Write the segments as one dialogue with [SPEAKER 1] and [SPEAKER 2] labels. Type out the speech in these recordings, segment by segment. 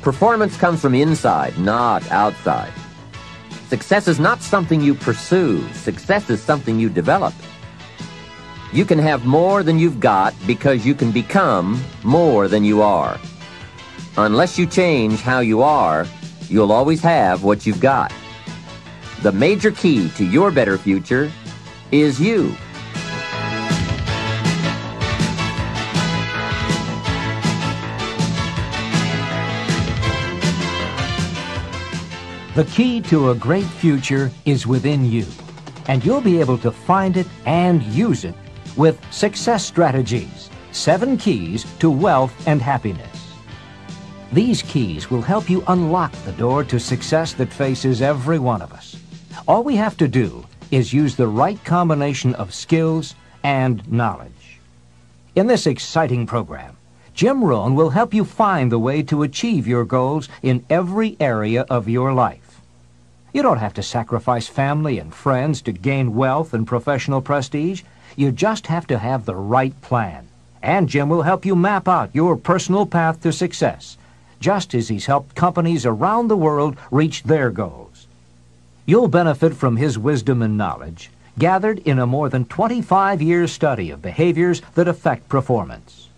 [SPEAKER 1] Performance comes from inside, not outside. Success is not something you pursue. Success is something you develop. You can have more than you've got because you can become more than you are. Unless you change how you are, you'll always have what you've got. The major key to your better future is you.
[SPEAKER 2] The key to a great future is within you, and you'll be able to find it and use it with Success Strategies, 7 Keys to Wealth and Happiness. These keys will help you unlock the door to success that faces every one of us. All we have to do is use the right combination of skills and knowledge. In this exciting program, Jim Rohn will help you find the way to achieve your goals in every area of your life. You don't have to sacrifice family and friends to gain wealth and professional prestige. You just have to have the right plan. And Jim will help you map out your personal path to success, just as he's helped companies around the world reach their goals. You'll benefit from his wisdom and knowledge, gathered in a more than 25-year study of behaviors that affect performance.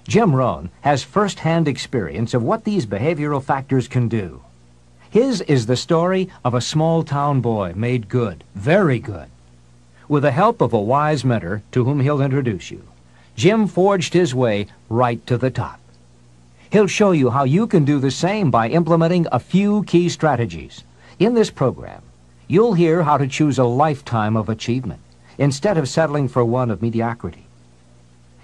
[SPEAKER 2] Jim Rohn has first-hand experience of what these behavioral factors can do. His is the story of a small-town boy made good, very good. With the help of a wise mentor to whom he'll introduce you, Jim forged his way right to the top. He'll show you how you can do the same by implementing a few key strategies. In this program, you'll hear how to choose a lifetime of achievement instead of settling for one of mediocrity.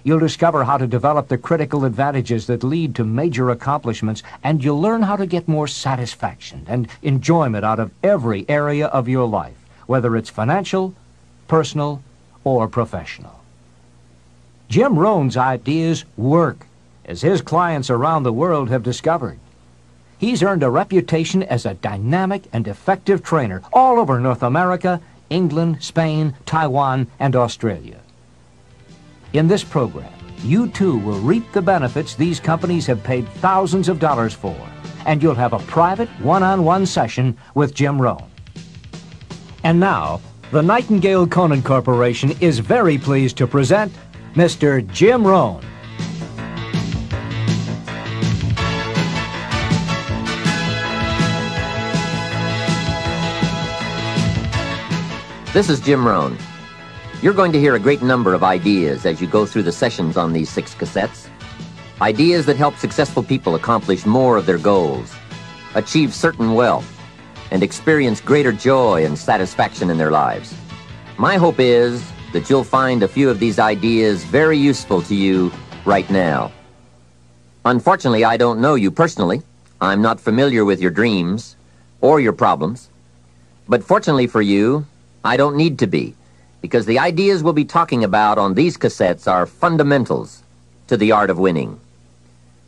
[SPEAKER 2] You'll discover how to develop the critical advantages that lead to major accomplishments, and you'll learn how to get more satisfaction and enjoyment out of every area of your life, whether it's financial, personal, or professional. Jim Rohn's ideas work, as his clients around the world have discovered. He's earned a reputation as a dynamic and effective trainer all over North America, England, Spain, Taiwan, and Australia. In this program, you too will reap the benefits these companies have paid thousands of dollars for, and you'll have a private one-on-one session with Jim Rohn. And now, the Nightingale Conant Corporation is very pleased to present Mr. Jim Rohn.
[SPEAKER 1] This is Jim Rohn. You're going to hear a great number of ideas as you go through the sessions on these 6 cassettes. Ideas that help successful people accomplish more of their goals, achieve certain wealth, and experience greater joy and satisfaction in their lives. My hope is that you'll find a few of these ideas very useful to you right now. Unfortunately, I don't know you personally. I'm not familiar with your dreams or your problems. But fortunately for you, I don't need to be, because the ideas we'll be talking about on these cassettes are fundamentals to the art of winning.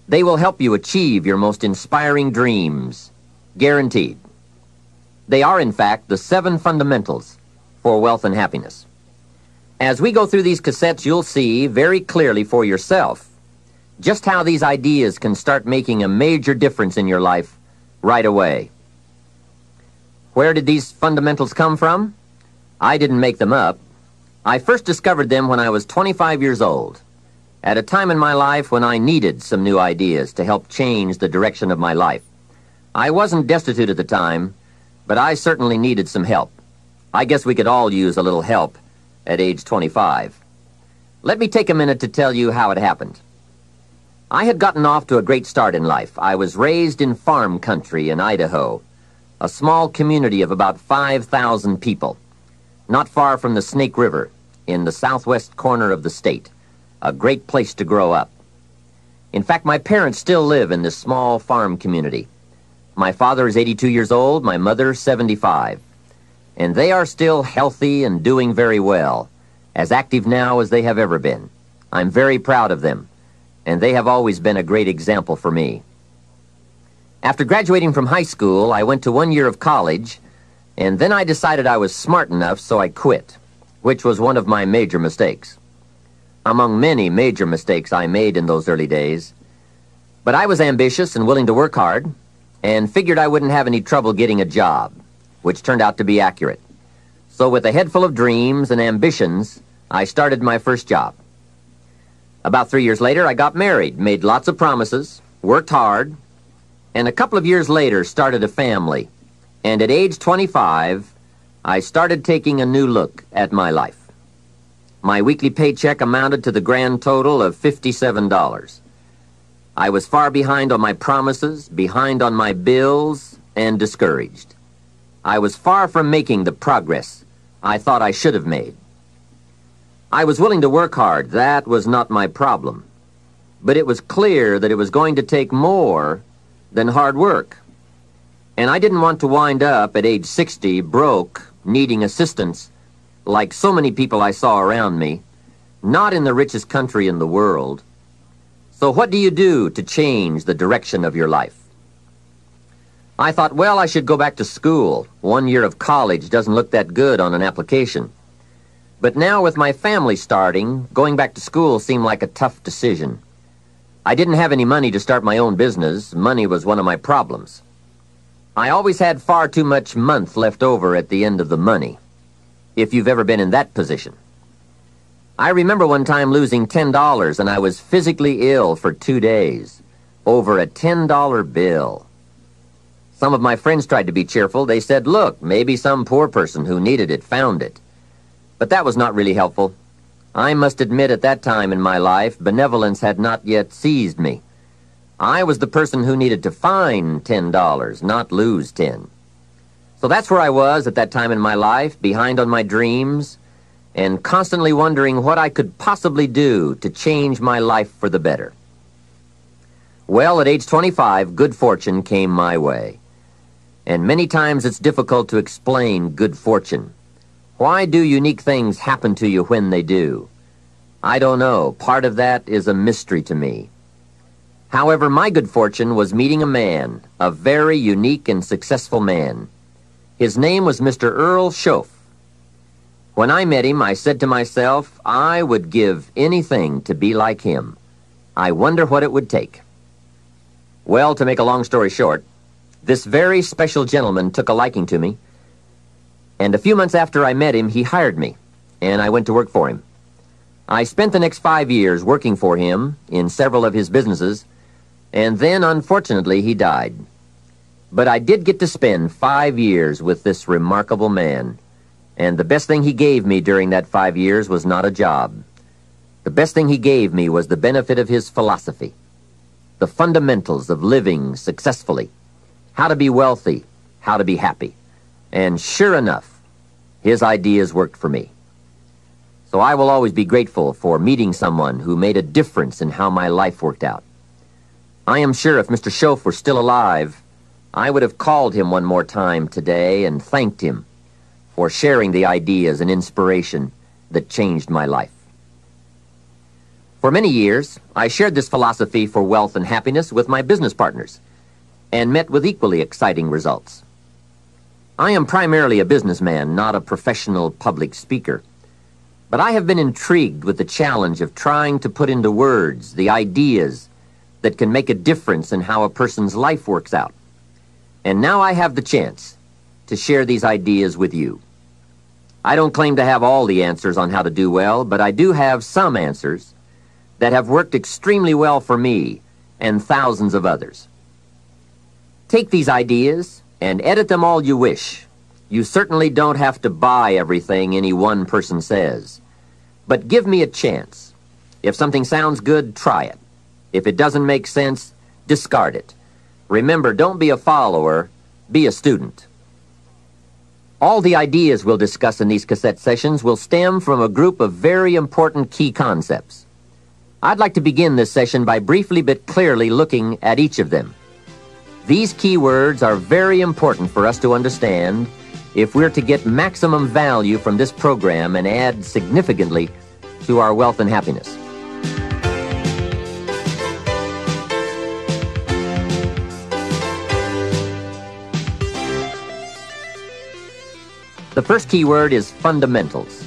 [SPEAKER 1] They will help you achieve your most inspiring dreams, guaranteed. They are, in fact, the 7 fundamentals for wealth and happiness. As we go through these cassettes, you'll see very clearly for yourself just how these ideas can start making a major difference in your life right away. Where did these fundamentals come from? I didn't make them up. I first discovered them when I was 25 years old, at a time in my life when I needed some new ideas to help change the direction of my life. I wasn't destitute at the time, but I certainly needed some help. I guess we could all use a little help at age 25. Let me take a minute to tell you how it happened. I had gotten off to a great start in life. I was raised in farm country in Idaho, a small community of about 5,000 people, not far from the Snake River in the southwest corner of the state, a great place to grow up. In fact, my parents still live in this small farm community. My father is 82 years old, my mother 75, and they are still healthy and doing very well, as active now as they have ever been. I'm very proud of them, and they have always been a great example for me. After graduating from high school, I went to 1 year of college, and then I decided I was smart enough, so I quit, which was one of my major mistakes. Among many major mistakes I made in those early days. But I was ambitious and willing to work hard, and figured I wouldn't have any trouble getting a job, which turned out to be accurate. So with a head full of dreams and ambitions, I started my first job. About 3 years later, I got married, made lots of promises, worked hard, and a couple of years later started a family. And at age 25, I started taking a new look at my life. My weekly paycheck amounted to the grand total of $57. I was far behind on my promises, behind on my bills, and discouraged. I was far from making the progress I thought I should have made. I was willing to work hard. That was not my problem. But it was clear that it was going to take more than hard work. And I didn't want to wind up at age 60 broke, needing assistance, like so many people I saw around me, not in the richest country in the world. So what do you do to change the direction of your life? I thought, well, I should go back to school. 1 year of college doesn't look that good on an application. But now with my family starting, going back to school seemed like a tough decision. I didn't have any money to start my own business. Money was one of my problems. I always had far too much month left over at the end of the money, if you've ever been in that position. I remember one time losing $10, and I was physically ill for 2 days over a $10 bill. Some of my friends tried to be cheerful. They said, look, maybe some poor person who needed it found it. But that was not really helpful. I must admit at that time in my life, benevolence had not yet seized me. I was the person who needed to find $10, not lose 10. So that's where I was at that time in my life, behind on my dreams, and constantly wondering what I could possibly do to change my life for the better. Well, at age 25, good fortune came my way. And many times it's difficult to explain good fortune. Why do unique things happen to you when they do? I don't know. Part of that is a mystery to me. However, my good fortune was meeting a man, a very unique and successful man. His name was Mr. Earl Schoaf. When I met him, I said to myself, I would give anything to be like him. I wonder what it would take. Well, to make a long story short, this very special gentleman took a liking to me, and a few months after I met him, he hired me, and I went to work for him. I spent the next 5 years working for him in several of his businesses, and then, unfortunately, he died. But I did get to spend 5 years with this remarkable man. And the best thing he gave me during that 5 years was not a job. The best thing he gave me was the benefit of his philosophy, the fundamentals of living successfully, how to be wealthy, how to be happy. And sure enough, his ideas worked for me. So I will always be grateful for meeting someone who made a difference in how my life worked out. I am sure if Mr. Schoaf were still alive, I would have called him one more time today and thanked him for sharing the ideas and inspiration that changed my life. For many years, I shared this philosophy for wealth and happiness with my business partners and met with equally exciting results. I am primarily a businessman, not a professional public speaker, but I have been intrigued with the challenge of trying to put into words the ideas that can make a difference in how a person's life works out. And now I have the chance to share these ideas with you. I don't claim to have all the answers on how to do well, but I do have some answers that have worked extremely well for me and thousands of others. Take these ideas and edit them all you wish. You certainly don't have to buy everything any one person says. But give me a chance. If something sounds good, try it. If it doesn't make sense, discard it. Remember, don't be a follower, be a student. All the ideas we'll discuss in these cassette sessions will stem from a group of very important key concepts. I'd like to begin this session by briefly but clearly looking at each of them. These key words are very important for us to understand if we're to get maximum value from this program and add significantly to our wealth and happiness. The first key word is fundamentals.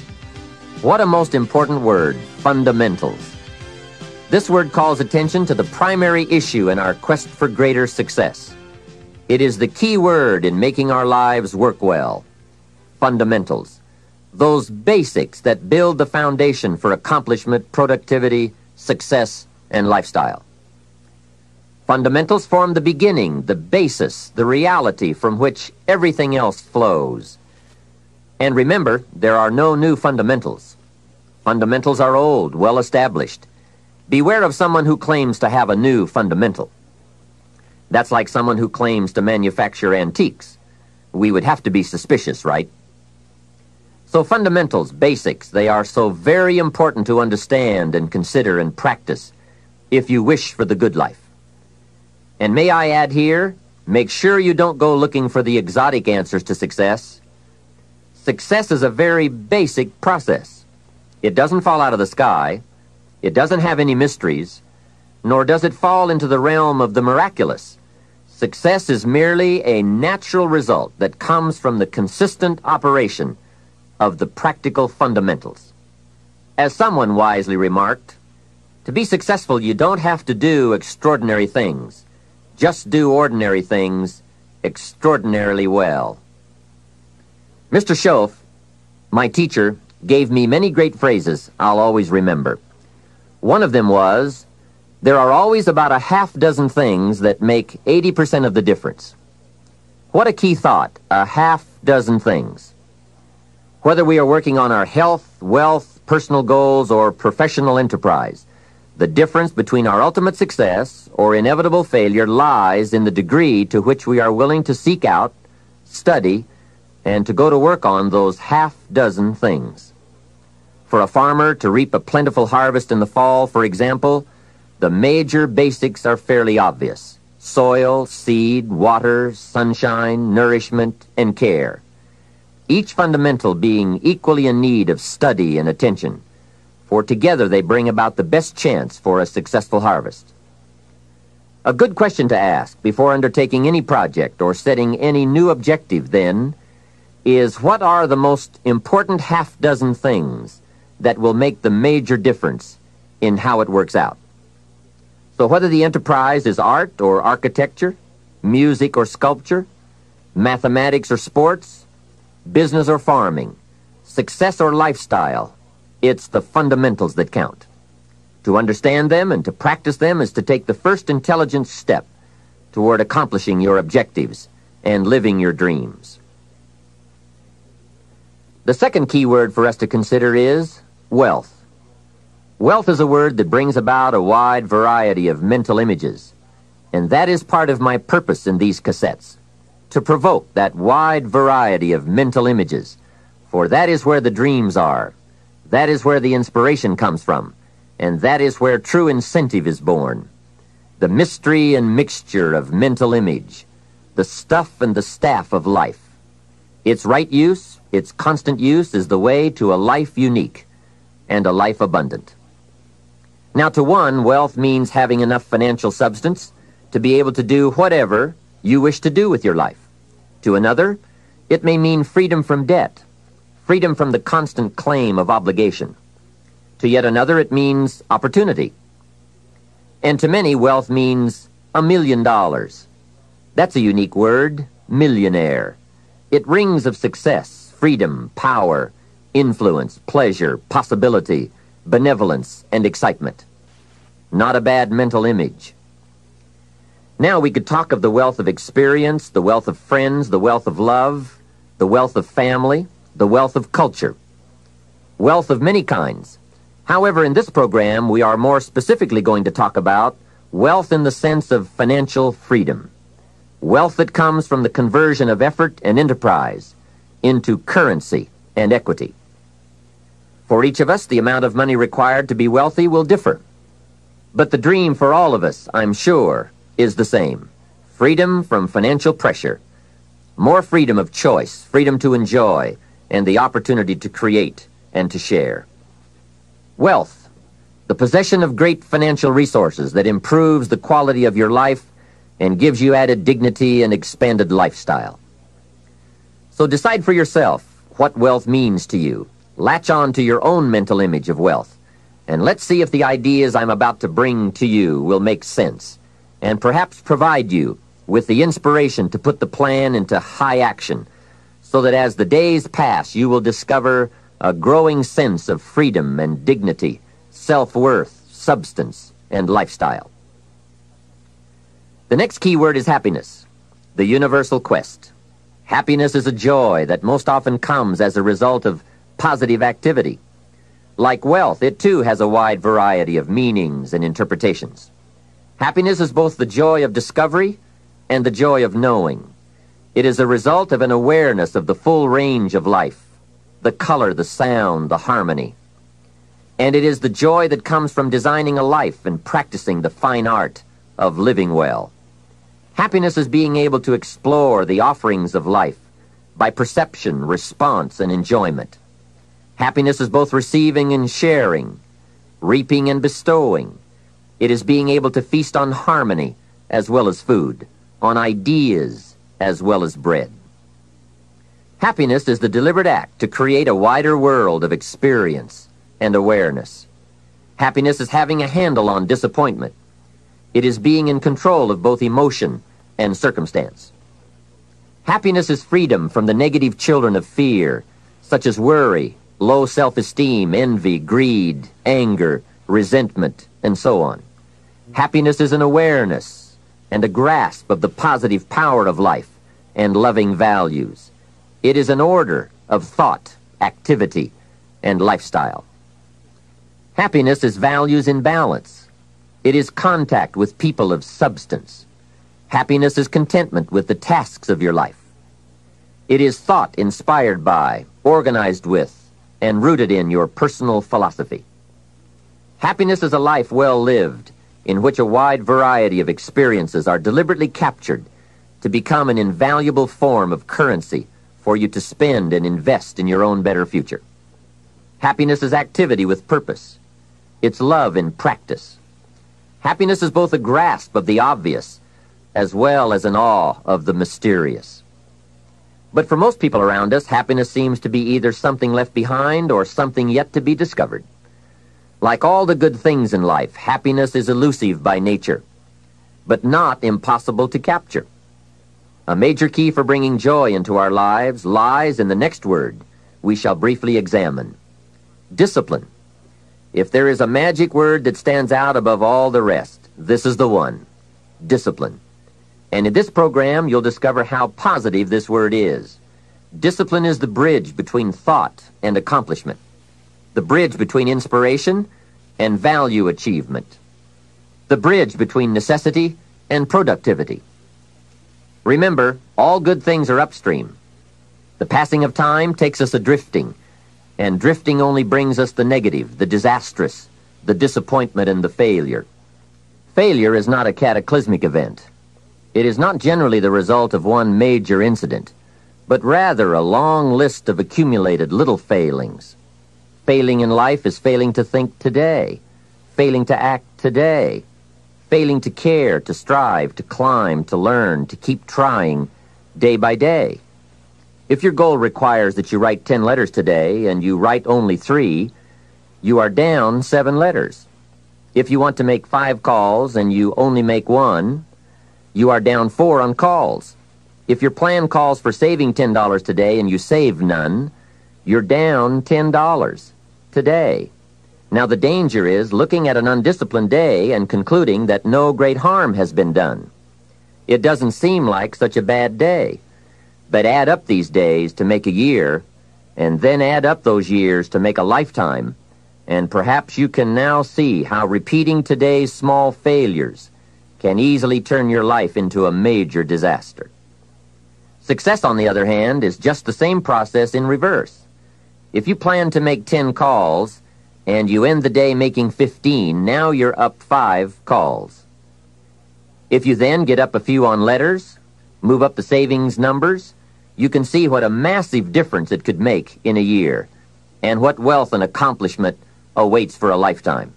[SPEAKER 1] What a most important word, fundamentals. This word calls attention to the primary issue in our quest for greater success. It is the key word in making our lives work well. Fundamentals. Those basics that build the foundation for accomplishment, productivity, success, and lifestyle. Fundamentals form the beginning, the basis, the reality from which everything else flows. And remember, there are no new fundamentals. Fundamentals are old, well established. Beware of someone who claims to have a new fundamental. That's like someone who claims to manufacture antiques. We would have to be suspicious, right? So fundamentals, basics, they are so very important to understand and consider and practice if you wish for the good life. And may I add here, make sure you don't go looking for the exotic answers to success. Success is a very basic process. It doesn't fall out of the sky. It doesn't have any mysteries, nor does it fall into the realm of the miraculous. Success is merely a natural result that comes from the consistent operation of the practical fundamentals. As someone wisely remarked, to be successful, you don't have to do extraordinary things. Just do ordinary things extraordinarily well. Mr. Schoaf, my teacher, gave me many great phrases I'll always remember. One of them was, there are always about a half dozen things that make 80% of the difference. What a key thought, a half dozen things. Whether we are working on our health, wealth, personal goals, or professional enterprise, the difference between our ultimate success or inevitable failure lies in the degree to which we are willing to seek out, study, and to go to work on those half dozen things. For a farmer to reap a plentiful harvest in the fall, for example, the major basics are fairly obvious. Soil, seed, water, sunshine, nourishment, and care. Each fundamental being equally in need of study and attention, for together they bring about the best chance for a successful harvest. A good question to ask before undertaking any project or setting any new objective, then, is what are the most important half dozen things that will make the major difference in how it works out? So whether the enterprise is art or architecture, music or sculpture, mathematics or sports, business or farming, success or lifestyle, it's the fundamentals that count. To understand them and to practice them is to take the first intelligent step toward accomplishing your objectives and living your dreams. The second key word for us to consider is wealth. Wealth is a word that brings about a wide variety of mental images, and that is part of my purpose in these cassettes, to provoke that wide variety of mental images, for that is where the dreams are, that is where the inspiration comes from, and that is where true incentive is born. The mystery and mixture of mental image, the stuff and the staff of life. Its right use, its constant use is the way to a life unique and a life abundant. Now, to one, wealth means having enough financial substance to be able to do whatever you wish to do with your life. To another, it may mean freedom from debt, freedom from the constant claim of obligation. To yet another, it means opportunity. And to many, wealth means $1 million. That's a unique word, millionaire. It rings of success, freedom, power, influence, pleasure, possibility, benevolence, and excitement. Not a bad mental image. Now we could talk of the wealth of experience, the wealth of friends, the wealth of love, the wealth of family, the wealth of culture. Wealth of many kinds. However, in this program, we are more specifically going to talk about wealth in the sense of financial freedom. Wealth that comes from the conversion of effort and enterprise into currency and equity. For each of us, the amount of money required to be wealthy will differ. But the dream for all of us, I'm sure, is the same. Freedom from financial pressure. More freedom of choice, freedom to enjoy, and the opportunity to create and to share. Wealth, the possession of great financial resources that improves the quality of your life and gives you added dignity and expanded lifestyle. So decide for yourself what wealth means to you. Latch on to your own mental image of wealth And let's see if the ideas I'm about to bring to you will make sense and perhaps provide you with the inspiration to put the plan into high action so that as the days pass, you will discover a growing sense of freedom and dignity, self-worth, substance, and lifestyle. The next key word is happiness, the universal quest. Happiness is a joy that most often comes as a result of positive activity. Like wealth, it too has a wide variety of meanings and interpretations. Happiness is both the joy of discovery and the joy of knowing. It is a result of an awareness of the full range of life, the color, the sound, the harmony. And it is the joy that comes from designing a life and practicing the fine art of living well. Happiness is being able to explore the offerings of life by perception, response, and enjoyment. Happiness is both receiving and sharing, reaping and bestowing. It is being able to feast on harmony as well as food, on ideas as well as bread. Happiness is the deliberate act to create a wider world of experience and awareness. Happiness is having a handle on disappointment. It is being in control of both emotion and circumstance. Happiness is freedom from the negative children of fear, such as worry, low self-esteem, envy, greed, anger, resentment, and so on. Happiness is an awareness and a grasp of the positive power of life and loving values. It is an order of thought, activity, and lifestyle. Happiness is values in balance. It is contact with people of substance. Happiness is contentment with the tasks of your life. It is thought inspired by, organized with, and rooted in your personal philosophy. Happiness is a life well lived, in which a wide variety of experiences are deliberately captured to become an invaluable form of currency for you to spend and invest in your own better future. Happiness is activity with purpose. It's love in practice. Happiness is both a grasp of the obvious as well as an awe of the mysterious. But for most people around us, happiness seems to be either something left behind or something yet to be discovered. Like all the good things in life, happiness is elusive by nature, but not impossible to capture. A major key for bringing joy into our lives lies in the next word we shall briefly examine: discipline. If there is a magic word that stands out above all the rest, this is the one: discipline. And in this program, you'll discover how positive this word is. Discipline is the bridge between thought and accomplishment, the bridge between inspiration and value achievement, the bridge between necessity and productivity. Remember, all good things are upstream. The passing of time takes us a-drifting, and drifting only brings us the negative, the disastrous, the disappointment, and the failure. Failure is not a cataclysmic event. It is not generally the result of one major incident, but rather a long list of accumulated little failings. Failing in life is failing to think today, failing to act today, failing to care, to strive, to climb, to learn, to keep trying day by day. If your goal requires that you write 10 letters today and you write only 3, you are down 7 letters. If you want to make 5 calls and you only make 1, you are down 4 on calls. If your plan calls for saving $10 today and you save none, you're down $10 today. Now the danger is looking at an undisciplined day and concluding that no great harm has been done. It doesn't seem like such a bad day. But add up these days to make a year, and then add up those years to make a lifetime, and perhaps you can now see how repeating today's small failures can easily turn your life into a major disaster. Success, on the other hand, is just the same process in reverse. If you plan to make 10 calls and you end the day making 15, now you're up 5 calls. If you then get up a few on letters, move up the savings numbers, you can see what a massive difference it could make in a year, and what wealth and accomplishment awaits for a lifetime.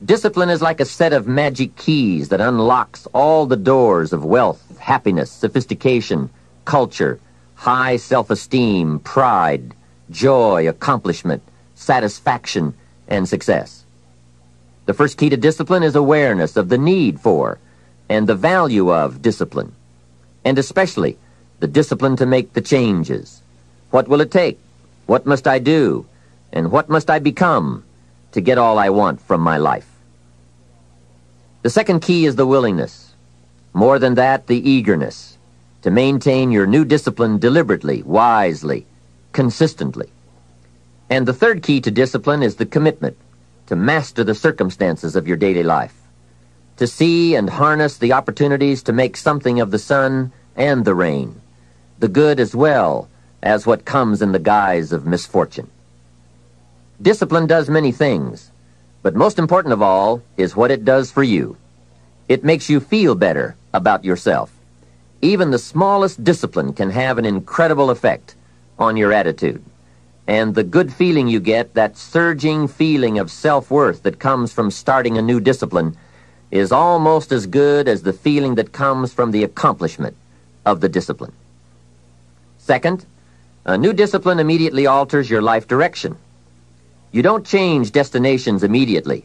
[SPEAKER 1] Discipline is like a set of magic keys that unlocks all the doors of wealth, happiness, sophistication, culture, high self-esteem, pride, joy, accomplishment, satisfaction, and success. The first key to discipline is awareness of the need for and the value of discipline, and especially the discipline to make the changes. What will it take? What must I do? And what must I become to get all I want from my life? The second key is the willingness. More than that, the eagerness to maintain your new discipline deliberately, wisely, consistently. And the third key to discipline is the commitment to master the circumstances of your daily life, to see and harness the opportunities to make something of the sun and the rain, the good as well as what comes in the guise of misfortune. Discipline does many things, but most important of all is what it does for you. It makes you feel better about yourself. Even the smallest discipline can have an incredible effect on your attitude. And the good feeling you get, that surging feeling of self-worth that comes from starting a new discipline, is almost as good as the feeling that comes from the accomplishment of the discipline. Second, a new discipline immediately alters your life direction. You don't change destinations immediately.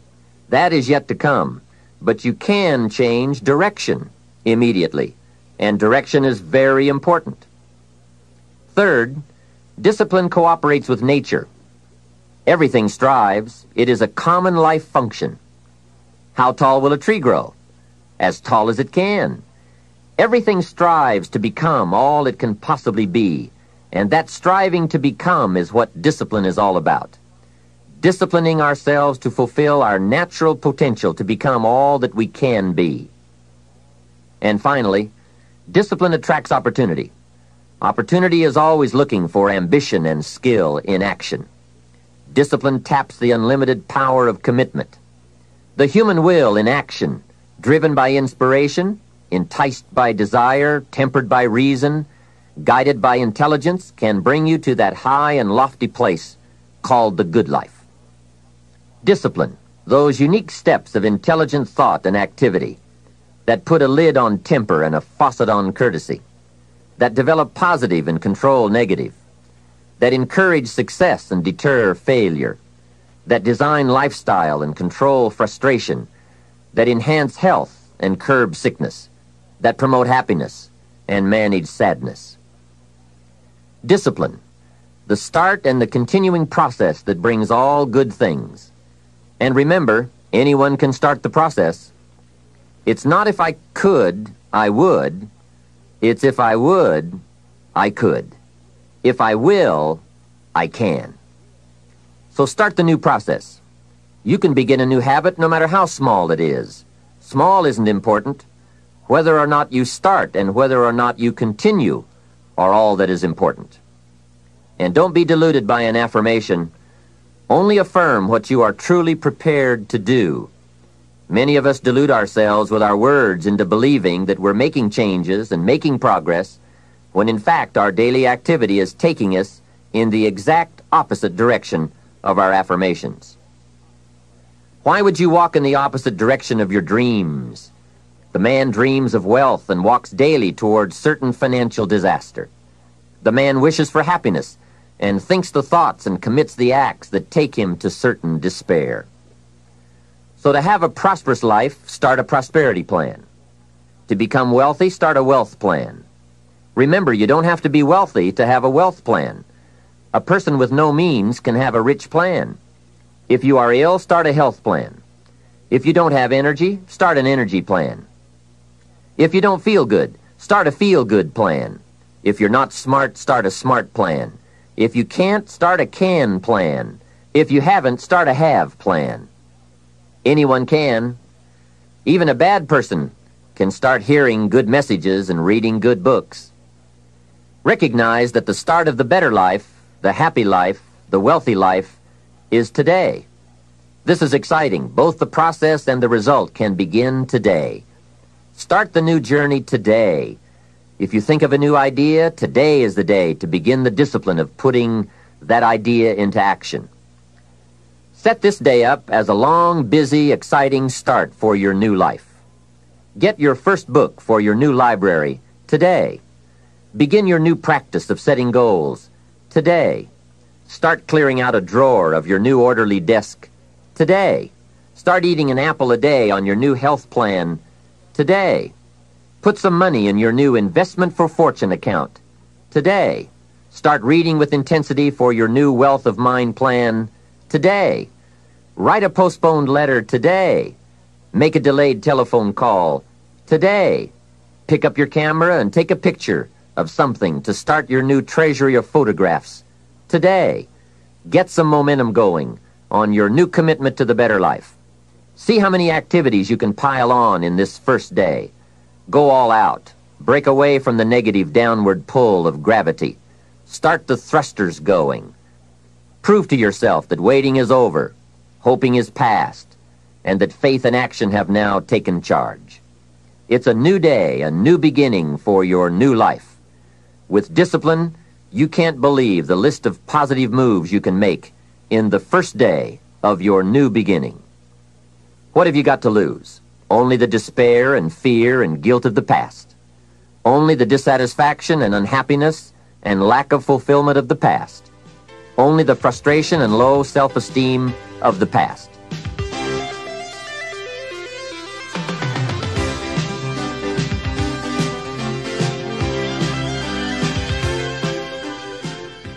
[SPEAKER 1] That is yet to come. But you can change direction immediately, and direction is very important. Third, discipline cooperates with nature. Everything strives. It is a common life function. How tall will a tree grow? As tall as it can. Everything strives to become all it can possibly be, and that striving to become is what discipline is all about. Disciplining ourselves to fulfill our natural potential to become all that we can be. And finally, discipline attracts opportunity. Opportunity is always looking for ambition and skill in action. Discipline taps the unlimited power of commitment. The human will in action, driven by inspiration, enticed by desire, tempered by reason, guided by intelligence, can bring you to that high and lofty place called the good life. Discipline, those unique steps of intelligent thought and activity that put a lid on temper and a faucet on courtesy, that develop positive and control negative, that encourage success and deter failure, that design lifestyle and control frustration, that enhance health and curb sickness, that promote happiness and manage sadness. Discipline, the start and the continuing process that brings all good things. And remember, anyone can start the process. It's not if I could, I would. It's if I would, I could. If I will, I can. So start the new process. You can begin a new habit no matter how small it is. Small isn't important. Whether or not you start and whether or not you continue are all that is important. And don't be deluded by an affirmation. Only affirm what you are truly prepared to do. Many of us delude ourselves with our words into believing that we're making changes and making progress, when in fact our daily activity is taking us in the exact opposite direction of our affirmations. Why would you walk in the opposite direction of your dreams? The man dreams of wealth and walks daily towards certain financial disaster. The man wishes for happiness and thinks the thoughts and commits the acts that take him to certain despair. So to have a prosperous life, start a prosperity plan. To become wealthy, start a wealth plan. Remember, you don't have to be wealthy to have a wealth plan. A person with no means can have a rich plan. If you are ill, start a health plan. If you don't have energy, start an energy plan. If you don't feel good, start a feel-good plan. If you're not smart, start a smart plan. If you can't, start a can plan. If you haven't, start a have plan. Anyone can. Even a bad person can start hearing good messages and reading good books. Recognize that the start of the better life, the happy life, the wealthy life, is today. This is exciting. Both the process and the result can begin today. Start the new journey today. If you think of a new idea, today is the day to begin the discipline of putting that idea into action. Set this day up as a long, busy, exciting start for your new life. Get your first book for your new library today. Begin your new practice of setting goals today. Start clearing out a drawer of your new orderly desk Today. Start eating an apple a day on your new health plan. Today. Put some money in your new investment for fortune account. Today. Start reading with intensity for your new wealth of mind plan. Today. Write a postponed letter today. Make a delayed telephone call. Today. Pick up your camera and take a picture of something to start your new treasury of photographs. Today. Get some momentum going on your new commitment to the better life. See how many activities you can pile on in this first day. Go all out. Break away from the negative downward pull of gravity. Start the thrusters going. Prove to yourself that waiting is over, hoping is past, and that faith and action have now taken charge. It's a new day, a new beginning for your new life. With discipline, you can't believe the list of positive moves you can make in the first day of your new beginning. What have you got to lose? Only the despair and fear and guilt of the past. Only the dissatisfaction and unhappiness and lack of fulfillment of the past. Only the frustration and low self-esteem of the past.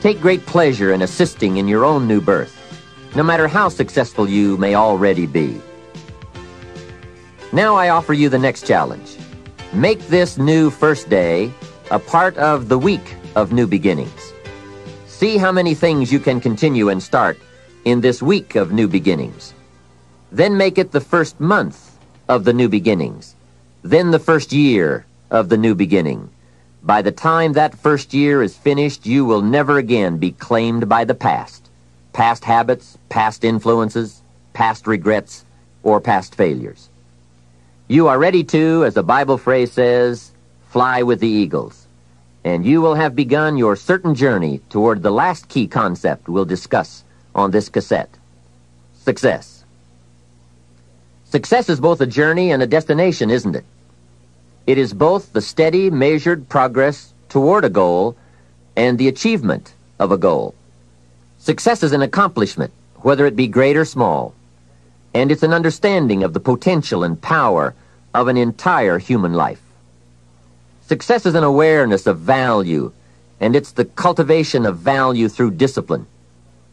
[SPEAKER 1] Take great pleasure in assisting in your own new birth, no matter how successful you may already be. Now I offer you the next challenge. Make this new first day a part of the week of new beginnings. See how many things you can continue and start in this week of new beginnings. Then make it the first month of the new beginnings. Then the first year of the new beginning. By the time that first year is finished, you will never again be claimed by the past. Past habits, past influences, past regrets, or past failures. You are ready to, as the Bible phrase says, fly with the eagles. And you will have begun your certain journey toward the last key concept we'll discuss on this cassette. Success. Success is both a journey and a destination, isn't it? It is both the steady, measured progress toward a goal and the achievement of a goal. Success is an accomplishment, whether it be great or small, and it's an understanding of the potential and power of an entire human life. Success is an awareness of value, and it's the cultivation of value through discipline.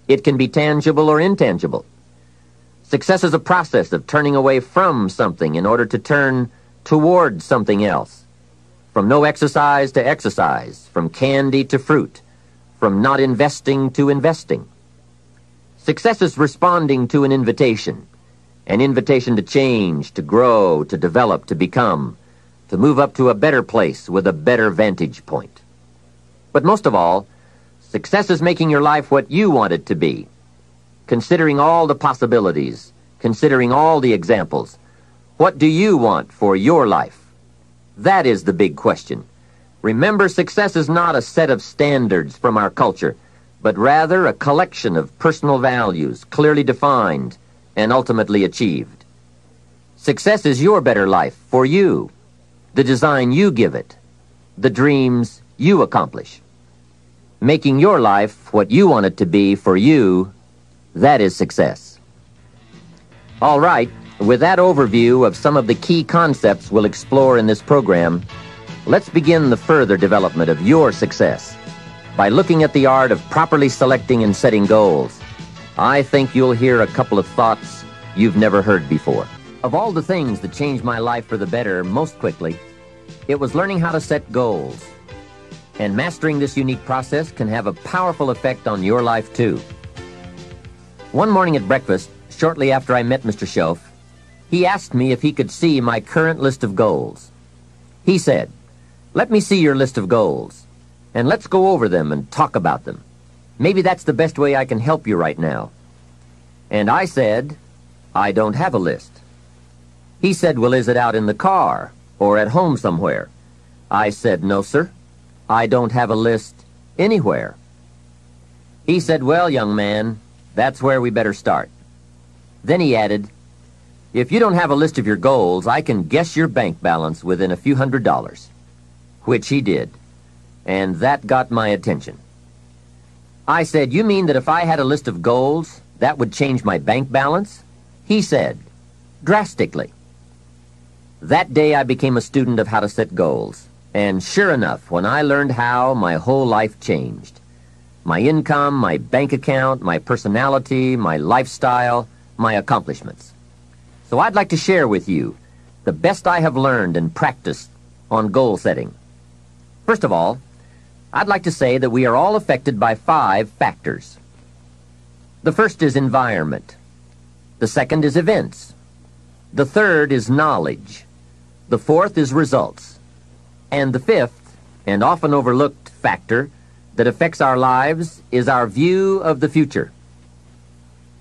[SPEAKER 1] It can be tangible or intangible. Success is a process of turning away from something in order to turn toward something else. From no exercise to exercise, from candy to fruit, from not investing to investing. Success is responding to an invitation to change, to grow, to develop, to become, to move up to a better place with a better vantage point. But most of all, success is making your life what you want it to be, considering all the possibilities, considering all the examples. What do you want for your life? That is the big question. Remember, success is not a set of standards from our culture, but rather a collection of personal values, clearly defined and ultimately achieved. Success is your better life for you, the design you give it, the dreams you accomplish. Making your life what you want it to be for you, that is success. All right. With that overview of some of the key concepts we'll explore in this program, let's begin the further development of your success by looking at the art of properly selecting and setting goals. I think you'll hear a couple of thoughts you've never heard before. Of all the things that changed my life for the better most quickly, it was learning how to set goals. And mastering this unique process can have a powerful effect on your life, too. One morning at breakfast, shortly after I met Mr. Schoaf, he asked me if he could see my current list of goals. He said, "Let me see your list of goals, and let's go over them and talk about them. Maybe that's the best way I can help you right now." And I said, "I don't have a list." He said, "Well, is it out in the car or at home somewhere?" I said, "No, sir. I don't have a list anywhere." He said, "Well, young man, that's where we better start." Then he added, "If you don't have a list of your goals, I can guess your bank balance within a few $100s. Which he did, and that got my attention. I said, "You mean that if I had a list of goals, that would change my bank balance?" He said, drastically. That day I became a student of how to set goals. And sure enough, when I learned how, my whole life changed. My income, my bank account, my personality, my lifestyle, my accomplishments. So I'd like to share with you the best I have learned and practiced on goal setting. First of all, I'd like to say that we are all affected by 5 factors. The first is environment. The second is events. The third is knowledge. The fourth is results. And the fifth, and often overlooked factor that affects our lives is our view of the future.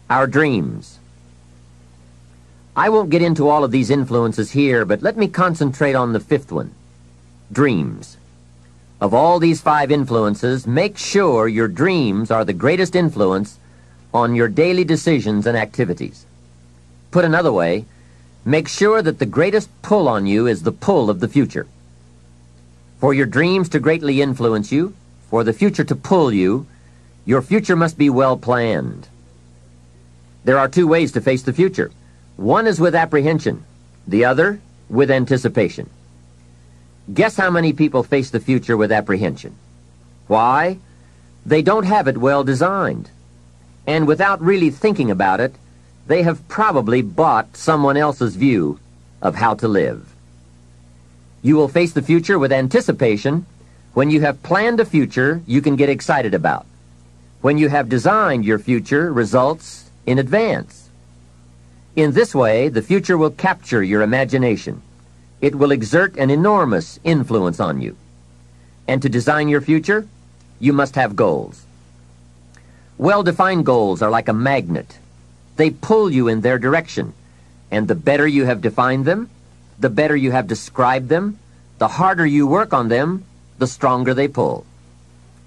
[SPEAKER 1] Our dreams. I won't get into all of these influences here, but let me concentrate on the fifth one, dreams. Of all these 5 influences, make sure your dreams are the greatest influence on your daily decisions and activities. Put another way, make sure that the greatest pull on you is the pull of the future. For your dreams to greatly influence you, for the future to pull you, your future must be well planned. There are 2 ways to face the future. One is with apprehension, the other with anticipation. Guess how many people face the future with apprehension? Why? They don't have it well designed. And without really thinking about it, they have probably bought someone else's view of how to live. You will face the future with anticipation when you have planned a future you can get excited about, when you have designed your future results in advance. In this way, the future will capture your imagination. It will exert an enormous influence on you. And to design your future, you must have goals. Well-defined goals are like a magnet. They pull you in their direction, and the better you have defined them, the better you have described them, the harder you work on them, the stronger they pull.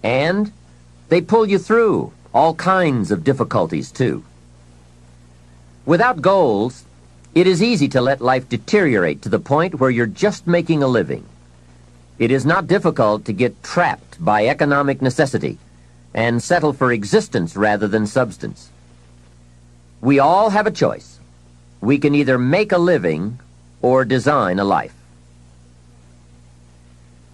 [SPEAKER 1] And they pull you through all kinds of difficulties, too. Without goals, it is easy to let life deteriorate to the point where you're just making a living. It is not difficult to get trapped by economic necessity and settle for existence rather than substance. We all have a choice. We can either make a living or design a life.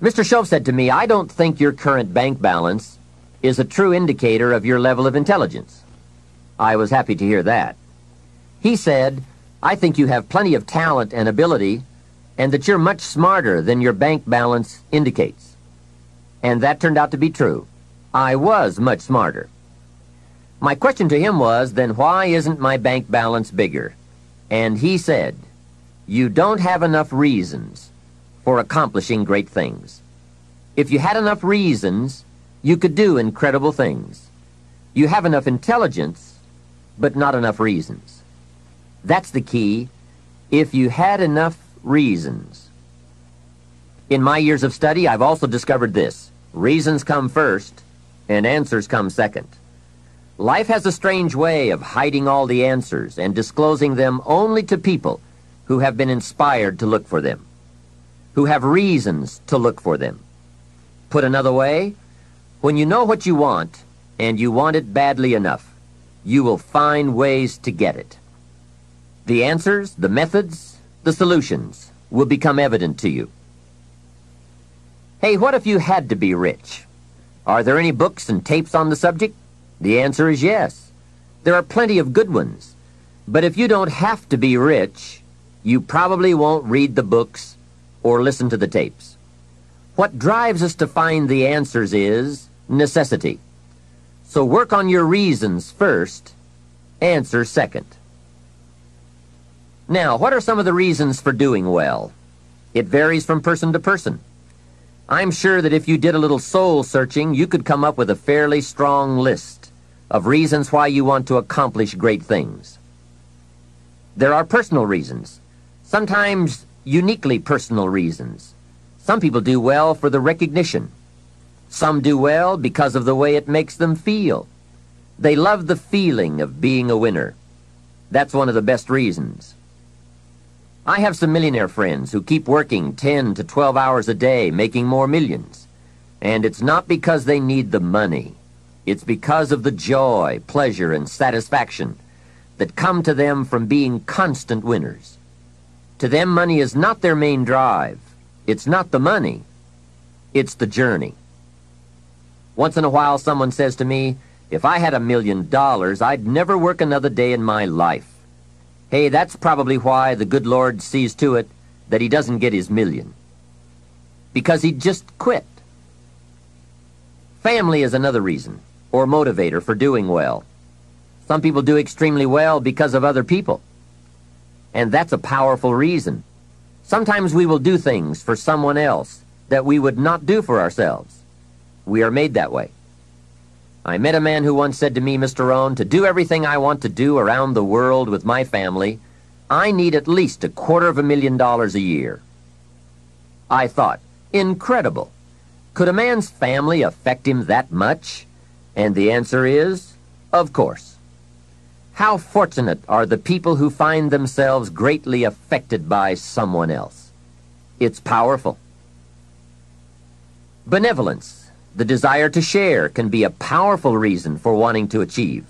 [SPEAKER 1] Mr. Shove said to me, I don't think your current bank balance is a true indicator of your level of intelligence. I was happy to hear that. He said, I think you have plenty of talent and ability, and that you're much smarter than your bank balance indicates. And that turned out to be true. I was much smarter. My question to him was, then why isn't my bank balance bigger? And he said, you don't have enough reasons for accomplishing great things. If you had enough reasons, you could do incredible things. You have enough intelligence, but not enough reasons. That's the key. If you had enough reasons. In my years of study, I've also discovered this. Reasons come first, and answers come second. Life has a strange way of hiding all the answers and disclosing them only to people who have been inspired to look for them, who have reasons to look for them. Put another way, when you know what you want, and you want it badly enough, you will find ways to get it. The answers, the methods, the solutions will become evident to you. Hey, what if you had to be rich? Are there any books and tapes on the subject? The answer is yes. There are plenty of good ones. But if you don't have to be rich, you probably won't read the books or listen to the tapes. What drives us to find the answers is necessity. So work on your reasons first, answers second. Now, what are some of the reasons for doing well? It varies from person to person. I'm sure that if you did a little soul searching, you could come up with a fairly strong list of reasons why you want to accomplish great things. There are personal reasons, sometimes uniquely personal reasons. Some people do well for the recognition. Some do well because of the way it makes them feel. They love the feeling of being a winner. That's one of the best reasons. I have some millionaire friends who keep working 10 to 12 hours a day, making more millions. And it's not because they need the money. It's because of the joy, pleasure, and satisfaction that come to them from being constant winners. To them, money is not their main drive. It's not the money. It's the journey. Once in a while, someone says to me, if I had $1 million, I'd never work another day in my life. Hey, that's probably why the good Lord sees to it that he doesn't get his million. Because he'd just quit. Family is another reason, or motivator for doing well. Some people do extremely well because of other people. And that's a powerful reason. Sometimes we will do things for someone else that we would not do for ourselves. We are made that way. I met a man who once said to me, Mr. Rohn, to do everything I want to do around the world with my family, I need at least $250,000 a year. I thought, incredible. Could a man's family affect him that much? And the answer is, of course. How fortunate are the people who find themselves greatly affected by someone else. It's powerful. Benevolence, the desire to share, can be a powerful reason for wanting to achieve.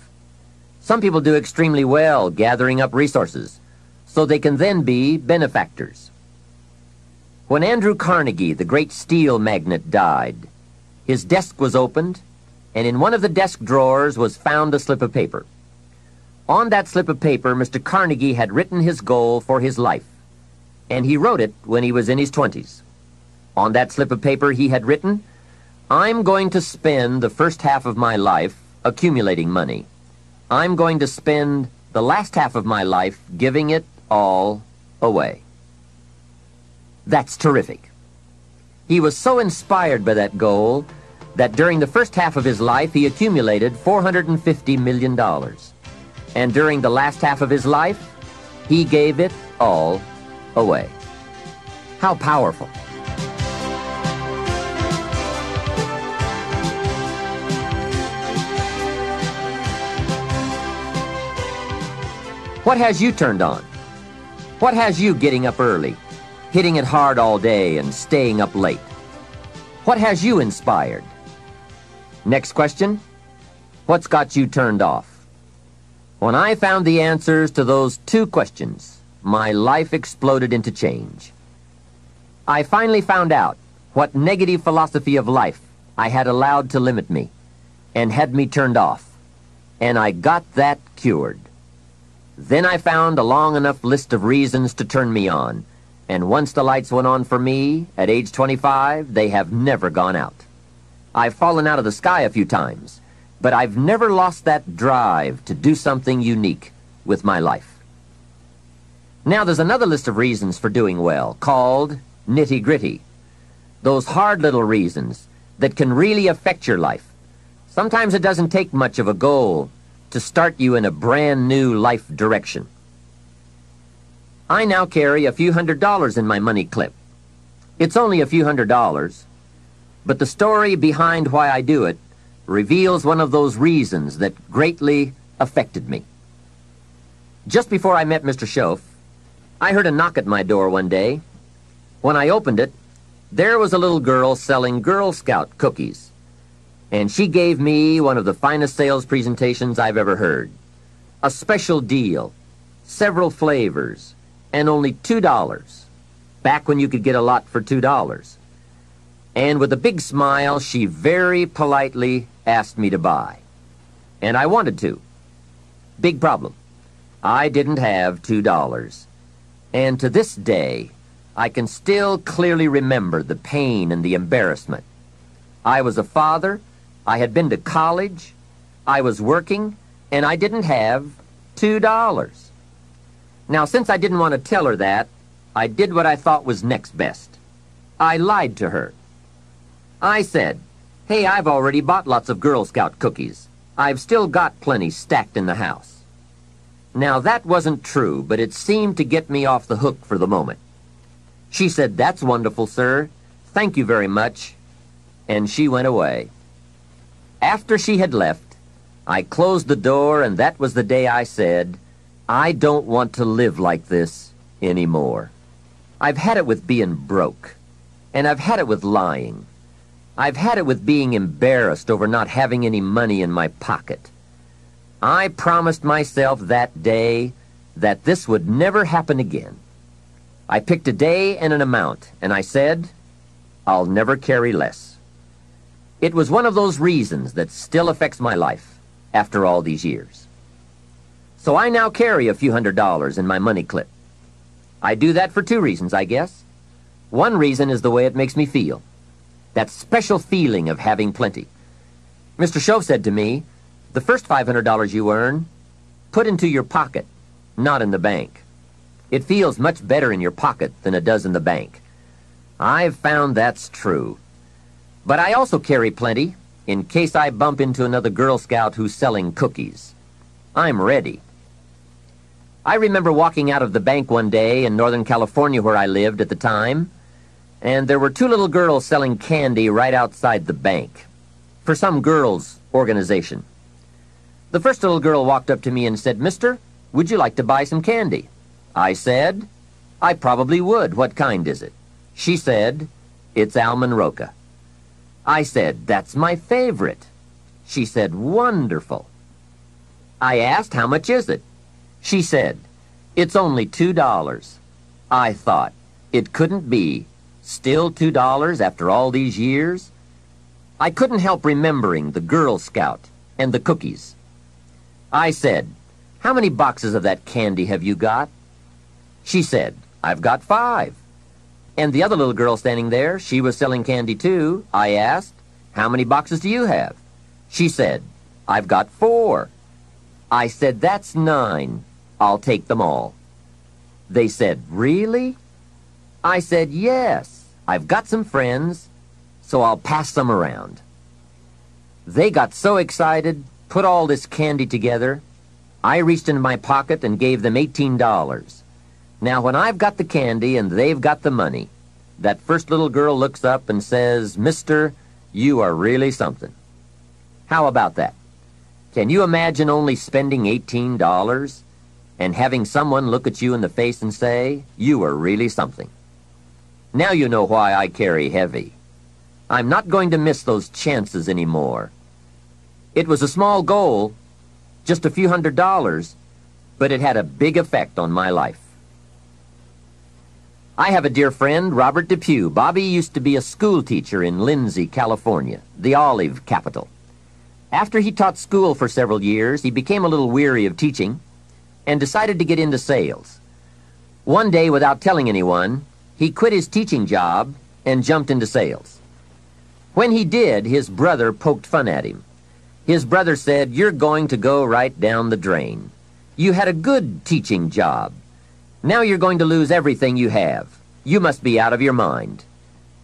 [SPEAKER 1] Some people do extremely well gathering up resources, so they can then be benefactors. When Andrew Carnegie, the great steel magnate, died, his desk was opened, and in one of the desk drawers was found a slip of paper. On that slip of paper, Mr. Carnegie had written his goal for his life, and he wrote it when he was in his 20s. On that slip of paper he had written, I'm going to spend the first half of my life accumulating money. I'm going to spend the last half of my life giving it all away. That's terrific. He was so inspired by that goal that during the first half of his life he accumulated $450 million. And during the last half of his life, he gave it all away. How powerful. What has you turned on? What has you getting up early, hitting it hard all day and staying up late? What has you inspired? Next question, what's got you turned off? When I found the answers to those two questions, my life exploded into change. I finally found out what negative philosophy of life I had allowed to limit me and had me turned off, and I got that cured. Then I found a long enough list of reasons to turn me on, and once the lights went on for me, at age 25, they have never gone out. I've fallen out of the sky a few times, but I've never lost that drive to do something unique with my life. Now there's another list of reasons for doing well, called nitty-gritty. Those hard little reasons that can really affect your life. Sometimes it doesn't take much of a goal to start you in a brand new life direction. I now carry a few $100s in my money clip. It's only a few $100s, but the story behind why I do it reveals one of those reasons that greatly affected me. Just before I met Mr. Schoaf, I heard a knock at my door one day. When I opened it, there was a little girl selling Girl Scout cookies. And she gave me one of the finest sales presentations I've ever heard. A special deal, several flavors, and only $2. Back when you could get a lot for $2. And with a big smile, she very politely asked me to buy. And I wanted to. Big problem. I didn't have $2. And to this day, I can still clearly remember the pain and the embarrassment. I was a father, I had been to college, I was working, and I didn't have $2. Now, since I didn't want to tell her that, I did what I thought was next best. I lied to her. I said, hey, I've already bought lots of Girl Scout cookies. I've still got plenty stacked in the house. Now, that wasn't true, but it seemed to get me off the hook for the moment. She said, that's wonderful, sir. Thank you very much. And she went away. After she had left, I closed the door, and that was the day I said, I don't want to live like this anymore. I've had it with being broke, and I've had it with lying. I've had it with being embarrassed over not having any money in my pocket. I promised myself that day that this would never happen again. I picked a day and an amount, and I said, I'll never carry less. It was one of those reasons that still affects my life after all these years. So I now carry a few $100s in my money clip. I do that for two reasons, I guess. One reason is the way it makes me feel. That special feeling of having plenty. Mr. Shove said to me, the first $500 you earn, put into your pocket, not in the bank. It feels much better in your pocket than it does in the bank. I've found that's true. But I also carry plenty in case I bump into another Girl Scout who's selling cookies. I'm ready. I remember walking out of the bank one day in Northern California where I lived at the time, and there were two little girls selling candy right outside the bank for some girls' organization. The first little girl walked up to me and said, Mister, would you like to buy some candy? I said, I probably would. What kind is it? She said, it's almond roca. I said, that's my favorite. She said, wonderful. I asked, how much is it? She said, it's only $2. I thought, it couldn't be. Still $2 after all these years? I couldn't help remembering the Girl Scout and the cookies. I said, how many boxes of that candy have you got? She said, I've got 5. And the other little girl standing there, she was selling candy too. I asked, how many boxes do you have? She said, I've got 4. I said, that's 9. I'll take them all. They said, really? I said, yes. I've got some friends, so I'll pass them around. They got so excited, put all this candy together. I reached into my pocket and gave them $18. Now, when I've got the candy and they've got the money, that first little girl looks up and says, Mister, you are really something. How about that? Can you imagine only spending $18 and having someone look at you in the face and say, you are really something? Now you know why I carry heavy. I'm not going to miss those chances anymore. It was a small goal, just a few $100s, but it had a big effect on my life. I have a dear friend, Robert Depew. Bobby used to be a school teacher in Lindsay, California, the olive capital. After he taught school for several years, he became a little weary of teaching and decided to get into sales. One day, without telling anyone, he quit his teaching job and jumped into sales. When he did, his brother poked fun at him. His brother said, you're going to go right down the drain. You had a good teaching job. Now you're going to lose everything you have. You must be out of your mind.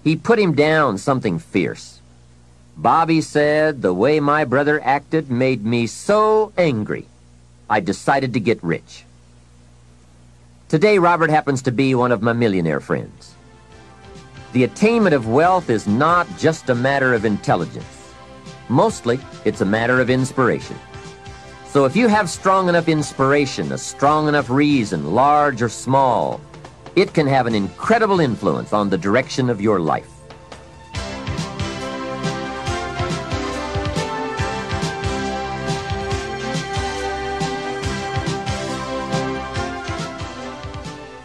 [SPEAKER 1] He put him down something fierce. Bobby said the way my brother acted made me so angry, I decided to get rich. Today, Robert happens to be one of my millionaire friends. The attainment of wealth is not just a matter of intelligence. Mostly, it's a matter of inspiration. So if you have strong enough inspiration, a strong enough reason, large or small, it can have an incredible influence on the direction of your life.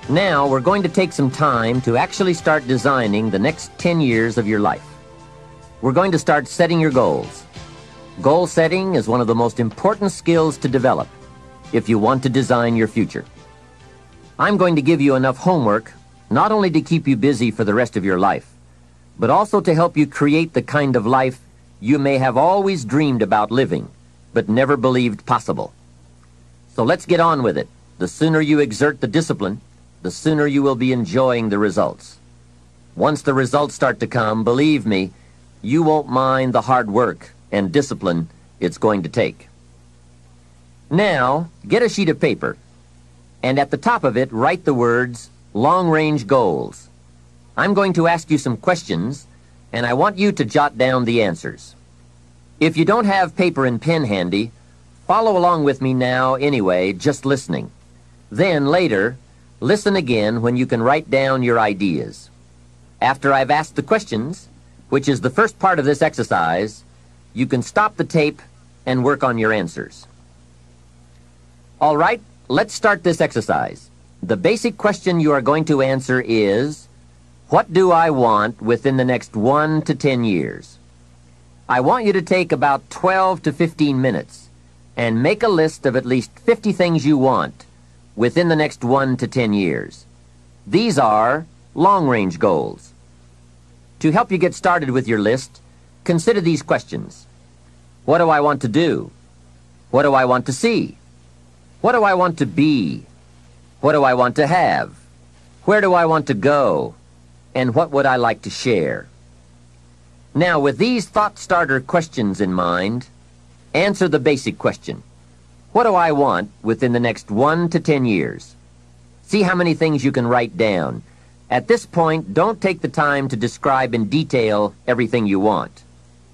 [SPEAKER 1] Now, we're going to take some time to actually start designing the next 10 years of your life. We're going to start setting your goals. Goal setting is one of the most important skills to develop if you want to design your future. I'm going to give you enough homework not only to keep you busy for the rest of your life, but also to help you create the kind of life you may have always dreamed about living, but never believed possible. So let's get on with it. The sooner you exert the discipline, the sooner you will be enjoying the results. Once the results start to come, believe me, you won't mind the hard work and discipline it's going to take. Now, get a sheet of paper, and at the top of it, write the words, long-range goals. I'm going to ask you some questions, and I want you to jot down the answers. If you don't have paper and pen handy, follow along with me now anyway, just listening. Then, later, listen again when you can write down your ideas. After I've asked the questions, which is the first part of this exercise, you can stop the tape and work on your answers. All right, let's start this exercise. The basic question you are going to answer is, what do I want within the next 1 to 10 years? I want you to take about 12 to 15 minutes and make a list of at least 50 things you want within the next 1 to 10 years. These are long-range goals. To help you get started with your list, consider these questions. What do I want to do? What do I want to see? What do I want to be? What do I want to have? Where do I want to go? And what would I like to share? Now, with these thought-starter questions in mind, answer the basic question. What do I want within the next 1 to 10 years? See how many things you can write down. At this point, don't take the time to describe in detail everything you want.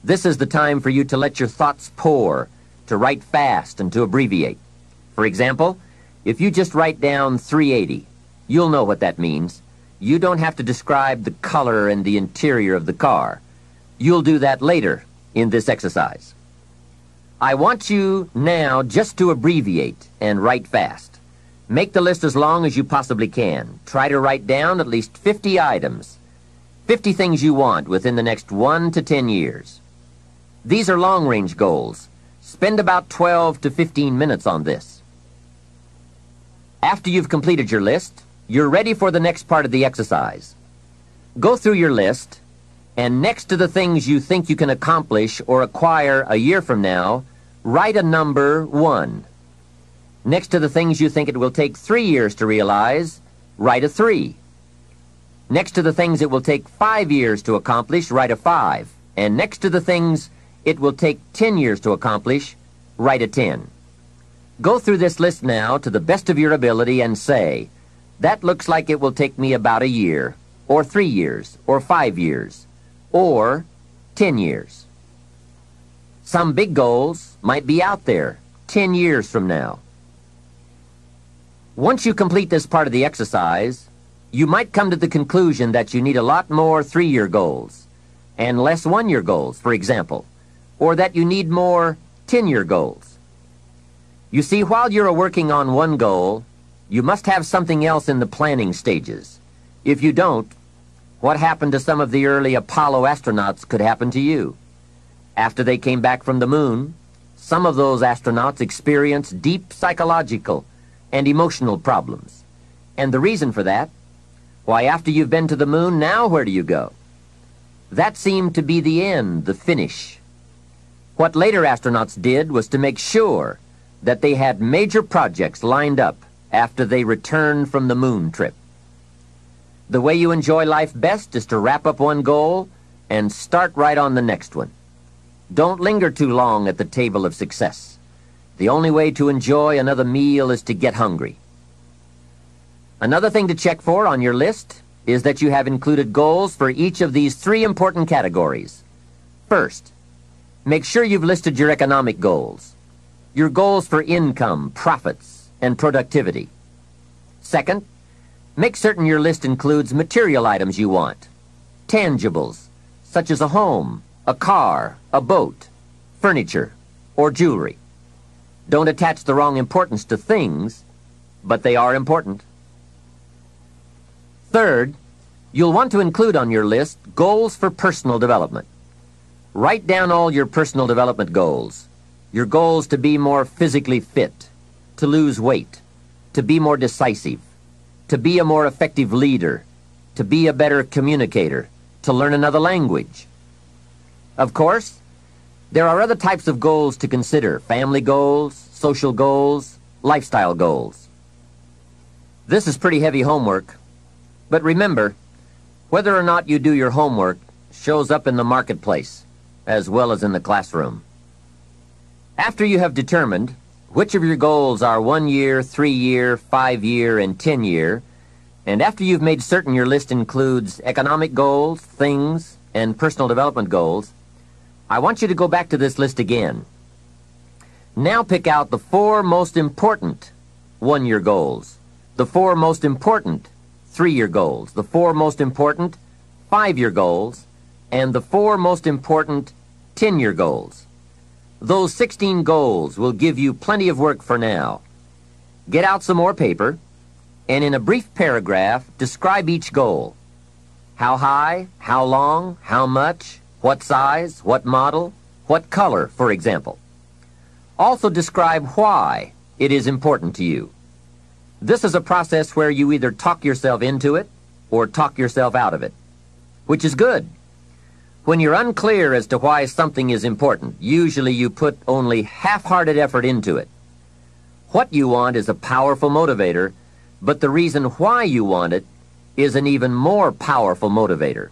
[SPEAKER 1] This is the time for you to let your thoughts pour, to write fast and to abbreviate. For example, if you just write down 380, you'll know what that means. You don't have to describe the color and the interior of the car. You'll do that later in this exercise. I want you now just to abbreviate and write fast. Make the list as long as you possibly can. Try to write down at least 50 items, 50 things you want within the next 1 to 10 years. These are long-range goals. Spend about 12 to 15 minutes on this. After you've completed your list, you're ready for the next part of the exercise. Go through your list, and next to the things you think you can accomplish or acquire a year from now, write a number 1. Next to the things you think it will take 3 years to realize, write a 3. Next to the things it will take 5 years to accomplish, write a 5. And next to the things it will take 10 years to accomplish, write a 10. Go through this list now to the best of your ability and say, that looks like it will take me about a year, or 3 years, or 5 years, or 10 years. Some big goals might be out there 10 years from now. Once you complete this part of the exercise, you might come to the conclusion that you need a lot more 3-year goals and less 1-year goals, for example, or that you need more 10-year goals. You see, while you're working on one goal, you must have something else in the planning stages. If you don't, what happened to some of the early Apollo astronauts could happen to you. After they came back from the moon, some of those astronauts experienced deep psychological and emotional problems. And the reason for that? Why, after you've been to the moon, now where do you go? That seemed to be the end, the finish. What later astronauts did was to make sure that they had major projects lined up after they returned from the moon trip. The way you enjoy life best is to wrap up one goal and start right on the next one. Don't linger too long at the table of success. The only way to enjoy another meal is to get hungry. Another thing to check for on your list is that you have included goals for each of these 3 important categories. First, make sure you've listed your economic goals, your goals for income, profits, and productivity. Second, make certain your list includes material items you want, tangibles, such as a home, a car, a boat, furniture, or jewelry. Don't attach the wrong importance to things, but they are important. Third, you'll want to include on your list goals for personal development. Write down all your personal development goals. Your goals to be more physically fit, to lose weight, to be more decisive, to be a more effective leader, to be a better communicator, to learn another language. Of course, there are other types of goals to consider: family goals, social goals, lifestyle goals. This is pretty heavy homework, but remember, whether or not you do your homework shows up in the marketplace as well as in the classroom. After you have determined which of your goals are 1 year, 3 year, 5 year, and 10 year, and after you've made certain your list includes economic goals, things, and personal development goals, I want you to go back to this list again. Now pick out the 4 most important 1-year goals, the 4 most important 3-year goals, the 4 most important 5-year goals, and the 4 most important 10-year goals. Those 16 goals will give you plenty of work for now. Get out some more paper, and in a brief paragraph, describe each goal. How high, how long, how much, what size, what model, what color, for example. Also describe why it is important to you. This is a process where you either talk yourself into it or talk yourself out of it, which is good. When you're unclear as to why something is important, usually you put only half-hearted effort into it. What you want is a powerful motivator, but the reason why you want it is an even more powerful motivator.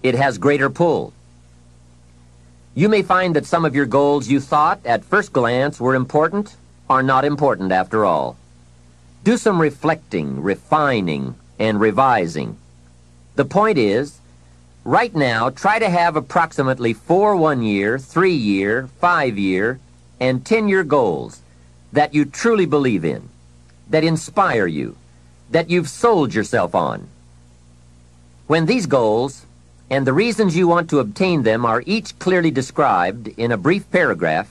[SPEAKER 1] It has greater pull. You may find that some of your goals you thought at first glance were important are not important after all. Do some reflecting, refining, and revising. The point is, right now, try to have approximately 4 1-year, 3-year, 5-year, and 10-year goals that you truly believe in, that inspire you, that you've sold yourself on. When these goals and the reasons you want to obtain them are each clearly described in a brief paragraph,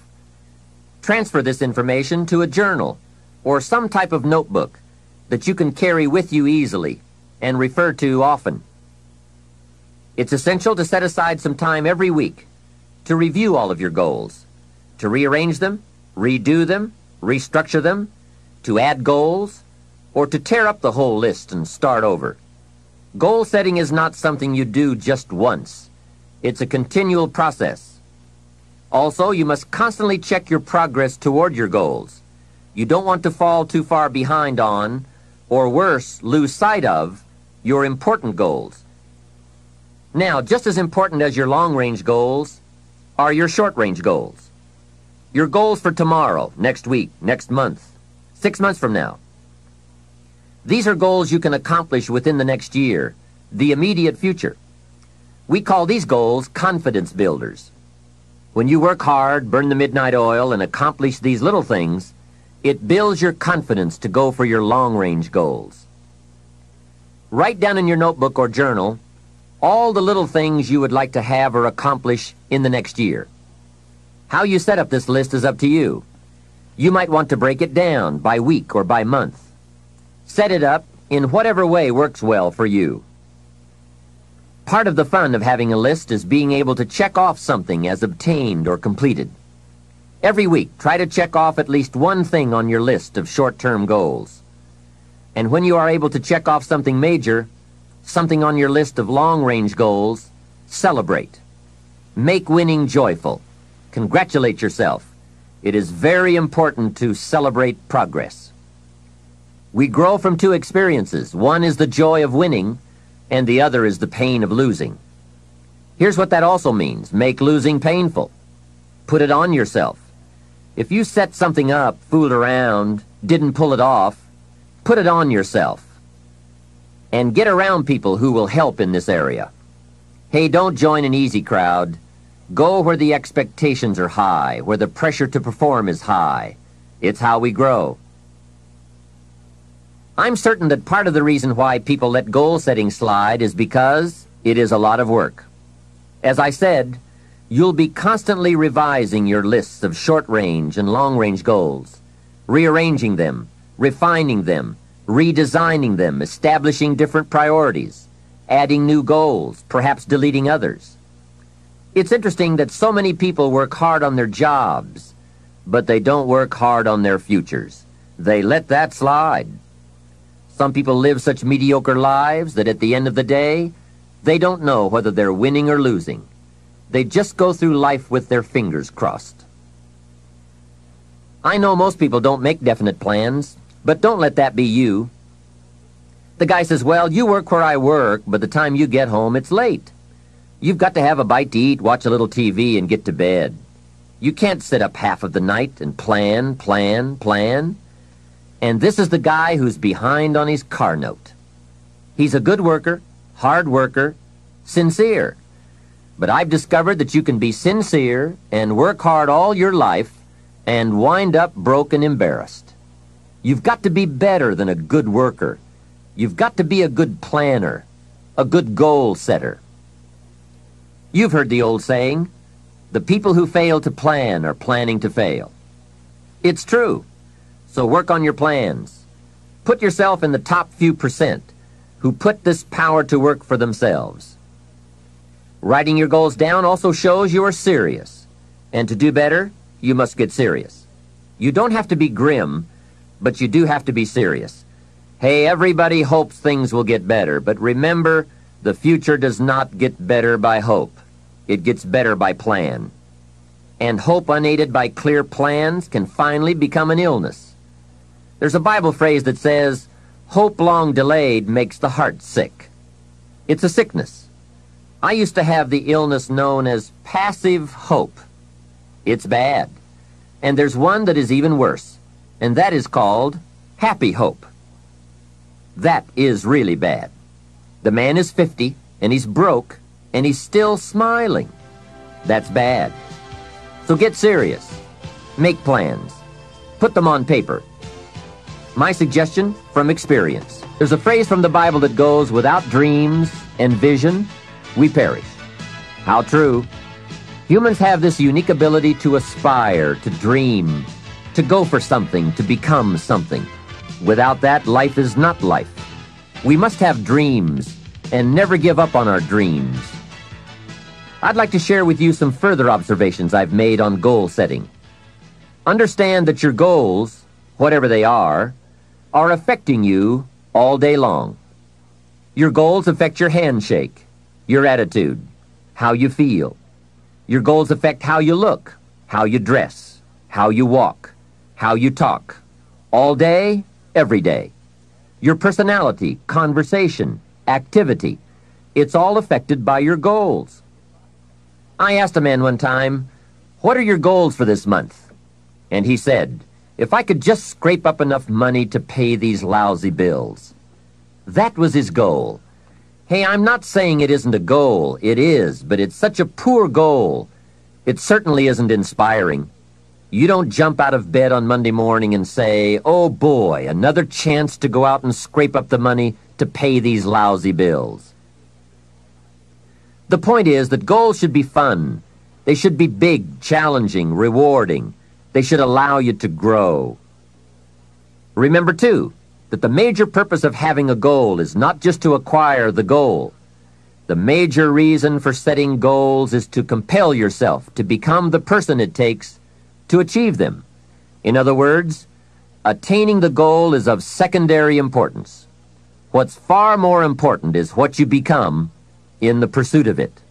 [SPEAKER 1] transfer this information to a journal or some type of notebook that you can carry with you easily and refer to often. It's essential to set aside some time every week to review all of your goals, to rearrange them, redo them, restructure them, to add goals, or to tear up the whole list and start over. Goal setting is not something you do just once. It's a continual process. Also, you must constantly check your progress toward your goals. You don't want to fall too far behind on, or worse, lose sight of, your important goals. Now, just as important as your long-range goals are your short-range goals. Your goals for tomorrow, next week, next month, 6 months from now. These are goals you can accomplish within the next year, the immediate future. We call these goals confidence builders. When you work hard, burn the midnight oil, and accomplish these little things, it builds your confidence to go for your long-range goals. Write down in your notebook or journal all the little things you would like to have or accomplish in the next year. How you set up this list is up to you. You might want to break it down by week or by month. Set it up in whatever way works well for you. Part of the fun of having a list is being able to check off something as obtained or completed. Every week, try to check off at least one thing on your list of short-term goals. And when you are able to check off something major, something on your list of long-range goals, celebrate. Make winning joyful. Congratulate yourself. It is very important to celebrate progress. We grow from 2 experiences. One is the joy of winning, and the other is the pain of losing. Here's what that also means. Make losing painful. Put it on yourself. If you set something up, fooled around, didn't pull it off, put it on yourself. And get around people who will help in this area. Hey, don't join an easy crowd. Go where the expectations are high, where the pressure to perform is high. It's how we grow. I'm certain that part of the reason why people let goal setting slide is because it is a lot of work. As I said, you'll be constantly revising your lists of short-range and long-range goals, rearranging them, refining them, redesigning them, establishing different priorities, adding new goals, perhaps deleting others. It's interesting that so many people work hard on their jobs, but they don't work hard on their futures. They let that slide. Some people live such mediocre lives that at the end of the day, they don't know whether they're winning or losing. They just go through life with their fingers crossed. I know most people don't make definite plans, but don't let that be you. The guy says, well, you work where I work, but the time you get home, it's late. You've got to have a bite to eat, watch a little TV, and get to bed. You can't sit up half of the night and plan. And this is the guy who's behind on his car note. He's a good worker, hard worker, sincere. But I've discovered that you can be sincere and work hard all your life and wind up broke and embarrassed. You've got to be better than a good worker. You've got to be a good planner, a good goal setter. You've heard the old saying, the people who fail to plan are planning to fail. It's true. So work on your plans. Put yourself in the top few percent who put this power to work for themselves. Writing your goals down also shows you are serious. And to do better, you must get serious. You don't have to be grim, but you do have to be serious. Hey, everybody hopes things will get better, but remember, the future does not get better by hope. It gets better by plan. And hope unaided by clear plans can finally become an illness. There's a Bible phrase that says, hope long delayed makes the heart sick. It's a sickness. I used to have the illness known as passive hope. It's bad. And there's one that is even worse, and that is called happy hope. That is really bad. The man is 50, and he's broke, and he's still smiling. That's bad. So get serious. Make plans. Put them on paper. My suggestion from experience. There's a phrase from the Bible that goes, without dreams and vision, we perish. How true. Humans have this unique ability to aspire, to dream, to go for something, to become something. Without that, life is not life. We must have dreams and never give up on our dreams. I'd like to share with you some further observations I've made on goal setting. Understand that your goals, whatever they are affecting you all day long. Your goals affect your handshake, your attitude, how you feel. Your goals affect how you look, how you dress, how you walk, how you talk, all day, every day. Your personality, conversation, activity, it's all affected by your goals. I asked a man one time, what are your goals for this month? And he said, if I could just scrape up enough money to pay these lousy bills. That was his goal. Hey, I'm not saying it isn't a goal. It is, but it's such a poor goal. It certainly isn't inspiring. You don't jump out of bed on Monday morning and say, oh boy, another chance to go out and scrape up the money to pay these lousy bills. The point is that goals should be fun. They should be big, challenging, rewarding. They should allow you to grow. Remember, too, that the major purpose of having a goal is not just to acquire the goal. The major reason for setting goals is to compel yourself to become the person it takes to achieve them. In other words, attaining the goal is of secondary importance. What's far more important is what you become in the pursuit of it.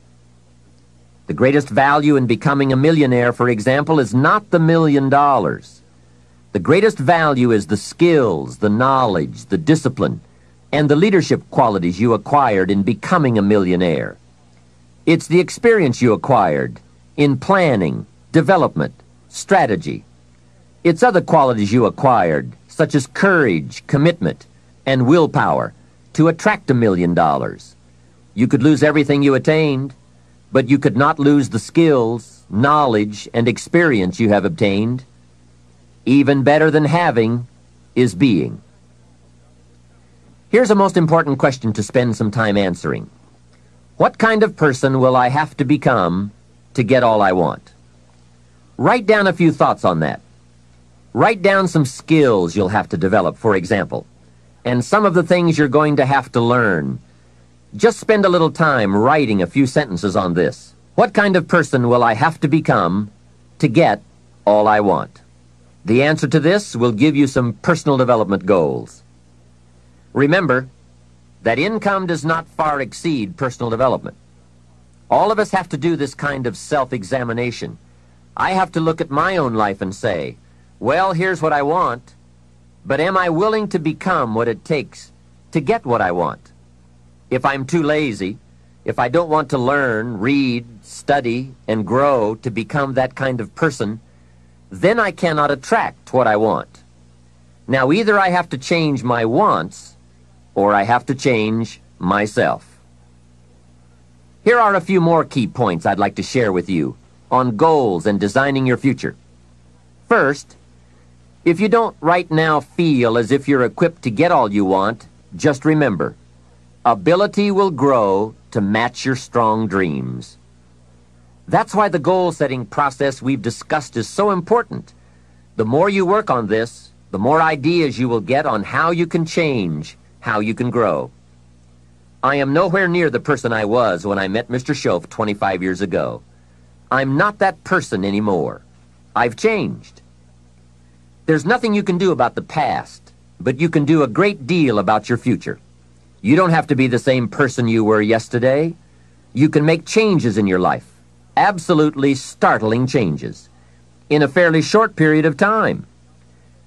[SPEAKER 1] The greatest value in becoming a millionaire, for example, is not the $1 million. The greatest value is the skills, the knowledge, the discipline, and the leadership qualities you acquired in becoming a millionaire. It's the experience you acquired in planning, development, strategy. It's other qualities you acquired, such as courage, commitment, and willpower, to attract $1 million. You could lose everything you attained, but you could not lose the skills, knowledge, and experience you have obtained. Even better than having is being. Here's a most important question to spend some time answering. What kind of person will I have to become to get all I want? Write down a few thoughts on that. Write down some skills you'll have to develop, for example, and some of the things you're going to have to learn. Just spend a little time writing a few sentences on this. What kind of person will I have to become to get all I want? The answer to this will give you some personal development goals. Remember that income does not far exceed personal development. All of us have to do this kind of self-examination. I have to look at my own life and say, well, here's what I want, but am I willing to become what it takes to get what I want? If I'm too lazy, if I don't want to learn, read, study, and grow to become that kind of person, then I cannot attract what I want. Now, either I have to change my wants, or I have to change myself. Here are a few more key points I'd like to share with you on goals and designing your future. First, if you don't right now feel as if you're equipped to get all you want, just remember, ability will grow to match your strong dreams. That's why the goal-setting process we've discussed is so important. The more you work on this, the more ideas you will get on how you can change, how you can grow. I am nowhere near the person I was when I met Mr. Schoaf 25 years ago. I'm not that person anymore. I've changed. There's nothing you can do about the past, but you can do a great deal about your future. You don't have to be the same person you were yesterday. You can make changes in your life, absolutely startling changes, in a fairly short period of time.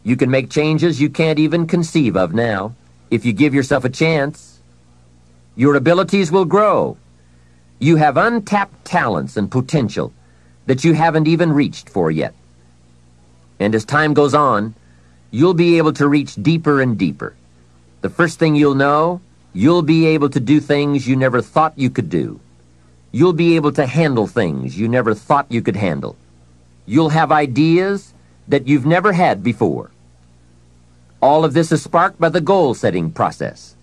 [SPEAKER 1] You can make changes you can't even conceive of now, if you give yourself a chance. Your abilities will grow. You have untapped talents and potential that you haven't even reached for yet. And as time goes on, you'll be able to reach deeper and deeper. The first thing you'll know, you'll be able to do things you never thought you could do. You'll be able to handle things you never thought you could handle. You'll have ideas that you've never had before. All of this is sparked by the goal-setting process.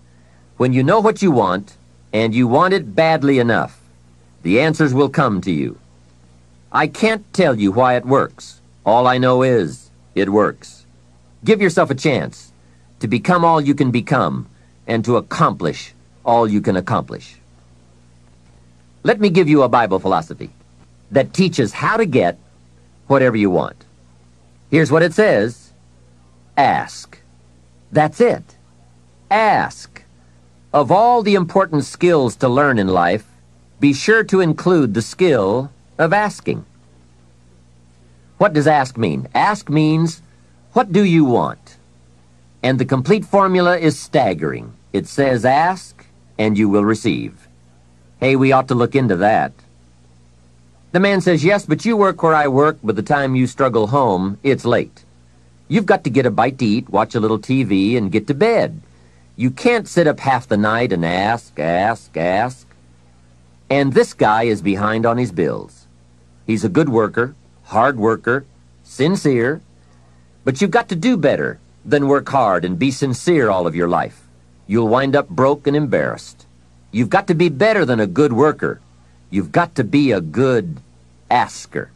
[SPEAKER 1] When you know what you want, and you want it badly enough, the answers will come to you. I can't tell you why it works. All I know is, it works. Give yourself a chance to become all you can become and to accomplish all you can accomplish. Let me give you a Bible philosophy that teaches how to get whatever you want. Here's what it says. Ask. That's it. Ask. Of all the important skills to learn in life, be sure to include the skill of asking. What does ask mean? Ask means, what do you want? And the complete formula is staggering. It says ask, and you will receive. Hey, we ought to look into that. The man says, yes, but you work where I work. By the time you struggle home, it's late. You've got to get a bite to eat, watch a little TV, and get to bed. You can't sit up half the night and ask. And this guy is behind on his bills. He's a good worker, hard worker, sincere, but you've got to do better than work hard and be sincere all of your life. You'll wind up broke and embarrassed. You've got to be better than a good worker. You've got to be a good asker.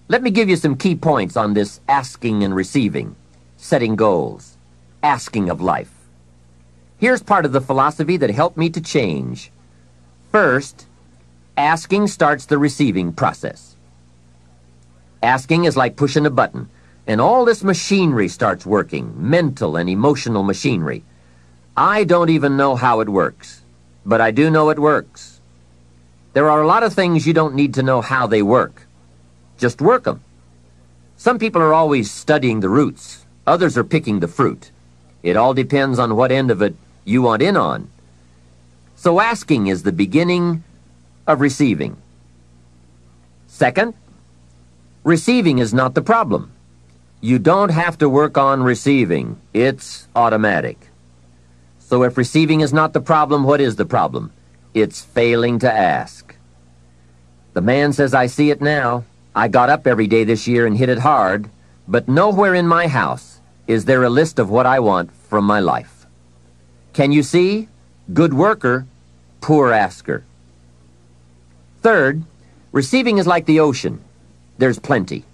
[SPEAKER 1] Let me give you some key points on this asking and receiving, setting goals, asking of life. Here's part of the philosophy that helped me to change. First, asking starts the receiving process. Asking is like pushing a button, and all this machinery starts working, mental and emotional machinery. I don't even know how it works, but I do know it works. There are a lot of things you don't need to know how they work. Just work them. Some people are always studying the roots. Others are picking the fruit. It all depends on what end of it you want in on. So asking is the beginning of receiving. Second, receiving is not the problem. You don't have to work on receiving. It's automatic. So if receiving is not the problem, what is the problem? It's failing to ask. The man says, I see it now. I got up every day this year and hit it hard, but nowhere in my house is there a list of what I want from my life. Can you see? Good worker, poor asker. Third, receiving is like the ocean. There's plenty,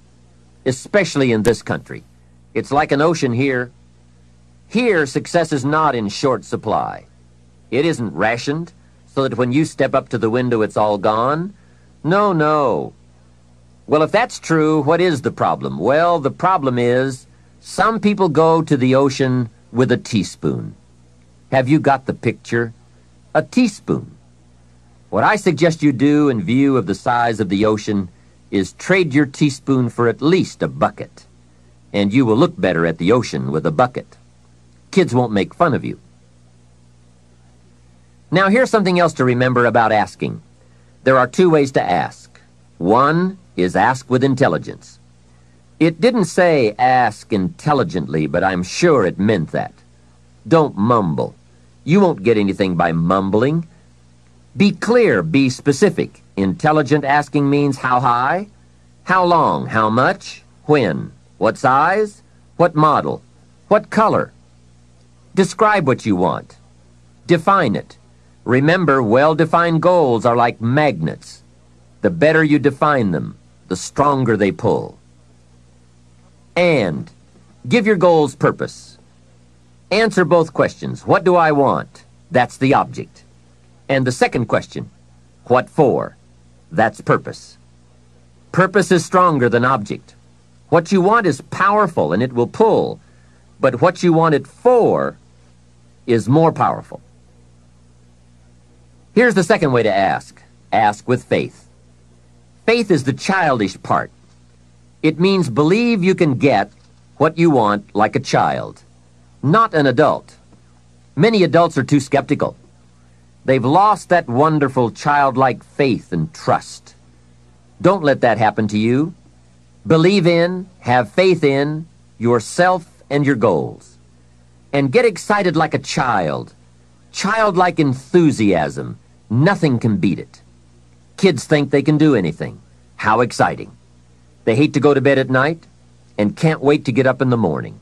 [SPEAKER 1] especially in this country. It's like an ocean here. Here, success is not in short supply. It isn't rationed so that when you step up to the window, it's all gone. No. Well, if that's true, what is the problem? Well, the problem is some people go to the ocean with a teaspoon. Have you got the picture? A teaspoon. What I suggest you do in view of the size of the ocean is trade your teaspoon for at least a bucket, and you will look better at the ocean with a bucket. Kids won't make fun of you. Now, here's something else to remember about asking. There are two ways to ask. One is ask with intelligence. It didn't say ask intelligently, but I'm sure it meant that. Don't mumble. You won't get anything by mumbling. Be clear, be specific. Intelligent asking means how high, how long, how much, when, what size, what model, what color. Describe what you want. Define it. Remember, well-defined goals are like magnets. The better you define them, the stronger they pull. And Give your goals purpose. Answer both questions. What do I want? That's the object. And the second question, what for? That's purpose. Purpose is stronger than object. What you want is powerful and it will pull, but what you want it for is more powerful. Here's the second way to ask. Ask with faith. Faith is the childish part. It means believe you can get what you want like a child, not an adult. Many adults are too skeptical. They've lost that wonderful childlike faith and trust. Don't let that happen to you. Believe in, have faith in yourself and your goals. And get excited like a child. Childlike enthusiasm. Nothing can beat it. Kids think they can do anything. How exciting. They hate to go to bed at night and can't wait to get up in the morning.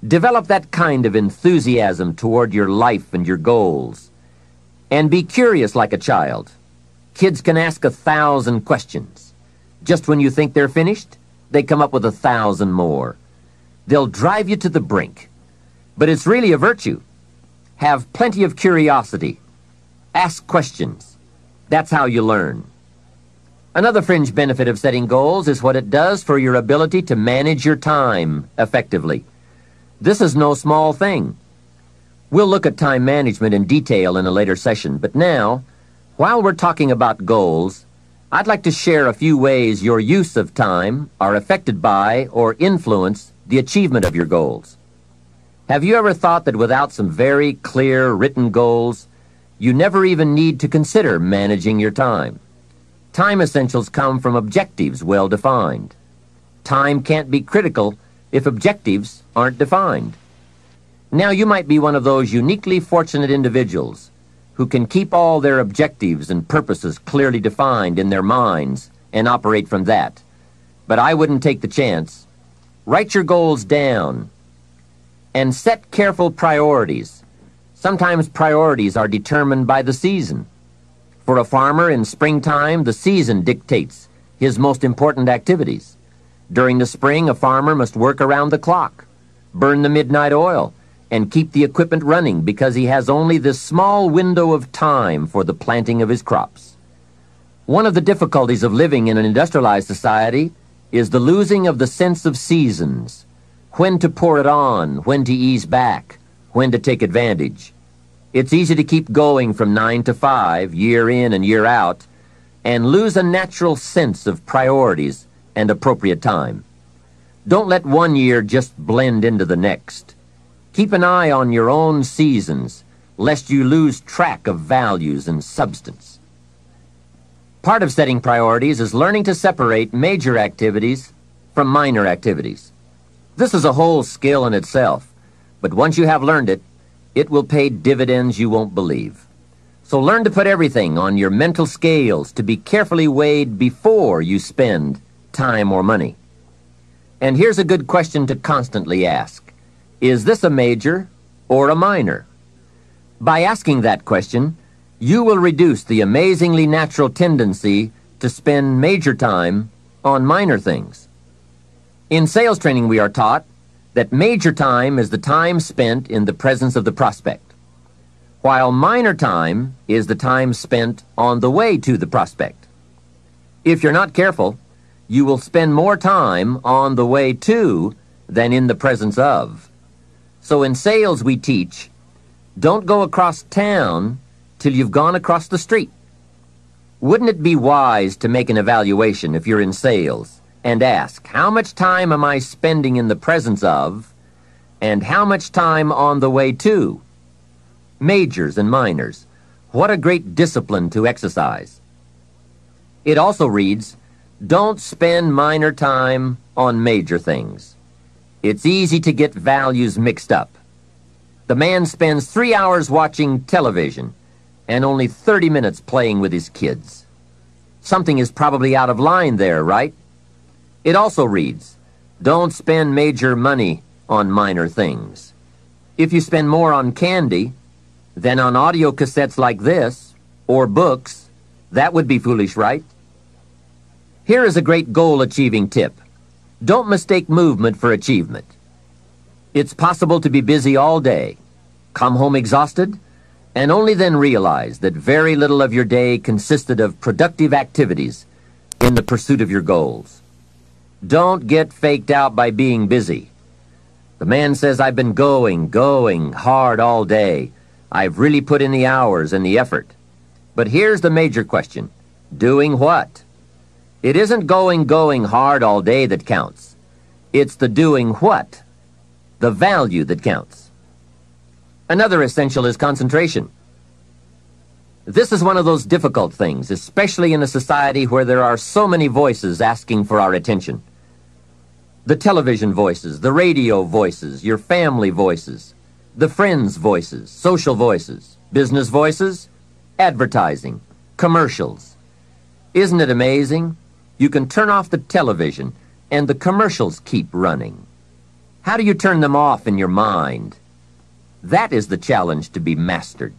[SPEAKER 1] Develop that kind of enthusiasm toward your life and your goals. And be curious like a child. Kids can ask 1,000 questions. Just when you think they're finished, they come up with 1,000 more. They'll drive you to the brink. But it's really a virtue. Have plenty of curiosity. Ask questions. That's how you learn. Another fringe benefit of setting goals is what it does for your ability to manage your time effectively. This is no small thing. We'll look at time management in detail in a later session, but now, while we're talking about goals, I'd like to share a few ways your use of time are affected by or influence the achievement of your goals. Have you ever thought that without some very clear written goals, you never even need to consider managing your time? Time essentials come from objectives well defined. Time can't be critical if objectives aren't defined. Now you might be one of those uniquely fortunate individuals who can keep all their objectives and purposes clearly defined in their minds and operate from that. But I wouldn't take the chance. Write your goals down and set careful priorities. Sometimes priorities are determined by the season. For a farmer in springtime, the season dictates his most important activities. During the spring, a farmer must work around the clock, burn the midnight oil, and keep the equipment running because he has only this small window of time for the planting of his crops. One of the difficulties of living in an industrialized society is the losing of the sense of seasons, when to pour it on, when to ease back, when to take advantage. It's easy to keep going from 9 to 5, year in and year out, and lose a natural sense of priorities and appropriate time. Don't let one year just blend into the next. Keep an eye on your own seasons, lest you lose track of values and substance. Part of setting priorities is learning to separate major activities from minor activities. This is a whole skill in itself, but once you have learned it, it will pay dividends you won't believe. So learn to put everything on your mental scales to be carefully weighed before you spend time or money. And here's a good question to constantly ask. Is this a major or a minor? By asking that question, you will reduce the amazingly natural tendency to spend major time on minor things. In sales training, we are taught that major time is the time spent in the presence of the prospect, while minor time is the time spent on the way to the prospect. If you're not careful, you will spend more time on the way to than in the presence of. So in sales we teach, don't go across town till you've gone across the street. Wouldn't it be wise to make an evaluation if you're in sales and ask, how much time am I spending in the presence of, and how much time on the way to? Majors and minors. What a great discipline to exercise. It also reads, don't spend minor time on major things. It's easy to get values mixed up. The man spends 3 hours watching television and only 30 minutes playing with his kids. Something is probably out of line there, right? It also reads, don't spend major money on minor things. If you spend more on candy than on audio cassettes like this, or books, that would be foolish, right? Here is a great goal-achieving tip. Don't mistake movement for achievement. It's possible to be busy all day, come home exhausted, and only then realize that very little of your day consisted of productive activities in the pursuit of your goals. Don't get faked out by being busy. The man says, "I've been going hard all day. I've really put in the hours and the effort." But here's the major question. Doing what? It isn't going hard all day that counts. It's the doing what, the value that counts. Another essential is concentration. This is one of those difficult things, especially in a society where there are so many voices asking for our attention. The television voices, the radio voices, your family voices, the friends' voices, social voices, business voices, advertising, commercials. Isn't it amazing? You can turn off the television and the commercials keep running. How do you turn them off in your mind? That is the challenge to be mastered.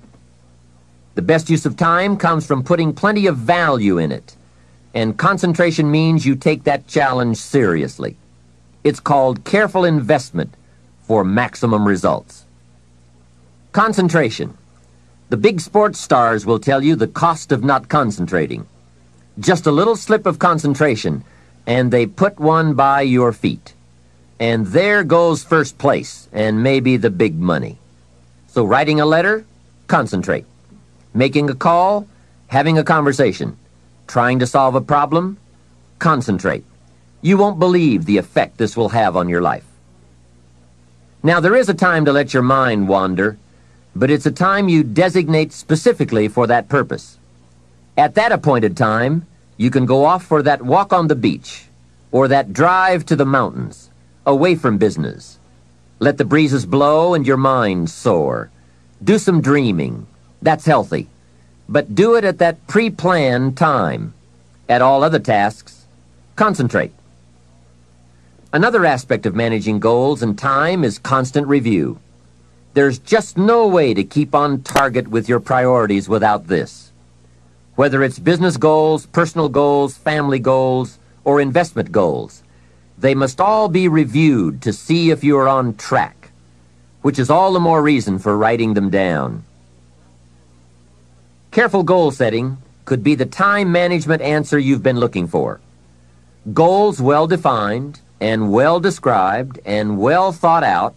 [SPEAKER 1] The best use of time comes from putting plenty of value in it, and concentration means you take that challenge seriously. It's called careful investment for maximum results. Concentration. The big sports stars will tell you the cost of not concentrating. Just a little slip of concentration, and they put one by your feet. And there goes first place, and maybe the big money. So writing a letter, concentrate. Making a call, having a conversation. Trying to solve a problem, concentrate. You won't believe the effect this will have on your life. Now, there is a time to let your mind wander, but it's a time you designate specifically for that purpose. At that appointed time, you can go off for that walk on the beach, or that drive to the mountains, away from business. Let the breezes blow and your mind soar. Do some dreaming. That's healthy. But do it at that pre-planned time. At all other tasks, concentrate. Another aspect of managing goals and time is constant review. There's just no way to keep on target with your priorities without this. Whether it's business goals, personal goals, family goals, or investment goals, they must all be reviewed to see if you are on track, which is all the more reason for writing them down. Careful goal setting could be the time management answer you've been looking for. Goals well defined and well described and well thought out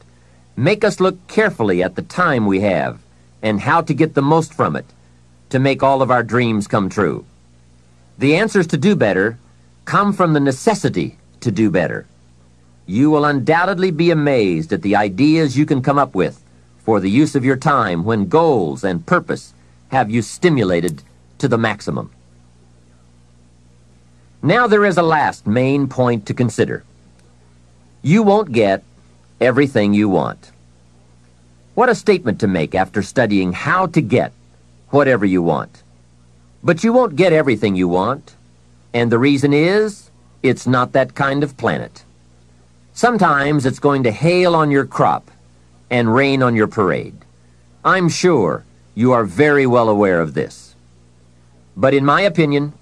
[SPEAKER 1] make us look carefully at the time we have and how to get the most from it to make all of our dreams come true. The answers to do better come from the necessity to do better. You will undoubtedly be amazed at the ideas you can come up with for the use of your time when goals and purpose have you stimulated to the maximum. Now there is a last main point to consider. You won't get everything you want. What a statement to make after studying how to get whatever you want. But you won't get everything you want, and the reason is, it's not that kind of planet. Sometimes it's going to hail on your crop and rain on your parade. I'm sure you are very well aware of this. But in my opinion,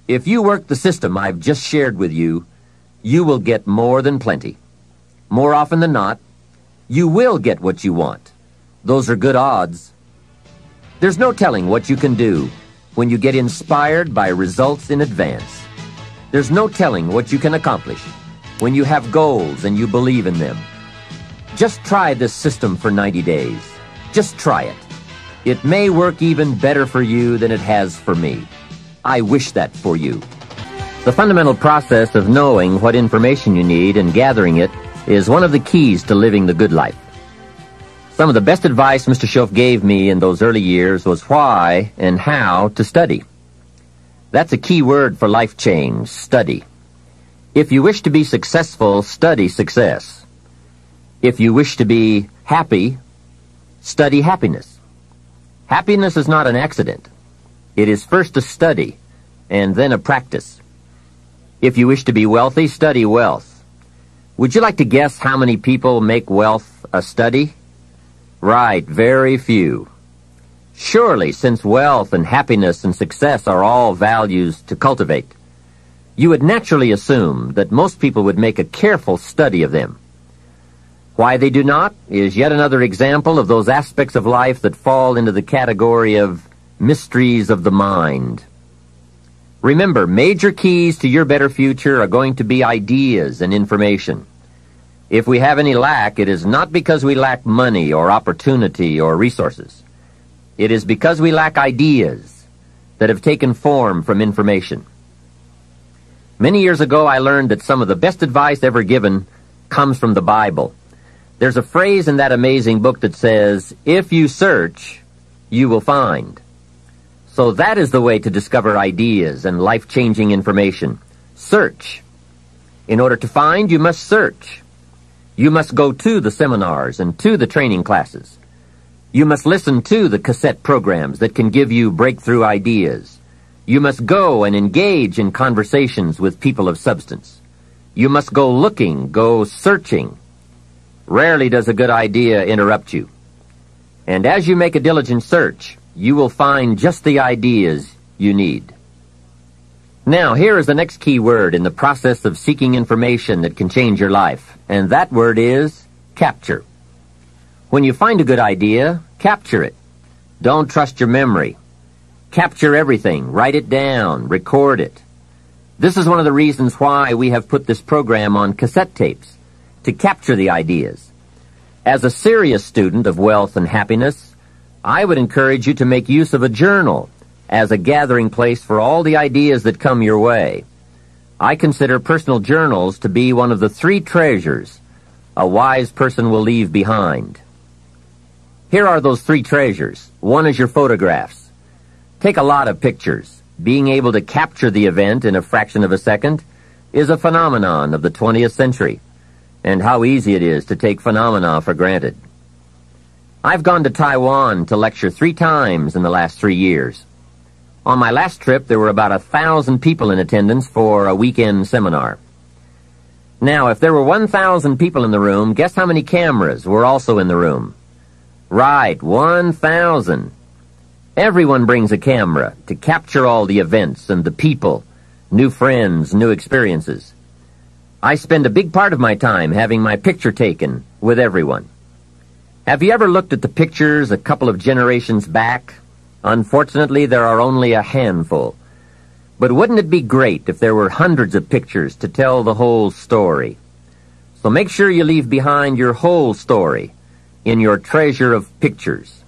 [SPEAKER 1] if you work the system I've just shared with you, you will get more than plenty. More often than not, you will get what you want. Those are good odds. There's no telling what you can do when you get inspired by results in advance. There's no telling what you can accomplish when you have goals and you believe in them. Just try this system for 90 days. Just try it. It may work even better for you than it has for me. I wish that for you. The fundamental process of knowing what information you need and gathering it is one of the keys to living the good life. Some of the best advice Mr. Schoaf gave me in those early years was why and how to study. That's a key word for life change, study. If you wish to be successful, study success. If you wish to be happy, study happiness. Happiness is not an accident. It is first a study and then a practice. If you wish to be wealthy, study wealth. Would you like to guess how many people make wealth a study? Right, very few. Surely, since wealth and happiness and success are all values to cultivate, you would naturally assume that most people would make a careful study of them. Why they do not is yet another example of those aspects of life that fall into the category of mysteries of the mind. Remember, major keys to your better future are going to be ideas and information. If we have any lack, it is not because we lack money or opportunity or resources. It is because we lack ideas that have taken form from information. Many years ago, I learned that some of the best advice ever given comes from the Bible. There's a phrase in that amazing book that says, "If you search, you will find." So that is the way to discover ideas and life-changing information. Search. In order to find, you must search. You must go to the seminars and to the training classes. You must listen to the cassette programs that can give you breakthrough ideas. You must go and engage in conversations with people of substance. You must go looking, go searching. Rarely does a good idea interrupt you. And as you make a diligent search, you will find just the ideas you need. Now, here is the next key word in the process of seeking information that can change your life, and that word is capture. When you find a good idea, capture it. Don't trust your memory. Capture everything. Write it down. Record it. This is one of the reasons why we have put this program on cassette tapes, to capture the ideas. As a serious student of wealth and happiness, I would encourage you to make use of a journal as a gathering place for all the ideas that come your way. I consider personal journals to be one of the 3 treasures a wise person will leave behind. Here are those 3 treasures. One is your photographs. Take a lot of pictures. Being able to capture the event in a fraction of a second is a phenomenon of the 20th century. And how easy it is to take phenomena for granted. I've gone to Taiwan to lecture 3 times in the last 3 years. On my last trip, there were about 1,000 people in attendance for a weekend seminar. Now, if there were 1,000 people in the room, guess how many cameras were also in the room? Right, 1,000. Everyone brings a camera to capture all the events and the people, new friends, new experiences. I spend a big part of my time having my picture taken with everyone. Have you ever looked at the pictures a couple of generations back? Unfortunately, there are only a handful. But wouldn't it be great if there were hundreds of pictures to tell the whole story? So make sure you leave behind your whole story in your treasure of pictures.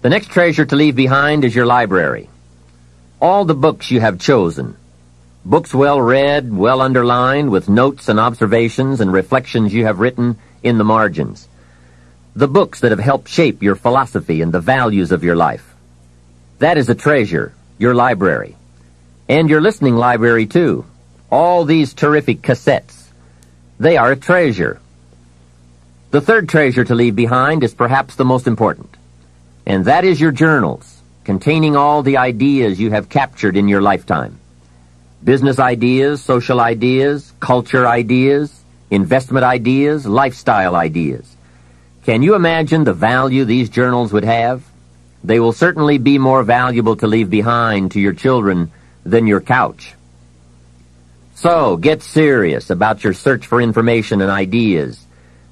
[SPEAKER 1] The next treasure to leave behind is your library. All the books you have chosen. Books well read, well underlined, with notes and observations and reflections you have written in the margins. The books that have helped shape your philosophy and the values of your life. That is a treasure, your library. And your listening library, too. All these terrific cassettes. They are a treasure. The third treasure to leave behind is perhaps the most important. And that is your journals, containing all the ideas you have captured in your lifetime. Business ideas, social ideas, culture ideas, investment ideas, lifestyle ideas. Can you imagine the value these journals would have? They will certainly be more valuable to leave behind to your children than your couch. So, get serious about your search for information and ideas,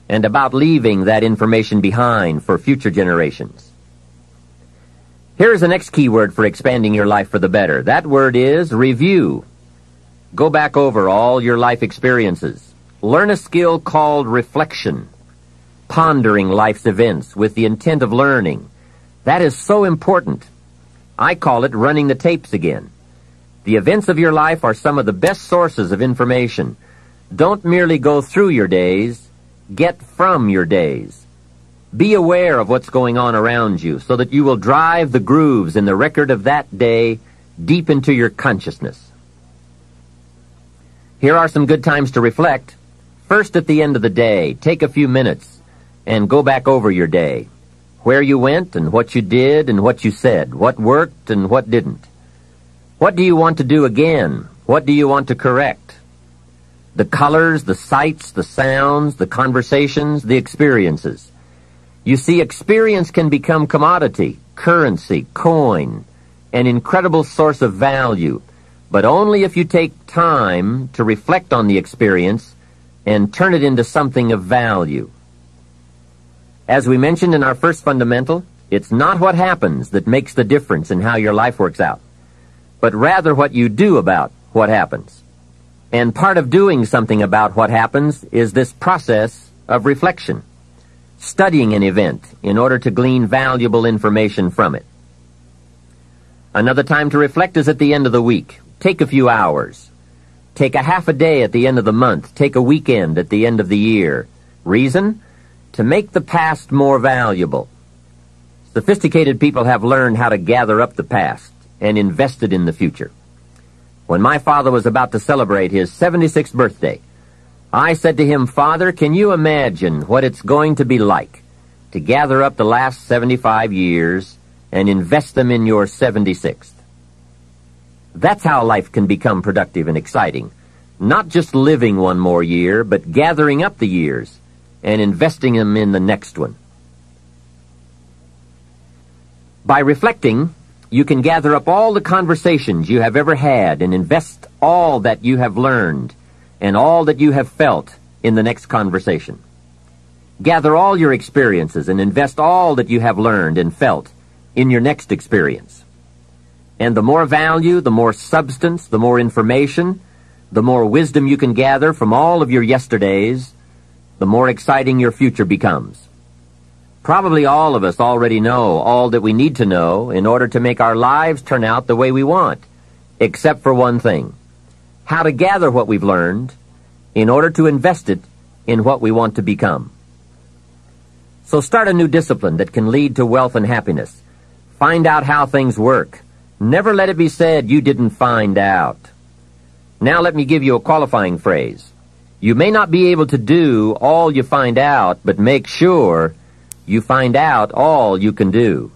[SPEAKER 1] and about leaving that information behind for future generations. Here is the next key word for expanding your life for the better. That word is review. Go back over all your life experiences. Learn a skill called reflection, pondering life's events with the intent of learning. That is so important. I call it running the tapes again. The events of your life are some of the best sources of information. Don't merely go through your days, get from your days. Be aware of what's going on around you so that you will drive the grooves in the record of that day deep into your consciousness. Here are some good times to reflect. First, at the end of the day, take a few minutes and go back over your day. Where you went and what you did and what you said, what worked and what didn't. What do you want to do again? What do you want to correct? The colors, the sights, the sounds, the conversations, the experiences. You see, experience can become commodity, currency, coin, an incredible source of value, but only if you take time to reflect on the experience and turn it into something of value. As we mentioned in our first fundamental, it's not what happens that makes the difference in how your life works out, but rather what you do about what happens. And part of doing something about what happens is this process of reflection, studying an event in order to glean valuable information from it. Another time to reflect is at the end of the week. Take a few hours. Take a half a day at the end of the month. Take a weekend at the end of the year. Reason? To make the past more valuable. Sophisticated people have learned how to gather up the past and invest it in the future. When my father was about to celebrate his 76th birthday, I said to him, "Father, can you imagine what it's going to be like to gather up the last 75 years and invest them in your 76th? That's how life can become productive and exciting. Not just living one more year, but gathering up the years and investing them in the next one." By reflecting, you can gather up all the conversations you have ever had and invest all that you have learned and all that you have felt in the next conversation. Gather all your experiences and invest all that you have learned and felt in your next experience. And the more value, the more substance, the more information, the more wisdom you can gather from all of your yesterdays, the more exciting your future becomes. Probably all of us already know all that we need to know in order to make our lives turn out the way we want, except for one thing: how to gather what we've learned in order to invest it in what we want to become. So start a new discipline that can lead to wealth and happiness. Find out how things work. Never let it be said you didn't find out. Now let me give you a qualifying phrase. You may not be able to do all you find out, but make sure you find out all you can do.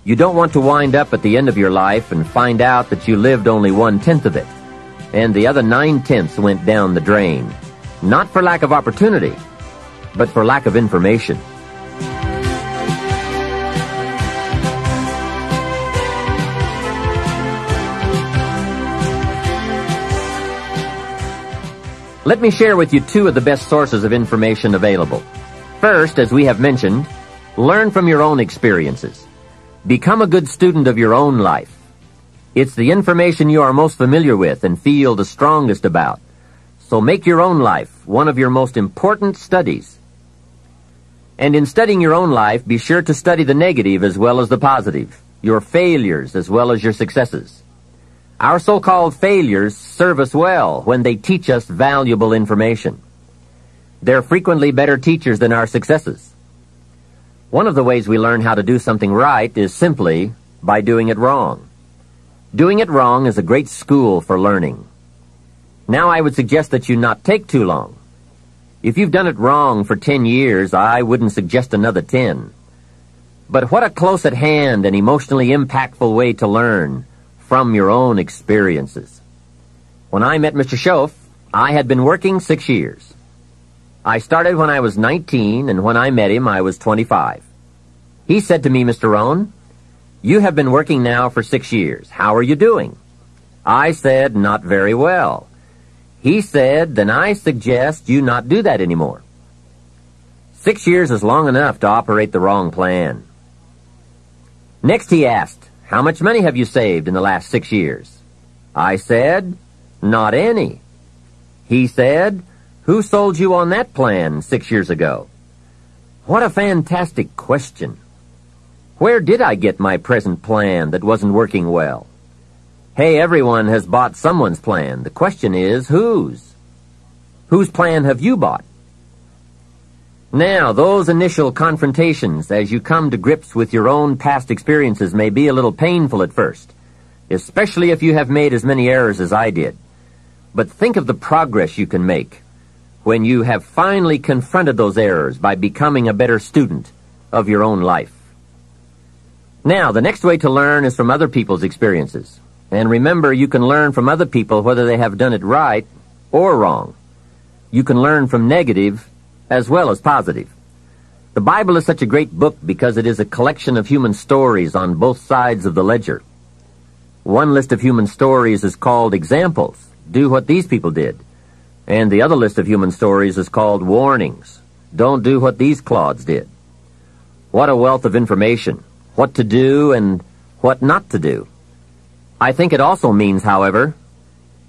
[SPEAKER 1] You don't want to wind up at the end of your life and find out that you lived only 1/10 of it, and the other 9/10 went down the drain. Not for lack of opportunity, but for lack of information. Let me share with you two of the best sources of information available. First, as we have mentioned, learn from your own experiences. Become a good student of your own life. It's the information you are most familiar with and feel the strongest about. So make your own life one of your most important studies. And in studying your own life, be sure to study the negative as well as the positive, your failures as well as your successes. Our so-called failures serve us well when they teach us valuable information. They're frequently better teachers than our successes. One of the ways we learn how to do something right is simply by doing it wrong. Doing it wrong is a great school for learning. Now I would suggest that you not take too long. If you've done it wrong for 10 years, I wouldn't suggest another 10. But what a close at hand and emotionally impactful way to learn from your own experiences. When I met Mr. Schoaf, I had been working 6 years. I started when I was 19, and when I met him, I was 25. He said to me, "Mr. Rohn, you have been working now for 6 years. How are you doing?" I said, "Not very well." He said, "Then I suggest you not do that anymore. 6 years is long enough to operate the wrong plan." Next he asked, "How much money have you saved in the last 6 years?" I said, "Not any." He said, "Who sold you on that plan 6 years ago?" What a fantastic question. Where did I get my present plan that wasn't working well? Hey, everyone has bought someone's plan. The question is, whose? Whose plan have you bought? Now, those initial confrontations as you come to grips with your own past experiences may be a little painful at first, especially if you have made as many errors as I did. But think of the progress you can make when you have finally confronted those errors by becoming a better student of your own life. Now, the next way to learn is from other people's experiences. And remember, you can learn from other people whether they have done it right or wrong. You can learn from negative as well as positive. The Bible is such a great book because it is a collection of human stories on both sides of the ledger. One list of human stories is called examples. Do what these people did. And the other list of human stories is called warnings. Don't do what these clods did. What a wealth of information. What to do and what not to do. I think it also means, however,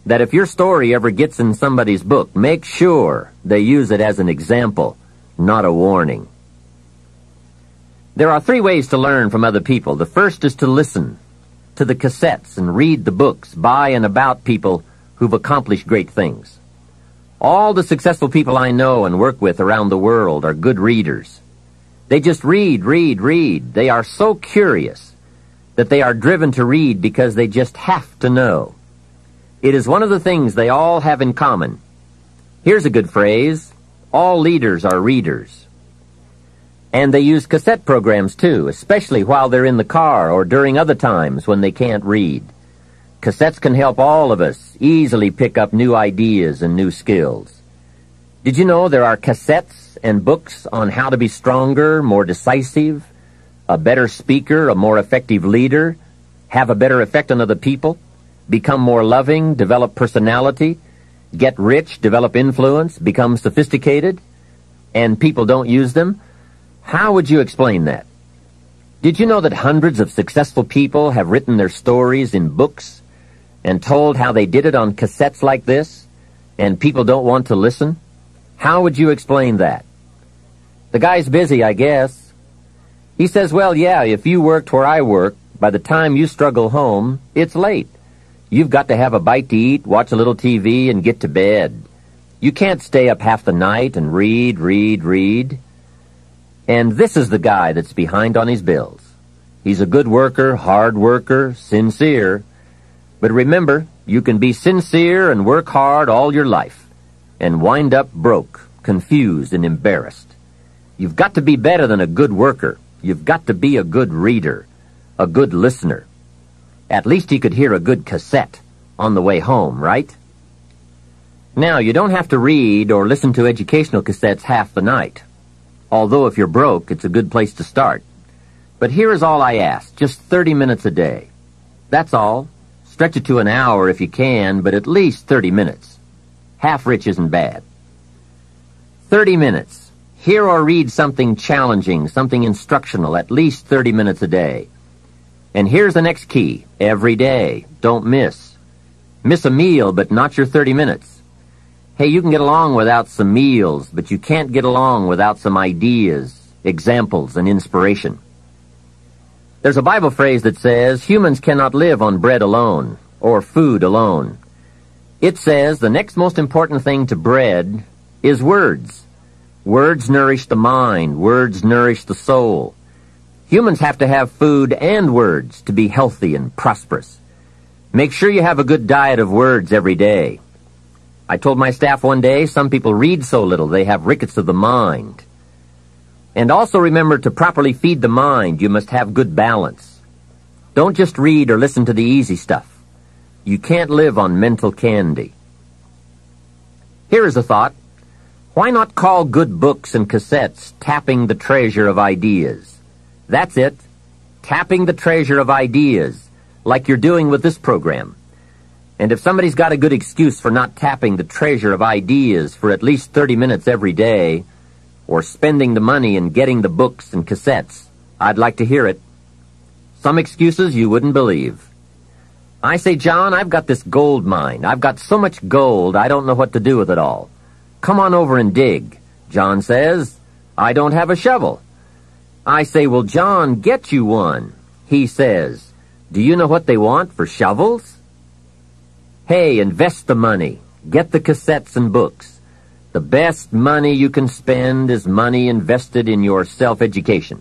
[SPEAKER 1] that if your story ever gets in somebody's book, make sure they use it as an example, not a warning. There are 3 ways to learn from other people. The first is to listen to the cassettes and read the books by and about people who've accomplished great things. All the successful people I know and work with around the world are good readers. They just read. They are so curious that they are driven to read because they just have to know. It is one of the things they all have in common. Here's a good phrase: all leaders are readers. And they use cassette programs too, especially while they're in the car or during other times when they can't read. Cassettes can help all of us easily pick up new ideas and new skills. Did you know there are cassettes and books on how to be stronger, more decisive, a better speaker, a more effective leader, have a better effect on other people, become more loving, develop personality, get rich, develop influence, become sophisticated, and people don't use them? How would you explain that? Did you know that hundreds of successful people have written their stories in books and told how they did it on cassettes like this, and people don't want to listen? How would you explain that? The guy's busy, I guess. He says, well, yeah, if you worked where I work, by the time you struggle home, it's late. You've got to have a bite to eat, watch a little TV, and get to bed. You can't stay up half the night and read. And this is the guy that's behind on his bills. He's a good worker, hard worker, sincere. But remember, you can be sincere and work hard all your life and wind up broke, confused, and embarrassed. You've got to be better than a good worker. You've got to be a good reader, a good listener. At least he could hear a good cassette on the way home, right? Now, you don't have to read or listen to educational cassettes half the night. Although if you're broke, it's a good place to start. But here is all I ask, just 30 minutes a day. That's all. Stretch it to an hour if you can, but at least 30 minutes. Half rich isn't bad. 30 minutes. Hear or read something challenging, something instructional, at least 30 minutes a day. And here's the next key. Every day. Don't miss. Miss a meal, but not your 30 minutes. Hey, you can get along without some meals, but you can't get along without some ideas, examples, and inspiration. There's a Bible phrase that says, humans cannot live on bread alone, or food alone. It says the next most important thing to bread is words. Words nourish the mind. Words nourish the soul. Humans have to have food and words to be healthy and prosperous. Make sure you have a good diet of words every day. I told my staff one day, some people read so little they have rickets of the mind. And also remember to properly feed the mind, you must have good balance. Don't just read or listen to the easy stuff. You can't live on mental candy. Here is a thought. Why not call good books and cassettes tapping the treasure of ideas? That's it. Tapping the treasure of ideas, like you're doing with this program. And if somebody's got a good excuse for not tapping the treasure of ideas for at least 30 minutes every day, or spending the money and getting the books and cassettes, I'd like to hear it. Some excuses you wouldn't believe. I say, John, I've got this gold mine. I've got so much gold, I don't know what to do with it all. Come on over and dig. John says, I don't have a shovel. I say, well, John, get you one. He says, do you know what they want for shovels? Hey, invest the money. Get the cassettes and books. The best money you can spend is money invested in your self-education.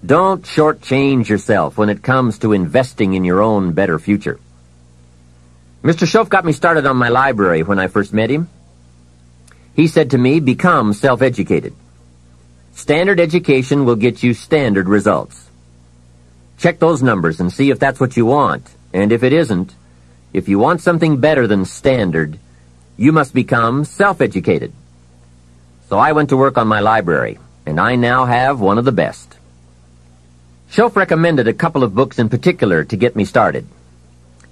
[SPEAKER 1] Don't shortchange yourself when it comes to investing in your own better future. Mr. Schoaf got me started on my library when I first met him. He said to me, become self-educated. Standard education will get you standard results. Check those numbers and see if that's what you want. And if it isn't, if you want something better than standard, you must become self-educated. So I went to work on my library, and I now have one of the best. Schoaf recommended a couple of books in particular to get me started.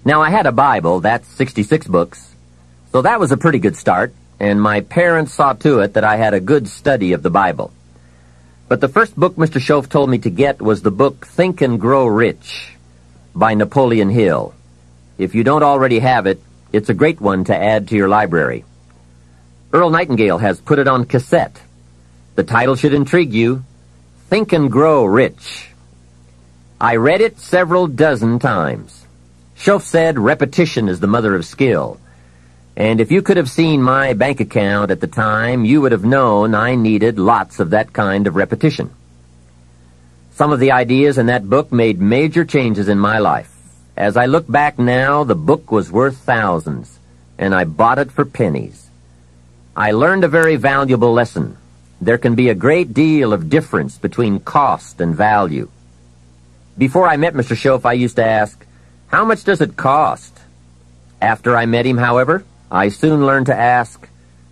[SPEAKER 1] Now, I had a Bible, that's 66 books, So that was a pretty good start, and my parents saw to it that I had a good study of the Bible. But the first book Mr. Schoaf told me to get was the book Think and Grow Rich by Napoleon Hill. If you don't already have it, it's a great one to add to your library. Earl Nightingale has put it on cassette. The title should intrigue you, Think and Grow Rich. I read it several dozen times. Schoaf said repetition is the mother of skill. And if you could have seen my bank account at the time, you would have known I needed lots of that kind of repetition. Some of the ideas in that book made major changes in my life. As I look back now, the book was worth thousands, and I bought it for pennies. I learned a very valuable lesson. There can be a great deal of difference between cost and value. Before I met Mr. Schoaf, I used to ask, how much does it cost? After I met him, however, I soon learned to ask,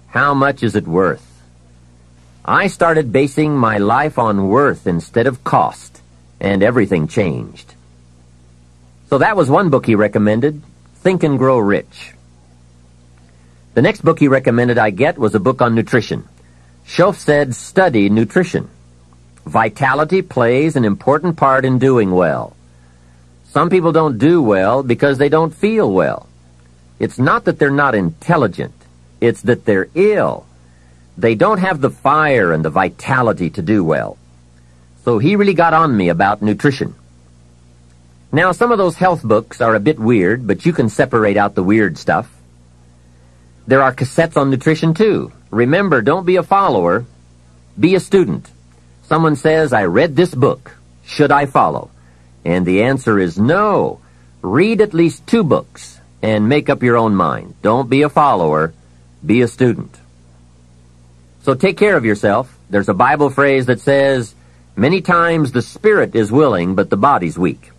[SPEAKER 1] how much is it worth? I started basing my life on worth instead of cost, and everything changed. So that was one book he recommended, Think and Grow Rich. The next book he recommended I get was a book on nutrition. Schoaf said, study nutrition. Vitality plays an important part in doing well. Some people don't do well because they don't feel well. It's not that they're not intelligent. It's that they're ill. They don't have the fire and the vitality to do well. So he really got on me about nutrition. Now, some of those health books are a bit weird, but you can separate out the weird stuff. There are cassettes on nutrition, too. Remember, don't be a follower. Be a student. Someone says, I read this book. Should I follow? And the answer is no. Read at least 2 books and make up your own mind. Don't be a follower. Be a student. So take care of yourself. There's a Bible phrase that says, many times the spirit is willing, but the body's weak.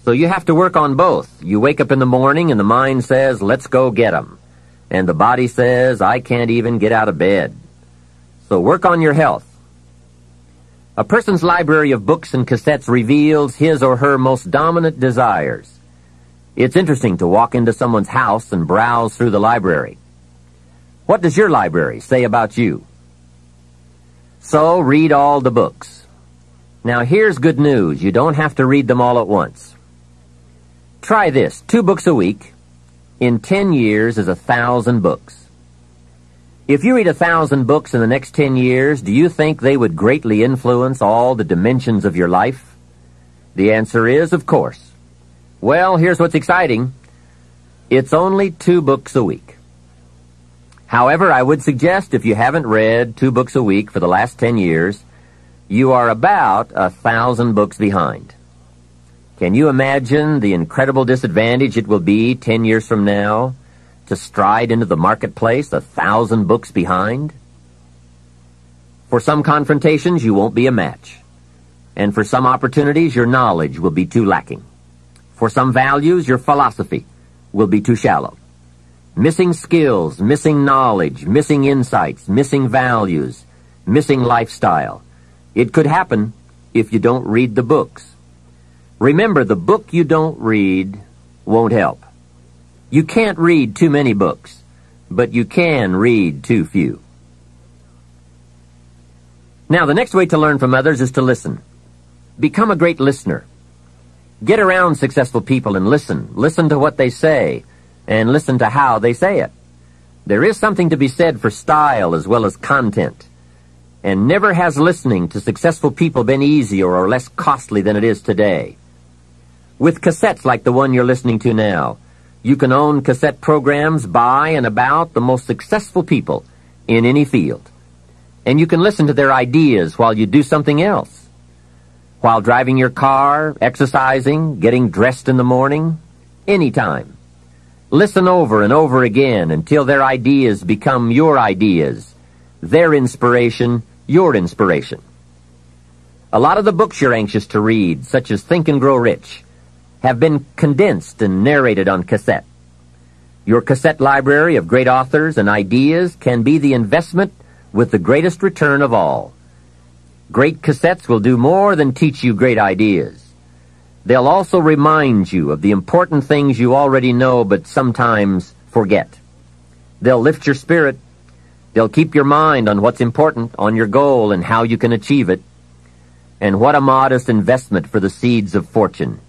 [SPEAKER 1] So you have to work on both. You wake up in the morning and the mind says, let's go get 'em. And the body says, I can't even get out of bed. So work on your health. A person's library of books and cassettes reveals his or her most dominant desires. It's interesting to walk into someone's house and browse through the library. What does your library say about you? So read all the books. Now here's good news. You don't have to read them all at once. Try this, 2 books a week. In 10 years is 1,000 books. If you read 1,000 books in the next 10 years, do you think they would greatly influence all the dimensions of your life? The answer is, of course. Well, here's what's exciting. It's only 2 books a week. However, I would suggest if you haven't read 2 books a week for the last 10 years, you are about 1,000 books behind. Can you imagine the incredible disadvantage it will be 10 years from now to stride into the marketplace 1,000 books behind? For some confrontations, you won't be a match. And for some opportunities, your knowledge will be too lacking. For some values, your philosophy will be too shallow. Missing skills, missing knowledge, missing insights, missing values, missing lifestyle. It could happen if you don't read the books. Remember, the book you don't read won't help. You can't read too many books, but you can read too few. Now, the next way to learn from others is to listen. Become a great listener. Get around successful people and listen. Listen to what they say, and listen to how they say it. There is something to be said for style as well as content. And never has listening to successful people been easier or less costly than it is today. With cassettes like the one you're listening to now, you can own cassette programs by and about the most successful people in any field. And you can listen to their ideas while you do something else. While driving your car, exercising, getting dressed in the morning, anytime. Listen over and over again until their ideas become your ideas, their inspiration, your inspiration. A lot of the books you're anxious to read, such as Think and Grow Rich, have been condensed and narrated on cassette. Your cassette library of great authors and ideas can be the investment with the greatest return of all. Great cassettes will do more than teach you great ideas. They'll also remind you of the important things you already know but sometimes forget. They'll lift your spirit. They'll keep your mind on what's important, on your goal and how you can achieve it. And what a modest investment for the seeds of fortune.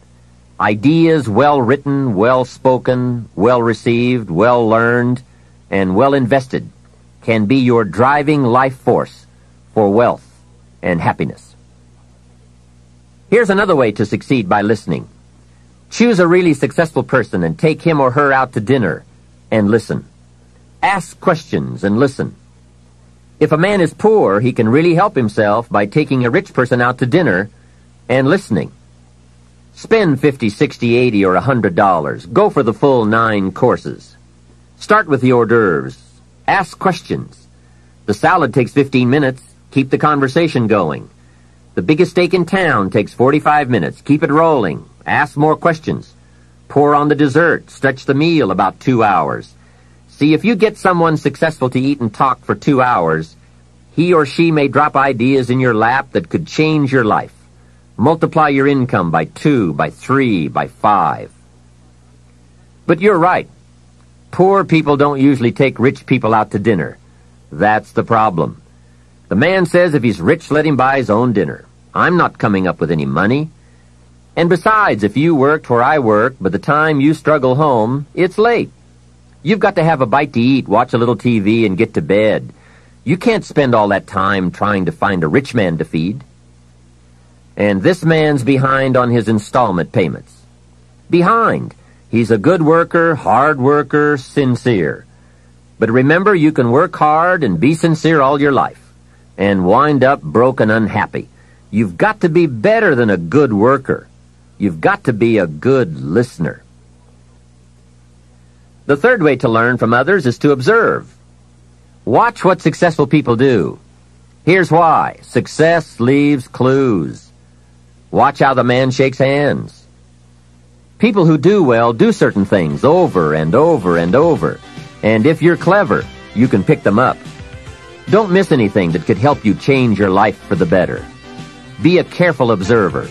[SPEAKER 1] Ideas well written, well spoken, well received, well learned, and well invested can be your driving life force for wealth and happiness. Here's another way to succeed by listening. Choose a really successful person and take him or her out to dinner and listen. Ask questions and listen. If a man is poor, he can really help himself by taking a rich person out to dinner and listening. Spend $50, $60, $80, or $100. Go for the full 9 courses. Start with the hors d'oeuvres. Ask questions. The salad takes 15 minutes. Keep the conversation going. The biggest steak in town takes 45 minutes. Keep it rolling. Ask more questions. Pour on the dessert. Stretch the meal about 2 hours. See, if you get someone successful to eat and talk for 2 hours, he or she may drop ideas in your lap that could change your life. Multiply your income by 2, by 3, by 5. But you're right. Poor people don't usually take rich people out to dinner. That's the problem. The man says if he's rich, let him buy his own dinner. I'm not coming up with any money. And besides, if you worked where I work, by the time you struggle home, it's late. You've got to have a bite to eat, watch a little TV, and get to bed. You can't spend all that time trying to find a rich man to feed. And this man's behind on his installment payments. Behind. He's a good worker, hard worker, sincere. But remember, you can work hard and be sincere all your life and wind up broke and unhappy. You've got to be better than a good worker. You've got to be a good listener. The third way to learn from others is to observe. Watch what successful people do. Here's why. Success leaves clues. Watch how the man shakes hands. People who do well do certain things over and over and over. And if you're clever, you can pick them up. Don't miss anything that could help you change your life for the better. Be a careful observer.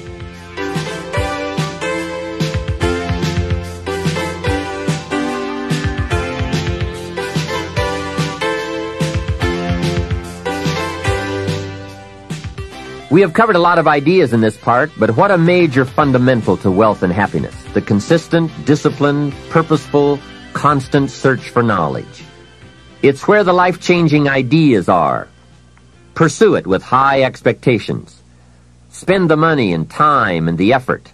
[SPEAKER 1] We have covered a lot of ideas in this part, but what a major fundamental to wealth and happiness. The consistent, disciplined, purposeful, constant search for knowledge. It's where the life-changing ideas are. Pursue it with high expectations. Spend the money and time and the effort.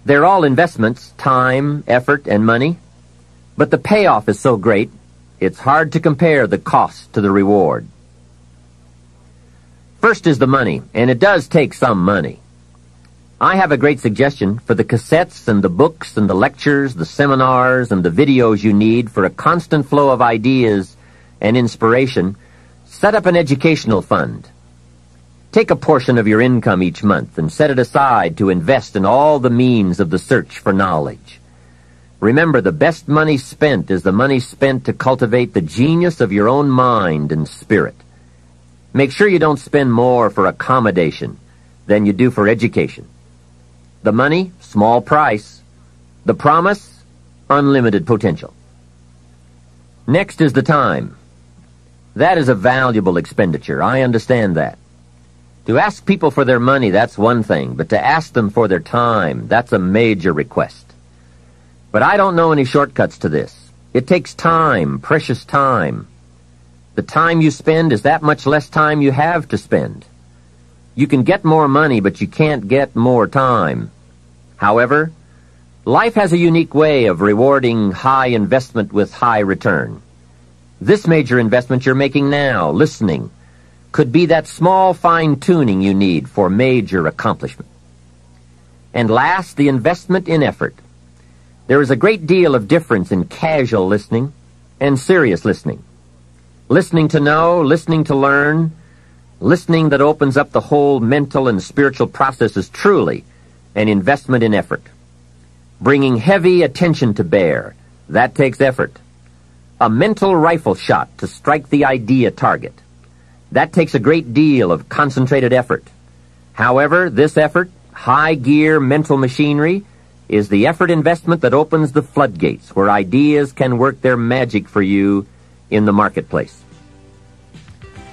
[SPEAKER 1] They're all investments, time, effort, and money. But the payoff is so great, it's hard to compare the cost to the reward. First is the money, and it does take some money. I have a great suggestion for the cassettes and the books and the lectures, the seminars, and the videos you need for a constant flow of ideas and inspiration. Set up an educational fund. Take a portion of your income each month and set it aside to invest in all the means of the search for knowledge. Remember, the best money spent is the money spent to cultivate the genius of your own mind and spirit. Make sure you don't spend more for accommodation than you do for education. The money, small price. The promise, unlimited potential. Next is the time. That is a valuable expenditure. I understand that. To ask people for their money, that's one thing, but to ask them for their time, that's a major request. But I don't know any shortcuts to this. It takes time, precious time. The time you spend is that much less time you have to spend. You can get more money, but you can't get more time. However, life has a unique way of rewarding high investment with high return. This major investment you're making now, listening, could be that small fine-tuning you need for major accomplishment. And last, the investment in effort. There is a great deal of difference in casual listening and serious listening. Listening to know, listening to learn, listening that opens up the whole mental and spiritual process is truly an investment in effort. Bringing heavy attention to bear, that takes effort. A mental rifle shot to strike the idea target. That takes a great deal of concentrated effort. However, this effort, high-gear mental machinery, is the effort investment that opens the floodgates where ideas can work their magic for you in the marketplace.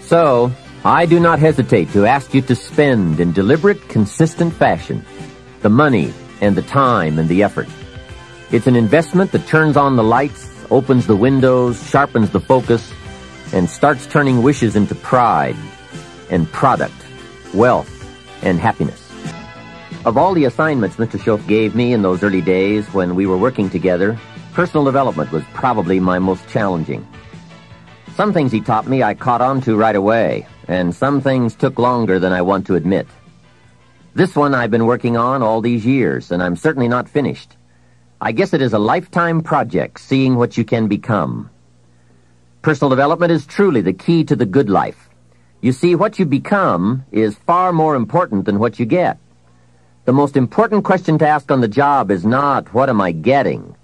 [SPEAKER 1] So, I do not hesitate to ask you to spend in deliberate, consistent fashion the money and the time and the effort. It's an investment that turns on the lights, opens the windows, sharpens the focus, and starts turning wishes into pride and product, wealth, and happiness. Of all the assignments Mr. Schoaf gave me in those early days when we were working together, personal development was probably my most challenging. Some things he taught me I caught on to right away, and some things took longer than I want to admit. This one I've been working on all these years, and I'm certainly not finished. I guess it is a lifetime project, seeing what you can become. Personal development is truly the key to the good life. You see, what you become is far more important than what you get. The most important question to ask on the job is not, what am I getting?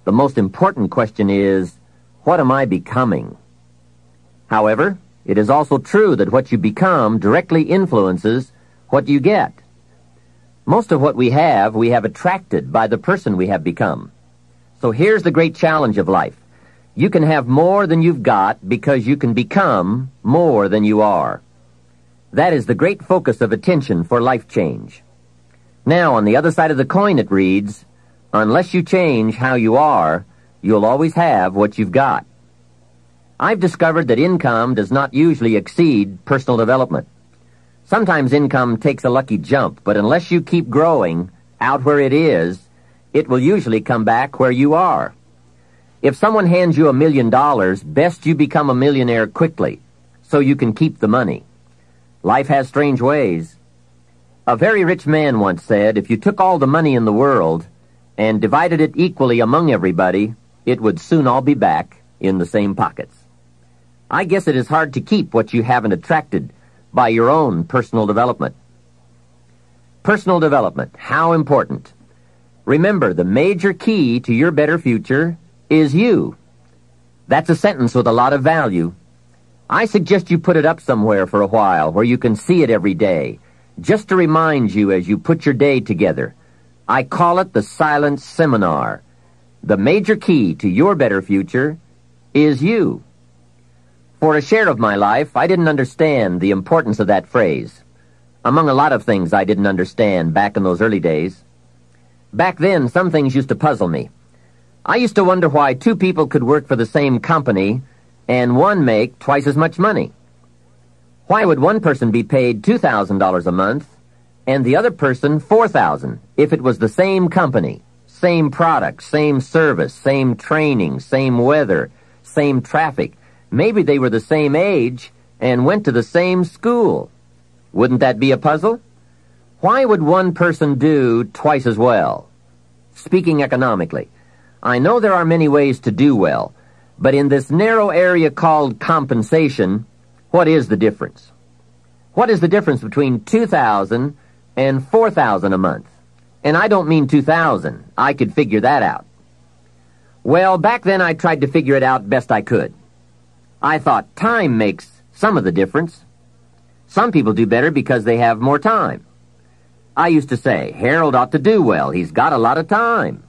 [SPEAKER 1] The most important question is, what am I becoming? However, it is also true that what you become directly influences what you get. Most of what we have attracted by the person we have become. So here's the great challenge of life. You can have more than you've got because you can become more than you are. That is the great focus of attention for life change. Now, on the other side of the coin it reads, unless you change how you are, you'll always have what you've got. I've discovered that income does not usually exceed personal development. Sometimes income takes a lucky jump, but unless you keep growing out where it is, it will usually come back where you are. If someone hands you $1 million, best you become a millionaire quickly, so you can keep the money. Life has strange ways. A very rich man once said, if you took all the money in the world and divided it equally among everybody, it would soon all be back in the same pockets. I guess it is hard to keep what you haven't attracted by your own personal development. Personal development, how important. Remember, the major key to your better future is you. That's a sentence with a lot of value. I suggest you put it up somewhere for a while where you can see it every day, just to remind you as you put your day together. I call it the silent seminar. The major key to your better future is you. For a share of my life, I didn't understand the importance of that phrase. Among a lot of things I didn't understand back in those early days. Back then, some things used to puzzle me. I used to wonder why two people could work for the same company and one make twice as much money. Why would one person be paid $2,000 a month and the other person $4,000 if it was the same company, same product, same service, same training, same weather, same traffic? Maybe they were the same age and went to the same school. Wouldn't that be a puzzle? Why would one person do twice as well? Speaking economically, I know there are many ways to do well, but in this narrow area called compensation, what is the difference? What is the difference between $2,000 and $4,000 a month? And I don't mean $2,000. I could figure that out. Well, back then I tried to figure it out best I could. I thought time makes some of the difference. Some people do better because they have more time. I used to say, Harold ought to do well. He's got a lot of time.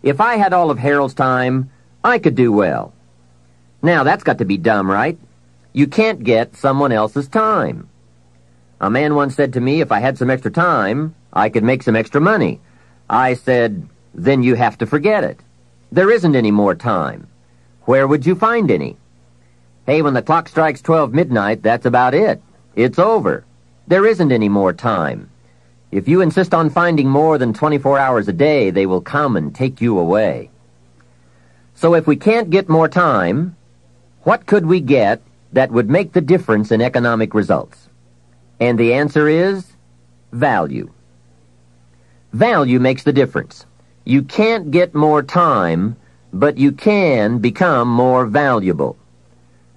[SPEAKER 1] If I had all of Harold's time, I could do well. Now, that's got to be dumb, right? You can't get someone else's time. A man once said to me, if I had some extra time, I could make some extra money. I said, then you have to forget it. There isn't any more time. Where would you find any? Hey, when the clock strikes 12 midnight, that's about it. It's over. There isn't any more time. If you insist on finding more than 24 hours a day, they will come and take you away. So if we can't get more time, what could we get that would make the difference in economic results? And the answer is value. Value makes the difference. You can't get more time, but you can become more valuable.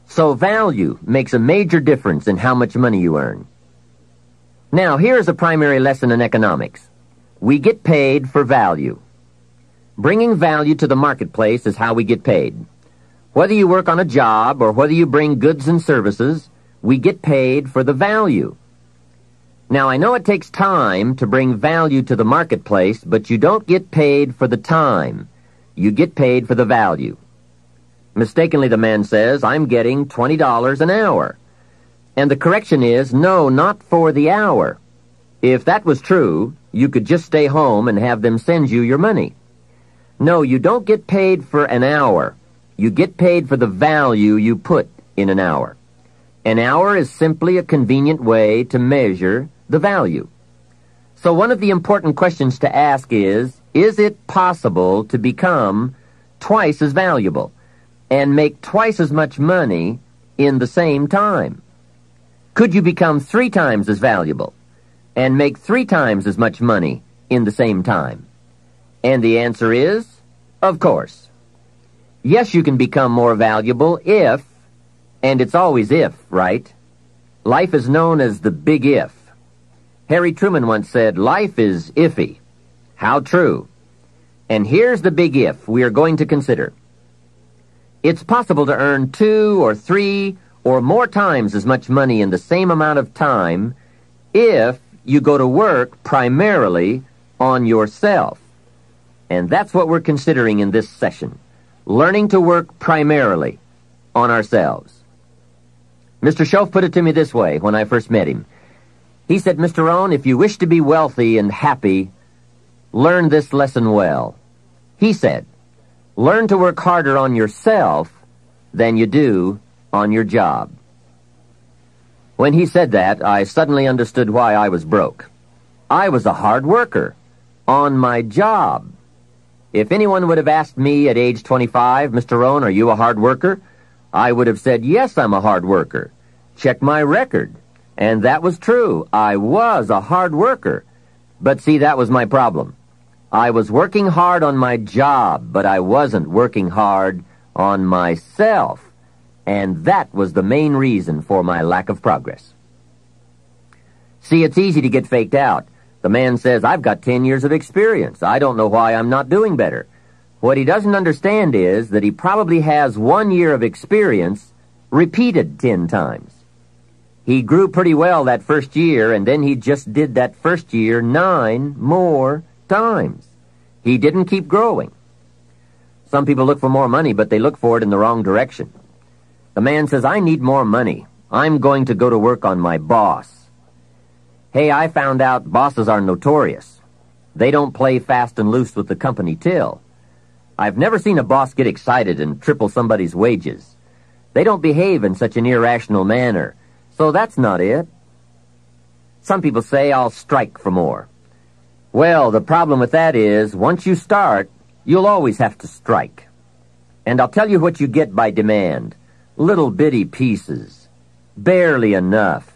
[SPEAKER 1] So value makes a major difference in how much money you earn. Now, here's a primary lesson in economics. We get paid for value. Bringing value to the marketplace is how we get paid. Whether you work on a job or whether you bring goods and services, we get paid for the value. Now, I know it takes time to bring value to the marketplace, but you don't get paid for the time. You get paid for the value. Mistakenly, the man says, I'm getting $20 an hour. And the correction is, no, not for the hour. If that was true, you could just stay home and have them send you your money. No, you don't get paid for an hour. You get paid for the value you put in an hour. An hour is simply a convenient way to measure the value. So one of the important questions to ask is it possible to become twice as valuable and make twice as much money in the same time? Could you become 3 times as valuable and make 3 times as much money in the same time? And the answer is, of course. Yes, you can become more valuable if, and it's always if, right? Life is known as the big if. Harry Truman once said, life is iffy. How true. And here's the big if we are going to consider. It's possible to earn 2 or 3 or more times as much money in the same amount of time if you go to work primarily on yourself. And that's what we're considering in this session, learning to work primarily on ourselves. Mr. Schoaf put it to me this way when I first met him. He said, Mr. Rohn, if you wish to be wealthy and happy, learn this lesson well. He said, learn to work harder on yourself than you do on your job. When he said that, I suddenly understood why I was broke. I was a hard worker on my job. If anyone would have asked me at age 25, Mr. Rohn, are you a hard worker? I would have said, yes, I'm a hard worker. Check my record. And that was true. I was a hard worker. But see, that was my problem. I was working hard on my job, but I wasn't working hard on myself. And that was the main reason for my lack of progress. See, it's easy to get faked out. The man says, I've got 10 years of experience. I don't know why I'm not doing better. What he doesn't understand is that he probably has 1 year of experience repeated 10 times. He grew pretty well that first year, and then he just did that first year 9 more times. He didn't keep growing. Some people look for more money, but they look for it in the wrong direction. The man says, I need more money. I'm going to go to work on my boss. Hey, I found out bosses are notorious. They don't play fast and loose with the company till. I've never seen a boss get excited and triple somebody's wages. They don't behave in such an irrational manner. So that's not it. Some people say, I'll strike for more. Well, the problem with that is, once you start, you'll always have to strike. And I'll tell you what you get by demand. Little bitty pieces. Barely enough.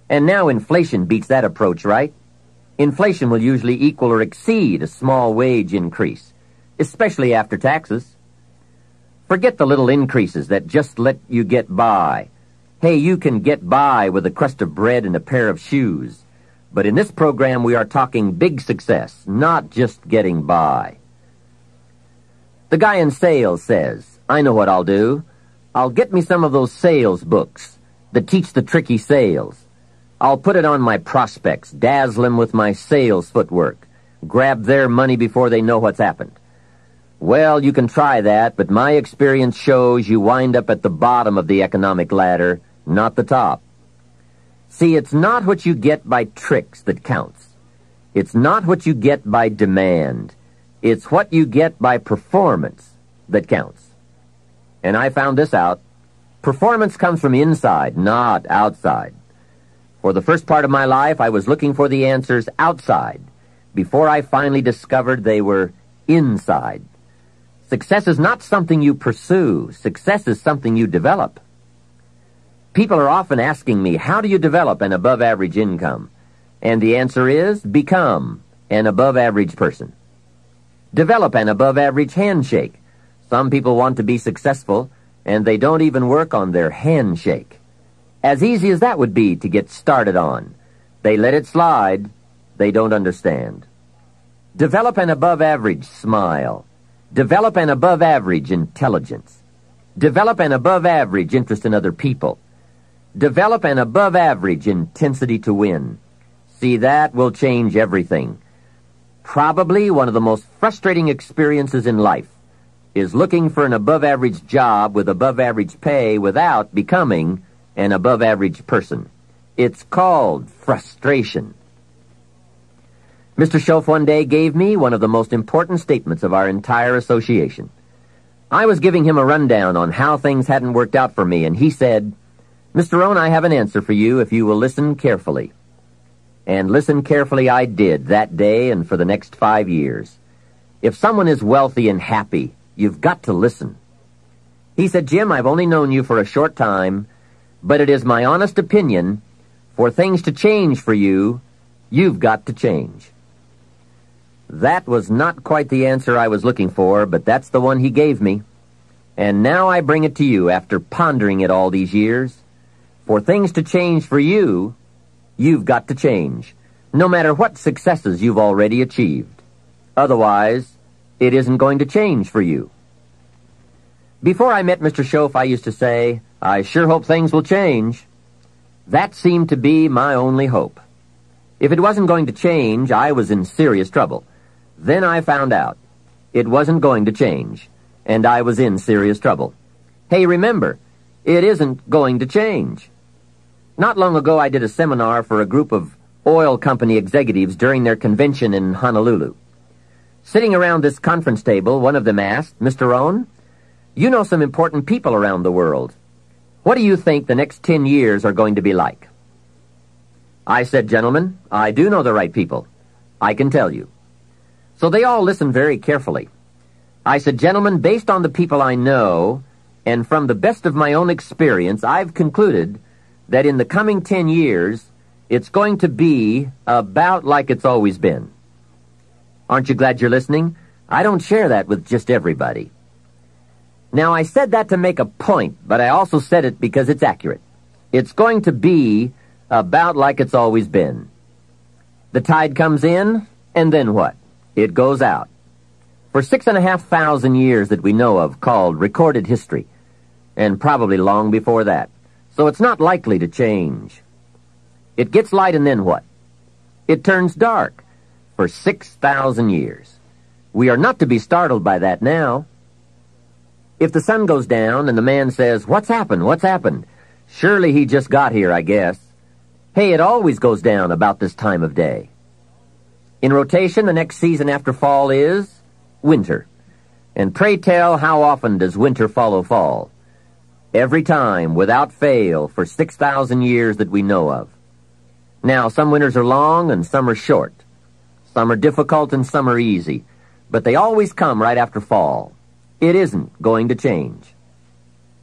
[SPEAKER 1] And now inflation beats that approach, right? Inflation will usually equal or exceed a small wage increase, especially after taxes. Forget the little increases that just let you get by. Hey, you can get by with a crust of bread and a pair of shoes. But in this program, we are talking big success, not just getting by. The guy in sales says, I know what I'll do. I'll get me some of those sales books that teach the tricky sales. I'll put it on my prospects, dazzle them with my sales footwork, grab their money before they know what's happened. Well, you can try that, but my experience shows you wind up at the bottom of the economic ladder, not the top. See, it's not what you get by tricks that counts. It's not what you get by demand. It's what you get by performance that counts. And I found this out. Performance comes from inside, not outside. For the first part of my life, I was looking for the answers outside before I finally discovered they were inside. Success is not something you pursue. Success is something you develop. People are often asking me, how do you develop an above-average income? And the answer is, become an above-average person. Develop an above-average handshake. Some people want to be successful, and they don't even work on their handshake. As easy as that would be to get started on. They let it slide. They don't understand. Develop an above-average smile. Develop an above-average intelligence. Develop an above-average interest in other people. Develop an above-average intensity to win. See, that will change everything. Probably one of the most frustrating experiences in life is looking for an above-average job with above-average pay without becoming an above-average person. It's called frustration. Mr. Schoaf one day gave me one of the most important statements of our entire association. I was giving him a rundown on how things hadn't worked out for me, and he said, "Mr. Rohn, I have an answer for you if you will listen carefully." And listen carefully I did that day and for the next 5 years. If someone is wealthy and happy, you've got to listen. He said, "Jim, I've only known you for a short time, but it is my honest opinion, for things to change for you, you've got to change." That was not quite the answer I was looking for, but that's the one he gave me. And now I bring it to you after pondering it all these years. For things to change for you, you've got to change, no matter what successes you've already achieved. Otherwise, it isn't going to change for you. Before I met Mr. Schoaf, I used to say, "I sure hope things will change." That seemed to be my only hope. If it wasn't going to change, I was in serious trouble. Then I found out it wasn't going to change, and I was in serious trouble. Hey, remember, it isn't going to change. Not long ago, I did a seminar for a group of oil company executives during their convention in Honolulu. Sitting around this conference table, one of them asked, "Mr. Rohn, you know some important people around the world. What do you think the next 10 years are going to be like?" I said, "Gentlemen, I do know the right people. I can tell you." So they all listened very carefully. I said, "Gentlemen, based on the people I know, and from the best of my own experience, I've concluded that in the coming 10 years, it's going to be about like it's always been." Aren't you glad you're listening? I don't share that with just everybody. Now, I said that to make a point, but I also said it because it's accurate. It's going to be about like it's always been. The tide comes in, and then what? It goes out. For 6,500 years that we know of, called recorded history, and probably long before that. So it's not likely to change. It gets light, and then what? It turns dark for 6,000 years. We are not to be startled by that now. If the sun goes down and the man says, "What's happened? What's happened?" Surely he just got here, I guess. Hey, it always goes down about this time of day. In rotation, the next season after fall is winter. And pray tell, how often does winter follow fall? Every time, without fail, for 6,000 years that we know of. Now, some winters are long and some are short. Some are difficult and some are easy. But they always come right after fall. It isn't going to change.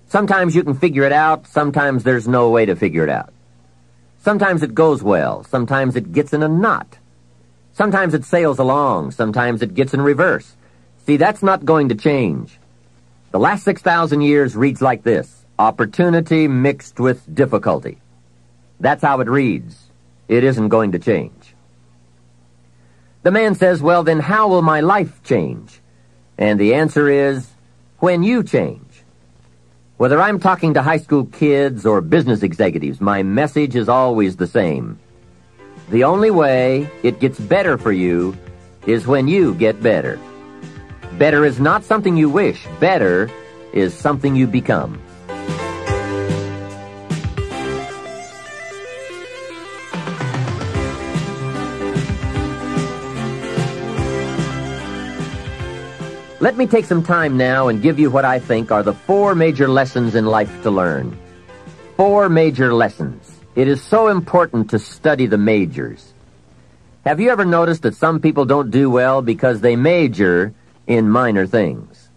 [SPEAKER 1] Sometimes you can figure it out, sometimes there's no way to figure it out. Sometimes it goes well, sometimes it gets in a knot. Sometimes it sails along, sometimes it gets in reverse. See, that's not going to change. The last 6,000 years reads like this: opportunity mixed with difficulty. That's how it reads. It isn't going to change. The man says, "Well, then how will my life change?" And the answer is, when you change. Whether I'm talking to high school kids or business executives, my message is always the same. The only way it gets better for you is when you get better. Better is not something you wish. Better is something you become. Let me take some time now and give you what I think are the 4 major lessons in life to learn. 4 major lessons. It is so important to study the majors. Have you ever noticed that some people don't do well because they major in minor things?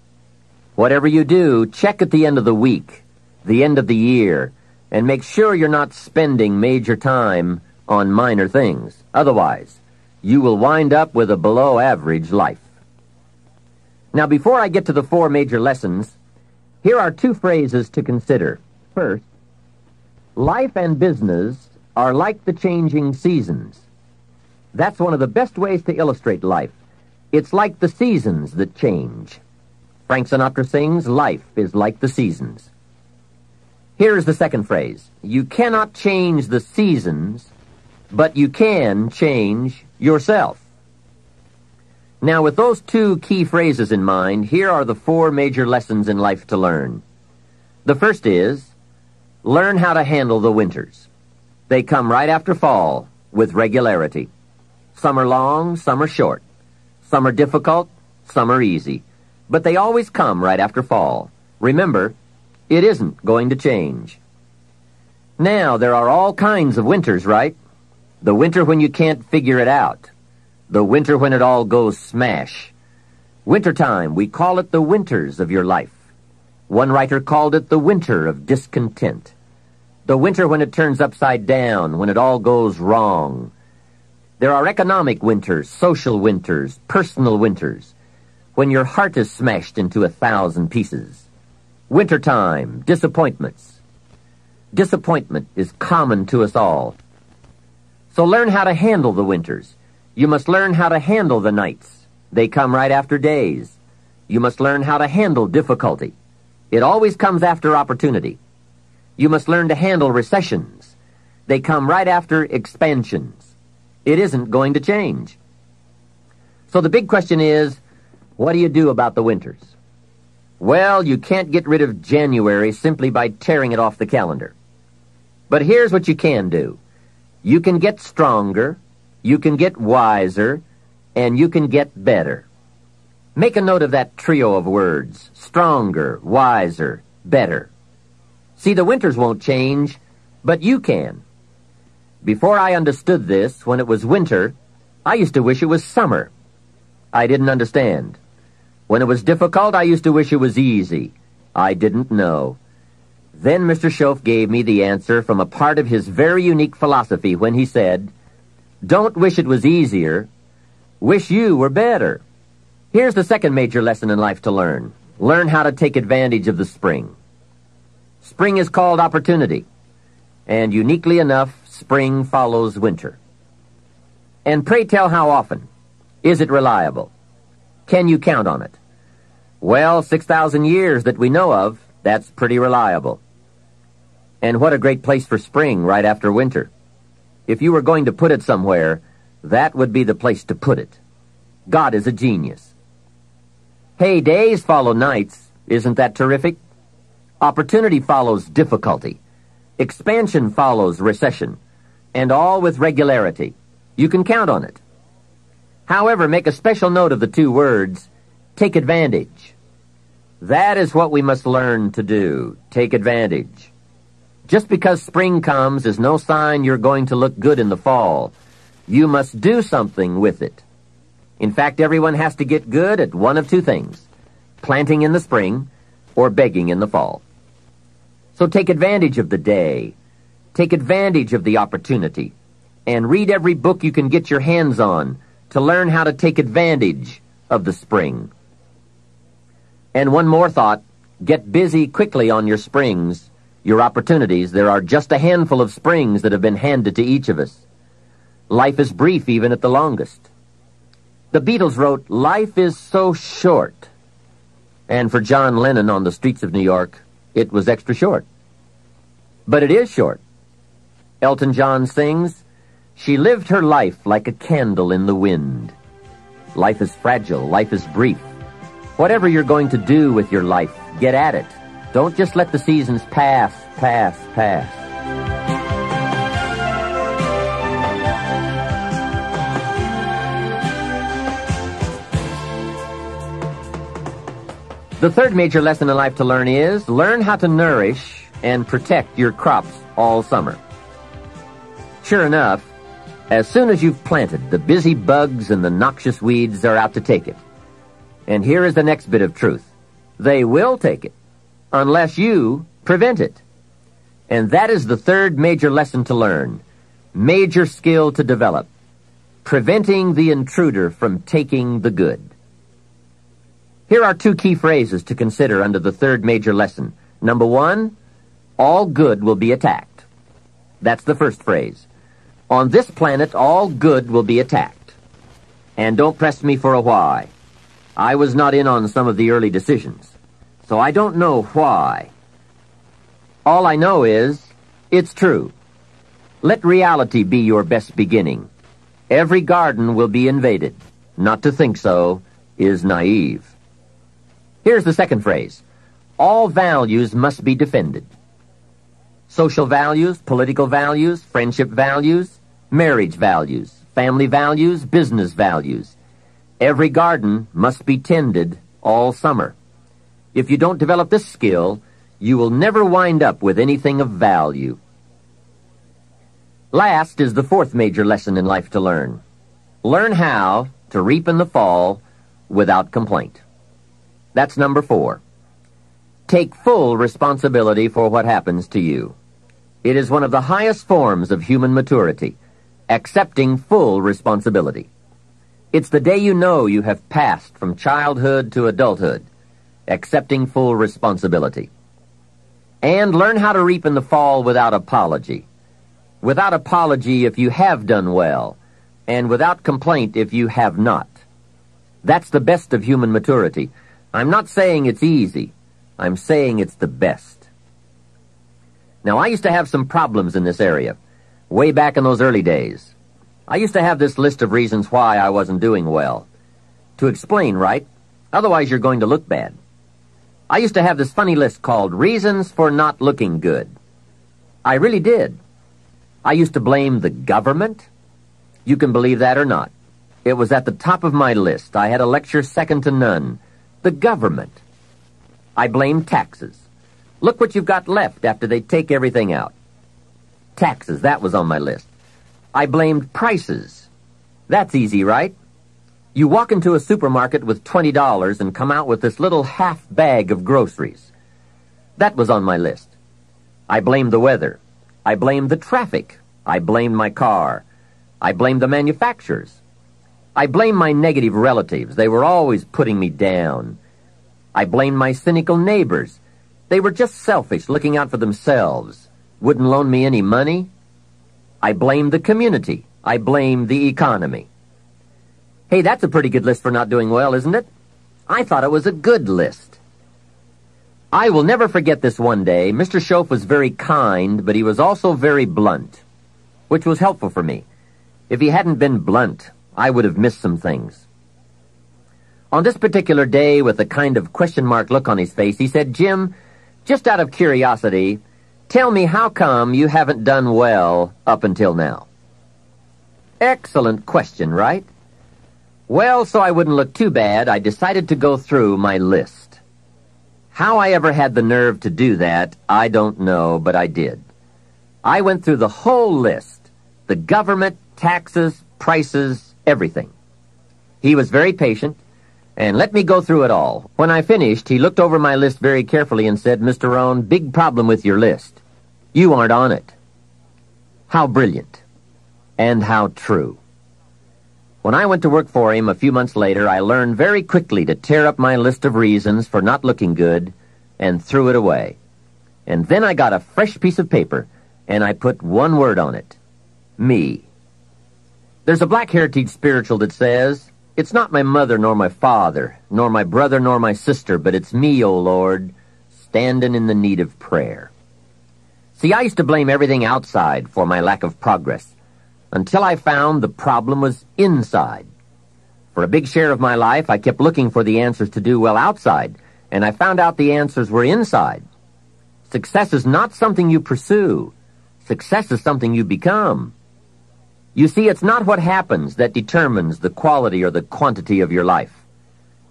[SPEAKER 1] Whatever you do, check at the end of the week, the end of the year, and make sure you're not spending major time on minor things. Otherwise, you will wind up with a below-average life. Now, before I get to the 4 major lessons, here are 2 phrases to consider. First, life and business are like the changing seasons. That's one of the best ways to illustrate life. It's like the seasons that change. Frank Sinatra sings, "Life is like the seasons." Here's the second phrase. You cannot change the seasons, but you can change yourself. Now, with those two key phrases in mind, here are the 4 major lessons in life to learn. The first is, learn how to handle the winters. They come right after fall, with regularity. Some are long, some are short. Some are difficult, some are easy. But they always come right after fall. Remember, it isn't going to change. Now, there are all kinds of winters, right? The winter when you can't figure it out. The winter when it all goes smash. Wintertime, we call it the winters of your life. One writer called it the winter of discontent. The winter when it turns upside down, when it all goes wrong. There are economic winters, social winters, personal winters, when your heart is smashed into 1,000 pieces. Wintertime, disappointments. Disappointment is common to us all. So learn how to handle the winters. You must learn how to handle the nights. They come right after days. You must learn how to handle difficulty. It always comes after opportunity. You must learn to handle recessions. They come right after expansions. It isn't going to change. So the big question is, what do you do about the winters? Well, you can't get rid of January simply by tearing it off the calendar. But here's what you can do. You can get stronger, you can get wiser, and you can get better. Make a note of that trio of words, stronger, wiser, better. See, the winters won't change, but you can. Before I understood this, when it was winter, I used to wish it was summer. I didn't understand. When it was difficult, I used to wish it was easy. I didn't know. Then Mr. Schoaf gave me the answer from a part of his very unique philosophy when he said, "Don't wish it was easier. Wish you were better." Here's the second major lesson in life to learn. Learn how to take advantage of the spring. Spring is called opportunity, and uniquely enough, spring follows winter. And pray tell how often? Is it reliable? Can you count on it? Well, 6,000 years that we know of, that's pretty reliable. And what a great place for spring right after winter. If you were going to put it somewhere, that would be the place to put it. God is a genius. Hey, days follow nights. Isn't that terrific? Opportunity follows difficulty. Expansion follows recession. And all with regularity. You can count on it. However, make a special note of the 2 words, take advantage. That is what we must learn to do, take advantage. Just because spring comes is no sign you're going to look good in the fall. You must do something with it. In fact, everyone has to get good at one of 2 things, planting in the spring or begging in the fall. So take advantage of the day, take advantage of the opportunity, and read every book you can get your hands on to learn how to take advantage of the spring. And one more thought, get busy quickly on your springs, your opportunities. There are just a handful of springs that have been handed to each of us. Life is brief even at the longest. The Beatles wrote, "Life is so short." And for John Lennon on the streets of New York, it was extra short. But it is short. Elton John sings, "She lived her life like a candle in the wind." Life is fragile. Life is brief. Whatever you're going to do with your life, get at it. Don't just let the seasons pass. The third major lesson in life to learn is, learn how to nourish and protect your crops all summer. Sure enough, as soon as you've planted, the busy bugs and the noxious weeds are out to take it. And here is the next bit of truth. They will take it, unless you prevent it. And that is the third major lesson to learn, major skill to develop, preventing the intruder from taking the good. Here are 2 key phrases to consider under the third major lesson. Number 1, all good will be attacked. That's the first phrase. On this planet, all good will be attacked. And don't press me for a why. I was not in on some of the early decisions, so I don't know why. All I know is, it's true. Let reality be your best beginning. Every garden will be invaded. Not to think so is naive. Here's the second phrase. All values must be defended. Social values, political values, friendship values, marriage values, family values, business values. Every garden must be tended all summer. If you don't develop this skill, you will never wind up with anything of value. Last is the fourth major lesson in life to learn. Learn how to reap in the fall without complaint. That's number 4. Take full responsibility for what happens to you. It is one of the highest forms of human maturity, accepting full responsibility. It's the day you know you have passed from childhood to adulthood, accepting full responsibility. And learn how to reap in the fall without apology. Without apology if you have done well, and without complaint if you have not. That's the best of human maturity. I'm not saying it's easy. I'm saying it's the best. Now, I used to have some problems in this area, way back in those early days. I used to have this list of reasons why I wasn't doing well. To explain, right? Otherwise, you're going to look bad. I used to have this funny list called Reasons for Not Looking Good. I really did. I used to blame the government. You can believe that or not. It was at the top of my list. I had a lecture second to none. The government. I blamed taxes. Look what you've got left after they take everything out. Taxes, that was on my list. I blamed prices. That's easy, right? You walk into a supermarket with $20 and come out with this little half bag of groceries. That was on my list. I blamed the weather. I blamed the traffic. I blamed my car. I blamed the manufacturers. I blamed my negative relatives. They were always putting me down. I blamed my cynical neighbors. They were just selfish, looking out for themselves. Wouldn't loan me any money. I blamed the community. I blamed the economy. Hey, that's a pretty good list for not doing well, isn't it? I thought it was a good list. I will never forget this one day. Mr. Schoaf was very kind, but he was also very blunt, which was helpful for me. If he hadn't been blunt, I would have missed some things. On this particular day, with a kind of question mark look on his face, he said, "Jim, just out of curiosity, tell me how come you haven't done well up until now?" Excellent question, right? Well, so I wouldn't look too bad, I decided to go through my list. How I ever had the nerve to do that, I don't know, but I did. I went through the whole list. The government, taxes, prices, everything. He was very patient and let me go through it all. When I finished, he looked over my list very carefully and said, "Mr. Rohn, big problem with your list. You aren't on it." How brilliant and how true. When I went to work for him a few months later, I learned very quickly to tear up my list of reasons for not looking good and threw it away. And then I got a fresh piece of paper and I put one word on it: me. There's a Black Heritage spiritual that says, "It's not my mother nor my father, nor my brother nor my sister, but it's me, O Lord, standing in the need of prayer." See, I used to blame everything outside for my lack of progress, until I found the problem was inside. For a big share of my life, I kept looking for the answers to do well outside, and I found out the answers were inside. Success is not something you pursue. Success is something you become. You see, it's not what happens that determines the quality or the quantity of your life.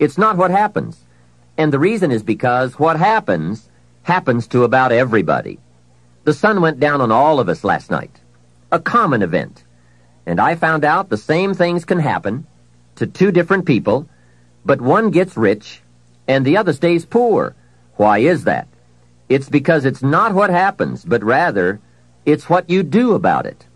[SPEAKER 1] It's not what happens. And the reason is because what happens to about everybody. The sun went down on all of us last night. A common event. And I found out the same things can happen to two different people, but one gets rich and the other stays poor. Why is that? It's because it's not what happens, but rather it's what you do about it.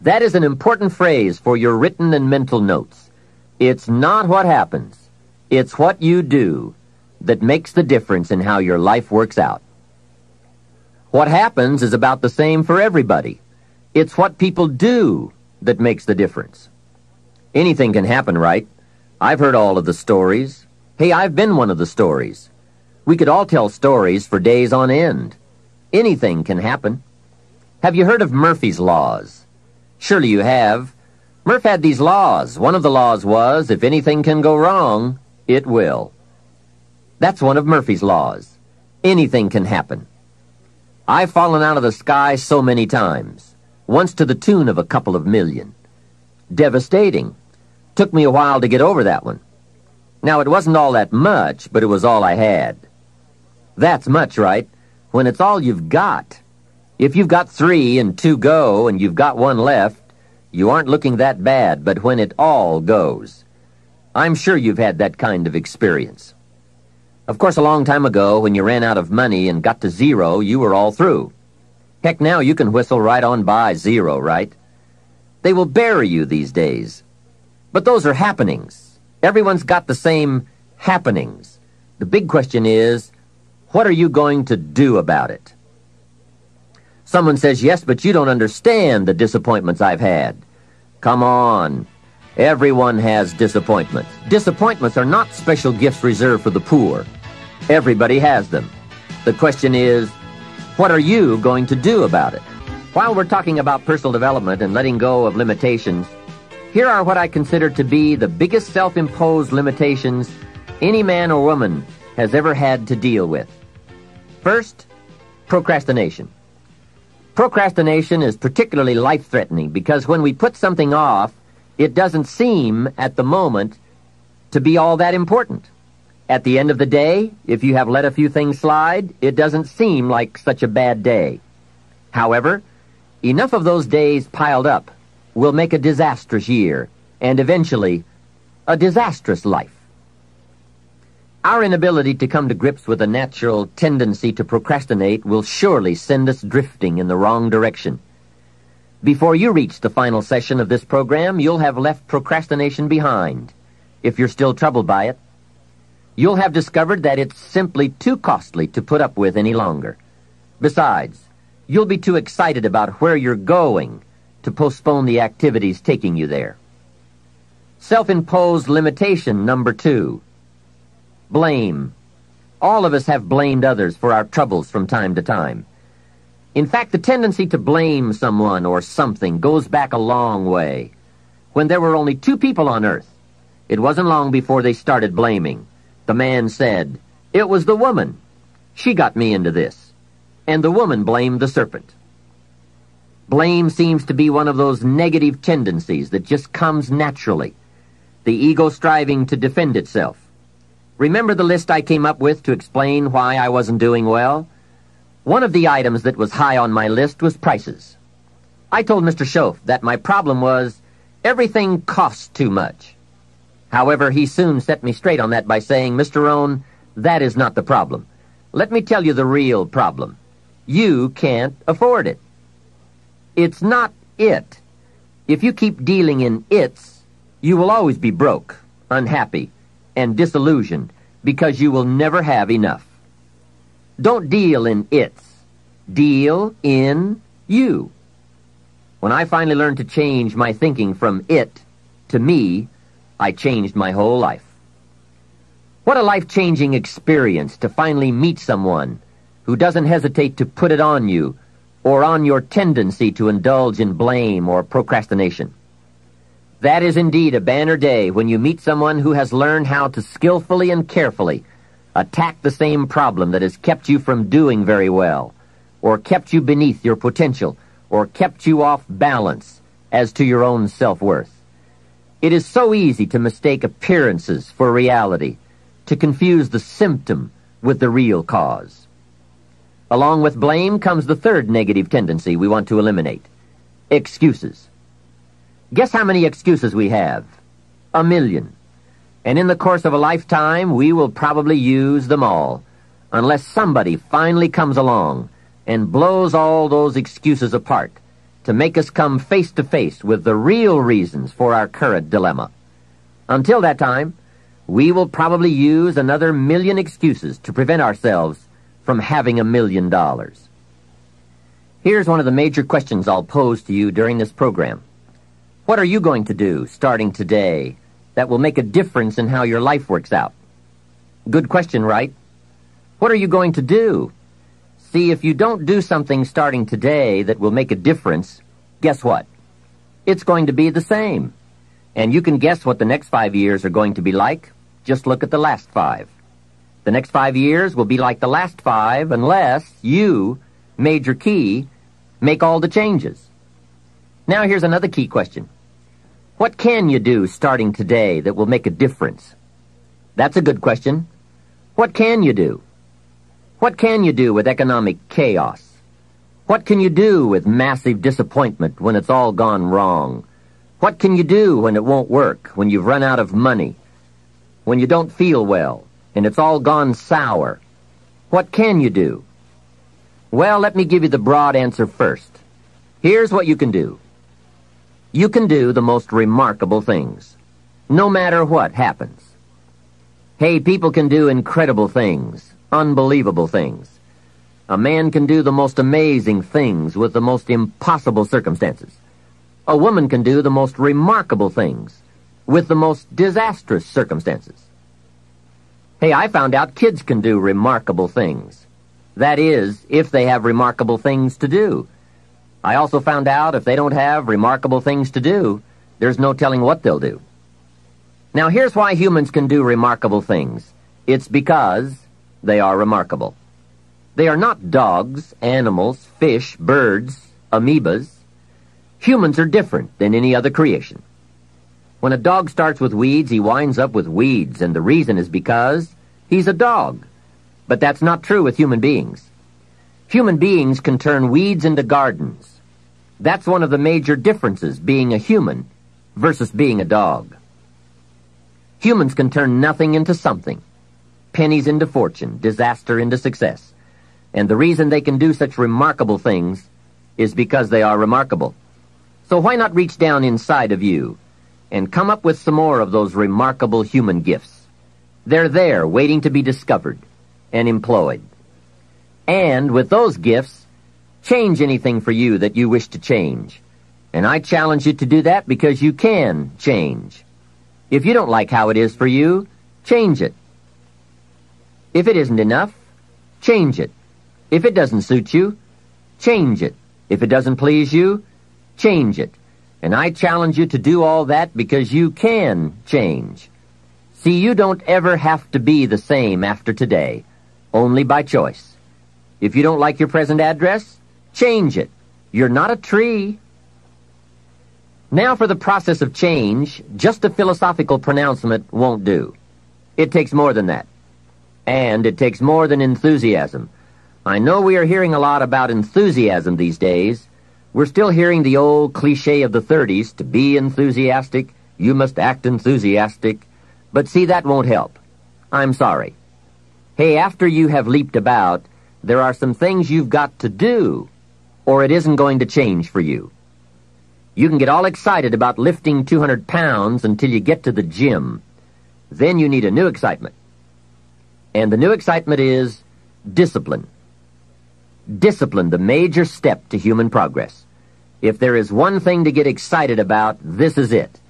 [SPEAKER 1] That is an important phrase for your written and mental notes. It's not what happens. It's what you do that makes the difference in how your life works out. What happens is about the same for everybody. It's what people do that makes the difference. Anything can happen, right? I've heard all of the stories. Hey, I've been one of the stories. We could all tell stories for days on end. Anything can happen. Have you heard of Murphy's Laws? Surely you have. Murph had these laws. One of the laws was, if anything can go wrong, it will. That's one of Murphy's laws. Anything can happen. I've fallen out of the sky so many times, once to the tune of a couple of million. Devastating. Took me a while to get over that one. Now, it wasn't all that much, but it was all I had. That's much, right? When it's all you've got. If you've got 3 and 2 go and you've got 1 left, you aren't looking that bad, but when it all goes. I'm sure you've had that kind of experience. Of course, a long time ago, when you ran out of money and got to 0, you were all through. Heck, now you can whistle right on by 0, right? They will bury you these days. But those are happenings. Everyone's got the same happenings. The big question is, what are you going to do about it? Someone says, yes, but you don't understand the disappointments I've had. Come on. Everyone has disappointments. Disappointments are not special gifts reserved for the poor. Everybody has them. The question is, what are you going to do about it? While we're talking about personal development and letting go of limitations, here are what I consider to be the biggest self-imposed limitations any man or woman has ever had to deal with. First, procrastination. Procrastination is particularly life-threatening because when we put something off, it doesn't seem at the moment to be all that important. At the end of the day, if you have let a few things slide, it doesn't seem like such a bad day. However, enough of those days piled up will make a disastrous year, and eventually, a disastrous life. Our inability to come to grips with a natural tendency to procrastinate will surely send us drifting in the wrong direction. Before you reach the final session of this program, you'll have left procrastination behind, if you're still troubled by it. You'll have discovered that it's simply too costly to put up with any longer. Besides, you'll be too excited about where you're going to postpone the activities taking you there. Self-imposed limitation number 2. Blame. All of us have blamed others for our troubles from time to time. In fact, the tendency to blame someone or something goes back a long way. When there were only 2 people on earth, it wasn't long before they started blaming. The man said, "It was the woman. She got me into this." And the woman blamed the serpent. Blame seems to be one of those negative tendencies that just comes naturally. The ego striving to defend itself. Remember the list I came up with to explain why I wasn't doing well? One of the items that was high on my list was prices. I told Mr. Schoaf that my problem was everything costs too much. However, he soon set me straight on that by saying, "Mr. Rohn, that is not the problem. Let me tell you the real problem. You can't afford it. It's not it. If you keep dealing in it's, you will always be broke, unhappy, and disillusioned because you will never have enough. Don't deal in it's. Deal in you." When I finally learned to change my thinking from it to me, I changed my whole life. What a life-changing experience to finally meet someone who doesn't hesitate to put it on you or on your tendency to indulge in blame or procrastination. That is indeed a banner day when you meet someone who has learned how to skillfully and carefully attack the same problem that has kept you from doing very well, or kept you beneath your potential, or kept you off balance as to your own self-worth. It is so easy to mistake appearances for reality, to confuse the symptom with the real cause. Along with blame comes the third negative tendency we want to eliminate: excuses. Guess how many excuses we have? 1 million. And in the course of a lifetime, we will probably use them all, unless somebody finally comes along and blows all those excuses apart to make us come face to face with the real reasons for our current dilemma. Until that time, we will probably use another 1 million excuses to prevent ourselves from having $1 million. Here's one of the major questions I'll pose to you during this program. What are you going to do starting today that will make a difference in how your life works out? Good question, right? What are you going to do? See, if you don't do something starting today that will make a difference, guess what? It's going to be the same. And you can guess what the next 5 years are going to be like. Just look at the last 5. The next 5 years will be like the last 5 unless you, Major Key, make all the changes. Now here's another key question. What can you do starting today that will make a difference? That's a good question. What can you do? What can you do with economic chaos? What can you do with massive disappointment when it's all gone wrong? What can you do when it won't work, when you've run out of money, when you don't feel well, and it's all gone sour? What can you do? Well, let me give you the broad answer first. Here's what you can do. You can do the most remarkable things, no matter what happens. Hey, people can do incredible things, unbelievable things. A man can do the most amazing things with the most impossible circumstances. A woman can do the most remarkable things with the most disastrous circumstances. Hey, I found out kids can do remarkable things. That is, if they have remarkable things to do. I also found out if they don't have remarkable things to do, there's no telling what they'll do. Now, here's why humans can do remarkable things. It's because they are remarkable. They are not dogs, animals, fish, birds, amoebas. Humans are different than any other creation. When a dog starts with weeds, he winds up with weeds, and the reason is because he's a dog. But that's not true with human beings. Human beings can turn weeds into gardens. That's one of the major differences, being a human versus being a dog. Humans can turn nothing into something, pennies into fortune, disaster into success. And the reason they can do such remarkable things is because they are remarkable. So why not reach down inside of you and come up with some more of those remarkable human gifts? They're there waiting to be discovered and employed. And with those gifts, change anything for you that you wish to change. And I challenge you to do that because you can change. If you don't like how it is for you, change it. If it isn't enough, change it. If it doesn't suit you, change it. If it doesn't please you, change it. And I challenge you to do all that because you can change. See, you don't ever have to be the same after today, only by choice. If you don't like your present address, change it. You're not a tree. Now for the process of change, just a philosophical pronouncement won't do. It takes more than that. And it takes more than enthusiasm. I know we are hearing a lot about enthusiasm these days. We're still hearing the old cliche of the 30s, to be enthusiastic, you must act enthusiastic. But see, that won't help. I'm sorry. Hey, after you have leaped about, there are some things you've got to do, or it isn't going to change for you. You can get all excited about lifting 200 pounds until you get to the gym. Then you need a new excitement. And the new excitement is discipline. Discipline, the major step to human progress. If there is one thing to get excited about, this is it.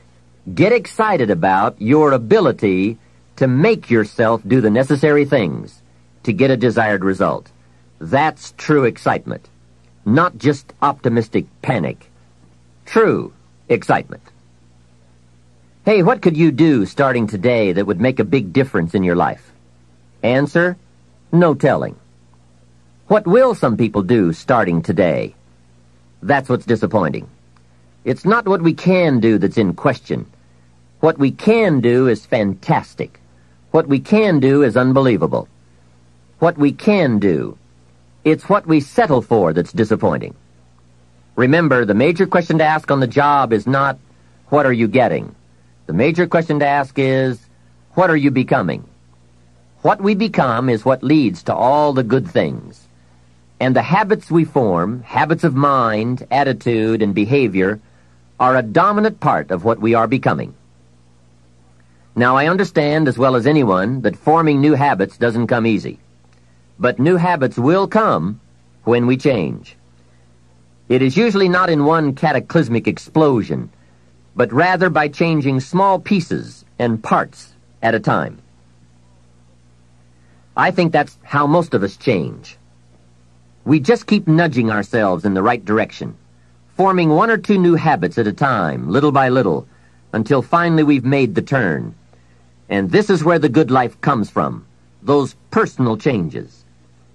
[SPEAKER 1] Get excited about your ability to make yourself do the necessary things to get a desired result. That's true excitement, not just optimistic panic. True excitement. Hey, what could you do starting today that would make a big difference in your life? Answer, no telling. What will some people do starting today? That's what's disappointing. It's not what we can do that's in question. What we can do is fantastic. What we can do is unbelievable. What we can do. It's what we settle for that's disappointing. Remember, the major question to ask on the job is not, what are you getting? The major question to ask is, what are you becoming? What we become is what leads to all the good things. And the habits we form, habits of mind, attitude, and behavior, are a dominant part of what we are becoming. Now, I understand as well as anyone that forming new habits doesn't come easy. But new habits will come when we change. It is usually not in one cataclysmic explosion, but rather by changing small pieces and parts at a time. I think that's how most of us change. We just keep nudging ourselves in the right direction, forming one or two new habits at a time, little by little, until finally we've made the turn. And this is where the good life comes from, those personal changes.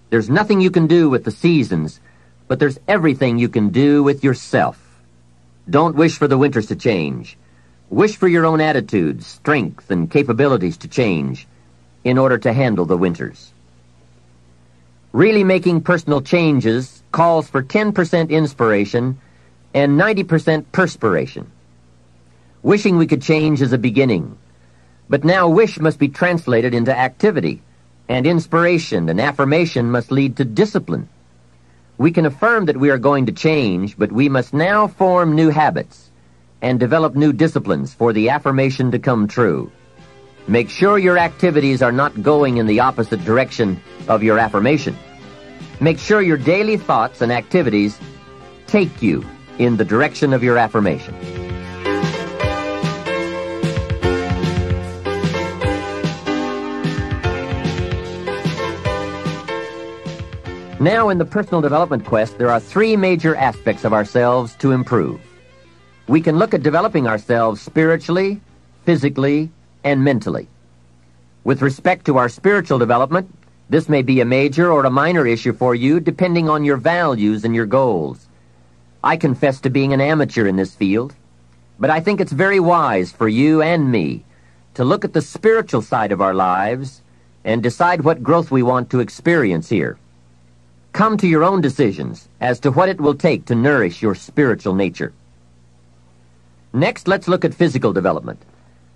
[SPEAKER 1] There's nothing you can do with the seasons, but there's everything you can do with yourself. Don't wish for the winters to change. Wish for your own attitudes, strength, and capabilities to change in order to handle the winters. Really making personal changes calls for 10% inspiration and 90% perspiration. Wishing we could change is a beginning, but now wish must be translated into activity, and inspiration and affirmation must lead to discipline. We can affirm that we are going to change, but we must now form new habits and develop new disciplines for the affirmation to come true. Make sure your activities are not going in the opposite direction of your affirmation. Make sure your daily thoughts and activities take you in the direction of your affirmation. Now, in the personal development quest, there are three major aspects of ourselves to improve. We can look at developing ourselves spiritually, physically, and mentally. With respect to our spiritual development, this may be a major or a minor issue for you depending on your values and your goals. I confess to being an amateur in this field, but I think it's very wise for you and me to look at the spiritual side of our lives and decide what growth we want to experience here. Come to your own decisions as to what it will take to nourish your spiritual nature. Next, let's look at physical development.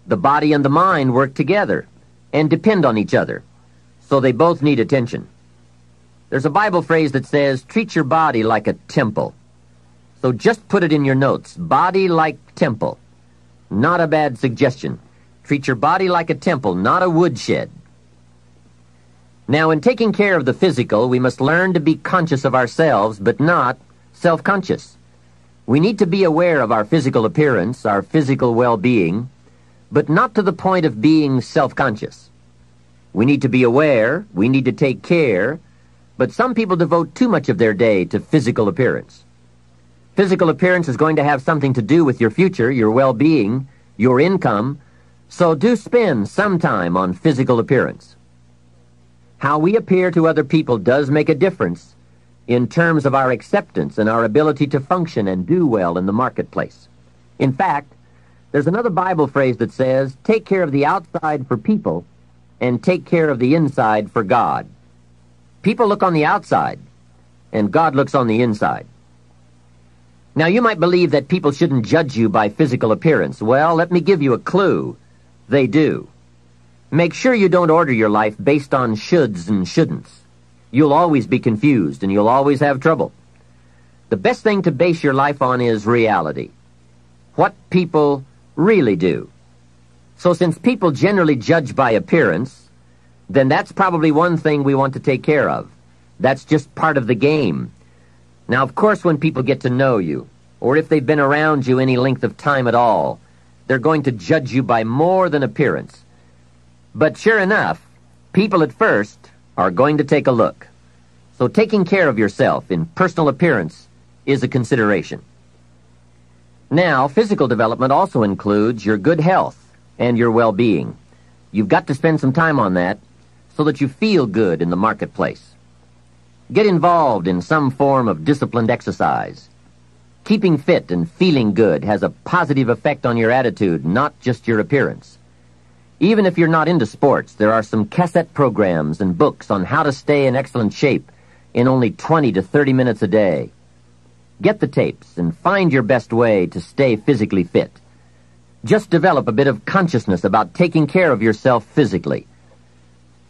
[SPEAKER 1] The body and the mind work together and depend on each other, so they both need attention. There's a Bible phrase that says, treat your body like a temple. So just put it in your notes, body like temple. Not a bad suggestion. Treat your body like a temple, not a woodshed. Now, in taking care of the physical, we must learn to be conscious of ourselves, but not self-conscious. We need to be aware of our physical appearance, our physical well-being, but not to the point of being self-conscious. We need to be aware, we need to take care, but some people devote too much of their day to physical appearance. Physical appearance is going to have something to do with your future, your well-being, your income, so do spend some time on physical appearance. How we appear to other people does make a difference in terms of our acceptance and our ability to function and do well in the marketplace. In fact, there's another Bible phrase that says, take care of the outside for people and take care of the inside for God. People look on the outside, and God looks on the inside. Now, you might believe that people shouldn't judge you by physical appearance. Well, let me give you a clue. They do. Make sure you don't order your life based on shoulds and shouldn'ts. You'll always be confused, and you'll always have trouble. The best thing to base your life on is reality. What people really do. So since people generally judge by appearance, then that's probably one thing we want to take care of. That's just part of the game. Now, of course, when people get to know you, or if they've been around you any length of time at all, they're going to judge you by more than appearance. But sure enough, people at first are going to take a look. So taking care of yourself in personal appearance is a consideration. Now, physical development also includes your good health and your well-being. You've got to spend some time on that so that you feel good in the marketplace. Get involved in some form of disciplined exercise. Keeping fit and feeling good has a positive effect on your attitude, not just your appearance. Even if you're not into sports, there are some cassette programs and books on how to stay in excellent shape in only 20 to 30 minutes a day. Get the tapes and find your best way to stay physically fit. Just develop a bit of consciousness about taking care of yourself physically.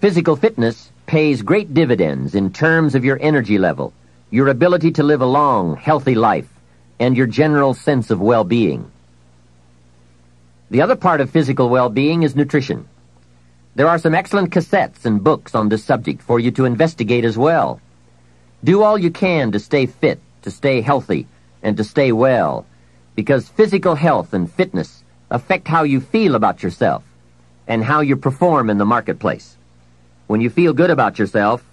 [SPEAKER 1] Physical fitness pays great dividends in terms of your energy level, your ability to live a long, healthy life, and your general sense of well-being. The other part of physical well-being is nutrition. There are some excellent cassettes and books on this subject for you to investigate as well. Do all you can to stay fit, to stay healthy, and to stay well, because physical health and fitness affect how you feel about yourself and how you perform in the marketplace. When you feel good about yourself,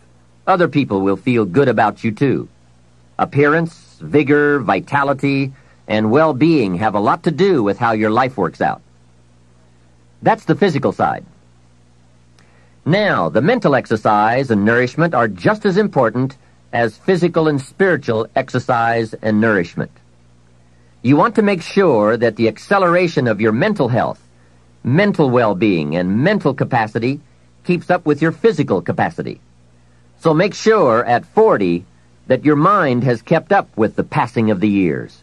[SPEAKER 1] other people will feel good about you too. Appearance vigor, vitality, and well-being have a lot to do with how your life works out. That's the physical side. Now, the mental exercise and nourishment are just as important as physical and spiritual exercise and nourishment. You want to make sure that the acceleration of your mental health, mental well-being, and mental capacity keeps up with your physical capacity. So make sure at 40 that your mind has kept up with the passing of the years.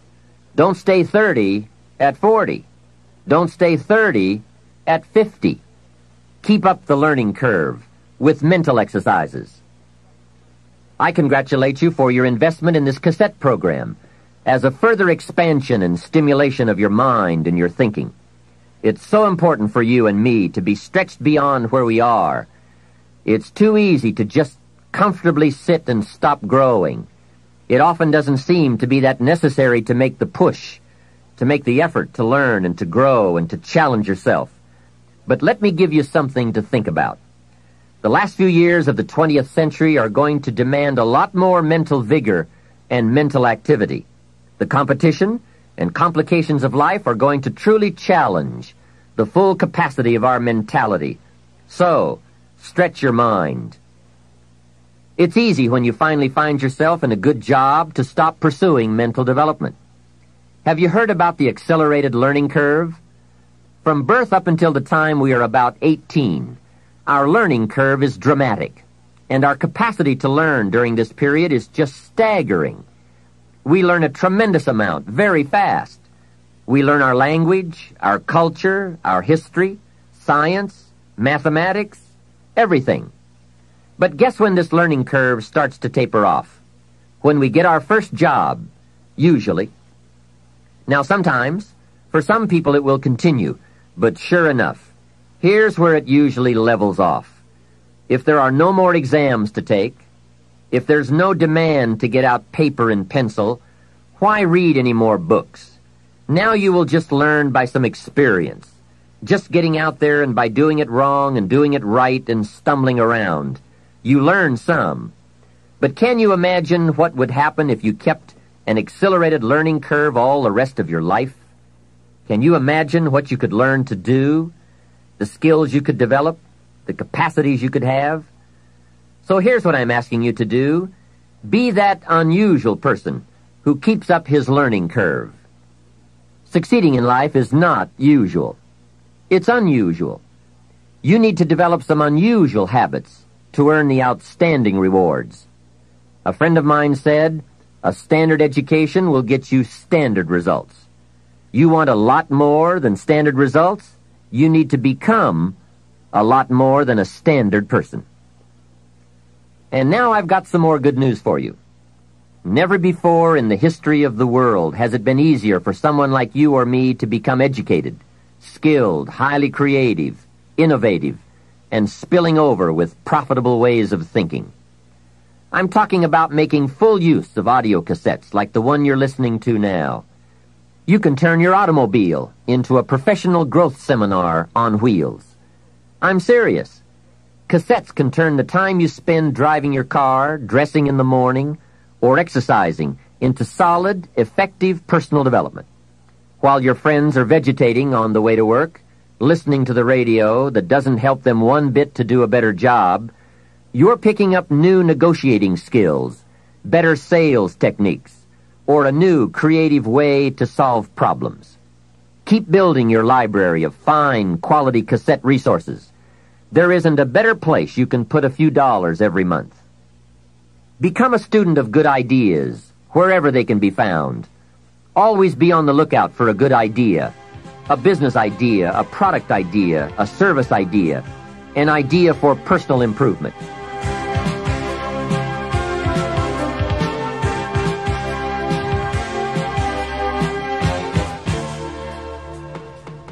[SPEAKER 1] Don't stay 30 at 40. Don't stay 30 at 50. Keep up the learning curve with mental exercises. I congratulate you for your investment in this cassette program as a further expansion and stimulation of your mind and your thinking. It's so important for you and me to be stretched beyond where we are. It's too easy to just comfortably sit and stop growing. It often doesn't seem to be that necessary to make the push, to make the effort to learn and to grow and to challenge yourself. But let me give you something to think about. The last few years of the 20th century are going to demand a lot more mental vigor and mental activity. The competition and complications of life are going to truly challenge the full capacity of our mentality. So, stretch your mind. It's easy when you finally find yourself in a good job to stop pursuing mental development. Have you heard about the accelerated learning curve? From birth up until the time we are about 18, our learning curve is dramatic, and our capacity to learn during this period is just staggering. We learn a tremendous amount very fast. We learn our language, our culture, our history, science, mathematics, everything. But guess when this learning curve starts to taper off? When we get our first job, usually. Now sometimes, for some people it will continue, but sure enough, here's where it usually levels off. If there are no more exams to take, if there's no demand to get out paper and pencil, why read any more books? Now you will just learn by some experience, just getting out there and by doing it wrong and doing it right and stumbling around. You learn some. But can you imagine what would happen if you kept an accelerated learning curve all the rest of your life? Can you imagine what you could learn to do, the skills you could develop, the capacities you could have? So here's what I'm asking you to do. Be that unusual person who keeps up his learning curve. Succeeding in life is not usual. It's unusual. You need to develop some unusual habits to earn the outstanding rewards. A friend of mine said, a standard education will get you standard results. You want a lot more than standard results? You need to become a lot more than a standard person. And now I've got some more good news for you. Never before in the history of the world has it been easier for someone like you or me to become educated, skilled, highly creative, innovative, and spilling over with profitable ways of thinking. I'm talking about making full use of audio cassettes like the one you're listening to now. You can turn your automobile into a professional growth seminar on wheels. I'm serious. Cassettes can turn the time you spend driving your car, dressing in the morning, or exercising into solid, effective personal development. While your friends are vegetating on the way to work, listening to the radio that doesn't help them one bit to do a better job, you're picking up new negotiating skills, better sales techniques, or a new creative way to solve problems. Keep building your library of fine, quality cassette resources. There isn't a better place you can put a few dollars every month. Become a student of good ideas, wherever they can be found. Always be on the lookout for a good idea, a business idea, a product idea, a service idea, an idea for personal improvement.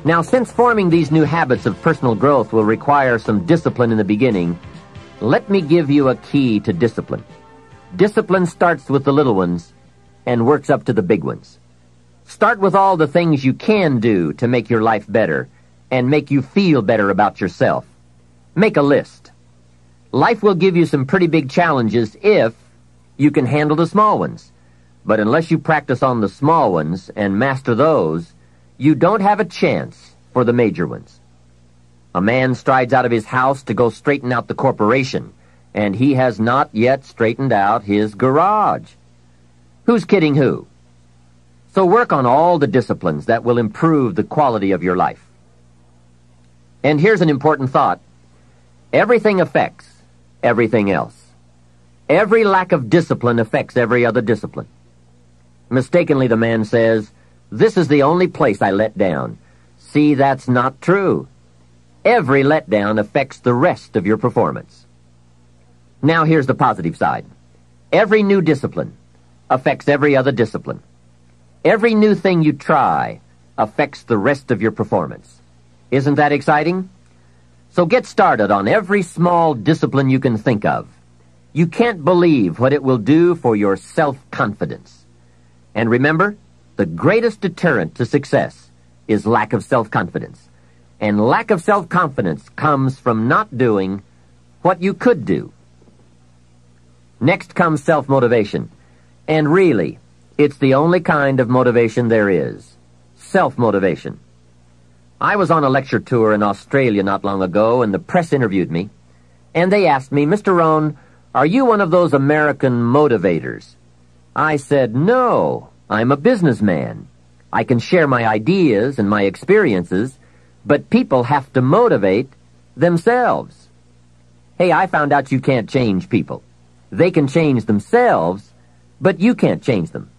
[SPEAKER 1] Now, since forming these new habits of personal growth will require some discipline in the beginning, let me give you a key to discipline. Discipline starts with the little ones and works up to the big ones. Start with all the things you can do to make your life better and make you feel better about yourself. Make a list. Life will give you some pretty big challenges if you can handle the small ones. But unless you practice on the small ones and master those, you don't have a chance for the major ones. A man strides out of his house to go straighten out the corporation, and he has not yet straightened out his garage. Who's kidding who? So work on all the disciplines that will improve the quality of your life. And here's an important thought. Everything affects everything else. Every lack of discipline affects every other discipline. Mistakenly, the man says, "This is the only place I let down." See, that's not true. Every letdown affects the rest of your performance. Now here's the positive side. Every new discipline affects every other discipline. Every new thing you try affects the rest of your performance. Isn't that exciting? So get started on every small discipline you can think of. You can't believe what it will do for your self-confidence. And remember, the greatest deterrent to success is lack of self-confidence. And lack of self-confidence comes from not doing what you could do. Next comes self-motivation. And really, it's the only kind of motivation there is. Self-motivation. I was on a lecture tour in Australia not long ago, and the press interviewed me. And they asked me, "Mr. Rohn, are you one of those American motivators?" I said, "No, I'm a businessman. I can share my ideas and my experiences, but people have to motivate themselves." Hey, I found out you can't change people. They can change themselves, but you can't change them.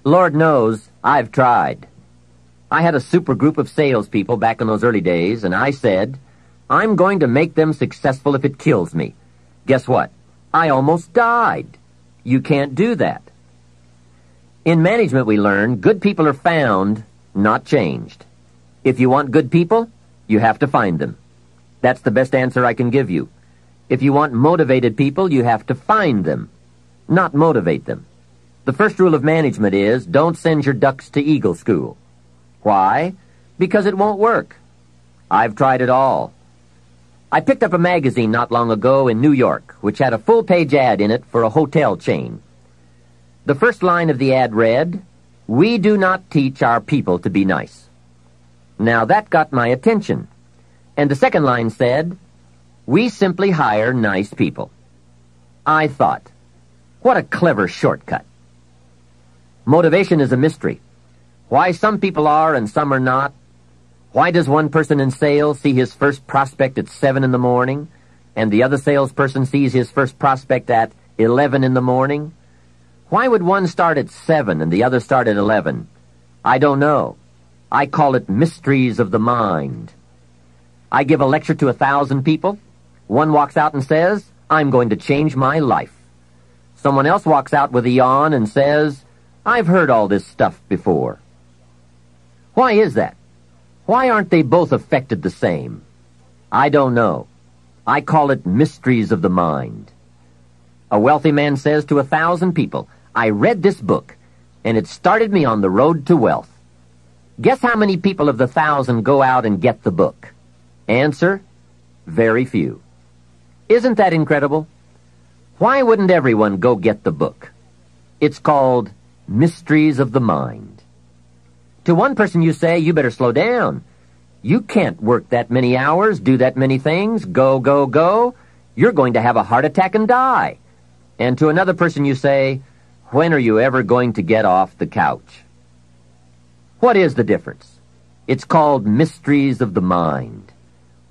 [SPEAKER 1] Lord knows, I've tried. I had a super group of salespeople back in those early days, and I said, "I'm going to make them successful if it kills me." Guess what? I almost died. You can't do that. In management, we learn good people are found, not changed. If you want good people, you have to find them. That's the best answer I can give you. If you want motivated people, you have to find them, not motivate them. The first rule of management is don't send your ducks to Eagle School. Why? Because it won't work. I've tried it all. I picked up a magazine not long ago in New York, which had a full-page ad in it for a hotel chain. The first line of the ad read, "We do not teach our people to be nice." Now that got my attention. And the second line said, "We simply hire nice people." I thought, what a clever shortcut. Motivation is a mystery. Why some people are and some are not. Why does one person in sales see his first prospect at 7 in the morning, and the other salesperson sees his first prospect at 11 in the morning? Why would one start at 7 and the other start at 11? I don't know. I call it mysteries of the mind. I give a lecture to 1,000 people. One walks out and says, "I'm going to change my life." Someone else walks out with a yawn and says, "I've heard all this stuff before." Why is that? Why aren't they both affected the same? I don't know. I call it mysteries of the mind. A wealthy man says to 1,000 people, "I read this book, and it started me on the road to wealth." Guess how many people of the 1,000 go out and get the book? Answer, very few. Isn't that incredible? Why wouldn't everyone go get the book? It's called Mysteries of the Mind. To one person you say, "You better slow down. You can't work that many hours, do that many things, go, go, go. You're going to have a heart attack and die." And to another person you say, "When are you ever going to get off the couch?" What is the difference? It's called mysteries of the mind.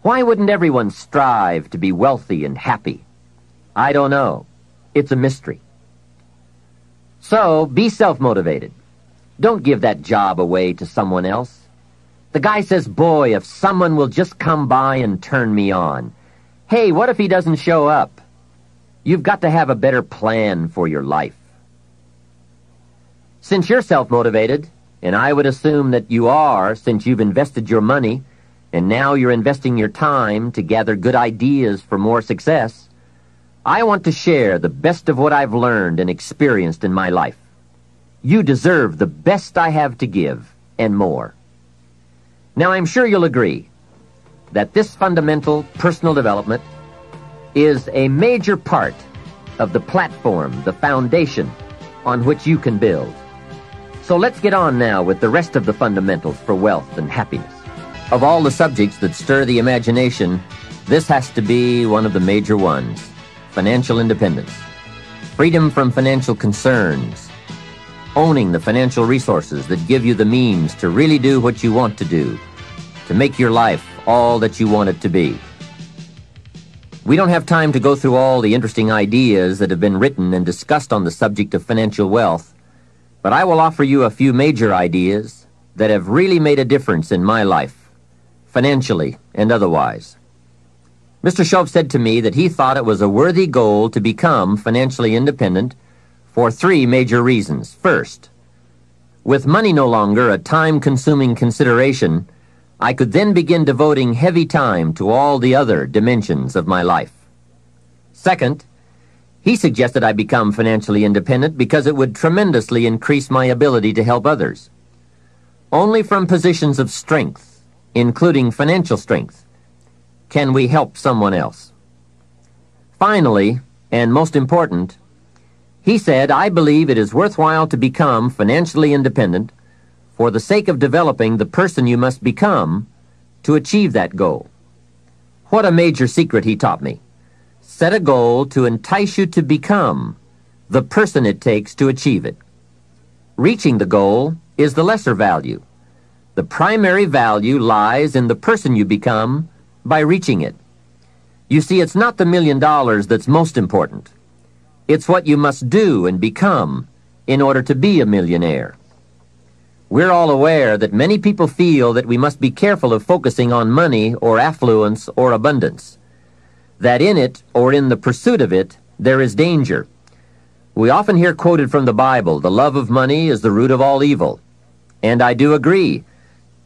[SPEAKER 1] Why wouldn't everyone strive to be wealthy and happy? I don't know. It's a mystery. So, be self-motivated. Don't give that job away to someone else. The guy says, "Boy, if someone will just come by and turn me on." Hey, what if he doesn't show up? You've got to have a better plan for your life. Since you're self-motivated, and I would assume that you are since you've invested your money, and now you're investing your time to gather good ideas for more success, I want to share the best of what I've learned and experienced in my life. You deserve the best I have to give, and more. Now, I'm sure you'll agree that this fundamental personal development is a major part of the platform, the foundation, on which you can build. So let's get on now with the rest of the fundamentals for wealth and happiness. Of all the subjects that stir the imagination, this has to be one of the major ones: financial independence. Freedom from financial concerns. Owning the financial resources that give you the means to really do what you want to do, to make your life all that you want it to be. We don't have time to go through all the interesting ideas that have been written and discussed on the subject of financial wealth, but I will offer you a few major ideas that have really made a difference in my life, financially and otherwise. Mr. Shove said to me that he thought it was a worthy goal to become financially independent for 3 major reasons. First, with money no longer a time-consuming consideration, I could then begin devoting heavy time to all the other dimensions of my life. Second, he suggested I become financially independent because it would tremendously increase my ability to help others. Only from positions of strength, including financial strength, can we help someone else. Finally, and most important, he said, I believe it is worthwhile to become financially independent for the sake of developing the person you must become to achieve that goal. What a major secret he taught me. Set a goal to entice you to become the person it takes to achieve it. Reaching the goal is the lesser value. The primary value lies in the person you become by reaching it. You see, it's not the $1 million that's most important. It's what you must do and become in order to be a millionaire. We're all aware that many people feel that we must be careful of focusing on money or affluence or abundance, that in it or in the pursuit of it there is danger. We often hear quoted from the Bible, the love of money is the root of all evil. And I do agree.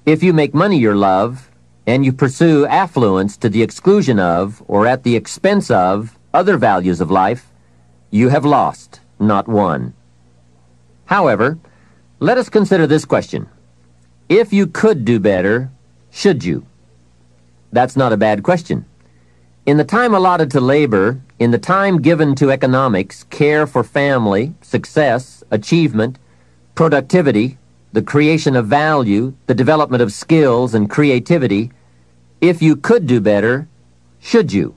[SPEAKER 1] If you make money your love, and you pursue affluence to the exclusion of or at the expense of other values of life, you have lost, not won. However, let us consider this question. If you could do better, should you? That's not a bad question. In the time allotted to labor, in the time given to economics, care for family, success, achievement, productivity, the creation of value, the development of skills and creativity, if you could do better, should you?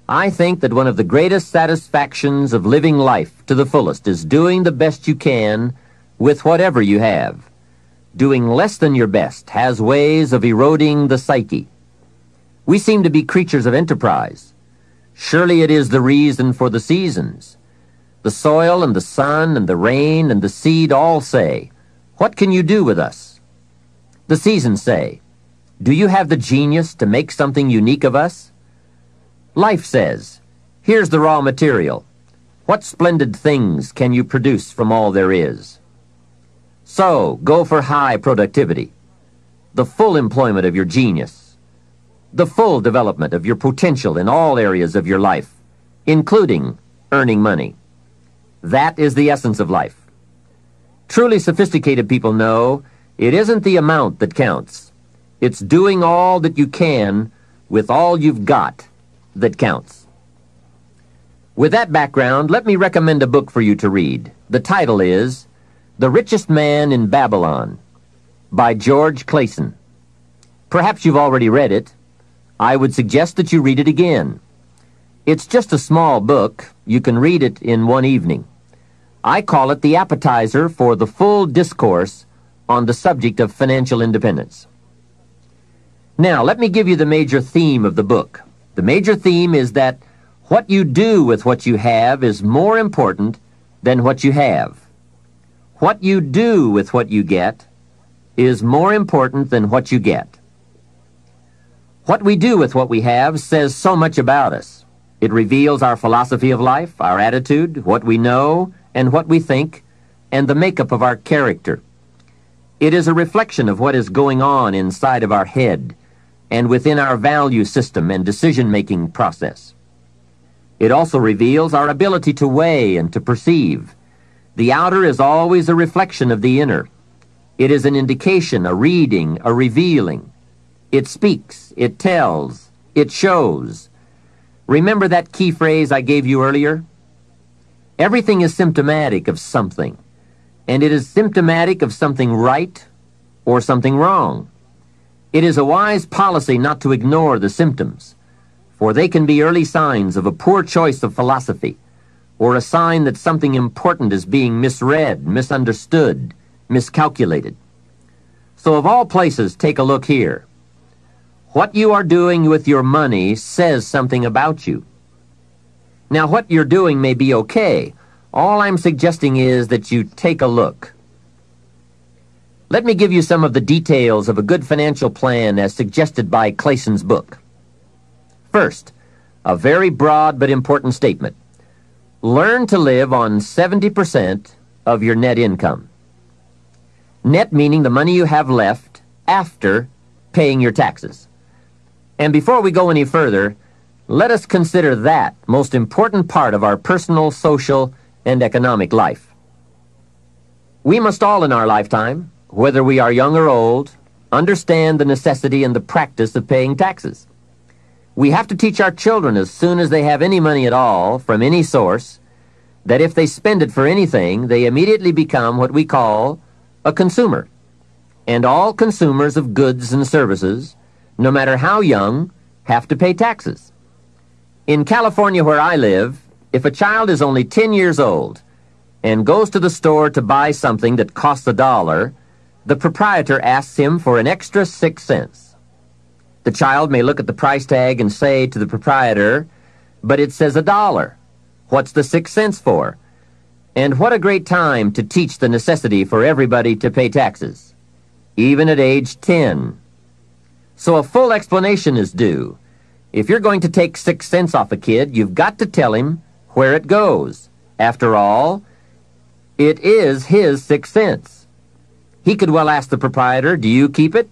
[SPEAKER 1] I think that one of the greatest satisfactions of living life to the fullest is doing the best you can with whatever you have. Doing less than your best has ways of eroding the psyche. We seem to be creatures of enterprise. Surely it is the reason for the seasons. The soil and the sun and the rain and the seed all say, "What can you do with us?" The seasons say, "Do you have the genius to make something unique of us?" Life says, "Here's the raw material. What splendid things can you produce from all there is?" So, go for high productivity, the full employment of your genius, the full development of your potential in all areas of your life, including earning money. That is the essence of life. Truly sophisticated people know it isn't the amount that counts. It's doing all that you can with all you've got that counts. With that background, let me recommend a book for you to read. The title is The Richest Man in Babylon by George Clason. Perhaps you've already read it. I would suggest that you read it again. It's just a small book. You can read it in one evening. I call it the appetizer for the full discourse on the subject of financial independence. Now, let me give you the major theme of the book. The major theme is that what you do with what you have is more important than what you have. What you do with what you get is more important than what you get. What we do with what we have says so much about us. It reveals our philosophy of life, our attitude, what we know, and what we think, and the makeup of our character. It is a reflection of what is going on inside of our head and within our value system and decision-making process. It also reveals our ability to weigh and to perceive. The outer is always a reflection of the inner. It is an indication, a reading, a revealing. It speaks, it tells, it shows. Remember that key phrase I gave you earlier? Everything is symptomatic of something, and it is symptomatic of something right or something wrong. It is a wise policy not to ignore the symptoms, for they can be early signs of a poor choice of philosophy, or a sign that something important is being misread, misunderstood, miscalculated. So of all places, take a look here. What you are doing with your money says something about you. Now, what you're doing may be okay. All I'm suggesting is that you take a look. Let me give you some of the details of a good financial plan as suggested by Clayson's book. First, a very broad but important statement. Learn to live on 70% of your net income. Net meaning the money you have left after paying your taxes. And before we go any further, let us consider that most important part of our personal, social, and economic life. We must all in our lifetime, whether we are young or old, understand the necessity and the practice of paying taxes. We have to teach our children as soon as they have any money at all from any source that if they spend it for anything, they immediately become what we call a consumer. And all consumers of goods and services, no matter how young, have to pay taxes. In California, where I live, if a child is only 10 years old and goes to the store to buy something that costs $1, the proprietor asks him for an extra 6 cents. The child may look at the price tag and say to the proprietor, "But it says $1. What's the 6 cents for?" And what a great time to teach the necessity for everybody to pay taxes, even at age 10. So a full explanation is due. If you're going to take 6 cents off a kid, you've got to tell him where it goes. After all, it is his 6 cents. He could well ask the proprietor, "Do you keep it?"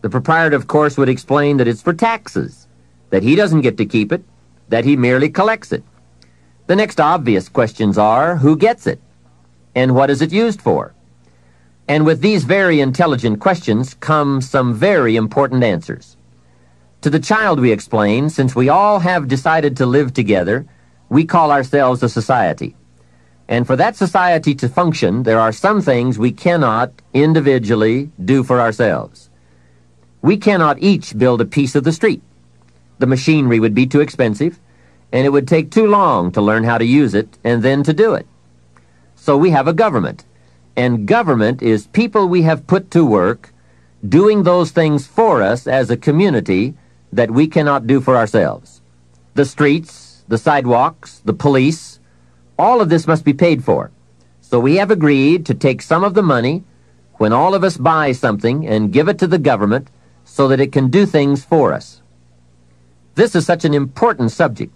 [SPEAKER 1] The proprietor, of course, would explain that it's for taxes, that he doesn't get to keep it, that he merely collects it. The next obvious questions are, who gets it? And what is it used for? And with these very intelligent questions come some very important answers. To the child we explain, since we all have decided to live together, we call ourselves a society. And for that society to function, there are some things we cannot individually do for ourselves. We cannot each build a piece of the street. The machinery would be too expensive, and it would take too long to learn how to use it and then to do it. So we have a government, and government is people we have put to work doing those things for us as a community that we cannot do for ourselves. The streets, the sidewalks, the police, all of this must be paid for. So we have agreed to take some of the money when all of us buy something and give it to the government so that it can do things for us. This is such an important subject.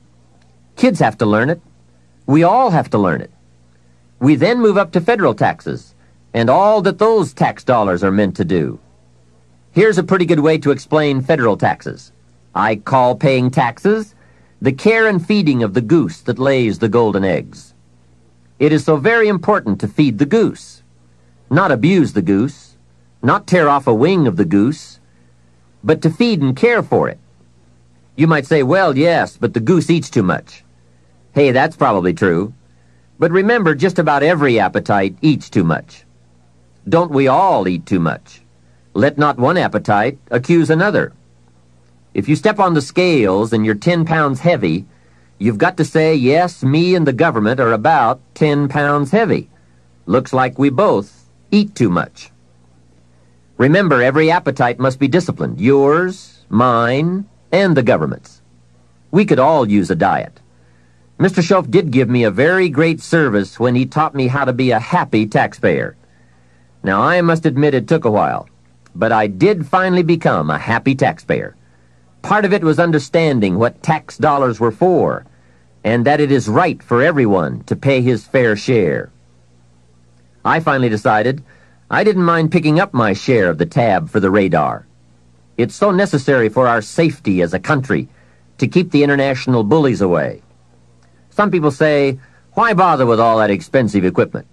[SPEAKER 1] Kids have to learn it. We all have to learn it. We then move up to federal taxes and all that those tax dollars are meant to do. Here's a pretty good way to explain federal taxes. I call paying taxes the care and feeding of the goose that lays the golden eggs. It is so very important to feed the goose, not abuse the goose, not tear off a wing of the goose, but to feed and care for it. You might say, "Well, yes, but the goose eats too much." Hey, that's probably true. But remember, just about every appetite eats too much. Don't we all eat too much? Let not one appetite accuse another. If you step on the scales and you're 10 pounds heavy, you've got to say, "Yes, me and the government are about 10 pounds heavy. Looks like we both eat too much." Remember, every appetite must be disciplined. Yours, mine, and the government's. We could all use a diet. Mr. Schoaf did give me a very great service when he taught me how to be a happy taxpayer. Now, I must admit it took a while, but I did finally become a happy taxpayer. Part of it was understanding what tax dollars were for, and that it is right for everyone to pay his fair share. I finally decided I didn't mind picking up my share of the tab for the radar. It's so necessary for our safety as a country to keep the international bullies away. Some people say, "Why bother with all that expensive equipment?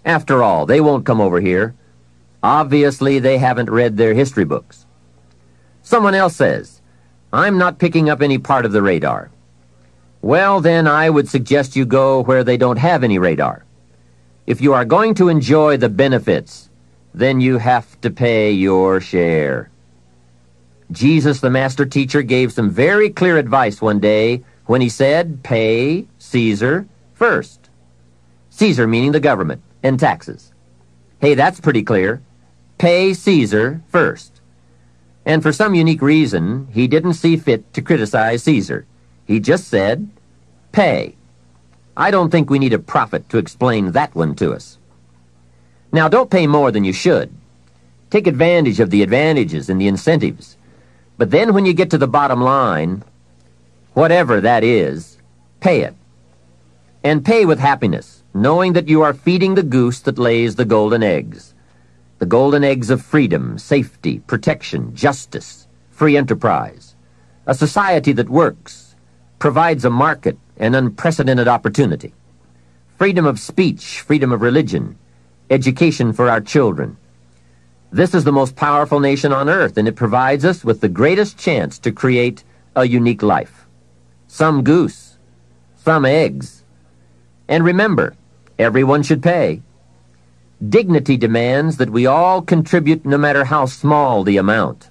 [SPEAKER 1] After all, they won't come over here." Obviously, they haven't read their history books. Someone else says, "I'm not picking up any part of the radar." Well, then I would suggest you go where they don't have any radar. If you are going to enjoy the benefits, then you have to pay your share. Jesus, the master teacher, gave some very clear advice one day when he said, pay Caesar first. Caesar meaning the government and taxes. Hey, that's pretty clear. Pay Caesar first. And for some unique reason, he didn't see fit to criticize Caesar. He just said, pay. I don't think we need a prophet to explain that one to us. Now, don't pay more than you should. Take advantage of the advantages and the incentives. But then when you get to the bottom line, whatever that is, pay it. And pay with happiness, knowing that you are feeding the goose that lays the golden eggs. The golden eggs of freedom, safety, protection, justice, free enterprise. A society that works, provides a market and unprecedented opportunity. Freedom of speech, freedom of religion, education for our children. This is the most powerful nation on earth, and it provides us with the greatest chance to create a unique life. Some goose, some eggs. And remember, everyone should pay. Dignity demands that we all contribute no matter how small the amount.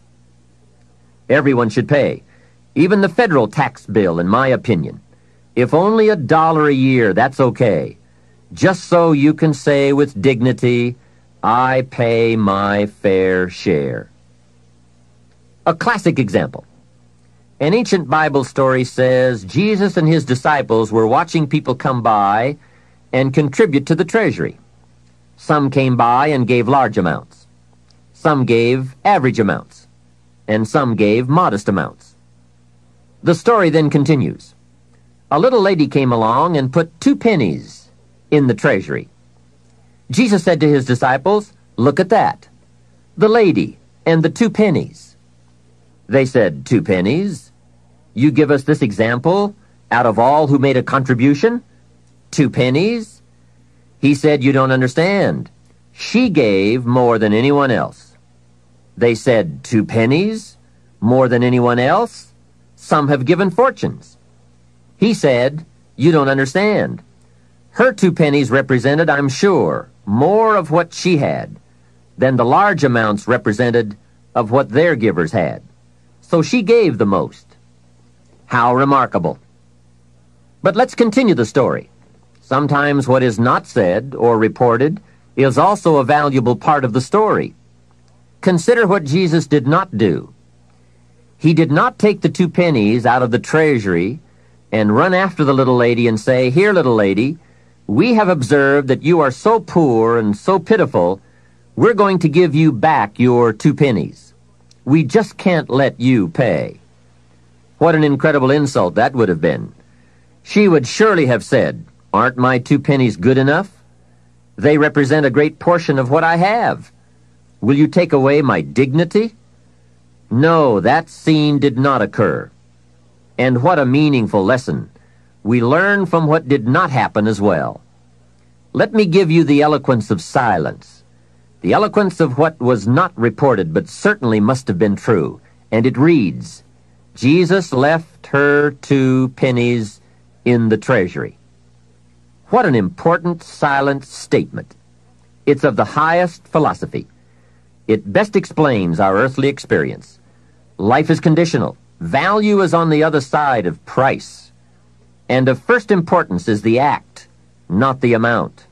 [SPEAKER 1] Everyone should pay. Even the federal tax bill, in my opinion. If only $1 a year, that's okay. Just so you can say with dignity, I pay my fair share. A classic example. An ancient Bible story says Jesus and his disciples were watching people come by and contribute to the treasury. Some came by and gave large amounts. Some gave average amounts. And some gave modest amounts. The story then continues. A little lady came along and put 2 pennies in the treasury. Jesus said to his disciples, look at that. The lady and the 2 pennies. They said, 2 pennies? You give us this example out of all who made a contribution? 2 pennies? He said, you don't understand. She gave more than anyone else. They said, 2 pennies? More than anyone else? Some have given fortunes. He said, you don't understand. Her 2 pennies represented, I'm sure, more of what she had than the large amounts represented of what their givers had. So she gave the most. How remarkable. But let's continue the story. Sometimes what is not said or reported is also a valuable part of the story. Consider what Jesus did not do. He did not take the 2 pennies out of the treasury and run after the little lady and say, here, little lady, we have observed that you are so poor and so pitiful, we're going to give you back your 2 pennies. We just can't let you pay. What an incredible insult that would have been. She would surely have said, aren't my 2 pennies good enough? They represent a great portion of what I have. Will you take away my dignity? No, that scene did not occur. And what a meaningful lesson. We learn from what did not happen as well. Let me give you the eloquence of silence, the eloquence of what was not reported but certainly must have been true. And it reads, Jesus left her 2 pennies in the treasury. What an important silent statement. It's of the highest philosophy. It best explains our earthly experience. Life is conditional. Value is on the other side of price. And of first importance is the act, not the amount.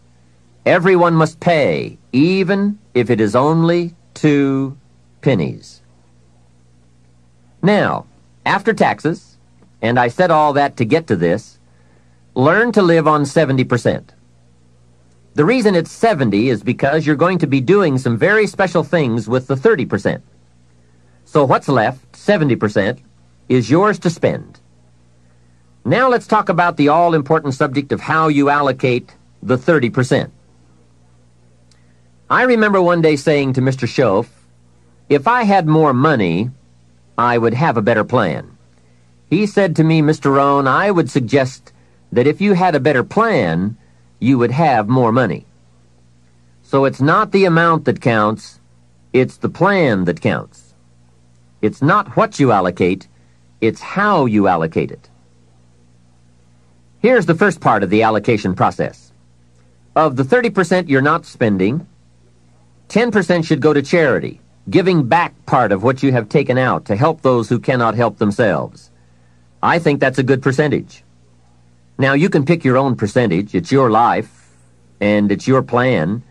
[SPEAKER 1] Everyone must pay, even if it is only 2 pennies. Now, after taxes, and I said all that to get to this, learn to live on 70%. The reason it's 70 is because you're going to be doing some very special things with the 30%. So what's left, 70%, is yours to spend. Now let's talk about the all-important subject of how you allocate the 30%. I remember one day saying to Mr. Schoaf, if I had more money, I would have a better plan. He said to me, Mr. Rohn, I would suggest that if you had a better plan, you would have more money. So it's not the amount that counts, it's the plan that counts. It's not what you allocate, it's how you allocate it. Here's the first part of the allocation process. Of the 30% you're not spending, 10% should go to charity, giving back part of what you have taken out to help those who cannot help themselves. I think that's a good percentage. Now, you can pick your own percentage. It's your life, and it's your plan.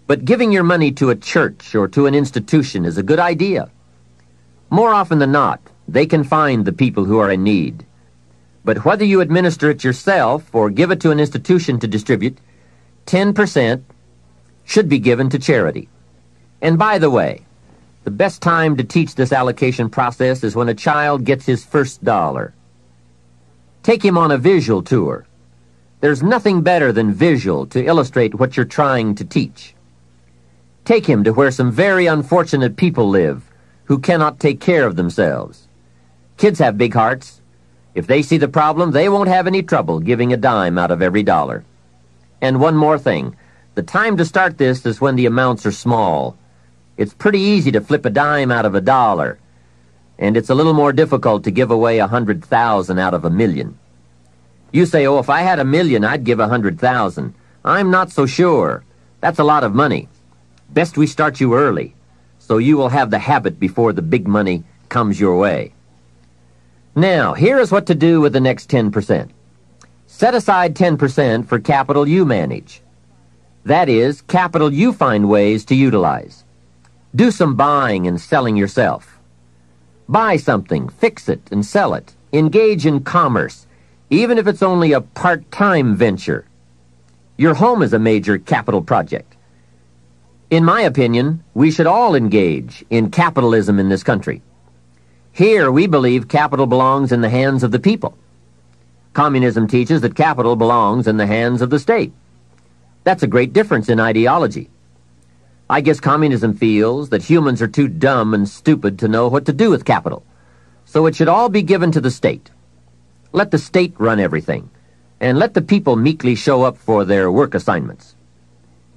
[SPEAKER 1] But giving your money to a church or to an institution is a good idea. More often than not, they can find the people who are in need. But whether you administer it yourself or give it to an institution to distribute, 10% should be given to charity. And by the way, the best time to teach this allocation process is when a child gets his first dollar. Take him on a visual tour. There's nothing better than visual to illustrate what you're trying to teach. Take him to where some very unfortunate people live who cannot take care of themselves. Kids have big hearts. If they see the problem, they won't have any trouble giving a dime out of every dollar. And one more thing. The time to start this is when the amounts are small. It's pretty easy to flip a dime out of a dollar, and it's a little more difficult to give away 100,000 out of 1,000,000. You say, oh, if I had 1,000,000, I'd give 100,000. I'm not so sure. That's a lot of money. Best we start you early, so you will have the habit before the big money comes your way. Now, here is what to do with the next 10%. Set aside 10% for capital you manage. That is, capital you find ways to utilize. Do some buying and selling yourself. Buy something, fix it, and sell it. Engage in commerce, even if it's only a part-time venture. Your home is a major capital project. In my opinion, we should all engage in capitalism in this country. Here, we believe capital belongs in the hands of the people. Communism teaches that capital belongs in the hands of the state. That's a great difference in ideology. I guess communism feels that humans are too dumb and stupid to know what to do with capital, so it should all be given to the state. Let the state run everything, and let the people meekly show up for their work assignments.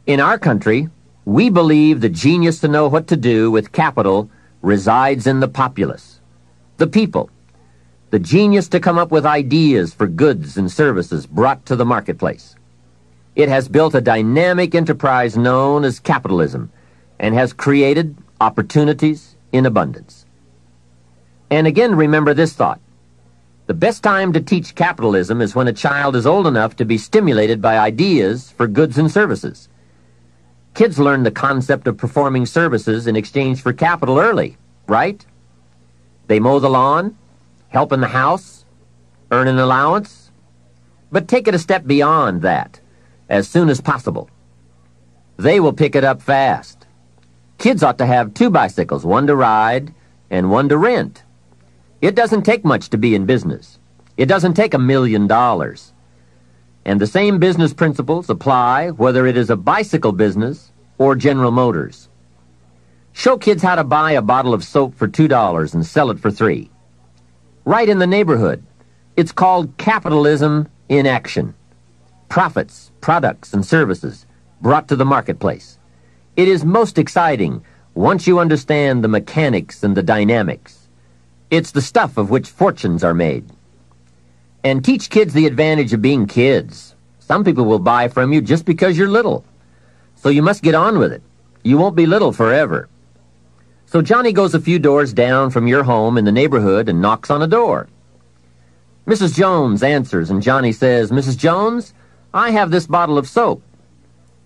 [SPEAKER 1] In our country, we believe the genius to know what to do with capital resides in the populace, the people, the genius to come up with ideas for goods and services brought to the marketplace. It has built a dynamic enterprise known as capitalism and has created opportunities in abundance. And again, remember this thought. The best time to teach capitalism is when a child is old enough to be stimulated by ideas for goods and services. Kids learn the concept of performing services in exchange for capital early, right? They mow the lawn, help in the house, earn an allowance. But take it a step beyond that, as soon as possible. They will pick it up fast. Kids ought to have 2 bicycles, one to ride and one to rent. It doesn't take much to be in business. It doesn't take $1 million. And the same business principles apply whether it is a bicycle business or General Motors. Show kids how to buy a bottle of soap for $2 and sell it for $3. Right in the neighborhood. It's called capitalism in action. Profits, products, and services brought to the marketplace. It is most exciting once you understand the mechanics and the dynamics. It's the stuff of which fortunes are made. And teach kids the advantage of being kids. Some people will buy from you just because you're little. So you must get on with it. You won't be little forever. So Johnny goes a few doors down from your home in the neighborhood and knocks on a door. Mrs. Jones answers, and Johnny says, Mrs. Jones, I have this bottle of soap.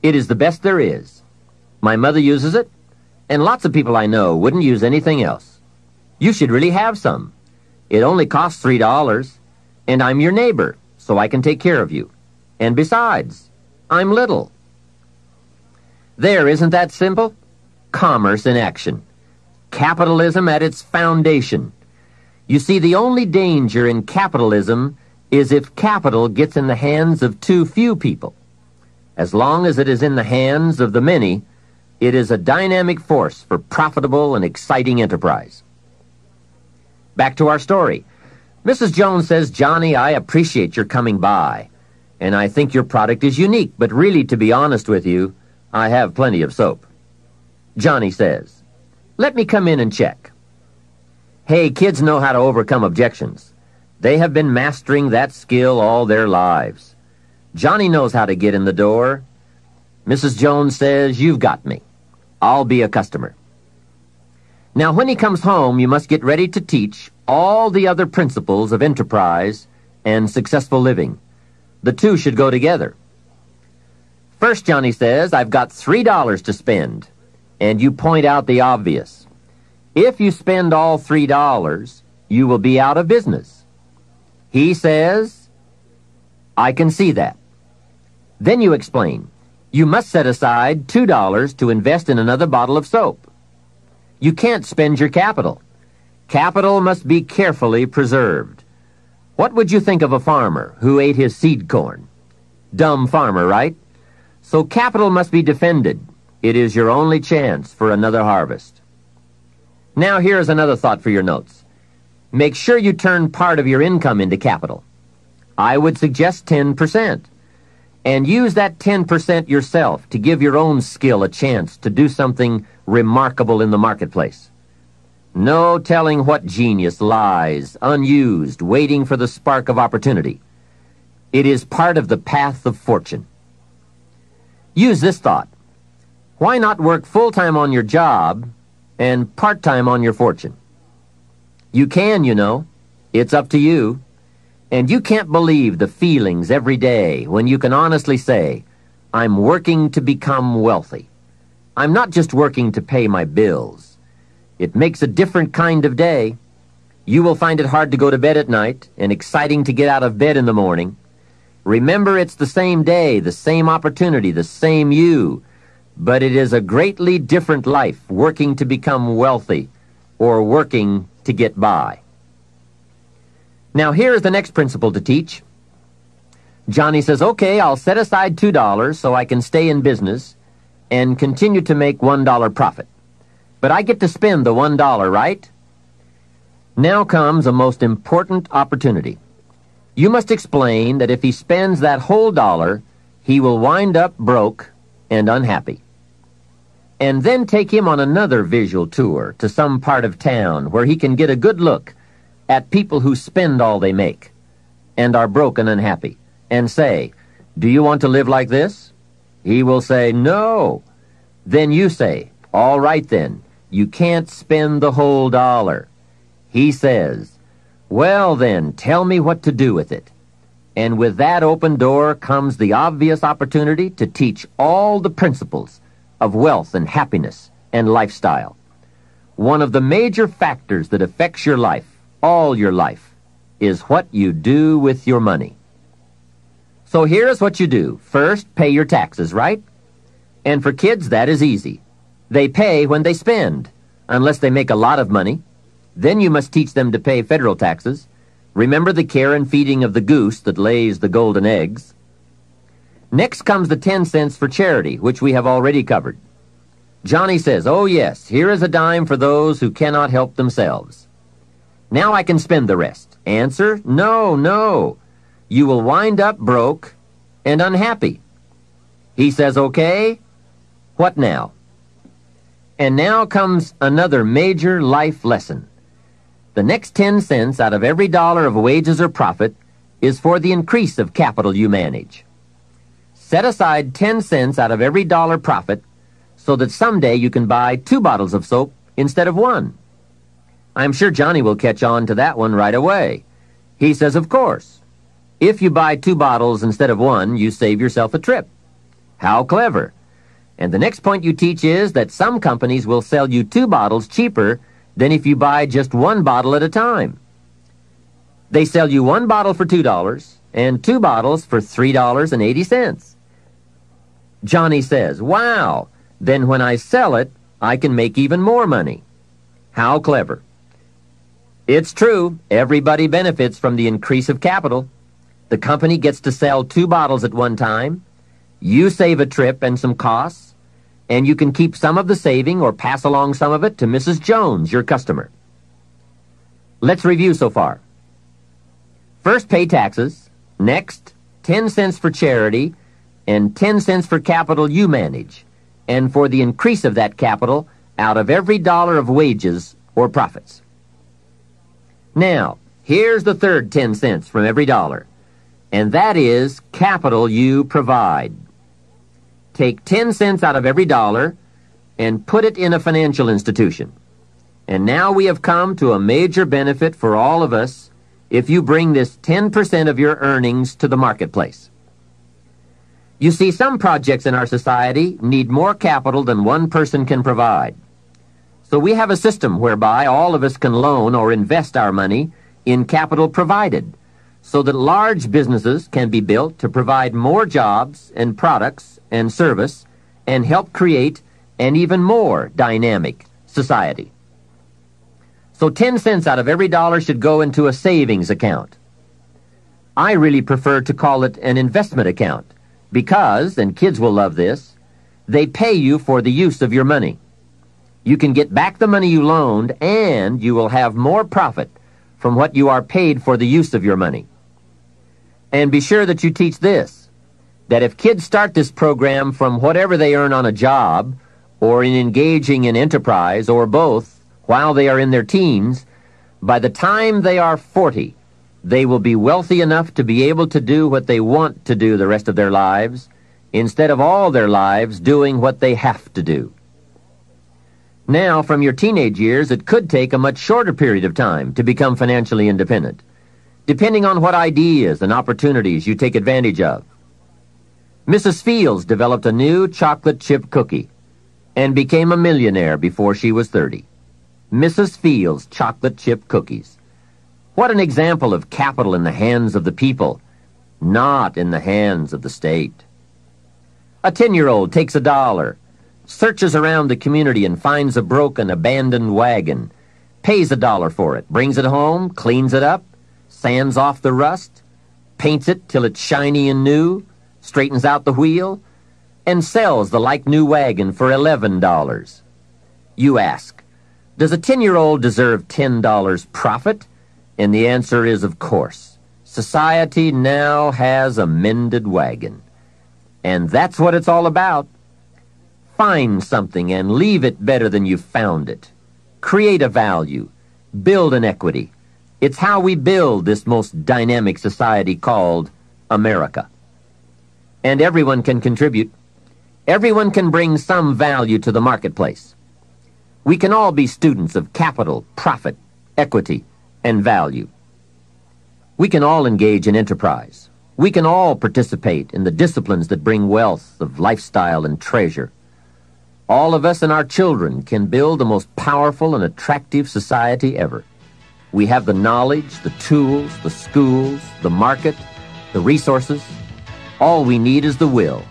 [SPEAKER 1] It is the best there is. My mother uses it, and lots of people I know wouldn't use anything else. You should really have some. It only costs $3, and I'm your neighbor, so I can take care of you. And besides, I'm little. There, isn't that simple? Commerce in action. Capitalism at its foundation. You see, the only danger in capitalism is if capital gets in the hands of too few people. As long as it is in the hands of the many, it is a dynamic force for profitable and exciting enterprise. Back to our story. Mrs. Jones says, Johnny, I appreciate your coming by, and I think your product is unique, but really, to be honest with you, I have plenty of soap. Johnny says, let me come in and check. Hey, kids know how to overcome objections. They have been mastering that skill all their lives. Johnny knows how to get in the door. Mrs. Jones says, "You've got me. I'll be a customer." Now, when he comes home, you must get ready to teach all the other principles of enterprise and successful living. The two should go together. First, Johnny says, "I've got $3 to spend," and you point out the obvious. If you spend all $3, you will be out of business. He says, "I can see that." Then you explain, you must set aside $2 to invest in another bottle of soap. You can't spend your capital. Capital must be carefully preserved. What would you think of a farmer who ate his seed corn? Dumb farmer, right? So capital must be defended. It is your only chance for another harvest. Now here is another thought for your notes. Make sure you turn part of your income into capital. I would suggest 10%. And use that 10% yourself to give your own skill a chance to do something remarkable in the marketplace. No telling what genius lies, unused, waiting for the spark of opportunity. It is part of the path of fortune. Use this thought. Why not work full-time on your job and part-time on your fortune? You can, you know. It's up to you. And you can't believe the feelings every day when you can honestly say, "I'm working to become wealthy. I'm not just working to pay my bills." It makes a different kind of day. You will find it hard to go to bed at night and exciting to get out of bed in the morning. Remember, it's the same day, the same opportunity, the same you, but it is a greatly different life working to become wealthy or working to get by. Now, here is the next principle to teach. Johnny says, "Okay, I'll set aside $2 so I can stay in business and continue to make $1 profit. But I get to spend the $1, right?" Now comes a most important opportunity. You must explain that if he spends that whole dollar, he will wind up broke and unhappy. And then take him on another visual tour to some part of town where he can get a good look at people who spend all they make and are broke and unhappy, and say, "Do you want to live like this?" He will say, "No." Then you say, "All right then, you can't spend the whole dollar." He says, "Well then, tell me what to do with it." And with that open door comes the obvious opportunity to teach all the principles of wealth and happiness and lifestyle. One of the major factors that affects your life, all your life, is what you do with your money. So here's what you do. First, pay your taxes, right? And for kids, that is easy. They pay when they spend, unless they make a lot of money. Then you must teach them to pay federal taxes. Remember the care and feeding of the goose that lays the golden eggs. Next comes the 10 cents for charity, which we have already covered. Johnny says, "Oh yes, here is a dime for those who cannot help themselves." Now I can spend the rest. Answer, no, no. You will wind up broke and unhappy. He says, "Okay, what now?" And now comes another major life lesson. The next 10 cents out of every dollar of wages or profit is for the increase of capital you manage. Set aside 10 cents out of every dollar profit so that someday you can buy 2 bottles of soap instead of 1. I'm sure Johnny will catch on to that one right away. He says, "Of course. If you buy 2 bottles instead of 1, you save yourself a trip." How clever. And the next point you teach is that some companies will sell you 2 bottles cheaper than if you buy just 1 bottle at a time. They sell you 1 bottle for $2 and 2 bottles for $3.80. Johnny says, "Wow, then when I sell it, I can make even more money." How clever. It's true, everybody benefits from the increase of capital. The company gets to sell 2 bottles at one time. You save a trip and some costs, and you can keep some of the saving or pass along some of it to Mrs. Jones, your customer. Let's review so far. First, pay taxes. Next, 10 cents for charity, and 10 cents for capital you manage, and for the increase of that capital out of every dollar of wages or profits. Now, Here's the third 10 cents from every dollar, and that is capital you provide. Take 10 cents out of every dollar and put it in a financial institution. And now we have come to a major benefit for all of us if you bring this 10% of your earnings to the marketplace. You see, some projects in our society need more capital than one person can provide. So we have a system whereby all of us can loan or invest our money in capital provided, so that large businesses can be built to provide more jobs and products and service and help create an even more dynamic society. So 10 cents out of every dollar should go into a savings account. I really prefer to call it an investment account because, and kids will love this, they pay you for the use of your money. You can get back the money you loaned, and you will have more profit from what you are paid for the use of your money. And be sure that you teach this, that if kids start this program from whatever they earn on a job or in engaging in enterprise or both while they are in their teens, by the time they are 40, they will be wealthy enough to be able to do what they want to do the rest of their lives, instead of all their lives doing what they have to do. Now, from your teenage years, it could take a much shorter period of time to become financially independent, depending on what ideas and opportunities you take advantage of. Mrs. Fields developed a new chocolate chip cookie and became a millionaire before she was 30. Mrs. Fields chocolate chip cookies. What an example of capital in the hands of the people, not in the hands of the state. A 10-year-old takes $1, searches around the community and finds a broken, abandoned wagon, pays $1 for it, brings it home, cleans it up, sands off the rust, paints it till it's shiny and new, straightens out the wheel, and sells the like-new wagon for $11. You ask, does a 10-year-old deserve $10 profit? And the answer is, of course. Society now has a mended wagon. And that's what it's all about. Find something and leave it better than you found it. Create a value. Build an equity. It's how we build this most dynamic society called America. And everyone can contribute. Everyone can bring some value to the marketplace. We can all be students of capital, profit, equity, and value. We can all engage in enterprise. We can all participate in the disciplines that bring wealth of lifestyle and treasure. All of us and our children can build the most powerful and attractive society ever. We have the knowledge, the tools, the schools, the market, the resources. All we need is the will.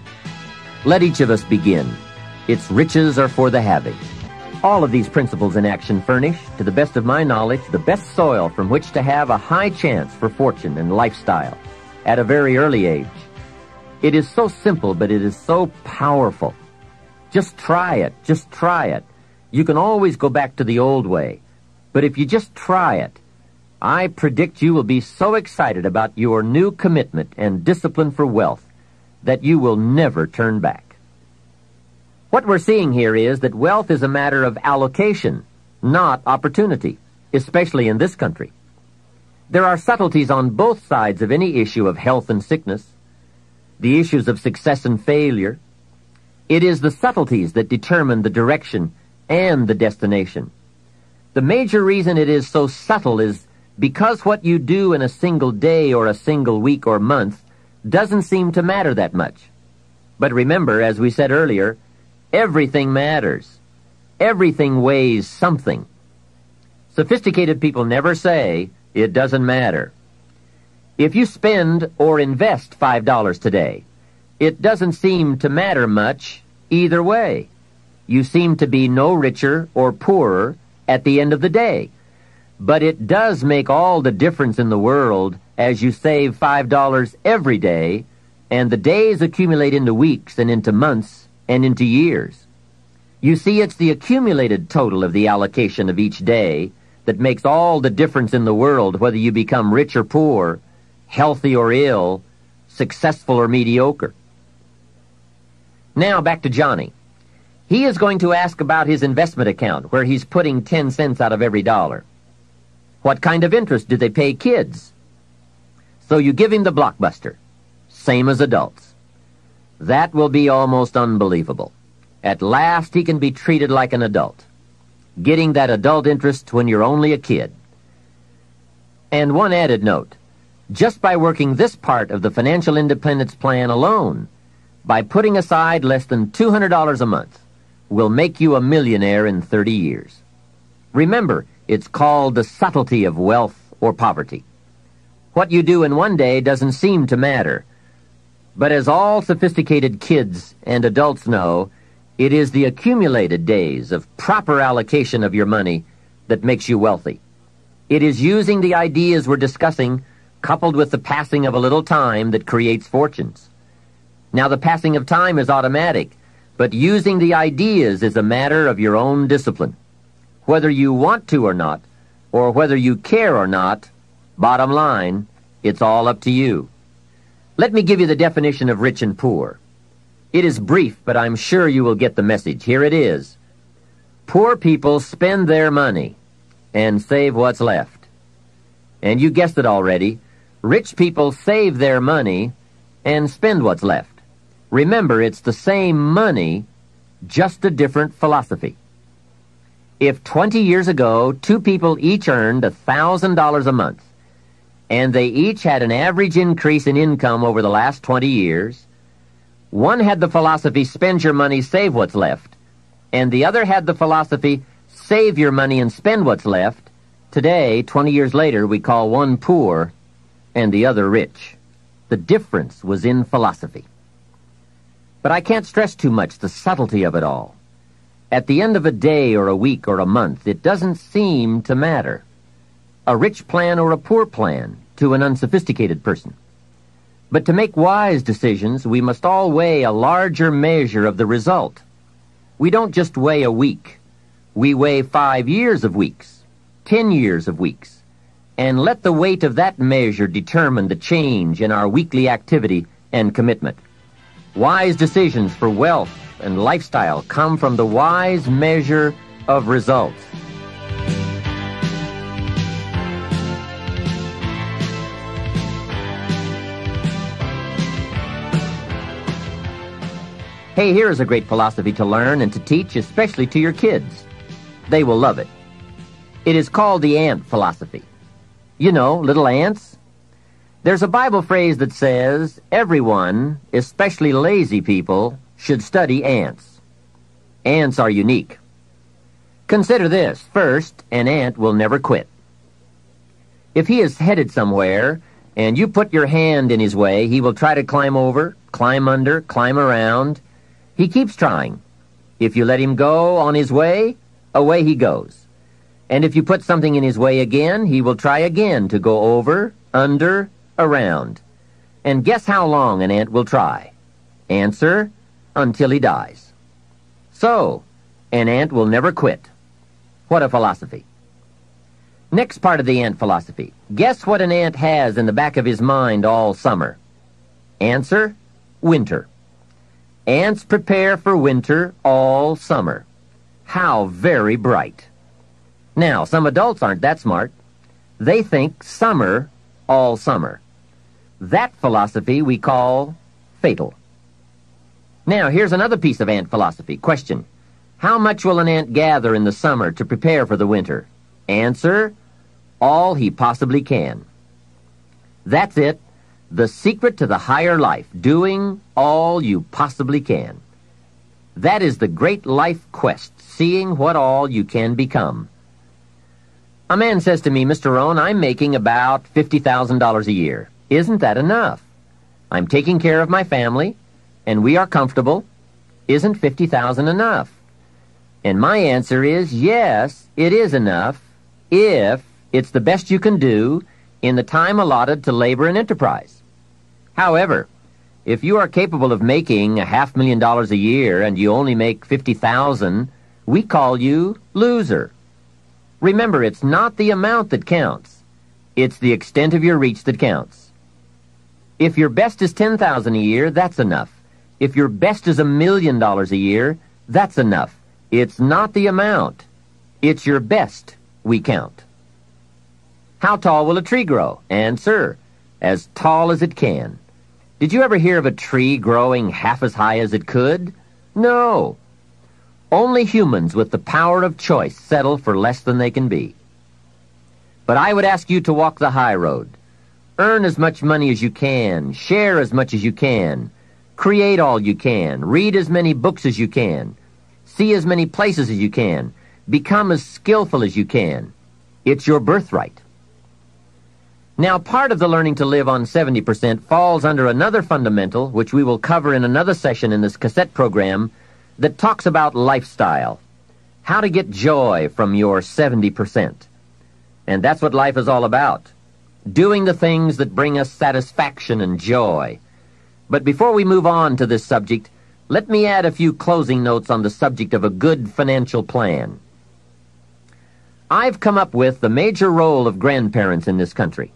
[SPEAKER 1] Let each of us begin. Its riches are for the having. All of these principles in action furnish, to the best of my knowledge, the best soil from which to have a high chance for fortune and lifestyle at a very early age. It is so simple, but it is so powerful. Just try it. Just try it. You can always go back to the old way. But if you just try it, I predict you will be so excited about your new commitment and discipline for wealth that you will never turn back. What we're seeing here is that wealth is a matter of allocation, not opportunity, especially in this country. There are subtleties on both sides of any issue of health and sickness, the issues of success and failure. It is the subtleties that determine the direction and the destination. The major reason it is so subtle is because what you do in a single day or a single week or month doesn't seem to matter that much. But remember, as we said earlier, everything matters. Everything weighs something. Sophisticated people never say, it doesn't matter. If you spend or invest $5 today, it doesn't seem to matter much either way. You seem to be no richer or poorer at the end of the day. But it does make all the difference in the world as you save $5 every day, and the days accumulate into weeks and into months and into years. You see, it's the accumulated total of the allocation of each day that makes all the difference in the world, whether you become rich or poor, healthy or ill, successful or mediocre. Now back to Johnny. He is going to ask about his investment account, where he's putting 10 cents out of every dollar. What kind of interest do they pay kids? So you give him the blockbuster, same as adults. That will be almost unbelievable. At last he can be treated like an adult, getting that adult interest when you're only a kid. And one added note, just by working this part of the financial independence plan alone, by putting aside less than $200 a month, will make you a millionaire in 30 years. Remember, it's called the subtlety of wealth or poverty. What you do in one day doesn't seem to matter. But as all sophisticated kids and adults know, it is the accumulated days of proper allocation of your money that makes you wealthy. It is using the ideas we're discussing, coupled with the passing of a little time, that creates fortunes. Now, the passing of time is automatic, but using the ideas is a matter of your own discipline. Whether you want to or not, or whether you care or not, bottom line, it's all up to you. Let me give you the definition of rich and poor. It is brief, but I'm sure you will get the message. Here it is. Poor people spend their money and save what's left. And you guessed it already. Rich people save their money and spend what's left. Remember, it's the same money, just a different philosophy. If 20 years ago, two people each earned $1,000 a month, and they each had an average increase in income over the last 20 years, one had the philosophy, spend your money, save what's left, and the other had the philosophy, save your money and spend what's left. Today, 20 years later, we call one poor and the other rich. The difference was in philosophy. But I can't stress too much the subtlety of it all. At the end of a day or a week or a month, it doesn't seem to matter. A rich plan or a poor plan to an unsophisticated person. But to make wise decisions, we must all weigh a larger measure of the result. We don't just weigh a week. We weigh 5 years of weeks, 10 years of weeks, and let the weight of that measure determine the change in our weekly activity and commitment. Wise decisions for wealth and lifestyle come from the wise measure of results. Hey, here is a great philosophy to learn and to teach, especially to your kids. They will love it. It is called the ant philosophy. You know, little ants. There's a Bible phrase that says, everyone, especially lazy people, should study ants. Ants are unique. Consider this. First, an ant will never quit. If he is headed somewhere, and you put your hand in his way, he will try to climb over, climb under, climb around. He keeps trying. If you let him go on his way, away he goes. And if you put something in his way again, he will try again to go over, under, around. And guess how long an ant will try? Answer, until he dies. So, an ant will never quit. What a philosophy. Next part of the ant philosophy. Guess what an ant has in the back of his mind all summer? Answer, winter. Ants prepare for winter all summer. How very bright. Now, some adults aren't that smart. They think summer all summer. That philosophy we call fatal. Now, here's another piece of ant philosophy. Question. How much will an ant gather in the summer to prepare for the winter? Answer, all he possibly can. That's it. The secret to the higher life, doing all you possibly can. That is the great life quest, seeing what all you can become. A man says to me, Mr. Rohn, I'm making about $50,000 a year. Isn't that enough? I'm taking care of my family, and we are comfortable. Isn't $50,000 enough? And my answer is, yes, it is enough, if it's the best you can do in the time allotted to labor and enterprise. However, if you are capable of making $500,000 a year and you only make $50,000, we call you loser. Remember, it's not the amount that counts. It's the extent of your reach that counts. If your best is $10,000 a year, that's enough. If your best is $1 million a year, that's enough. It's not the amount. It's your best we count. How tall will a tree grow? Answer, as tall as it can. Did you ever hear of a tree growing half as high as it could? No. Only humans with the power of choice settle for less than they can be. But I would ask you to walk the high road. Earn as much money as you can. Share as much as you can. Create all you can. Read as many books as you can. See as many places as you can. Become as skillful as you can. It's your birthright. Now, part of the learning to live on 70% falls under another fundamental, which we will cover in another session in this cassette program, that talks about lifestyle. How to get joy from your 70%. And that's what life is all about. Doing the things that bring us satisfaction and joy. But before we move on to this subject, let me add a few closing notes on the subject of a good financial plan. I've come up with the major role of grandparents in this country.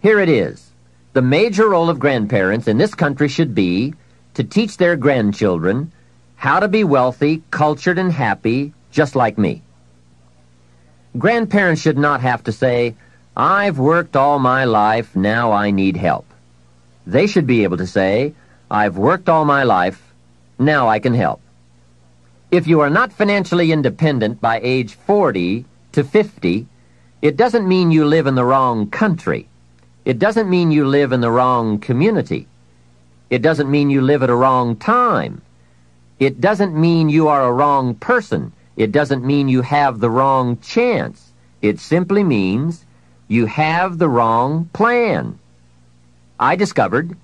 [SPEAKER 1] Here it is. The major role of grandparents in this country should be to teach their grandchildren how to be wealthy, cultured, and happy, just like me. Grandparents should not have to say, "I've worked all my life, now I need help." They should be able to say, "I've worked all my life, now I can help." If you are not financially independent by age 40 to 50, it doesn't mean you live in the wrong country. It doesn't mean you live in the wrong community. It doesn't mean you live at a wrong time. It doesn't mean you are a wrong person. It doesn't mean you have the wrong chance. It simply means you have the wrong plan. I discovered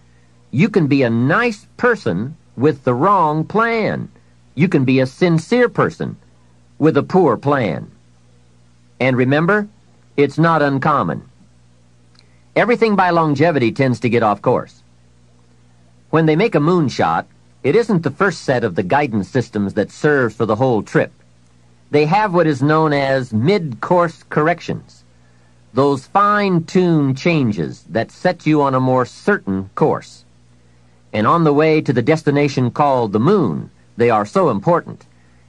[SPEAKER 1] you can be a nice person with the wrong plan. You can be a sincere person with a poor plan. And remember, it's not uncommon. Everything by longevity tends to get off course. When they make a moonshot, it isn't the first set of the guidance systems that serves for the whole trip. They have what is known as mid-course corrections, those fine-tuned changes that set you on a more certain course. And on the way to the destination called the moon, they are so important.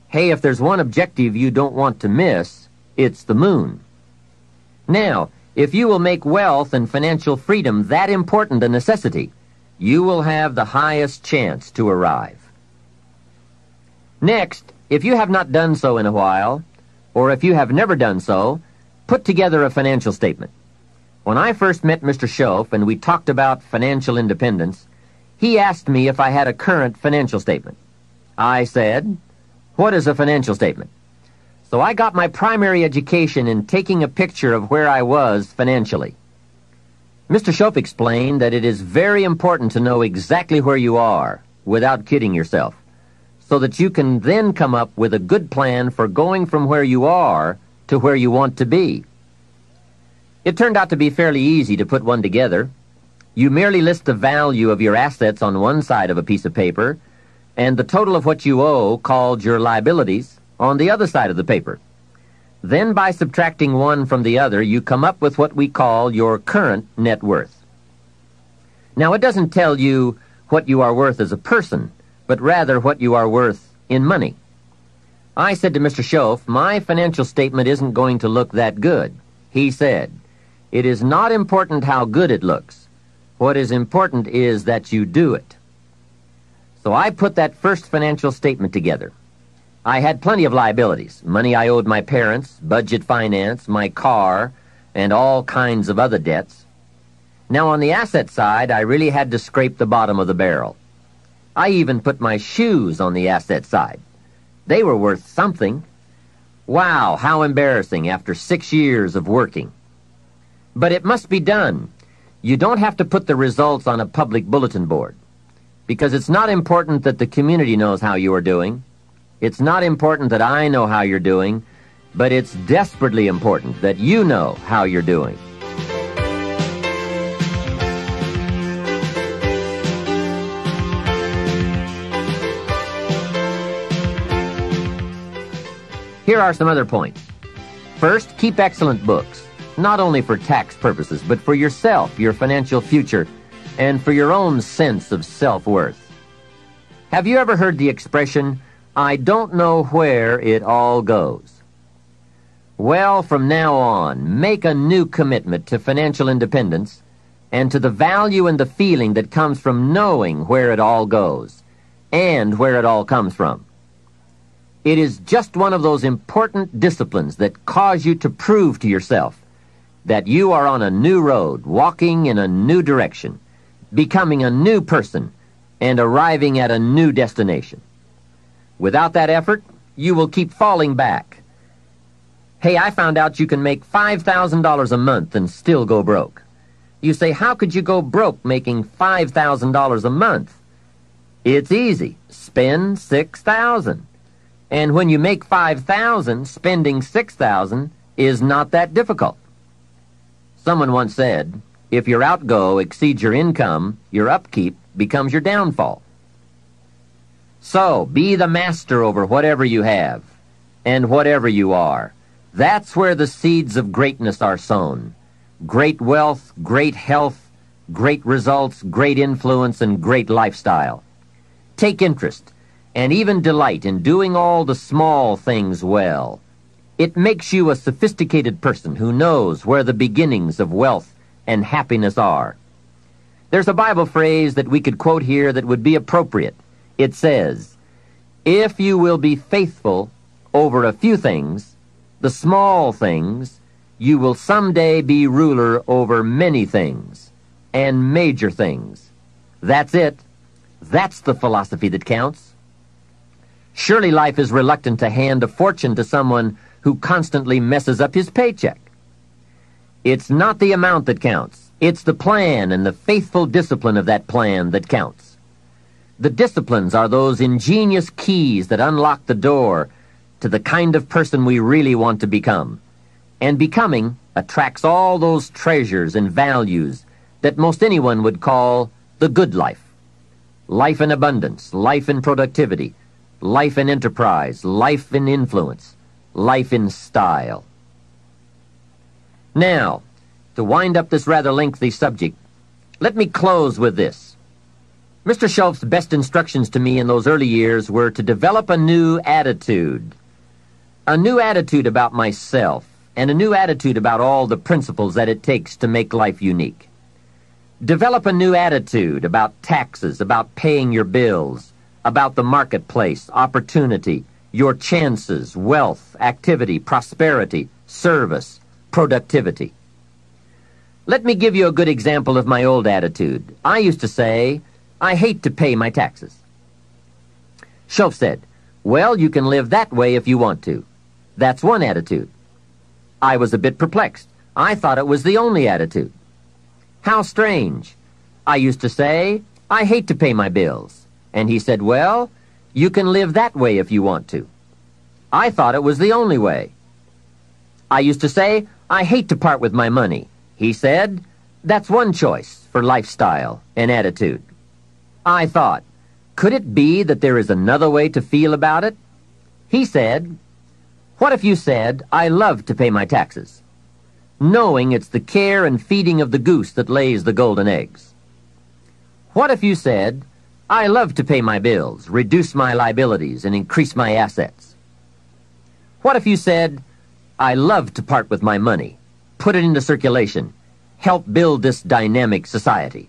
[SPEAKER 1] Hey, if there's one objective you don't want to miss, it's the moon. Now, if you will make wealth and financial freedom that important a necessity, you will have the highest chance to arrive. Next, if you have not done so in a while, or if you have never done so, put together a financial statement. When I first met Mr. Schoaf and we talked about financial independence, he asked me if I had a current financial statement. I said, "What is a financial statement?" So I got my primary education in taking a picture of where I was financially. Mr. Schoaf explained that it is very important to know exactly where you are, without kidding yourself, so that you can then come up with a good plan for going from where you are to where you want to be. It turned out to be fairly easy to put one together. You merely list the value of your assets on one side of a piece of paper, and the total of what you owe, called your liabilities, on the other side of the paper. Then by subtracting one from the other, you come up with what we call your current net worth. Now, it doesn't tell you what you are worth as a person, but rather what you are worth in money. I said to Mr. Schoaf, "My financial statement isn't going to look that good." He said, "It is not important how good it looks. What is important is that you do it." So I put that first financial statement together. I had plenty of liabilities, money I owed my parents, budget finance, my car, and all kinds of other debts. Now on the asset side, I really had to scrape the bottom of the barrel. I even put my shoes on the asset side. They were worth something. Wow, how embarrassing after 6 years of working. But it must be done. You don't have to put the results on a public bulletin board, because it's not important that the community knows how you are doing. It's not important that I know how you're doing, but it's desperately important that you know how you're doing. Here are some other points. First, keep excellent books, not only for tax purposes, but for yourself, your financial future, and for your own sense of self-worth. Have you ever heard the expression, "I don't know where it all goes"? Well, from now on, make a new commitment to financial independence and to the value and the feeling that comes from knowing where it all goes and where it all comes from. It is just one of those important disciplines that cause you to prove to yourself that you are on a new road, walking in a new direction, becoming a new person, and arriving at a new destination. Without that effort, you will keep falling back. Hey, I found out you can make $5,000 a month and still go broke. You say, how could you go broke making $5,000 a month? It's easy. Spend $6,000. And when you make $5,000, spending $6,000 is not that difficult. Someone once said, if your outgo exceeds your income, your upkeep becomes your downfall. So, be the master over whatever you have and whatever you are. That's where the seeds of greatness are sown. Great wealth, great health, great results, great influence, and great lifestyle. Take interest and even delight in doing all the small things well. It makes you a sophisticated person who knows where the beginnings of wealth and happiness are. There's a Bible phrase that we could quote here that would be appropriate. It says, if you will be faithful over a few things, the small things, you will someday be ruler over many things and major things. That's it. That's the philosophy that counts. Surely life is reluctant to hand a fortune to someone who constantly messes up his paycheck. It's not the amount that counts. It's the plan and the faithful discipline of that plan that counts. The disciplines are those ingenious keys that unlock the door to the kind of person we really want to become. And becoming attracts all those treasures and values that most anyone would call the good life. Life in abundance, life in productivity, life in enterprise, life in influence, life in style. Now, to wind up this rather lengthy subject, let me close with this. Mr. Shelf's best instructions to me in those early years were to develop a new attitude about myself, and a new attitude about all the principles that it takes to make life unique. Develop a new attitude about taxes, about paying your bills, about the marketplace, opportunity, your chances, wealth, activity, prosperity, service, productivity. Let me give you a good example of my old attitude. I used to say, I hate to pay my taxes. Shelf said, well, you can live that way if you want to. That's one attitude. I was a bit perplexed. I thought it was the only attitude. How strange. I used to say, I hate to pay my bills. And he said, well, you can live that way if you want to. I thought it was the only way. I used to say, I hate to part with my money. He said, that's one choice for lifestyle and attitude. I thought, could it be that there is another way to feel about it? He said, what if you said, I love to pay my taxes, knowing it's the care and feeding of the goose that lays the golden eggs? What if you said, I love to pay my bills, reduce my liabilities, and increase my assets? What if you said, I love to part with my money, put it into circulation, help build this dynamic society?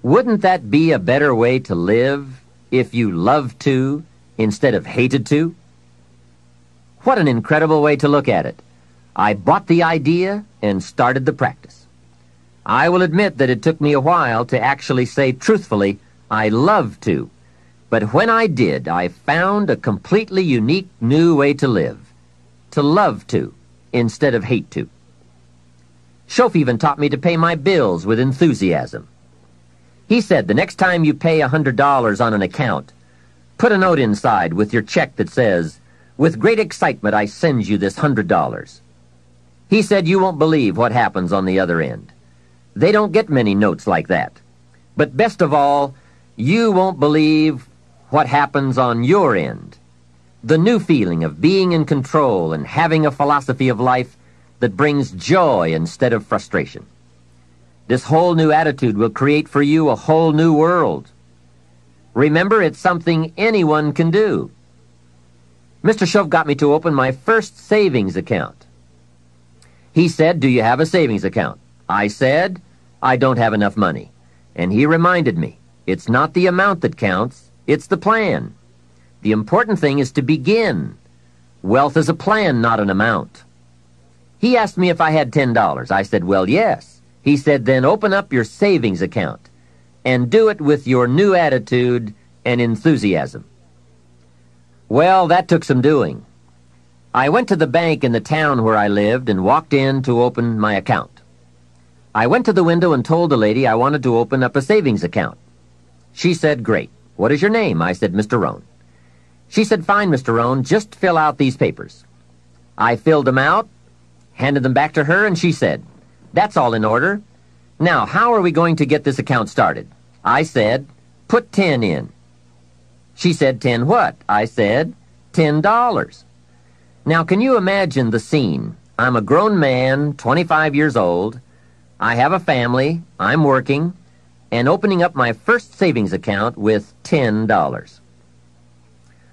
[SPEAKER 1] Wouldn't that be a better way to live if you loved to instead of hated to? What an incredible way to look at it. I bought the idea and started the practice. I will admit that it took me a while to actually say truthfully, I love to. But when I did, I found a completely unique new way to live. To love to instead of hate to. Shof even taught me to pay my bills with enthusiasm. He said the next time you pay $100 on an account, put a note inside with your check that says, with great excitement I send you this $100. He said you won't believe what happens on the other end. They don't get many notes like that. But best of all, you won't believe what happens on your end. The new feeling of being in control and having a philosophy of life that brings joy instead of frustration. This whole new attitude will create for you a whole new world. Remember, it's something anyone can do. Mr. Shof got me to open my first savings account. He said, "Do you have a savings account?" I said, "I don't have enough money." And he reminded me, it's not the amount that counts, it's the plan. The important thing is to begin. Wealth is a plan, not an amount. He asked me if I had $10. I said, "Well, yes." He said, "Then open up your savings account and do it with your new attitude and enthusiasm." Well, that took some doing. I went to the bank in the town where I lived and walked in to open my account. I went to the window and told the lady I wanted to open up a savings account. She said, "Great. What is your name?" I said, "Mr. Rohn." She said, "Fine, Mr. Rohn, just fill out these papers." I filled them out, handed them back to her, and she said, "That's all in order. Now, how are we going to get this account started?" I said, "Put 10 in." She said, "10 what?" I said, $10. Now, can you imagine the scene? I'm a grown man, 25 years old. I have a family, I'm working, and opening up my first savings account with $10.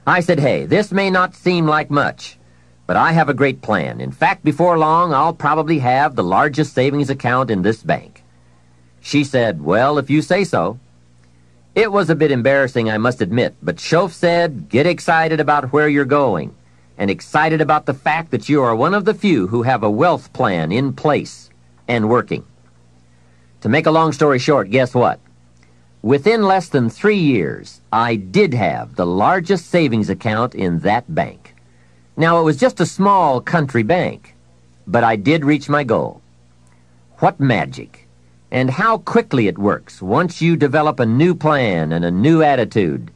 [SPEAKER 1] I said, "Hey, this may not seem like much, but I have a great plan. In fact, before long, I'll probably have the largest savings account in this bank." She said, "Well, if you say so." It was a bit embarrassing, I must admit, but Shoaff said, "Get excited about where you're going, and excited about the fact that you are one of the few who have a wealth plan in place and working." To make a long story short, guess what? Within less than 3 years, I did have the largest savings account in that bank. Now, it was just a small country bank, but I did reach my goal. What magic! And how quickly it works once you develop a new plan and a new attitude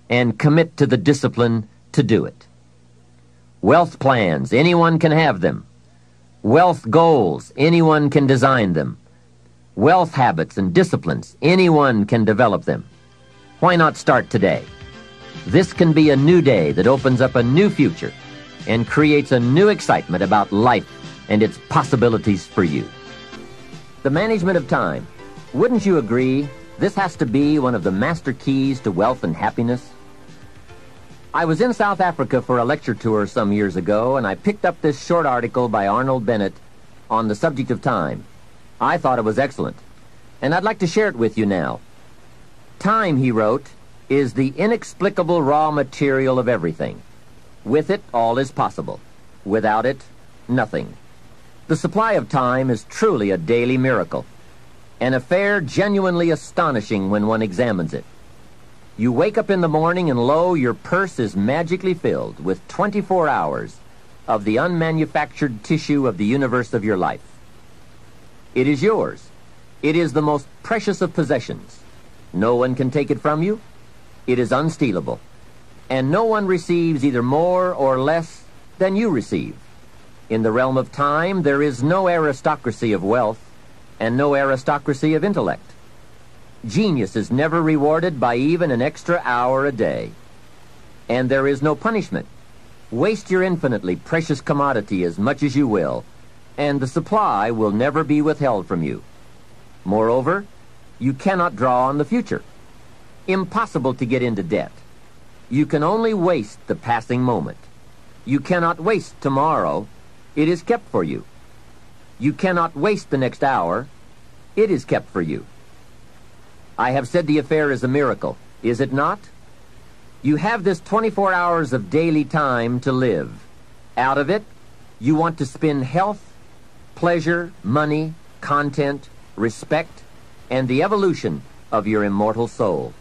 [SPEAKER 1] and commit to the discipline to do it. Wealth plans, anyone can have them. Wealth goals, anyone can design them. Wealth habits and disciplines, anyone can develop them. Why not start today? This can be a new day that opens up a new future and creates a new excitement about life and its possibilities for you. The management of time. Wouldn't you agree this has to be one of the master keys to wealth and happiness? I was in South Africa for a lecture tour some years ago, and I picked up this short article by Arnold Bennett on the subject of time. I thought it was excellent, and I'd like to share it with you now. Time, he wrote, is the inexplicable raw material of everything. With it, all is possible. Without it, nothing. The supply of time is truly a daily miracle, an affair genuinely astonishing when one examines it. You wake up in the morning and lo, your purse is magically filled with 24 hours of the unmanufactured tissue of the universe of your life. It is yours. It is the most precious of possessions. No one can take it from you. It is unstealable. And no one receives either more or less than you receive. In the realm of time, there is no aristocracy of wealth and no aristocracy of intellect. Genius is never rewarded by even an extra hour a day. And there is no punishment. Waste your infinitely precious commodity as much as you will, and the supply will never be withheld from you. Moreover, you cannot draw on the future. Impossible to get into debt. You can only waste the passing moment. You cannot waste tomorrow. It is kept for you. You cannot waste the next hour. It is kept for you. I have said the affair is a miracle, is it not? You have this 24 hours of daily time to live. Out of it, you want to spend health, pleasure, money, content, respect, and the evolution of your immortal soul.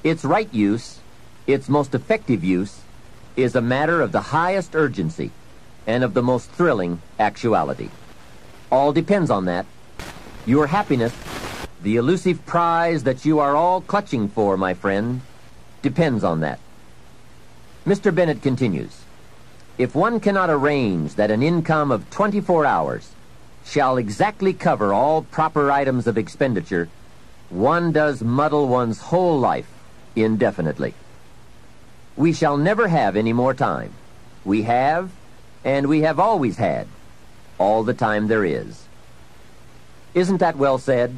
[SPEAKER 1] Its right use, its most effective use, is a matter of the highest urgency and of the most thrilling actuality. All depends on that. Your happiness, the elusive prize that you are all clutching for, my friend, depends on that. Mr. Bennett continues, if one cannot arrange that an income of 24 hours shall exactly cover all proper items of expenditure, one does muddle one's whole life indefinitely. We shall never have any more time. We have, and we have always had, all the time there is. Isn't that well said?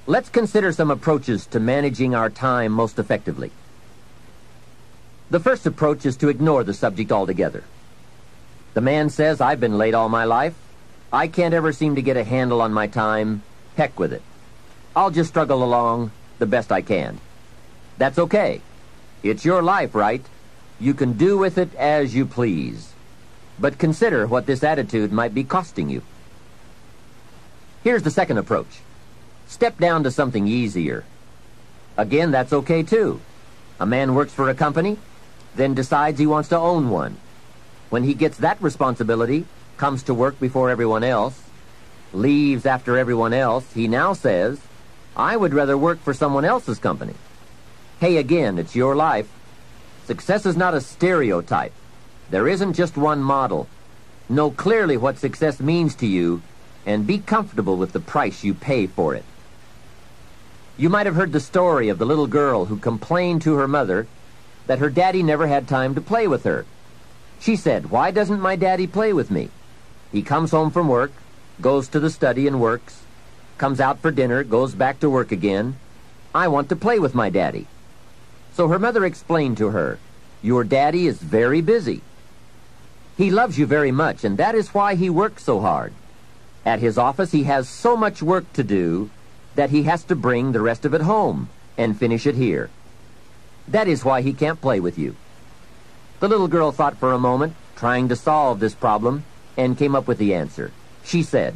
[SPEAKER 1] Let's consider some approaches to managing our time most effectively. The first approach is to ignore the subject altogether. The man says, I've been late all my life. I can't ever seem to get a handle on my time. Heck with it. I'll just struggle along the best I can. That's okay. It's your life, right? You can do with it as you please. But consider what this attitude might be costing you. Here's the second approach. Step down to something easier. Again, that's okay too. A man works for a company, then decides he wants to own one. When he gets that responsibility, comes to work before everyone else, leaves after everyone else, he now says, I would rather work for someone else's company. Hey, again, it's your life. Success is not a stereotype. There isn't just one model. Know clearly what success means to you and be comfortable with the price you pay for it. You might have heard the story of the little girl who complained to her mother that her daddy never had time to play with her. She said, why doesn't my daddy play with me? He comes home from work, goes to the study and works, comes out for dinner, goes back to work again. I want to play with my daddy. So her mother explained to her, your daddy is very busy. He loves you very much, and that is why he works so hard. At his office, he has so much work to do that he has to bring the rest of it home and finish it here. That is why he can't play with you. The little girl thought for a moment, trying to solve this problem, and came up with the answer. She said,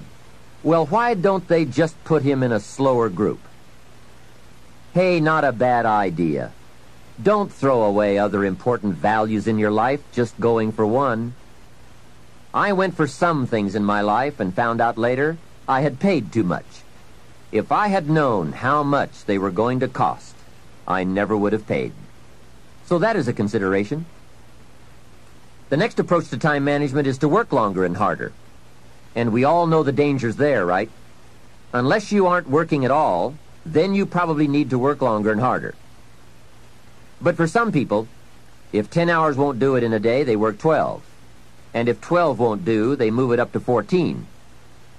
[SPEAKER 1] well, why don't they just put him in a slower group? Hey, not a bad idea. Don't throw away other important values in your life just going for one. I went for some things in my life and found out later I had paid too much. If I had known how much they were going to cost, I never would have paid. So that is a consideration. The next approach to time management is to work longer and harder. And we all know the dangers there, right? Unless you aren't working at all, then you probably need to work longer and harder. But for some people, if 10 hours won't do it in a day, they work 12. And if 12 won't do, they move it up to 14.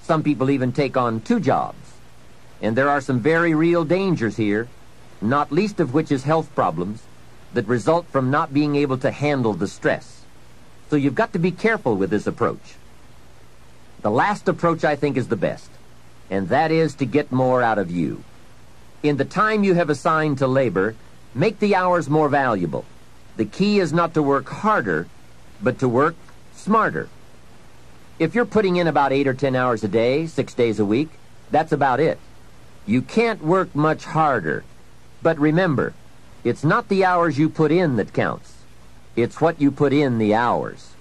[SPEAKER 1] Some people even take on 2 jobs. And there are some very real dangers here, not least of which is health problems that result from not being able to handle the stress. So you've got to be careful with this approach. The last approach I think is the best, and that is to get more out of you. In the time you have assigned to labor, make the hours more valuable. The key is not to work harder, but to work smarter. If you're putting in about 8 or 10 hours a day, 6 days a week, that's about it. You can't work much harder. But remember, it's not the hours you put in that counts. It's what you put in the hours.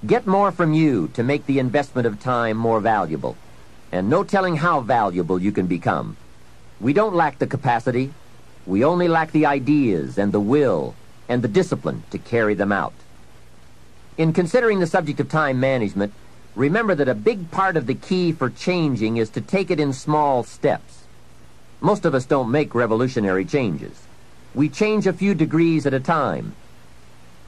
[SPEAKER 1] Get more from you to make the investment of time more valuable. And no telling how valuable you can become. We don't lack the capacity. We only lack the ideas and the will and the discipline to carry them out. In considering the subject of time management, remember that a big part of the key for changing is to take it in small steps. Most of us don't make revolutionary changes. We change a few degrees at a time.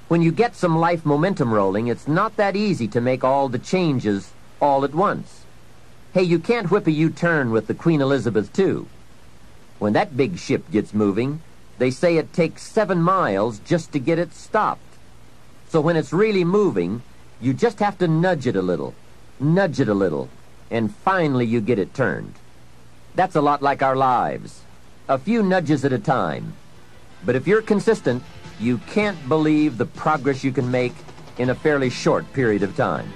[SPEAKER 1] When you get some life momentum rolling, it's not that easy to make all the changes all at once. Hey, you can't whip a U-turn with the Queen Elizabeth II. When that big ship gets moving, they say it takes 7 miles just to get it stopped. So when it's really moving, you just have to nudge it a little, and finally you get it turned. That's a lot like our lives. A few nudges at a time. But if you're consistent, you can't believe the progress you can make in a fairly short period of time.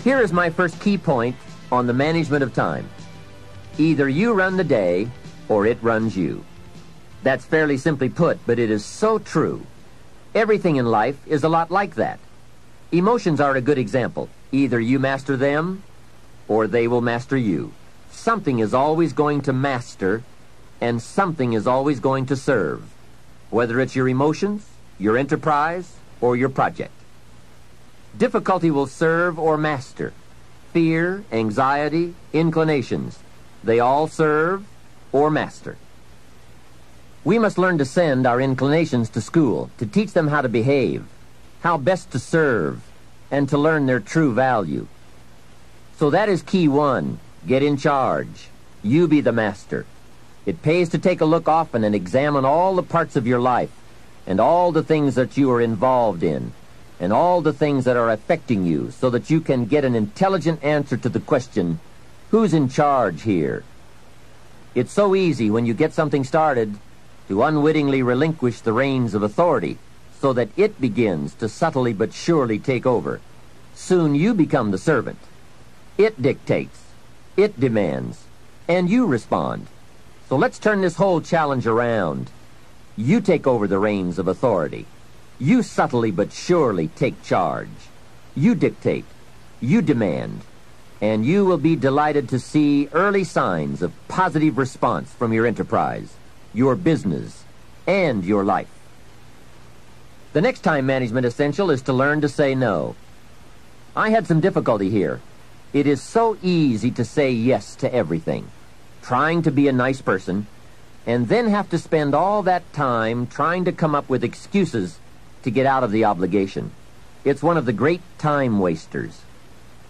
[SPEAKER 1] Here is my first key point on the management of time. Either you run the day, or it runs you. That's fairly simply put, but it is so true. Everything in life is a lot like that. Emotions are a good example. Either you master them, or they will master you. Something is always going to master, and something is always going to serve, whether it's your emotions, your enterprise, or your project. Difficulty will serve or master. Fear, anxiety, inclinations, they all serve or master. We must learn to send our inclinations to school, to teach them how to behave, how best to serve, and to learn their true value. So that is key 1. Get in charge. You be the master. It pays to take a look often and examine all the parts of your life and all the things that you are involved in and all the things that are affecting you so that you can get an intelligent answer to the question, who's in charge here? It's so easy when you get something started to unwittingly relinquish the reins of authority so that it begins to subtly but surely take over. Soon you become the servant. It dictates, it demands, and you respond. So let's turn this whole challenge around. You take over the reins of authority. You subtly but surely take charge. You dictate, you demand, and you will be delighted to see early signs of positive response from your enterprise, your business, and your life. The next time management essential is to learn to say no. I had some difficulty here. It is so easy to say yes to everything, trying to be a nice person, and then have to spend all that time trying to come up with excuses to get out of the obligation. It's one of the great time wasters.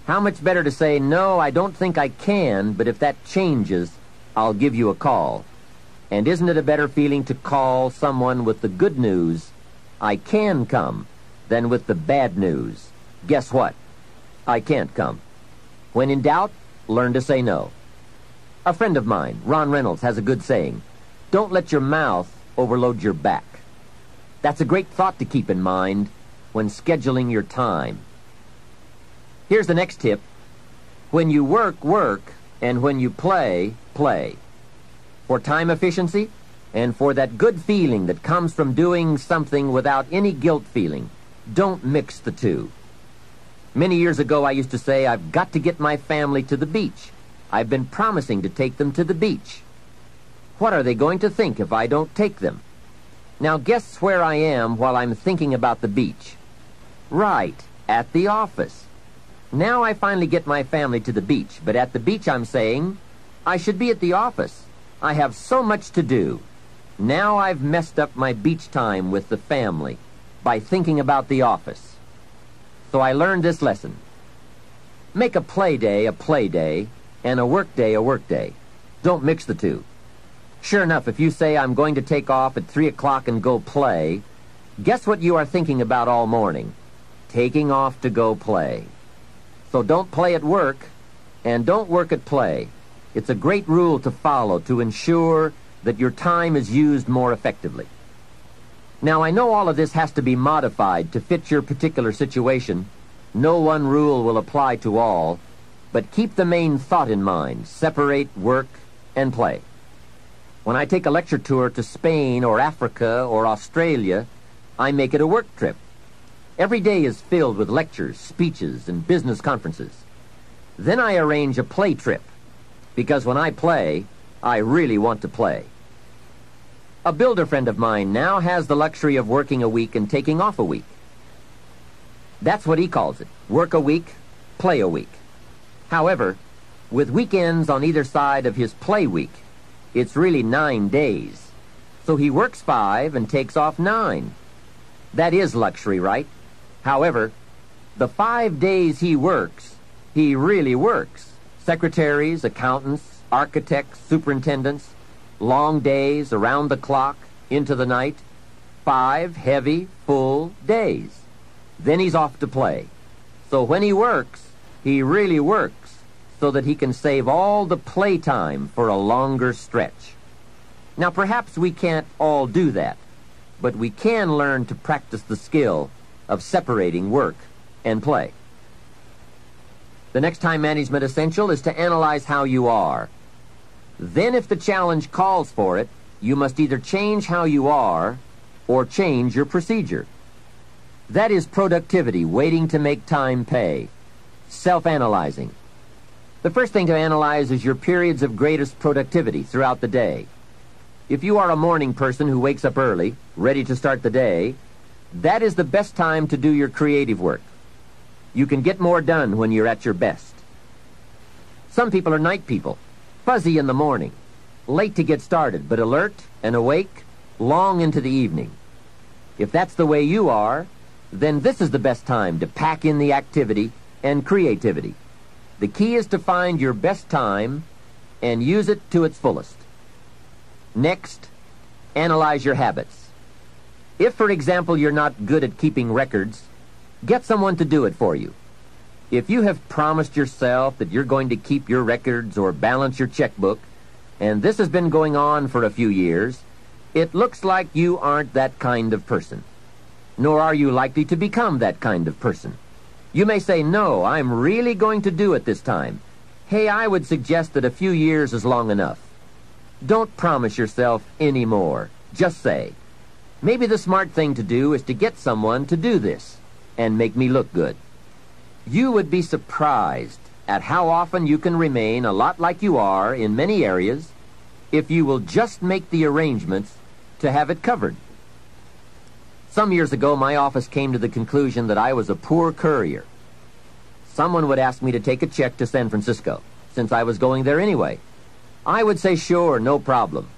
[SPEAKER 1] How much better to say, no, I don't think I can, but if that changes, I'll give you a call. And isn't it a better feeling to call someone with the good news, I can come, than with the bad news, guess what? I can't come. When in doubt, learn to say no. A friend of mine, Ron Reynolds, has a good saying, don't let your mouth overload your back. That's a great thought to keep in mind when scheduling your time. Here's the next tip. When you work, work, and when you play, play. For time efficiency and for that good feeling that comes from doing something without any guilt feeling, don't mix the two. Many years ago, I used to say, I've got to get my family to the beach. I've been promising to take them to the beach. What are they going to think if I don't take them? Now guess where I am while I'm thinking about the beach. Right, at the office. Now I finally get my family to the beach, but at the beach I'm saying, I should be at the office. I have so much to do. Now I've messed up my beach time with the family by thinking about the office. So I learned this lesson. Make a play day, and a work day a work day. Don't mix the two. Sure enough, if you say, I'm going to take off at 3 o'clock and go play, guess what you are thinking about all morning? Taking off to go play. So don't play at work, and don't work at play. It's a great rule to follow to ensure that your time is used more effectively. Now, I know all of this has to be modified to fit your particular situation. No one rule will apply to all, but keep the main thought in mind. Separate work and play. When I take a lecture tour to Spain or Africa or Australia, I make it a work trip. Every day is filled with lectures, speeches, and business conferences. Then I arrange a play trip, because when I play, I really want to play. A builder friend of mine now has the luxury of working a week and taking off a week. That's what he calls it, work a week, play a week. However, with weekends on either side of his play week, it's really 9 days. So he works 5 and takes off 9. That is luxury, right? However, the 5 days he works, he really works. Secretaries, accountants, architects, superintendents, long days, around the clock, into the night. 5 heavy, full days. Then he's off to play. So when he works, he really works, so that he can save all the playtime for a longer stretch. Now, perhaps we can't all do that, but we can learn to practice the skill of separating work and play. The next time management essential is to analyze how you are. Then, if the challenge calls for it, you must either change how you are or change your procedure. That is productivity waiting to make time pay. Self-analyzing. The first thing to analyze is your periods of greatest productivity throughout the day. If you are a morning person who wakes up early, ready to start the day, that is the best time to do your creative work. You can get more done when you're at your best. Some people are night people, fuzzy in the morning, late to get started, but alert and awake long into the evening. If that's the way you are, then this is the best time to pack in the activity and creativity. The key is to find your best time and use it to its fullest. Next, analyze your habits. If, for example, you're not good at keeping records, get someone to do it for you. If you have promised yourself that you're going to keep your records or balance your checkbook, and this has been going on for a few years, it looks like you aren't that kind of person. Nor are you likely to become that kind of person. You may say, no, I'm really going to do it this time. Hey, I would suggest that a few years is long enough. Don't promise yourself any more. Just say, maybe the smart thing to do is to get someone to do this and make me look good. You would be surprised at how often you can remain a lot like you are in many areas if you will just make the arrangements to have it covered. Some years ago, my office came to the conclusion that I was a poor courier. Someone would ask me to take a check to San Francisco, since I was going there anyway. I would say, sure, no problem.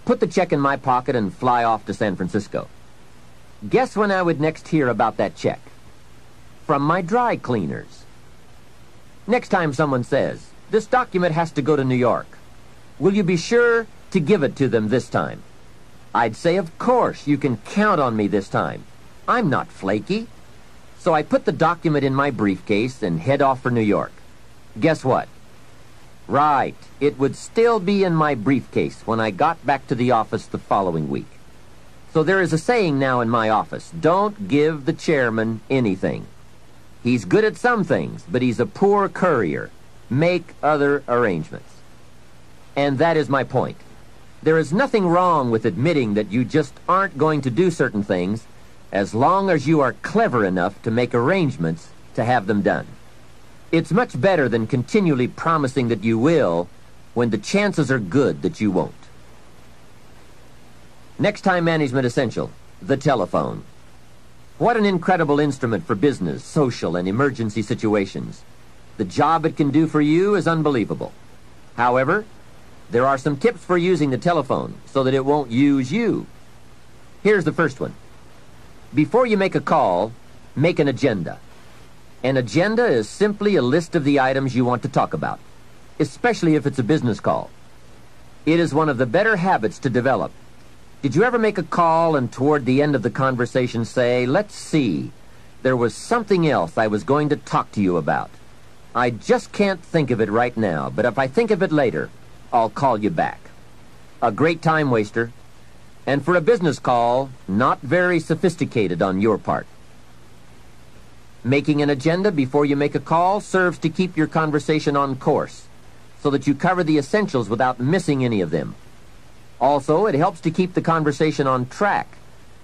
[SPEAKER 1] Put the check in my pocket and fly off to San Francisco. Guess when I would next hear about that check? From my dry cleaners. Next time someone says, this document has to go to New York, will you be sure to give it to them this time? I'd say, of course, you can count on me this time. I'm not flaky. So I put the document in my briefcase and head off for New York. Guess what? Right, it would still be in my briefcase when I got back to the office the following week. So there is a saying now in my office, don't give the chairman anything. He's good at some things, but he's a poor courier. Make other arrangements. And that is my point. There is nothing wrong with admitting that you just aren't going to do certain things as long as you are clever enough to make arrangements to have them done. It's much better than continually promising that you will when the chances are good that you won't. Next time management essential, the telephone. What an incredible instrument for business, social, and emergency situations. The job it can do for you is unbelievable. However, there are some tips for using the telephone so that it won't use you. Here's the first one. Before you make a call, make an agenda. An agenda is simply a list of the items you want to talk about, especially if it's a business call. It is one of the better habits to develop. Did you ever make a call and toward the end of the conversation say, let's see, there was something else I was going to talk to you about. I just can't think of it right now, but if I think of it later, I'll call you back. A great time waster. And for a business call, not very sophisticated on your part. Making an agenda before you make a call serves to keep your conversation on course, so that you cover the essentials without missing any of them. Also, it helps to keep the conversation on track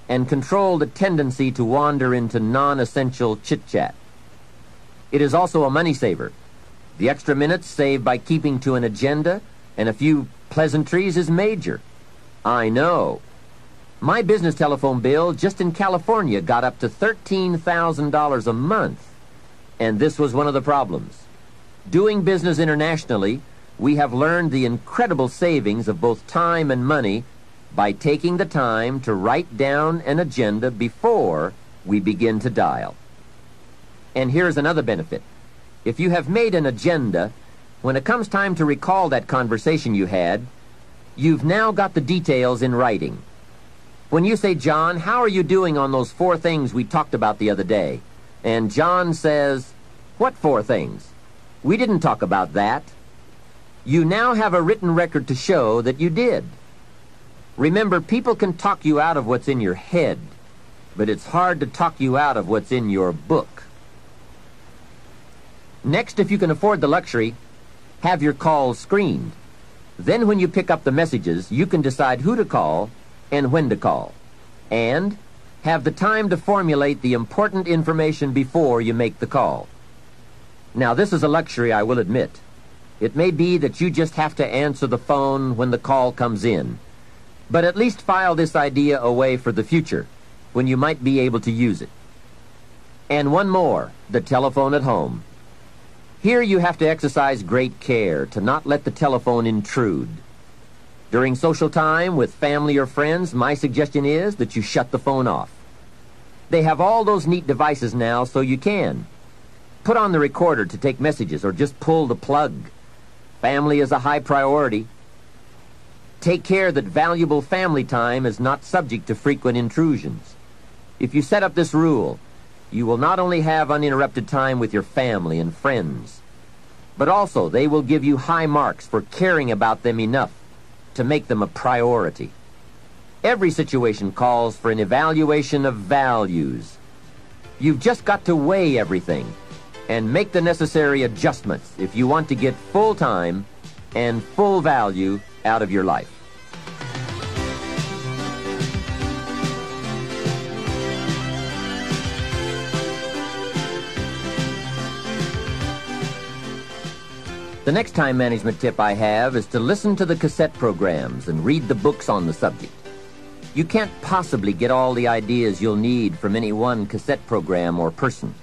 [SPEAKER 1] and control the tendency to wander into non-essential chit-chat. It is also a money saver. The extra minutes saved by keeping to an agenda and a few pleasantries is major. I know. My business telephone bill just in California got up to $13,000 a month. And this was one of the problems. Doing business internationally, we have learned the incredible savings of both time and money by taking the time to write down an agenda before we begin to dial. And here's another benefit. If you have made an agenda, when it comes time to recall that conversation you had, you've now got the details in writing. When you say, John, how are you doing on those 4 things we talked about the other day? And John says, what 4 things? We didn't talk about that. You now have a written record to show that you did. Remember, people can talk you out of what's in your head, but it's hard to talk you out of what's in your book. Next, if you can afford the luxury, have your calls screened. Then when you pick up the messages, you can decide who to call and when to call, and have the time to formulate the important information before you make the call. Now, this is a luxury, I will admit. It may be that you just have to answer the phone when the call comes in, but at least file this idea away for the future, when you might be able to use it. And one more, the telephone at home. Here you have to exercise great care to not let the telephone intrude. During social time with family or friends, my suggestion is that you shut the phone off. They have all those neat devices now, so you can. Put on the recorder to take messages or just pull the plug. Family is a high priority. Take care that valuable family time is not subject to frequent intrusions. If you set up this rule, you will not only have uninterrupted time with your family and friends, but also they will give you high marks for caring about them enough to make them a priority. Every situation calls for an evaluation of values. You've just got to weigh everything and make the necessary adjustments if you want to get full time and full value out of your life. The next time management tip I have is to listen to the cassette programs and read the books on the subject. You can't possibly get all the ideas you'll need from any one cassette program or person.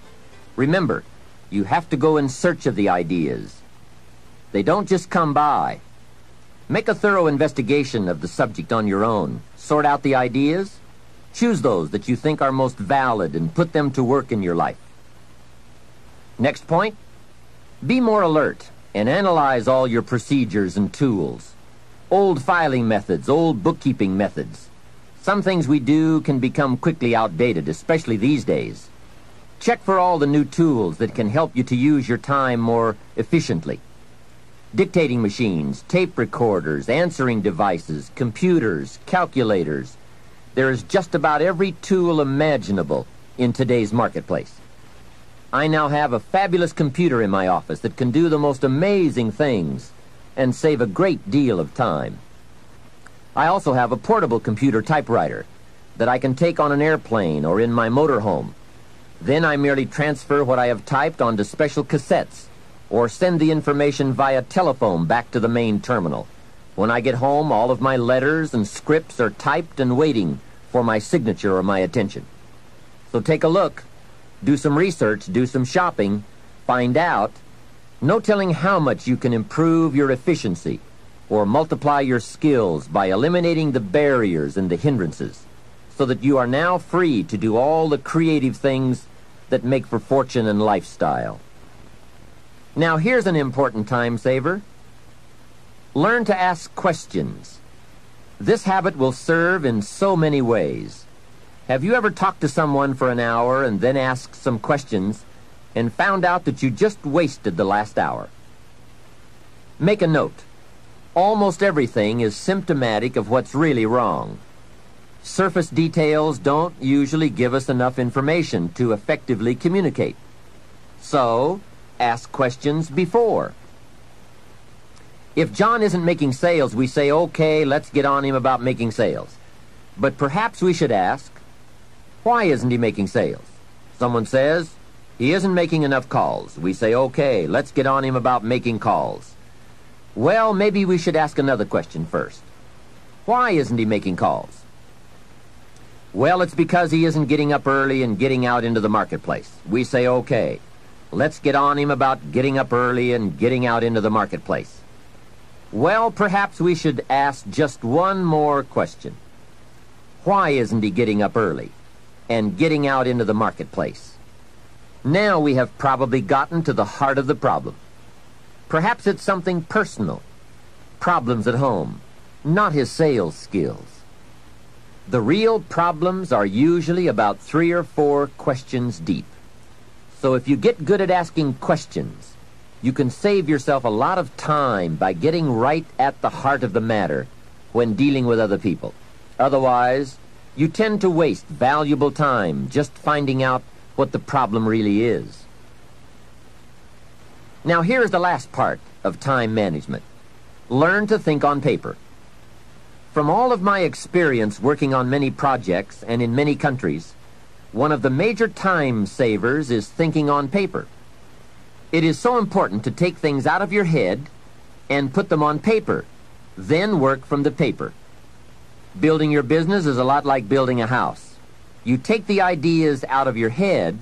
[SPEAKER 1] Remember, you have to go in search of the ideas. They don't just come by. Make a thorough investigation of the subject on your own. Sort out the ideas. Choose those that you think are most valid and put them to work in your life. Next point, be more alert and analyze all your procedures and tools. Old filing methods, old bookkeeping methods. Some things we do can become quickly outdated, especially these days. Check for all the new tools that can help you to use your time more efficiently. Dictating machines, tape recorders, answering devices, computers, calculators. There is just about every tool imaginable in today's marketplace. I now have a fabulous computer in my office that can do the most amazing things and save a great deal of time. I also have a portable computer typewriter that I can take on an airplane or in my motorhome. Then I merely transfer what I have typed onto special cassettes or send the information via telephone back to the main terminal. When I get home, all of my letters and scripts are typed and waiting for my signature or my attention. So take a look. Do some research, do some shopping, find out. No telling how much you can improve your efficiency or multiply your skills by eliminating the barriers and the hindrances so that you are now free to do all the creative things that make for fortune and lifestyle. Now here's an important time saver. Learn to ask questions. This habit will serve in so many ways. Have you ever talked to someone for an hour and then asked some questions and found out that you just wasted the last hour? Make a note. Almost everything is symptomatic of what's really wrong. Surface details don't usually give us enough information to effectively communicate. So, ask questions before. If John isn't making sales, we say, okay, let's get on him about making sales. But perhaps we should ask, why isn't he making sales? Someone says, he isn't making enough calls. We say, okay, let's get on him about making calls. Well, maybe we should ask another question first. Why isn't he making calls? Well, it's because he isn't getting up early and getting out into the marketplace. We say, okay, let's get on him about getting up early and getting out into the marketplace. Well, perhaps we should ask just one more question. Why isn't he getting up early and getting out into the marketplace? Now we have probably gotten to the heart of the problem. Perhaps it's something personal, problems at home, not his sales skills. The real problems are usually about 3 or 4 questions deep. So if you get good at asking questions, you can save yourself a lot of time by getting right at the heart of the matter when dealing with other people. Otherwise, you tend to waste valuable time just finding out what the problem really is. Now here's the last part of time management. Learn to think on paper. From all of my experience working on many projects and in many countries, one of the major time savers is thinking on paper. It is so important to take things out of your head and put them on paper, then work from the paper. Building your business is a lot like building a house. You take the ideas out of your head,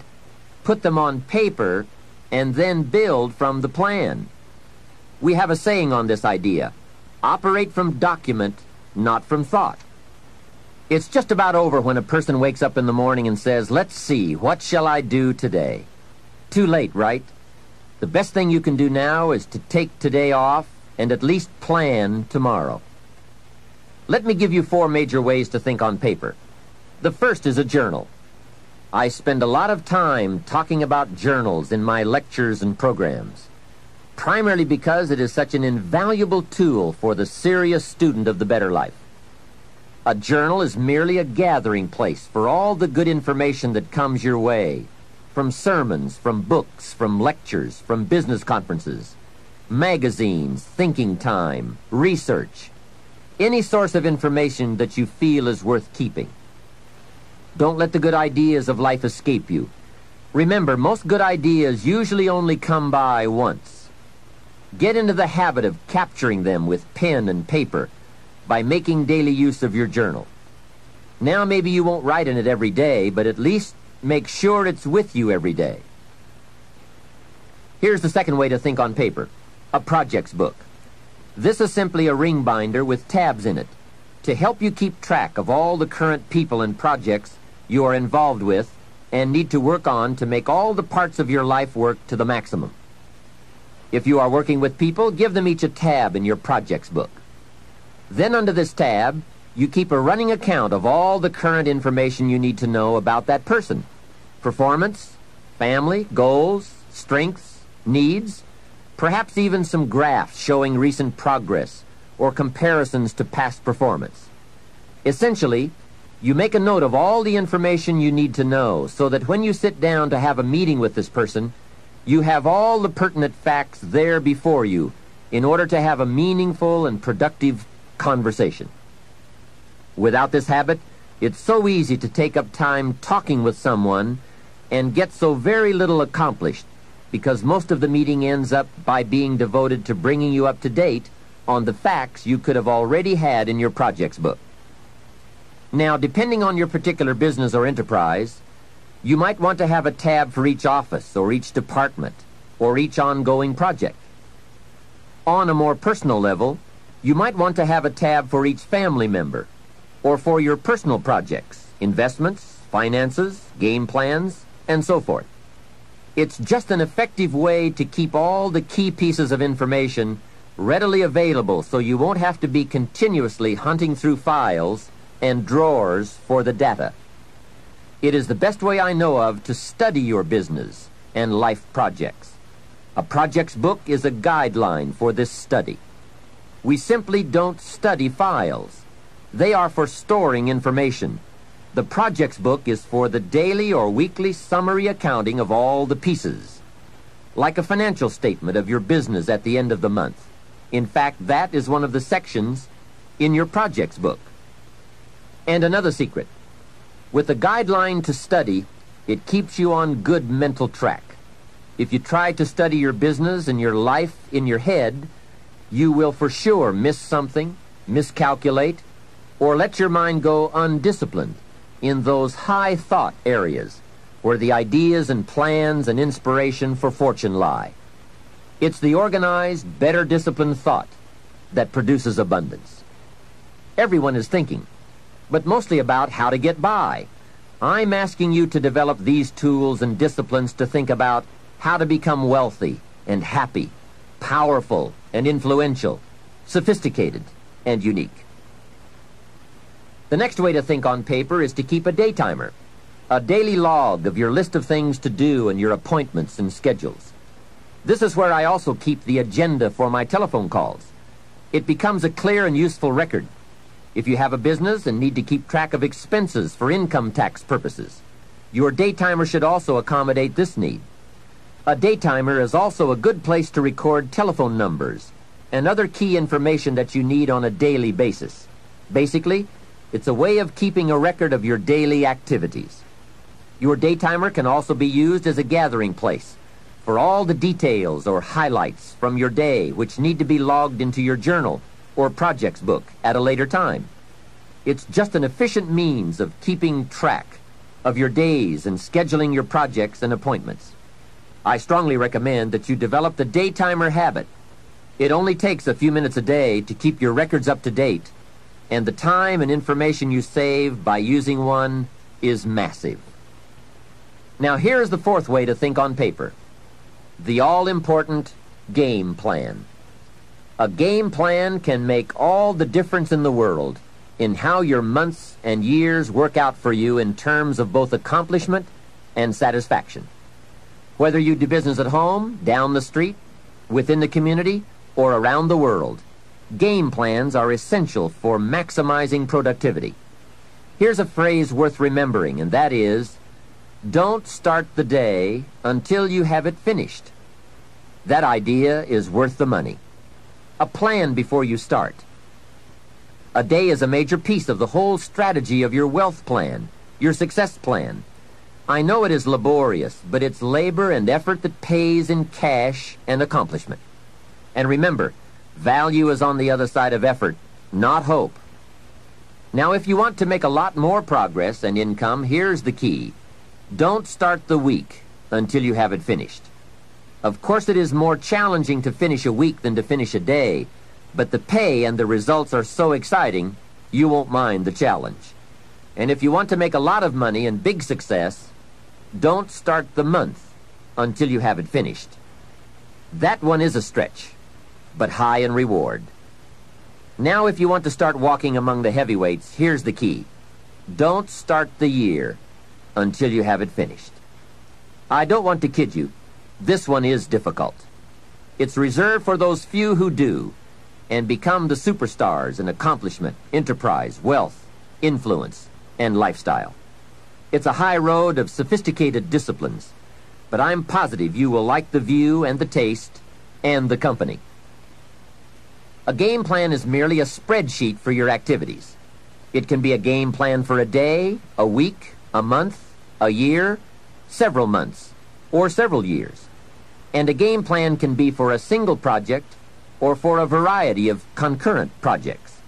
[SPEAKER 1] put them on paper, and then build from the plan. We have a saying on this idea: operate from document, not from thought. It's just about over when a person wakes up in the morning and says, let's see, what shall I do today? Too late, right? The best thing you can do now is to take today off and at least plan tomorrow. Let me give you 4 major ways to think on paper. The first is a journal. I spend a lot of time talking about journals in my lectures and programs, primarily because it is such an invaluable tool for the serious student of the better life. A journal is merely a gathering place for all the good information that comes your way, from sermons, from books, from lectures, from business conferences, magazines, thinking time, research, any source of information that you feel is worth keeping. Don't let the good ideas of life escape you. Remember, most good ideas usually only come by once. Get into the habit of capturing them with pen and paper by making daily use of your journal. Now maybe you won't write in it every day, but at least make sure it's with you every day. Here's the second way to think on paper, a projects book. This is simply a ring binder with tabs in it to help you keep track of all the current people and projects you are involved with and need to work on to make all the parts of your life work to the maximum. If you are working with people, give them each a tab in your projects book. Then under this tab, you keep a running account of all the current information you need to know about that person. Performance, family, goals, strengths, needs, perhaps even some graphs showing recent progress or comparisons to past performance. Essentially, you make a note of all the information you need to know so that when you sit down to have a meeting with this person, you have all the pertinent facts there before you in order to have a meaningful and productive conversation. Without this habit, it's so easy to take up time talking with someone and get so very little accomplished because most of the meeting ends up by being devoted to bringing you up to date on the facts you could have already had in your projects book. Now, depending on your particular business or enterprise, you might want to have a tab for each office or each department or each ongoing project. On a more personal level, you might want to have a tab for each family member or for your personal projects, investments, finances, game plans, and so forth. It's just an effective way to keep all the key pieces of information readily available so you won't have to be continuously hunting through files and drawers for the data. It is the best way I know of to study your business and life projects. A projects book is a guideline for this study. We simply don't study files. They are for storing information. The projects book is for the daily or weekly summary accounting of all the pieces, like a financial statement of your business at the end of the month. In fact, that is one of the sections in your projects book. And another secret, with a guideline to study, it keeps you on good mental track. If you try to study your business and your life in your head, you will for sure miss something, miscalculate, or let your mind go undisciplined in those high thought areas where the ideas and plans and inspiration for fortune lie. It's the organized, better disciplined thought that produces abundance. Everyone is thinking, but mostly about how to get by. I'm asking you to develop these tools and disciplines to think about how to become wealthy and happy, powerful and influential, sophisticated and unique. The next way to think on paper is to keep a day timer, a daily log of your list of things to do and your appointments and schedules. This is where I also keep the agenda for my telephone calls. It becomes a clear and useful record. If you have a business and need to keep track of expenses for income tax purposes, your day timer should also accommodate this need. A day timer is also a good place to record telephone numbers and other key information that you need on a daily basis. Basically, it's a way of keeping a record of your daily activities. Your day timer can also be used as a gathering place for all the details or highlights from your day which need to be logged into your journal or projects book at a later time. It's just an efficient means of keeping track of your days and scheduling your projects and appointments. I strongly recommend that you develop the day timer habit. It only takes a few minutes a day to keep your records up to date, and the time and information you save by using one is massive. Now here's the fourth way to think on paper, the all-important game plan. A game plan can make all the difference in the world in how your months and years work out for you in terms of both accomplishment and satisfaction. Whether you do business at home, down the street, within the community, or around the world, game plans are essential for maximizing productivity. Here's a phrase worth remembering, and that is, don't start the day until you have it finished. That idea is worth the money. A plan before you start. A day is a major piece of the whole strategy of your wealth plan, your success plan. I know it is laborious, but it's labor and effort that pays in cash and accomplishment. And remember, value is on the other side of effort, not hope. Now, if you want to make a lot more progress and income, here's the key. Don't start the week until you have it finished. Of course, it is more challenging to finish a week than to finish a day, but the pay and the results are so exciting, you won't mind the challenge. And if you want to make a lot of money and big success, don't start the month until you have it finished. That one is a stretch, but high in reward. Now, if you want to start walking among the heavyweights, here's the key. Don't start the year until you have it finished. I don't want to kid you. This one is difficult. It's reserved for those few who do and become the superstars in accomplishment, enterprise, wealth, influence, and lifestyle. It's a high road of sophisticated disciplines, but I'm positive you will like the view and the taste and the company. A game plan is merely a spreadsheet for your activities. It can be a game plan for a day, a week, a month, a year, several months, or several years. And a game plan can be for a single project or for a variety of concurrent projects.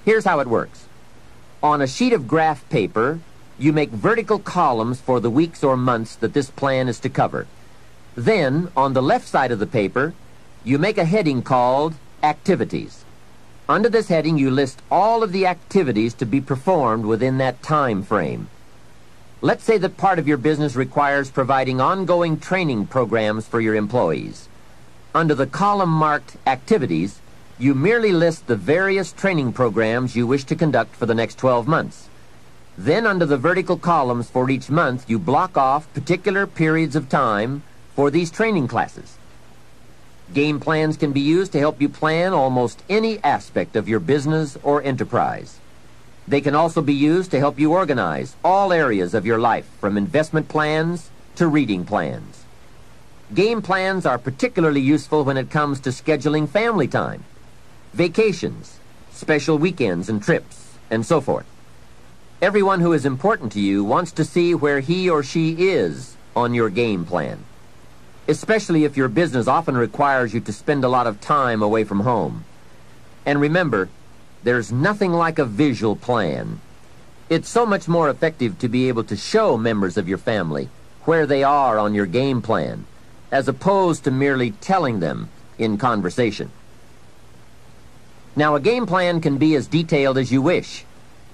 [SPEAKER 1] Here's how it works. On a sheet of graph paper, you make vertical columns for the weeks or months that this plan is to cover. Then, on the left side of the paper, you make a heading called Activities. Under this heading, you list all of the activities to be performed within that time frame. Let's say that part of your business requires providing ongoing training programs for your employees. Under the column marked Activities, you merely list the various training programs you wish to conduct for the next 12 months. Then under the vertical columns for each month, you block off particular periods of time for these training classes. Game plans can be used to help you plan almost any aspect of your business or enterprise. They can also be used to help you organize all areas of your life, from investment plans to reading plans. Game plans are particularly useful when it comes to scheduling family time, vacations, special weekends and trips, and so forth. Everyone who is important to you wants to see where he or she is on your game plan, especially if your business often requires you to spend a lot of time away from home. And remember, there's nothing like a visual plan. It's so much more effective to be able to show members of your family where they are on your game plan, as opposed to merely telling them in conversation. Now, a game plan can be as detailed as you wish,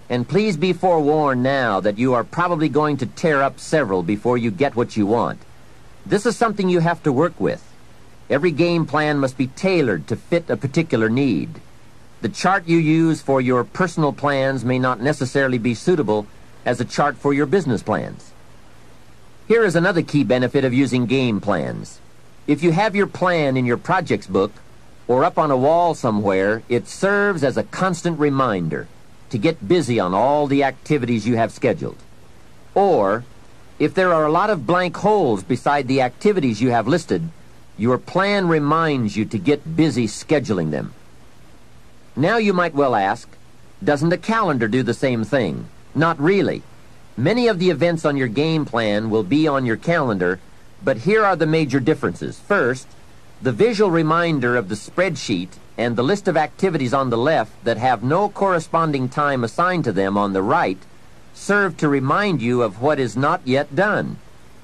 [SPEAKER 1] and please be forewarned now that you are probably going to tear up several before you get what you want. This is something you have to work with. Every game plan must be tailored to fit a particular need. The chart you use for your personal plans may not necessarily be suitable as a chart for your business plans. Here is another key benefit of using game plans. If you have your plan in your projects book or up on a wall somewhere, it serves as a constant reminder to get busy on all the activities you have scheduled. Or, if there are a lot of blank holes beside the activities you have listed, your plan reminds you to get busy scheduling them. Now you might well ask, doesn't a calendar do the same thing? Not really. Many of the events on your game plan will be on your calendar, but here are the major differences. First, the visual reminder of the spreadsheet and the list of activities on the left that have no corresponding time assigned to them on the right serve to remind you of what is not yet done.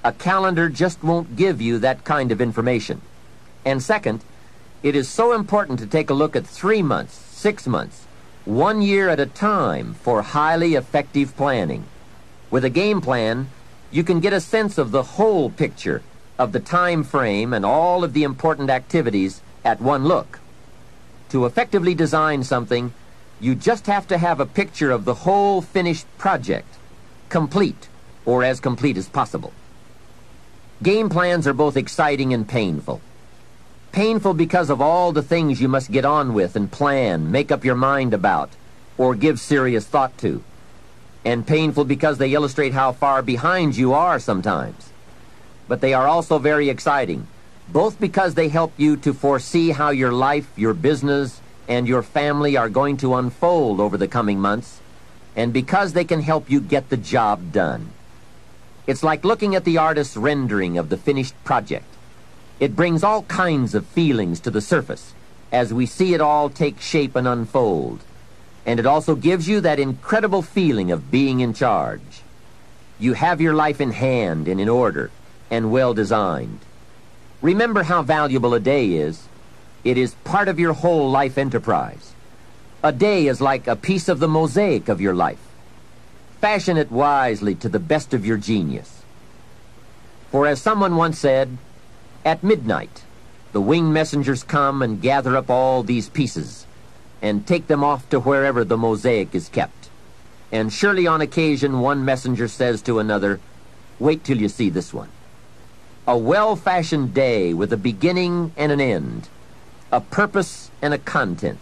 [SPEAKER 1] A calendar just won't give you that kind of information. And second, it is so important to take a look at 3 months, 6 months, 1 year at a time for highly effective planning. With a game plan, you can get a sense of the whole picture of the time frame and all of the important activities at one look. To effectively design something, You just have to have a picture of the whole finished project, complete, or as complete as possible. Game plans are both exciting and painful. Painful because of all the things you must get on with and plan, make up your mind about, or give serious thought to. And painful because they illustrate how far behind you are sometimes. But they are also very exciting, both because they help you to foresee how your life, your business, and your family are going to unfold over the coming months, and because they can help you get the job done. It's like looking at the artist's rendering of the finished project. It brings all kinds of feelings to the surface as we see it all take shape and unfold. And it also gives you that incredible feeling of being in charge. You have your life in hand and in order and well designed. Remember how valuable a day is. It is part of your whole life enterprise. A day is like a piece of the mosaic of your life. Fashion it wisely to the best of your genius. For as someone once said, at midnight, the winged messengers come and gather up all these pieces and take them off to wherever the mosaic is kept. And surely on occasion one messenger says to another, wait till you see this one. A well-fashioned day with a beginning and an end, a purpose and a content,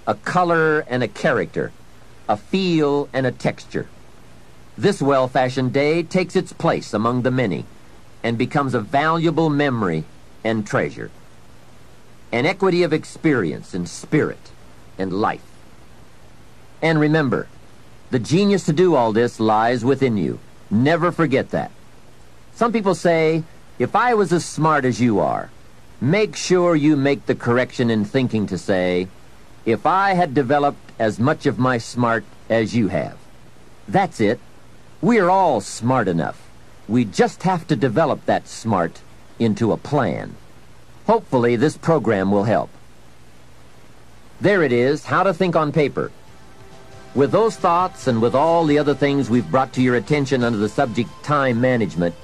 [SPEAKER 1] a color and a character, a feel and a texture. This well-fashioned day takes its place among the many and becomes a valuable memory and treasure. An equity of experience and spirit and life. And remember, the genius to do all this lies within you. Never forget that. Some people say, if I was as smart as you are, make sure you make the correction in thinking to say, if I had developed as much of my smart as you have. That's it. We're all smart enough. We just have to develop that smart into a plan. Hopefully this program will help. There it is, how to think on paper. With those thoughts and with all the other things we've brought to your attention under the subject time management,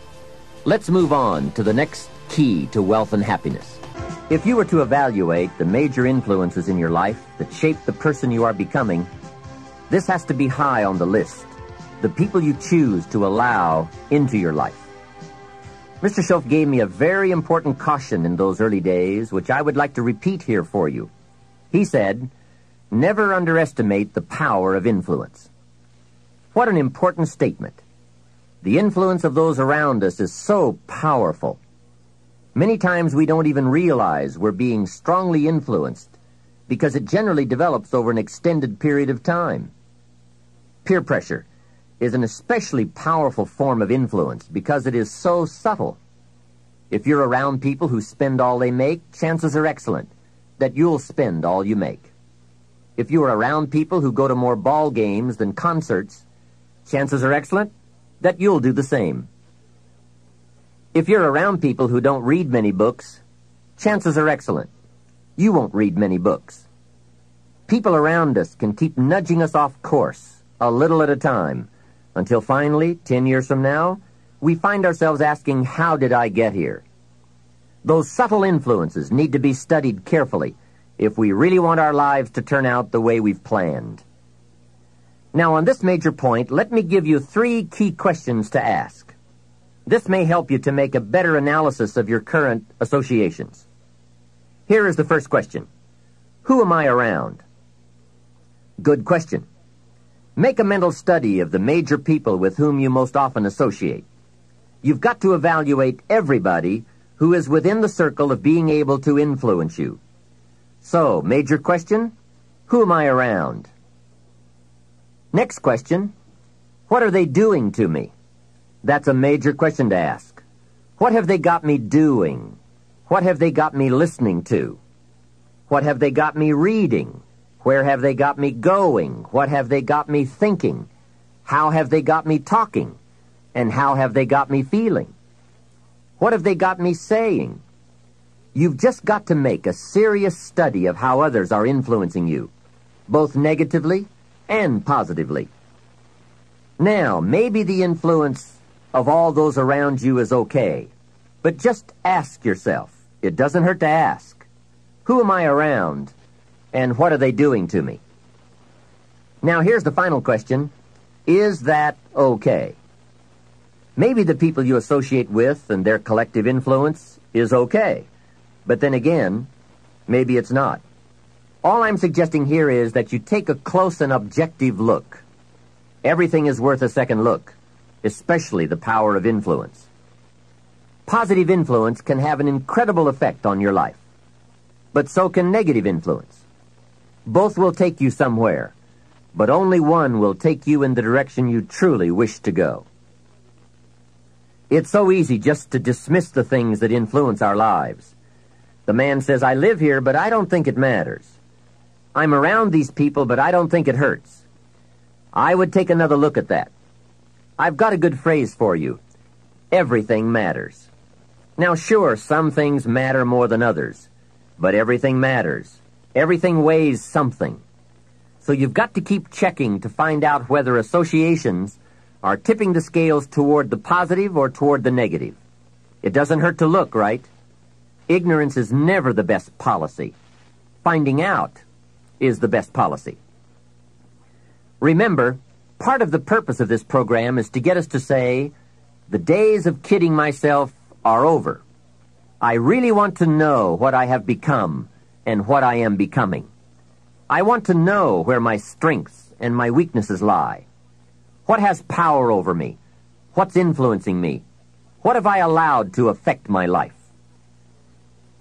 [SPEAKER 1] let's move on to the next key to wealth and happiness. If you were to evaluate the major influences in your life that shape the person you are becoming, this has to be high on the list. The people you choose to allow into your life. Mr. Schoaf gave me a very important caution in those early days, which I would like to repeat here for you. He said, never underestimate the power of influence. What an important statement. The influence of those around us is so powerful. Many times we don't even realize we're being strongly influenced because it generally develops over an extended period of time. Peer pressure is an especially powerful form of influence because it is so subtle. If you're around people who spend all they make, chances are excellent that you'll spend all you make. If you are around people who go to more ball games than concerts, chances are excellent that you'll do the same. If you're around people who don't read many books, chances are excellent you won't read many books. People around us can keep nudging us off course, a little at a time, until finally, 10 years from now, we find ourselves asking, how did I get here? Those subtle influences need to be studied carefully if we really want our lives to turn out the way we've planned. Now, on this major point, let me give you 3 key questions to ask. This may help you to make a better analysis of your current associations. Here is the first question. Who am I around? Good question. Make a mental study of the major people with whom you most often associate. You've got to evaluate everybody who is within the circle of being able to influence you. So, major question, who am I around? Next question, what are they doing to me? That's a major question to ask. What have they got me doing? What have they got me listening to? What have they got me reading? Where have they got me going? What have they got me thinking? How have they got me talking? And how have they got me feeling? What have they got me saying? You've just got to make a serious study of how others are influencing you, both negatively and positively. Now, maybe the influence of all those around you is okay, but just ask yourself, it doesn't hurt to ask, who am I around, and what are they doing to me? Now, here's the final question. Is that okay? Maybe the people you associate with and their collective influence is okay. But then again, maybe it's not. All I'm suggesting here is that you take a close and objective look. Everything is worth a second look, especially the power of influence. Positive influence can have an incredible effect on your life, but so can negative influence. Both will take you somewhere, but only one will take you in the direction you truly wish to go. It's so easy just to dismiss the things that influence our lives. The man says, I live here, but I don't think it matters. I'm around these people, but I don't think it hurts. I would take another look at that. I've got a good phrase for you. Everything matters. Now, sure, some things matter more than others, but everything matters. Everything weighs something. So you've got to keep checking to find out whether associations are tipping the scales toward the positive or toward the negative. It doesn't hurt to look, right? Ignorance is never the best policy. Finding out is the best policy. Remember, part of the purpose of this program is to get us to say, the days of kidding myself are over. I really want to know what I have become and what I am becoming. I want to know where my strengths and my weaknesses lie. What has power over me? What's influencing me? What have I allowed to affect my life?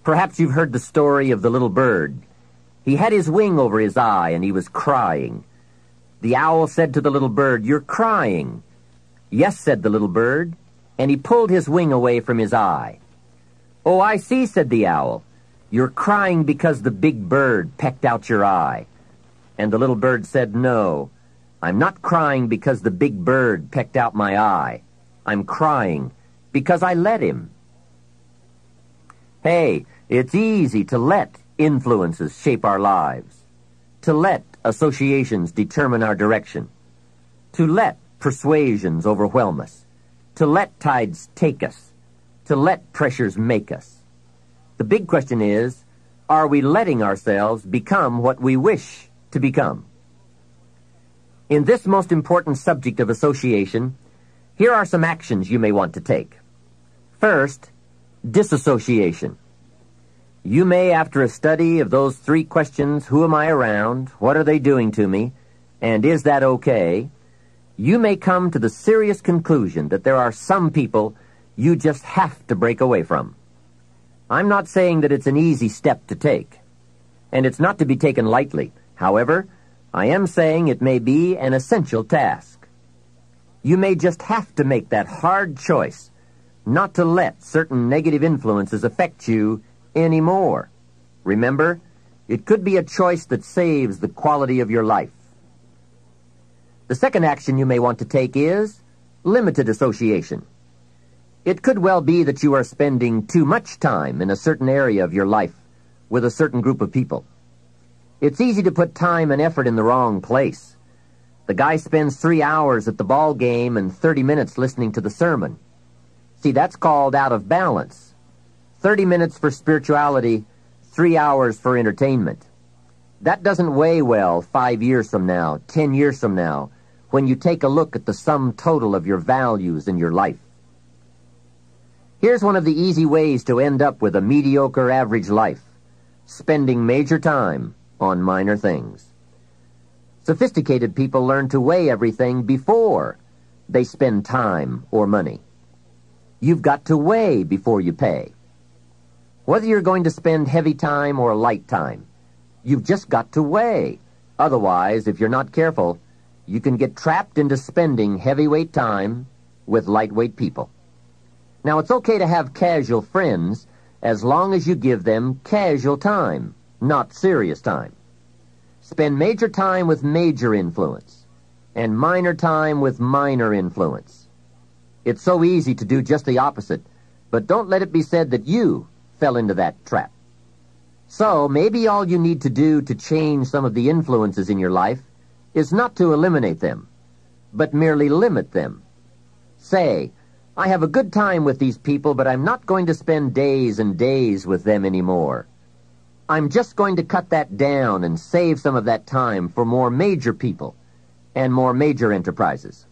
[SPEAKER 1] Perhaps you've heard the story of the little bird. He had his wing over his eye and he was crying. The owl said to the little bird, "You're crying." "Yes," said the little bird, and he pulled his wing away from his eye. "Oh, I see," said the owl. "You're crying because the big bird pecked out your eye." And the little bird said, "No, I'm not crying because the big bird pecked out my eye. I'm crying because I let him." Hey, it's easy to let influences shape our lives, to let associations determine our direction, to let persuasions overwhelm us, to let tides take us, to let pressures make us. The big question is, are we letting ourselves become what we wish to become? In this most important subject of association, here are some actions you may want to take. First, disassociation. You may, after a study of those three questions, who am I around, what are they doing to me, and is that okay, you may come to the serious conclusion that there are some people you just have to break away from. I'm not saying that it's an easy step to take, and it's not to be taken lightly. However, I am saying it may be an essential task. You may just have to make that hard choice not to let certain negative influences affect you anymore. Remember, it could be a choice that saves the quality of your life. The second action you may want to take is limited association. It could well be that you are spending too much time in a certain area of your life with a certain group of people. It's easy to put time and effort in the wrong place. The guy spends 3 hours at the ball game and 30 minutes listening to the sermon. See, that's called out of balance. 30 minutes for spirituality, 3 hours for entertainment. That doesn't weigh well 5 years from now, 10 years from now, when you take a look at the sum total of your values in your life. Here's one of the easy ways to end up with a mediocre average life: spending major time on minor things. Sophisticated people learn to weigh everything before they spend time or money. You've got to weigh before you pay. Whether you're going to spend heavy time or light time, you've just got to weigh. Otherwise, if you're not careful, you can get trapped into spending heavyweight time with lightweight people. Now, it's okay to have casual friends as long as you give them casual time, not serious time. Spend major time with major influence and minor time with minor influence. It's so easy to do just the opposite, but don't let it be said that you fell into that trap. So maybe all you need to do to change some of the influences in your life is not to eliminate them, but merely limit them. Say, I have a good time with these people, but I'm not going to spend days and days with them anymore. I'm just going to cut that down and save some of that time for more major people and more major enterprises.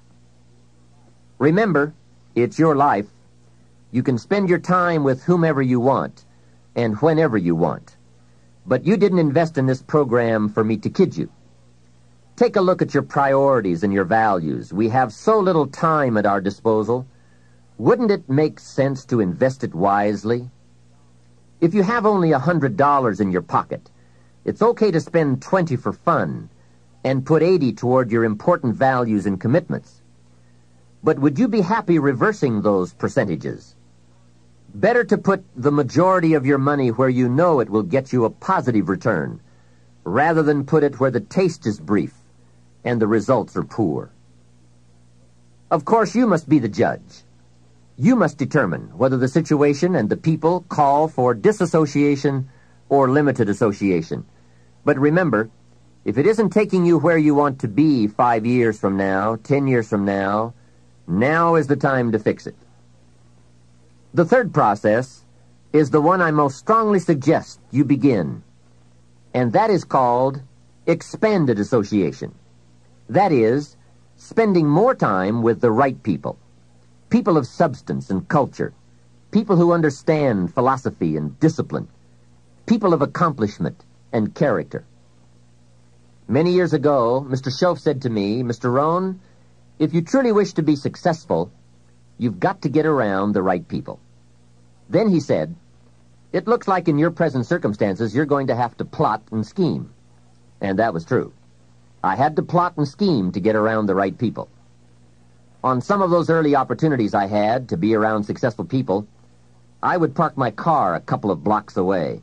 [SPEAKER 1] Remember, it's your life. You can spend your time with whomever you want and whenever you want. But you didn't invest in this program for me to kid you. Take a look at your priorities and your values. We have so little time at our disposal. Wouldn't it make sense to invest it wisely? If you have only $100 in your pocket, it's okay to spend $20 for fun and put $80 toward your important values and commitments. But would you be happy reversing those percentages? Better to put the majority of your money where you know it will get you a positive return, rather than put it where the taste is brief and the results are poor. Of course, you must be the judge. You must determine whether the situation and the people call for disassociation or limited association. But remember, if it isn't taking you where you want to be 5 years from now, 10 years from now, now is the time to fix it. The third process is the one I most strongly suggest you begin, and that is called expanded association. That is, spending more time with the right people, people of substance and culture, people who understand philosophy and discipline, people of accomplishment and character. Many years ago, Mr. Schoaf said to me, "Mr. Rohn, if you truly wish to be successful, you've got to get around the right people." Then he said, "It looks like in your present circumstances you're going to have to plot and scheme." And that was true. I had to plot and scheme to get around the right people. On some of those early opportunities I had to be around successful people, I would park my car a couple of blocks away.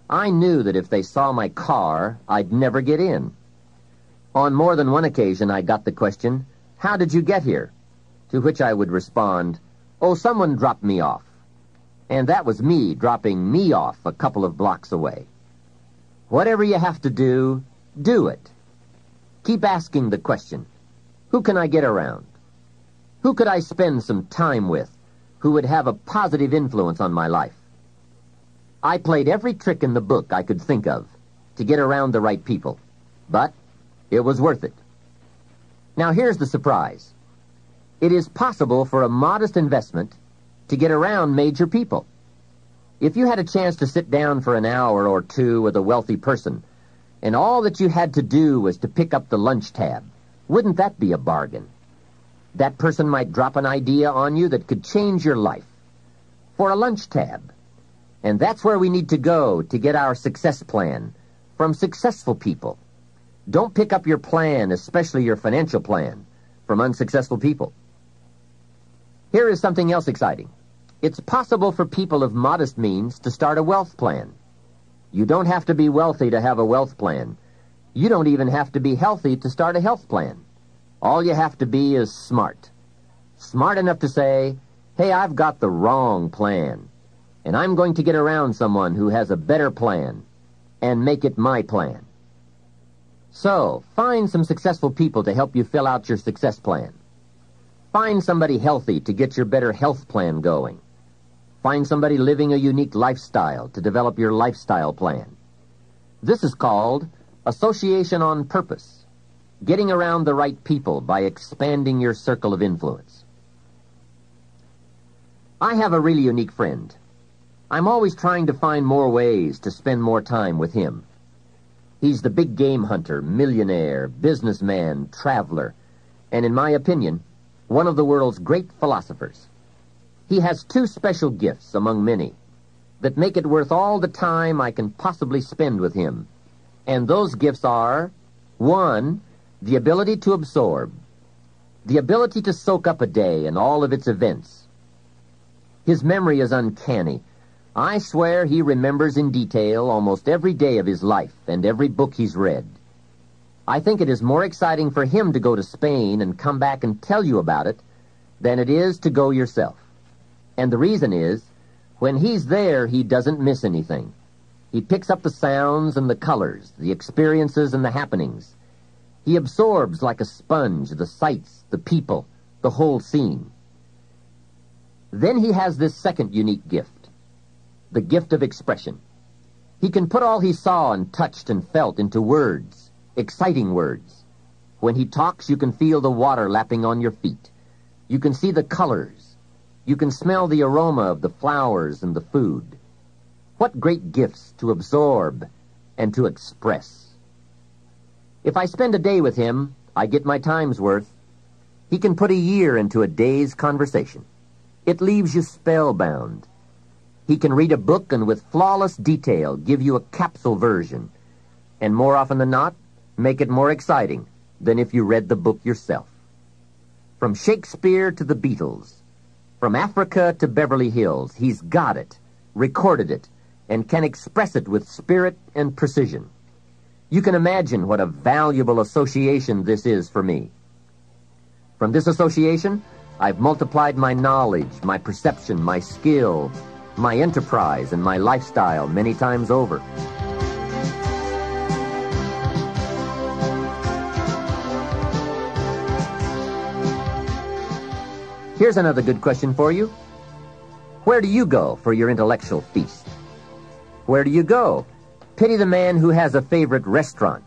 [SPEAKER 1] I knew that if they saw my car, I'd never get in. On more than one occasion, I got the question, "How did you get here?" To which I would respond, "Oh, someone dropped me off." And that was me dropping me off a couple of blocks away. Whatever you have to do, do it. Keep asking the question, who can I get around? Who could I spend some time with who would have a positive influence on my life? I played every trick in the book I could think of to get around the right people, but it was worth it. Now here's the surprise. It is possible for a modest investment to get around major people. If you had a chance to sit down for an hour or two with a wealthy person, and all that you had to do was to pick up the lunch tab, wouldn't that be a bargain? That person might drop an idea on you that could change your life. For a lunch tab. And that's where we need to go to get our success plan, from successful people. Don't pick up your plan, especially your financial plan, from unsuccessful people. Here is something else exciting. It's possible for people of modest means to start a wealth plan. You don't have to be wealthy to have a wealth plan. You don't even have to be healthy to start a health plan. All you have to be is smart. Smart enough to say, "Hey, I've got the wrong plan, and I'm going to get around someone who has a better plan and make it my plan." So, find some successful people to help you fill out your success plan. Find somebody healthy to get your better health plan going. Find somebody living a unique lifestyle to develop your lifestyle plan. This is called association on purpose, getting around the right people by expanding your circle of influence. I have a really unique friend. I'm always trying to find more ways to spend more time with him. He's the big game hunter, millionaire, businessman, traveler, and in my opinion, one of the world's great philosophers. He has two special gifts among many that make it worth all the time I can possibly spend with him. And those gifts are, 1, the ability to absorb, the ability to soak up a day and all of its events. His memory is uncanny. I swear he remembers in detail almost every day of his life and every book he's read. I think it is more exciting for him to go to Spain and come back and tell you about it than it is to go yourself. And the reason is, when he's there, he doesn't miss anything. He picks up the sounds and the colors, the experiences and the happenings. He absorbs like a sponge the sights, the people, the whole scene. Then he has this second unique gift, the gift of expression. He can put all he saw and touched and felt into words, exciting words. When he talks, you can feel the water lapping on your feet. You can see the colors. You can smell the aroma of the flowers and the food. What great gifts to absorb and to express. If I spend a day with him, I get my time's worth. He can put a year into a day's conversation. It leaves you spellbound. He can read a book and with flawless detail give you a capsule version, and more often than not, make it more exciting than if you read the book yourself. From Shakespeare to the Beatles, from Africa to Beverly Hills, he's got it, recorded it, and can express it with spirit and precision. You can imagine what a valuable association this is for me. From this association, I've multiplied my knowledge, my perception, my skill, my enterprise, and my lifestyle many times over. Here's another good question for you. Where do you go for your intellectual feast? Where do you go? Pity the man who has a favorite restaurant,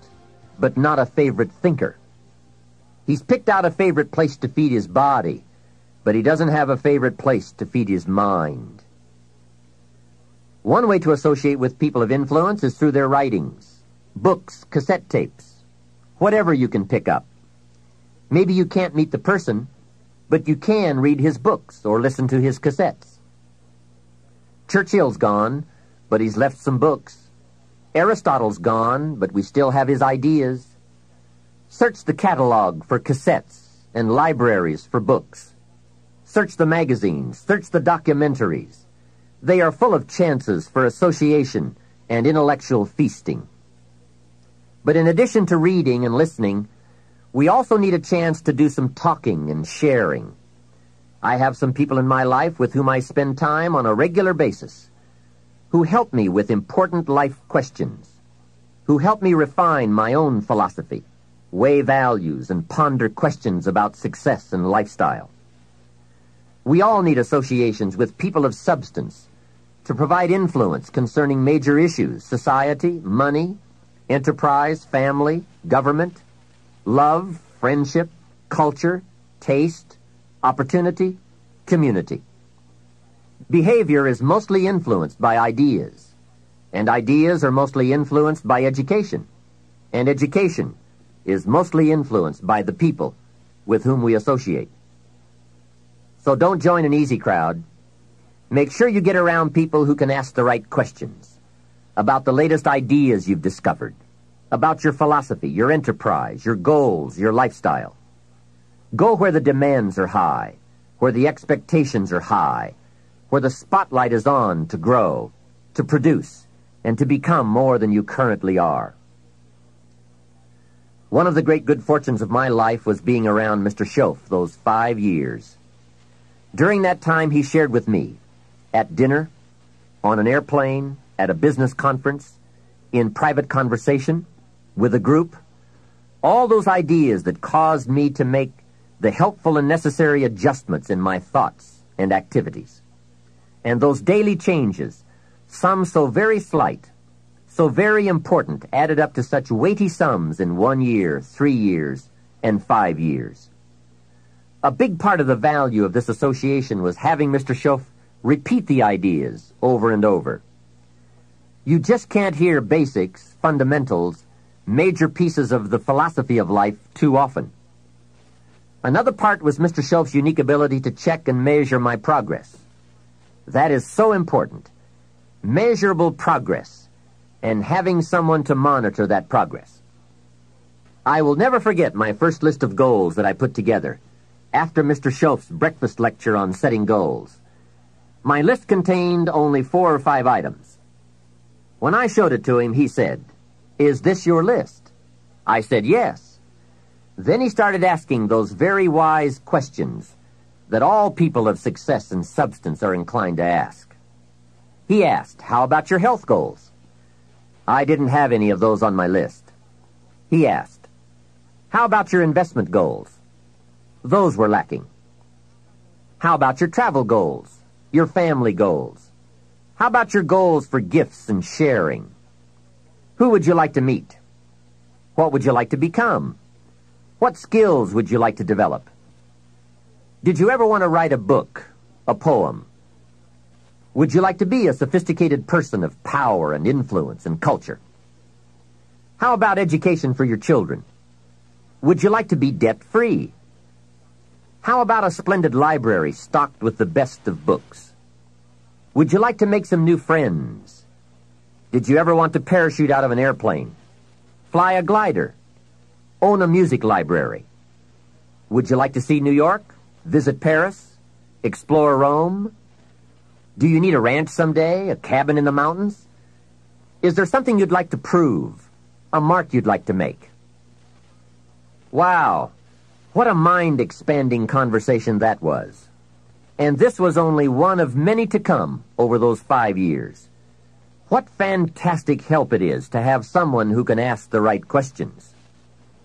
[SPEAKER 1] but not a favorite thinker. He's picked out a favorite place to feed his body, but he doesn't have a favorite place to feed his mind. One way to associate with people of influence is through their writings, books, cassette tapes, whatever you can pick up. Maybe you can't meet the person, but you can read his books or listen to his cassettes. Churchill's gone, but he's left some books. Aristotle's gone, but we still have his ideas. Search the catalog for cassettes and libraries for books. Search the magazines, search the documentaries. They are full of chances for association and intellectual feasting. But in addition to reading and listening, we also need a chance to do some talking and sharing. I have some people in my life with whom I spend time on a regular basis, who help me with important life questions, who help me refine my own philosophy, weigh values, and ponder questions about success and lifestyle. We all need associations with people of substance to provide influence concerning major issues: society, money, enterprise, family, government, love, friendship, culture, taste, opportunity, community. Behavior is mostly influenced by ideas, and ideas are mostly influenced by education, and education is mostly influenced by the people with whom we associate. So don't join an easy crowd. Make sure you get around people who can ask the right questions about the latest ideas you've discovered, about your philosophy, your enterprise, your goals, your lifestyle. Go where the demands are high, where the expectations are high, where the spotlight is on to grow, to produce, and to become more than you currently are. One of the great good fortunes of my life was being around Mr. Schoaf those 5 years. During that time, he shared with me, at dinner, on an airplane, at a business conference, in private conversation, with a group, all those ideas that caused me to make the helpful and necessary adjustments in my thoughts and activities. And those daily changes, some so very slight, so very important, added up to such weighty sums in 1 year, 3 years, and 5 years. A big part of the value of this association was having Mr. Schoaf repeat the ideas over and over. You just can't hear basics, fundamentals, major pieces of the philosophy of life too often. Another part was Mr. Schoaf's unique ability to check and measure my progress. That is so important. Measurable progress, and having someone to monitor that progress. I will never forget my first list of goals that I put together after Mr. Schoaf's breakfast lecture on setting goals. My list contained only 4 or 5 items. When I showed it to him, he said, "Is this your list?" I said, "Yes." Then he started asking those very wise questions that all people of success and substance are inclined to ask. He asked, "How about your health goals?" I didn't have any of those on my list. He asked, "How about your investment goals?" Those were lacking. "How about your travel goals, your family goals? How about your goals for gifts and sharing? Who would you like to meet? What would you like to become? What skills would you like to develop? Did you ever want to write a book, a poem? Would you like to be a sophisticated person of power and influence and culture? How about education for your children? Would you like to be debt-free? How about a splendid library stocked with the best of books? Would you like to make some new friends? Did you ever want to parachute out of an airplane? Fly a glider? Own a music library? Would you like to see New York? Visit Paris? Explore Rome? Do you need a ranch someday? A cabin in the mountains? Is there something you'd like to prove? A mark you'd like to make? Wow, what a mind-expanding conversation that was. And this was only one of many to come over those 5 years. What fantastic help it is to have someone who can ask the right questions.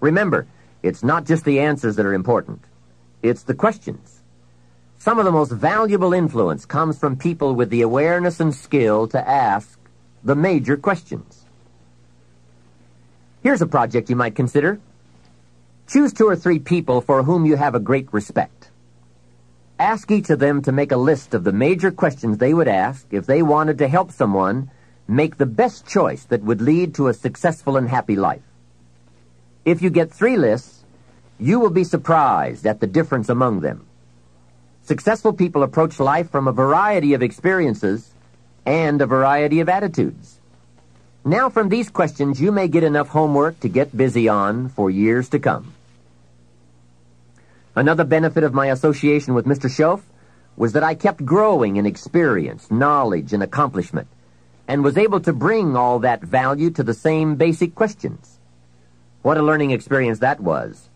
[SPEAKER 1] Remember, it's not just the answers that are important. It's the questions. Some of the most valuable influence comes from people with the awareness and skill to ask the major questions. Here's a project you might consider. Choose 2 or 3 people for whom you have a great respect. Ask each of them to make a list of the major questions they would ask if they wanted to help someone make the best choice that would lead to a successful and happy life. If you get 3 lists, you will be surprised at the difference among them. Successful people approach life from a variety of experiences and a variety of attitudes. Now, from these questions, you may get enough homework to get busy on for years to come. Another benefit of my association with Mr. Shoaf was that I kept growing in experience, knowledge, and accomplishment, and was able to bring all that value to the same basic questions. What a learning experience that was.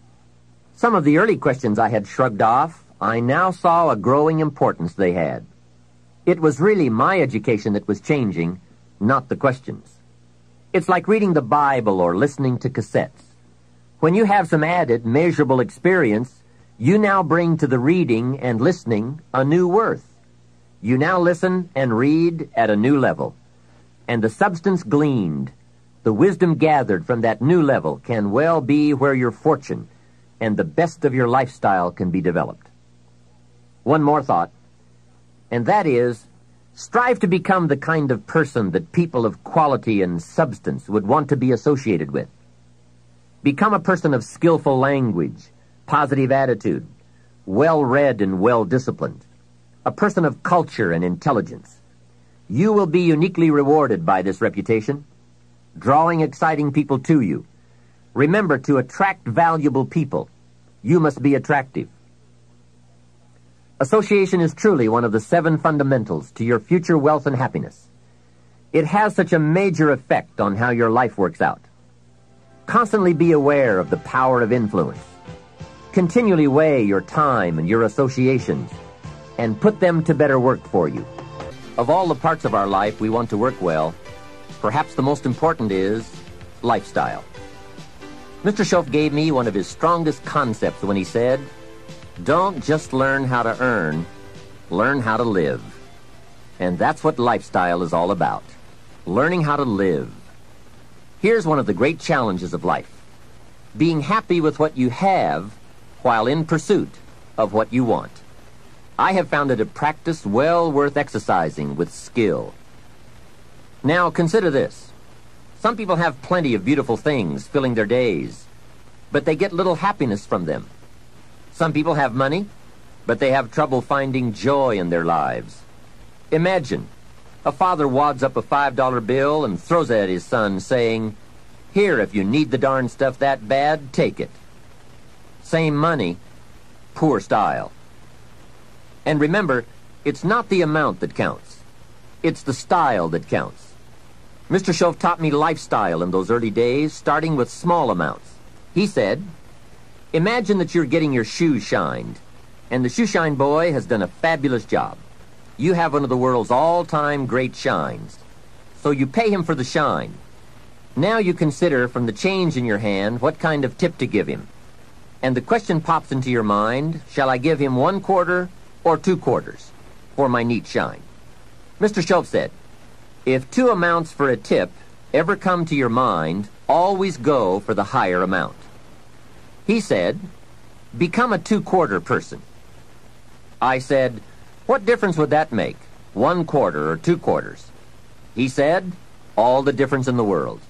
[SPEAKER 1] Some of the early questions I had shrugged off, I now saw a growing importance they had. It was really my education that was changing, not the questions. It's like reading the Bible or listening to cassettes. When you have some added, measurable experience, you now bring to the reading and listening a new worth. You now listen and read at a new level. And the substance gleaned, the wisdom gathered from that new level can well be where your fortune and the best of your lifestyle can be developed. One more thought, and that is, strive to become the kind of person that people of quality and substance would want to be associated with. Become a person of skillful language, positive attitude, well-read and well-disciplined, a person of culture and intelligence. You will be uniquely rewarded by this reputation, drawing exciting people to you. Remember, to attract valuable people, you must be attractive. Association is truly one of the 7 fundamentals to your future wealth and happiness. It has such a major effect on how your life works out. Constantly be aware of the power of influence. Continually weigh your time and your associations and put them to better work for you. Of all the parts of our life we want to work well, perhaps the most important is lifestyle. Mr. Shoaf gave me one of his strongest concepts when he said, "Don't just learn how to earn, learn how to live." And that's what lifestyle is all about, learning how to live. Here's one of the great challenges of life: being happy with what you have while in pursuit of what you want. I have found it a practice well worth exercising with skill. Now, consider this. Some people have plenty of beautiful things filling their days, but they get little happiness from them. Some people have money, but they have trouble finding joy in their lives. Imagine, a father wads up a $5 bill and throws it at his son, saying, "Here, if you need the darn stuff that bad, take it." Same money, poor style. And remember, it's not the amount that counts. It's the style that counts. Mr. Shoaf taught me lifestyle in those early days, starting with small amounts. He said, imagine that you're getting your shoes shined, and the shoe shine boy has done a fabulous job. You have one of the world's all-time great shines, so you pay him for the shine. Now you consider from the change in your hand what kind of tip to give him. And the question pops into your mind, shall I give him 1 quarter or 2 quarters for my neat shine? Mr. Shoaf said, if 2 amounts for a tip ever come to your mind, always go for the higher amount. He said, "Become a two-quarter person." I said, "What difference would that make, 1/4 or 2/4? He said, "All the difference in the world."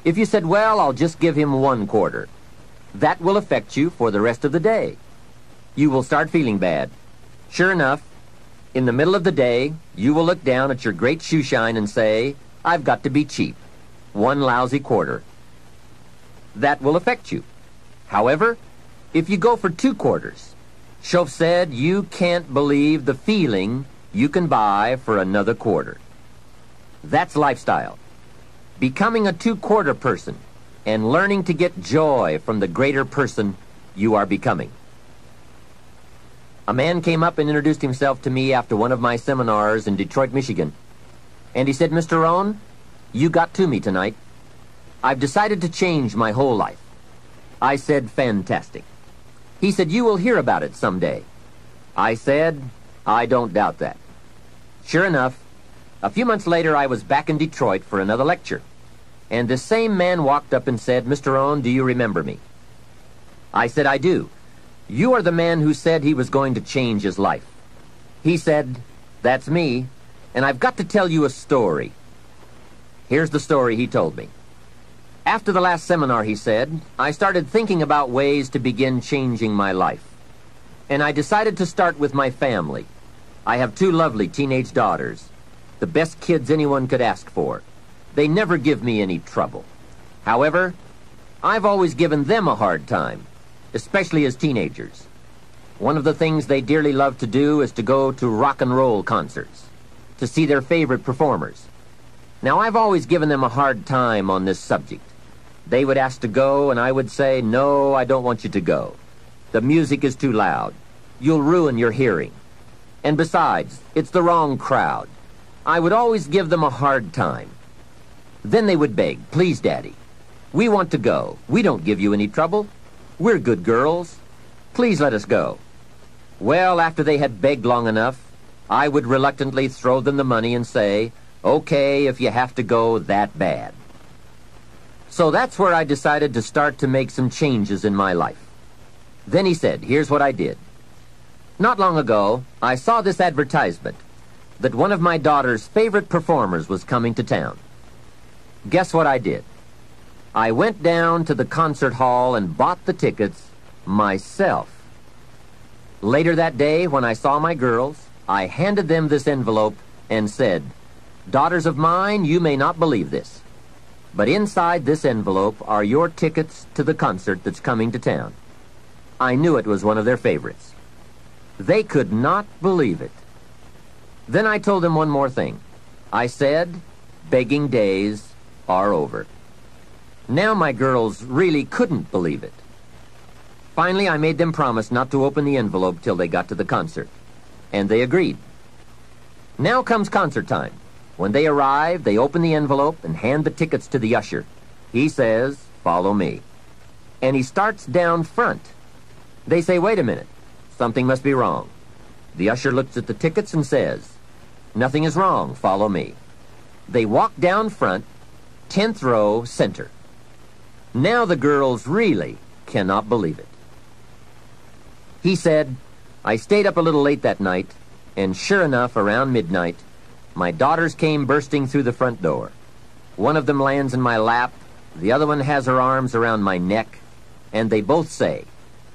[SPEAKER 1] If you said, "Well, I'll just give him 1/4, that will affect you for the rest of the day. You will start feeling bad. Sure enough, in the middle of the day, you will look down at your great shoe shine and say, "I've got to be cheap. 1 lousy quarter." That will affect you. However, if you go for 2/4, Schoff said you can't believe the feeling you can buy for another quarter. That's lifestyle. Becoming a two-quarter person and learning to get joy from the greater person you are becoming. A man came up and introduced himself to me after one of my seminars in Detroit, Michigan. And he said, "Mr. Rohn, you got to me tonight. I've decided to change my whole life." I said, "Fantastic." He said, "You will hear about it someday." I said, "I don't doubt that." Sure enough, a few months later I was back in Detroit for another lecture. And this same man walked up and said, "Mr. Rohn, do you remember me?" I said, "I do. You are the man who said he was going to change his life." He said, "That's me, and I've got to tell you a story." Here's the story he told me. After the last seminar, he said, I started thinking about ways to begin changing my life. And I decided to start with my family. I have 2 lovely teenage daughters, the best kids anyone could ask for. They never give me any trouble. However, I've always given them a hard time, especially as teenagers. One of the things they dearly love to do is to go to rock and roll concerts, to see their favorite performers. Now, I've always given them a hard time on this subject. They would ask to go, and I would say, "No, I don't want you to go. The music is too loud. You'll ruin your hearing. And besides, it's the wrong crowd." I would always give them a hard time. Then they would beg, "Please, Daddy, we want to go. We don't give you any trouble. We're good girls. Please let us go." Well, after they had begged long enough, I would reluctantly throw them the money and say, "Okay, if you have to go that bad." So that's where I decided to start to make some changes in my life. Then he said, here's what I did. Not long ago, I saw this advertisement that one of my daughter's favorite performers was coming to town. Guess what I did? I went down to the concert hall and bought the tickets myself. Later that day, when I saw my girls, I handed them this envelope and said, "Daughters of mine, you may not believe this, but inside this envelope are your tickets to the concert that's coming to town." I knew it was one of their favorites. They could not believe it. Then I told them one more thing. I said, begging days are over. Now my girls really couldn't believe it. Finally, I made them promise not to open the envelope till they got to the concert, and they agreed. Now comes concert time. When they arrive, they open the envelope and hand the tickets to the usher. He says, "Follow me." And he starts down front. They say, "Wait a minute. Something must be wrong." The usher looks at the tickets and says, "Nothing is wrong. Follow me." They walk down front, 10th row, center. Now the girls really cannot believe it. He said, "I stayed up a little late that night, and sure enough, around midnight, my daughters came bursting through the front door. One of them lands in my lap, the other one has her arms around my neck, and they both say,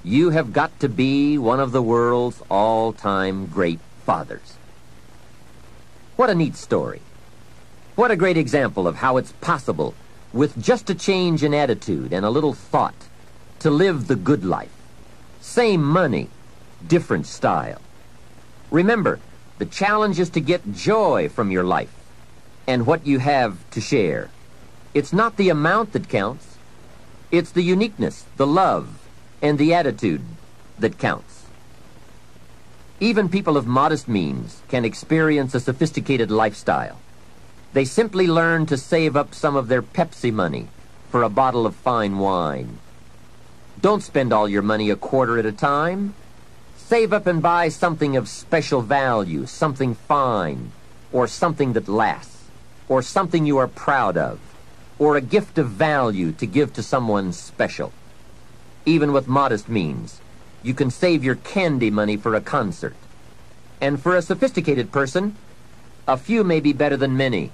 [SPEAKER 1] 'You have got to be one of the world's all-time great fathers.'" What a neat story. What a great example of how it's possible, with just a change in attitude and a little thought, to live the good life. Same money, different style. Remember, the challenge is to get joy from your life and what you have to share. It's not the amount that counts. It's the uniqueness, the love, and the attitude that counts. Even people of modest means can experience a sophisticated lifestyle. They simply learn to save up some of their Pepsi money for a bottle of fine wine. Don't spend all your money a quarter at a time. Save up and buy something of special value, something fine, or something that lasts, or something you are proud of, or a gift of value to give to someone special. Even with modest means, you can save your candy money for a concert. And for a sophisticated person, a few may be better than many.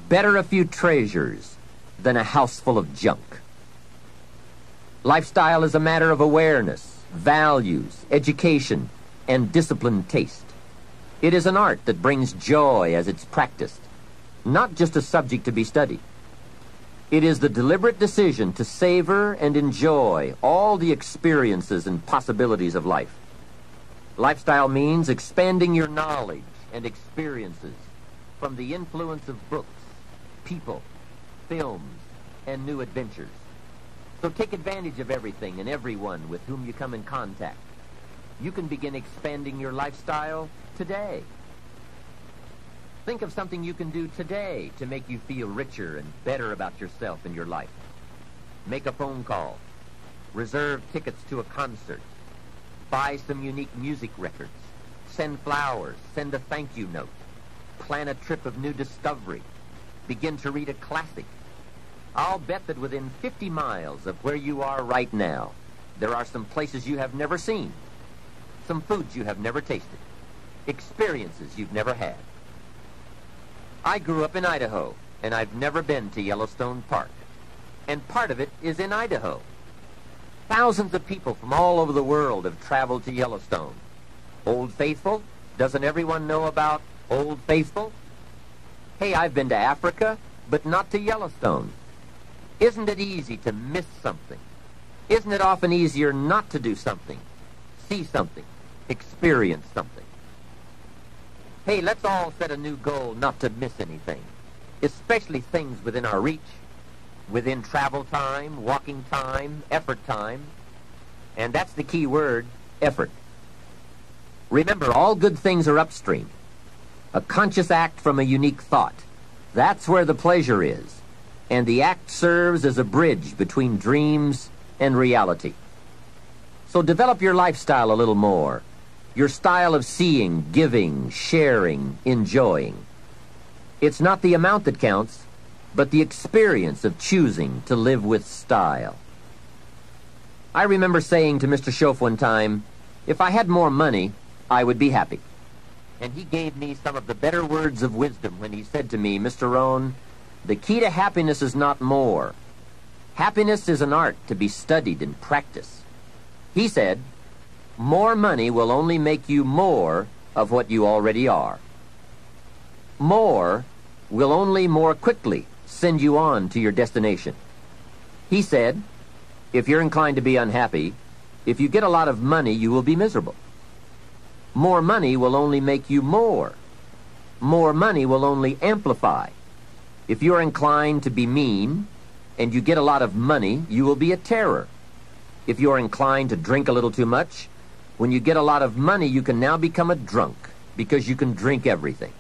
[SPEAKER 1] Better a few treasures than a house full of junk. Lifestyle is a matter of awareness, values, education, and disciplined taste. It is an art that brings joy as it's practiced, not just a subject to be studied. It is the deliberate decision to savor and enjoy all the experiences and possibilities of life. Lifestyle means expanding your knowledge and experiences from the influence of books, people, films, and new adventures. So take advantage of everything and everyone with whom you come in contact. You can begin expanding your lifestyle today. Think of something you can do today to make you feel richer and better about yourself and your life. Make a phone call. Reserve tickets to a concert. Buy some unique music records. Send flowers. Send a thank you note. Plan a trip of new discovery. Begin to read a classic. I'll bet that within 50 miles of where you are right now, there are some places you have never seen, some foods you have never tasted, experiences you've never had. I grew up in Idaho, and I've never been to Yellowstone Park. And part of it is in Idaho. Thousands of people from all over the world have traveled to Yellowstone. Old Faithful? Doesn't everyone know about Old Faithful? Hey, I've been to Africa, but not to Yellowstone. Isn't it easy to miss something? Isn't it often easier not to do something, see something, experience something? Hey, let's all set a new goal not to miss anything, especially things within our reach, within travel time, walking time, effort time. And that's the key word, effort. Remember, all good things are upstream. A conscious act from a unique thought. That's where the pleasure is. And the act serves as a bridge between dreams and reality. So develop your lifestyle a little more. Your style of seeing, giving, sharing, enjoying. It's not the amount that counts, but the experience of choosing to live with style. I remember saying to Mr. Schoaf one time, if I had more money, I would be happy. And he gave me some of the better words of wisdom when he said to me, Mr. Rohn, the key to happiness is not more. Happiness is an art to be studied and practiced. He said, more money will only make you more of what you already are. More will only more quickly send you on to your destination. He said, if you're inclined to be unhappy, if you get a lot of money, you will be miserable. More money will only make you more. More money will only amplify. If you're inclined to be mean, and you get a lot of money, you will be a terror. If you're inclined to drink a little too much, when you get a lot of money, you can now become a drunk, because you can drink everything.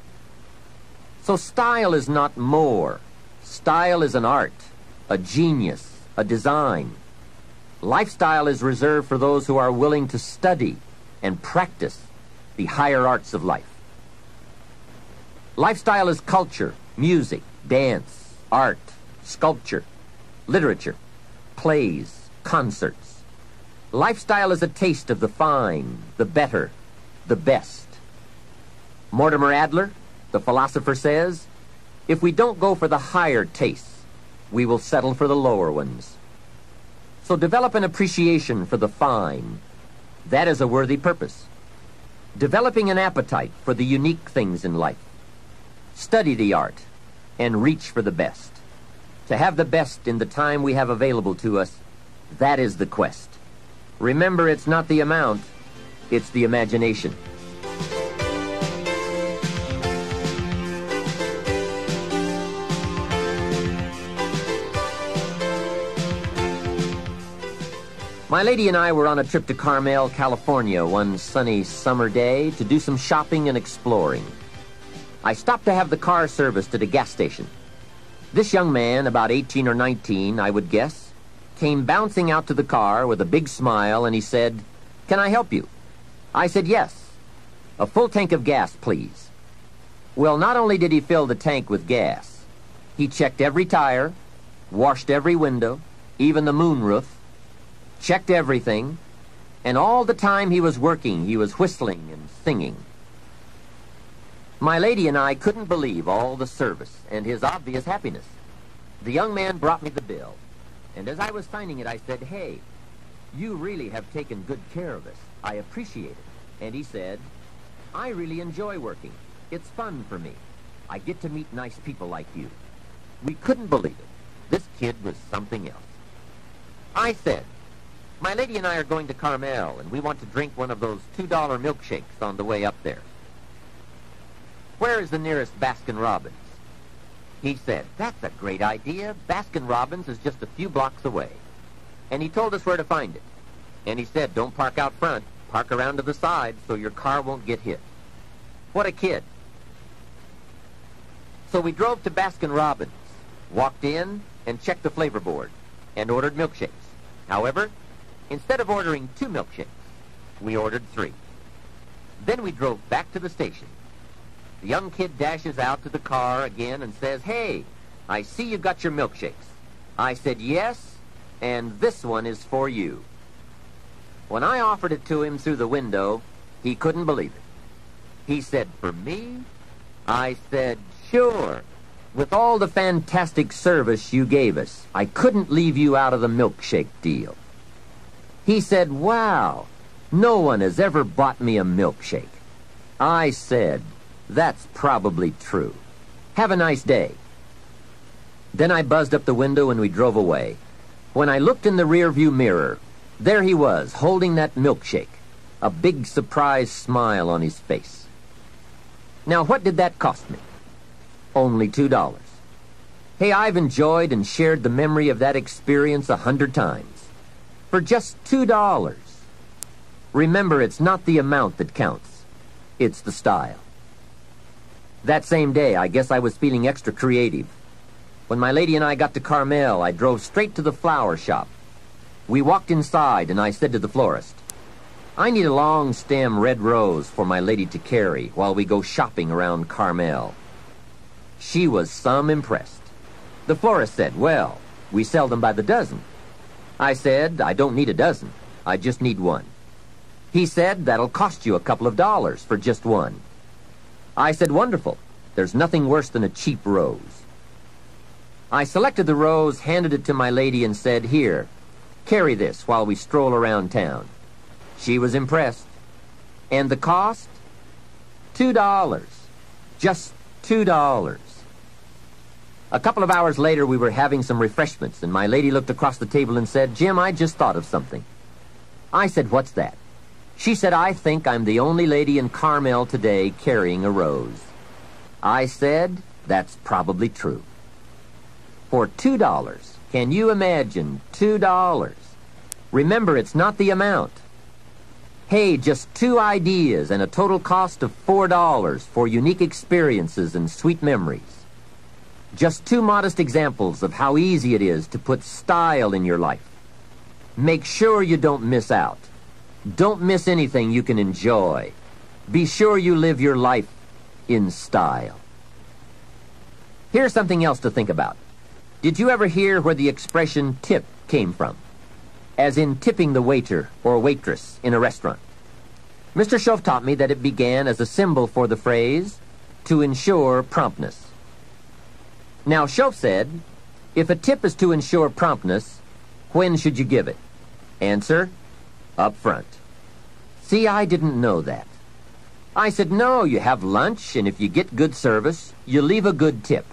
[SPEAKER 1] So style is not more. Style is an art, a genius, a design. Lifestyle is reserved for those who are willing to study and practice the higher arts of life. Lifestyle is culture, music, dance, art, sculpture, literature, plays, concerts. Lifestyle is a taste of the fine, the better, the best. Mortimer Adler, the philosopher, says, if we don't go for the higher tastes, we will settle for the lower ones. So develop an appreciation for the fine. That is a worthy purpose. Developing an appetite for the unique things in life. Study the art and reach for the best. To have the best in the time we have available to us, that is the quest. Remember, it's not the amount, it's the imagination. My lady and I were on a trip to Carmel, California one sunny summer day to do some shopping and exploring. I stopped to have the car serviced at a gas station. This young man, about 18 or 19, I would guess, came bouncing out to the car with a big smile, and he said, "Can I help you?" I said, "Yes. A full tank of gas, please." Well, not only did he fill the tank with gas, he checked every tire, washed every window, even the moonroof, checked everything, and all the time he was working, he was whistling and singing. My lady and I couldn't believe all the service and his obvious happiness. The young man brought me the bill, and as I was signing it, I said, "Hey, you really have taken good care of us. I appreciate it." And he said, "I really enjoy working. It's fun for me. I get to meet nice people like you." We couldn't believe it. This kid was something else. I said, "My lady and I are going to Carmel, and we want to drink one of those $2 milkshakes on the way up there. Where is the nearest Baskin-Robbins?" He said, "That's a great idea. Baskin-Robbins is just a few blocks away." And he told us where to find it. And he said, "Don't park out front. Park around to the side so your car won't get hit." What a kid. So we drove to Baskin-Robbins, walked in, and checked the flavor board, and ordered milkshakes. However, instead of ordering 2 milkshakes, we ordered 3. Then we drove back to the station. The young kid dashes out to the car again and says, "Hey, I see you got your milkshakes." I said, "Yes, and this one is for you." When I offered it to him through the window, he couldn't believe it. He said, "For me?" I said, "Sure. With all the fantastic service you gave us, I couldn't leave you out of the milkshake deal." He said, "Wow, no one has ever bought me a milkshake." I said, "That's probably true. Have a nice day." Then I buzzed up the window and we drove away. When I looked in the rearview mirror, there he was, holding that milkshake, a big surprised smile on his face. Now, what did that cost me? Only $2. Hey, I've enjoyed and shared the memory of that experience 100 times. For just $2. Remember, it's not the amount that counts. It's the style. That same day, I guess I was feeling extra creative. When my lady and I got to Carmel, I drove straight to the flower shop. We walked inside, and I said to the florist, "I need a long-stem red rose for my lady to carry while we go shopping around Carmel." She was some impressed. The florist said, "Well, we sell them by the dozen." I said, "I don't need a dozen. I just need one." He said, "That'll cost you a couple of dollars for just one." I said, "Wonderful. There's nothing worse than a cheap rose." I selected the rose, handed it to my lady, and said, "Here, carry this while we stroll around town." She was impressed. And the cost? $2. Just $2. A couple of hours later, we were having some refreshments, and my lady looked across the table and said, "Jim, I just thought of something." I said, "What's that?" She said, "I think I'm the only lady in Carmel today carrying a rose." I said, "That's probably true." For $2, can you imagine $2? Remember, it's not the amount. Hey, just 2 ideas and a total cost of $4 for unique experiences and sweet memories. Just 2 modest examples of how easy it is to put style in your life. Make sure you don't miss out. Don't miss anything you can enjoy. Be sure you live your life in style. Here's something else to think about. Did you ever hear where the expression tip came from? As in tipping the waiter or waitress in a restaurant. Mr. Schoaf taught me that it began as a symbol for the phrase, "to ensure promptness." Now, Schoaf said, if a tip is to ensure promptness, when should you give it? Answer, up front. See, I didn't know that. I said, no, you have lunch, and if you get good service, you leave a good tip.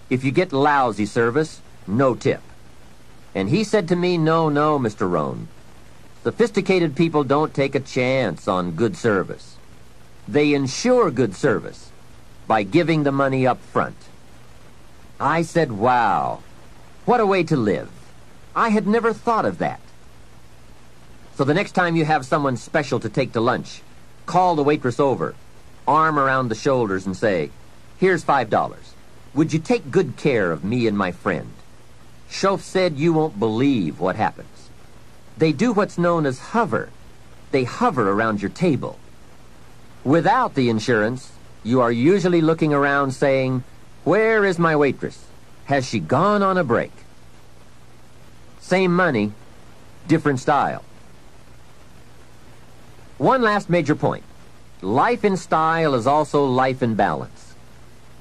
[SPEAKER 1] If you get lousy service, no tip. And he said to me, no, Mr. Rohn. Sophisticated people don't take a chance on good service. They ensure good service by giving the money up front. I said, wow, what a way to live. I had never thought of that. So the next time you have someone special to take to lunch, call the waitress over, arm around the shoulders, and say, here's $5. Would you take good care of me and my friend? Schoaf said you won't believe what happens. They do what's known as hover. They hover around your table. Without the insurance, you are usually looking around saying, where is my waitress? Has she gone on a break? Same money, different style. One last major point. Life in style is also life in balance.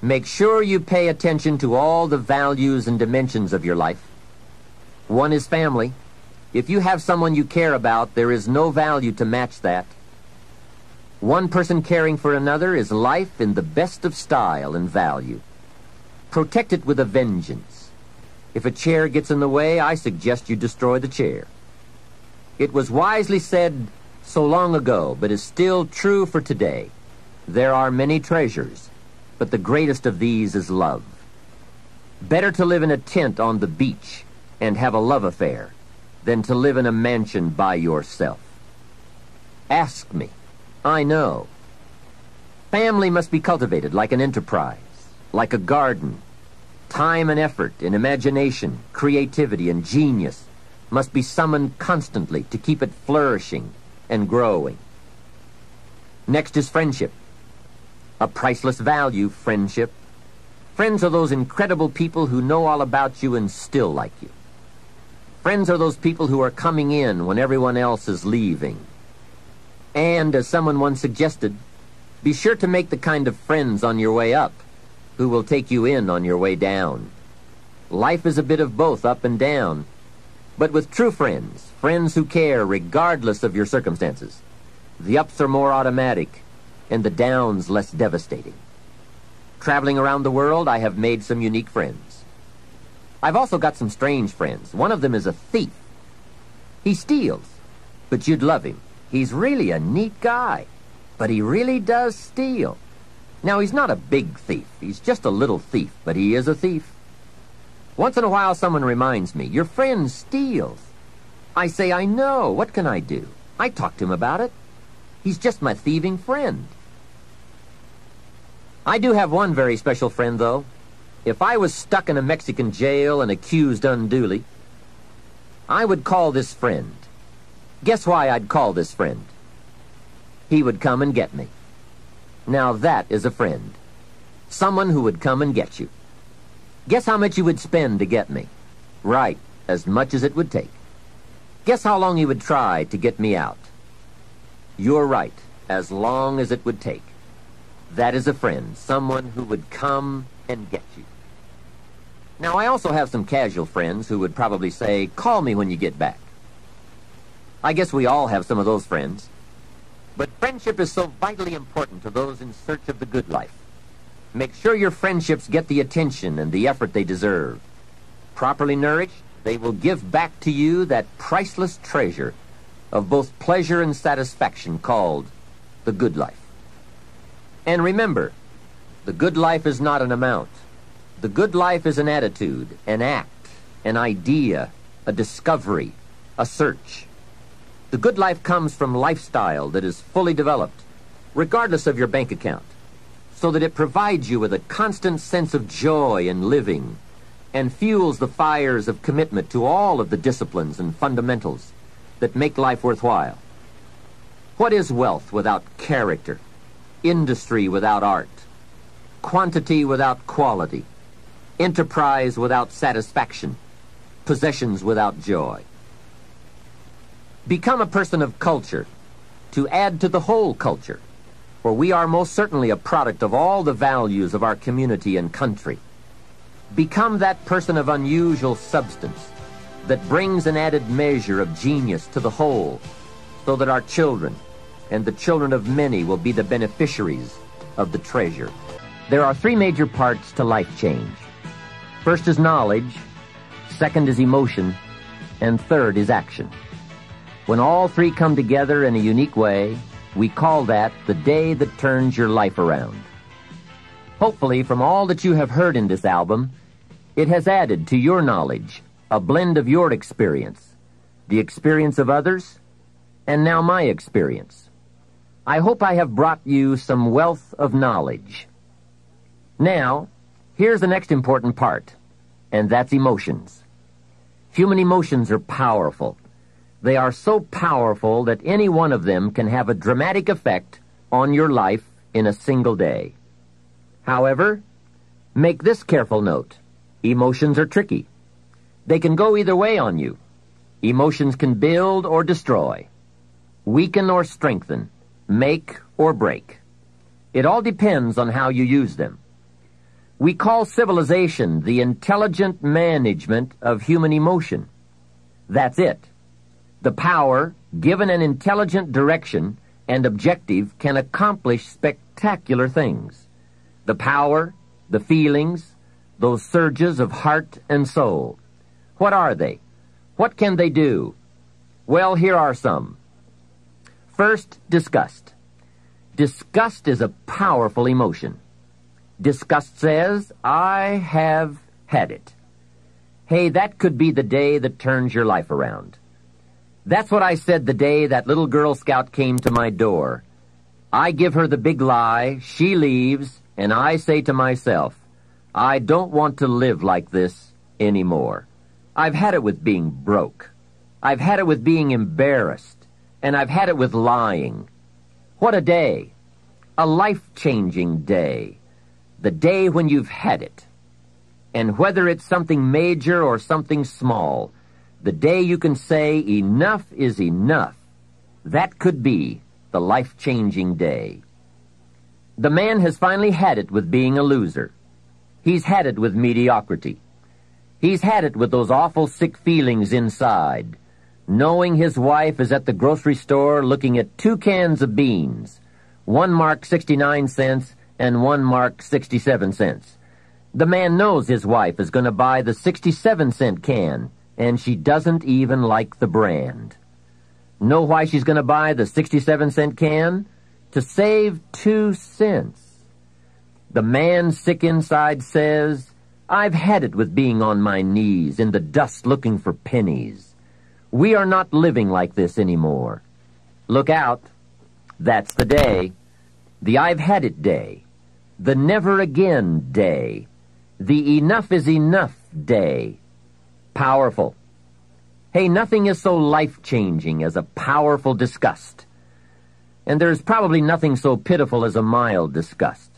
[SPEAKER 1] Make sure you pay attention to all the values and dimensions of your life. One is family. If you have someone you care about, there is no value to match that. One person caring for another is life in the best of style and value. Protect it with a vengeance. If a chair gets in the way, I suggest you destroy the chair. It was wisely said so long ago, but is still true for today. There are many treasures, but the greatest of these is love. Better to live in a tent on the beach and have a love affair than to live in a mansion by yourself. Ask me. I know. Family must be cultivated like an enterprise, like a garden. Time and effort and imagination, creativity and genius must be summoned constantly to keep it flourishing and growing. Next is friendship. A priceless value, friendship. Friends are those incredible people who know all about you and still like you. Friends are those people who are coming in when everyone else is leaving. And, as someone once suggested, be sure to make the kind of friends on your way up who will take you in on your way down. Life is a bit of both up and down, but with true friends, friends who care regardless of your circumstances, the ups are more automatic and the downs less devastating. Traveling around the world, I have made some unique friends. I've also got some strange friends. One of them is a thief. He steals, but you'd love him. He's really a neat guy, but he really does steal. Now, he's not a big thief. He's just a little thief, but he is a thief. Once in a while, someone reminds me, your friend steals. I say, I know. What can I do? I talk to him about it. He's just my thieving friend. I do have one very special friend, though. If I was stuck in a Mexican jail and accused unduly, I would call this friend. Guess why I'd call this friend? He would come and get me. Now that is a friend. Someone who would come and get you. Guess how much you would spend to get me? Right, as much as it would take. Guess how long you would try to get me out? You're right, as long as it would take. That is a friend, someone who would come and get you. Now, I also have some casual friends who would probably say, call me when you get back. I guess we all have some of those friends. But friendship is so vitally important to those in search of the good life. Make sure your friendships get the attention and the effort they deserve. Properly nourished, they will give back to you that priceless treasure of both pleasure and satisfaction called the good life. And remember, the good life is not an amount. The good life is an attitude, an act, an idea, a discovery, a search. The good life comes from lifestyle that is fully developed, regardless of your bank account, so that it provides you with a constant sense of joy in living and fuels the fires of commitment to all of the disciplines and fundamentals that make life worthwhile. What is wealth without character? Industry without art? Quantity without quality? Enterprise without satisfaction? Possessions without joy? Become a person of culture, to add to the whole culture, for we are most certainly a product of all the values of our community and country. Become that person of unusual substance that brings an added measure of genius to the whole, so that our children and the children of many will be the beneficiaries of the treasure. There are three major parts to life change. First is knowledge, second is emotion, and third is action. When all three come together in a unique way, we call that the day that turns your life around. Hopefully, from all that you have heard in this album, it has added to your knowledge a blend of your experience, the experience of others, and now my experience. I hope I have brought you some wealth of knowledge. Now, here's the next important part, and that's emotions. Human emotions are powerful. They are so powerful that any one of them can have a dramatic effect on your life in a single day. However, make this careful note. Emotions are tricky. They can go either way on you. Emotions can build or destroy, weaken or strengthen, make or break. It all depends on how you use them. We call civilization the intelligent management of human emotion. That's it. The power, given an intelligent direction and objective, can accomplish spectacular things. The power, the feelings, those surges of heart and soul. What are they? What can they do? Well, here are some. First, disgust. Disgust is a powerful emotion. Disgust says, I have had it. Hey, that could be the day that turns your life around. That's what I said the day that little Girl Scout came to my door. I give her the big lie, she leaves, and I say to myself, I don't want to live like this anymore. I've had it with being broke. I've had it with being embarrassed. And I've had it with lying. What a day. A life-changing day. The day when you've had it. And whether it's something major or something small, the day you can say enough is enough, that could be the life-changing day. The man has finally had it with being a loser. He's had it with mediocrity. He's had it with those awful sick feelings inside, knowing his wife is at the grocery store looking at 2 cans of beans, one marked 69 cents and one marked 67 cents. The man knows his wife is going to buy the 67-cent can, and she doesn't even like the brand. Know why she's going to buy the 67-cent can? To save 2 cents. The man sick inside says, I've had it with being on my knees in the dust looking for pennies. We are not living like this anymore. Look out. That's the day. The I've had it day. The never again day. The enough is enough day. Powerful. Hey, nothing is so life-changing as a powerful disgust. And there's probably nothing so pitiful as a mild disgust.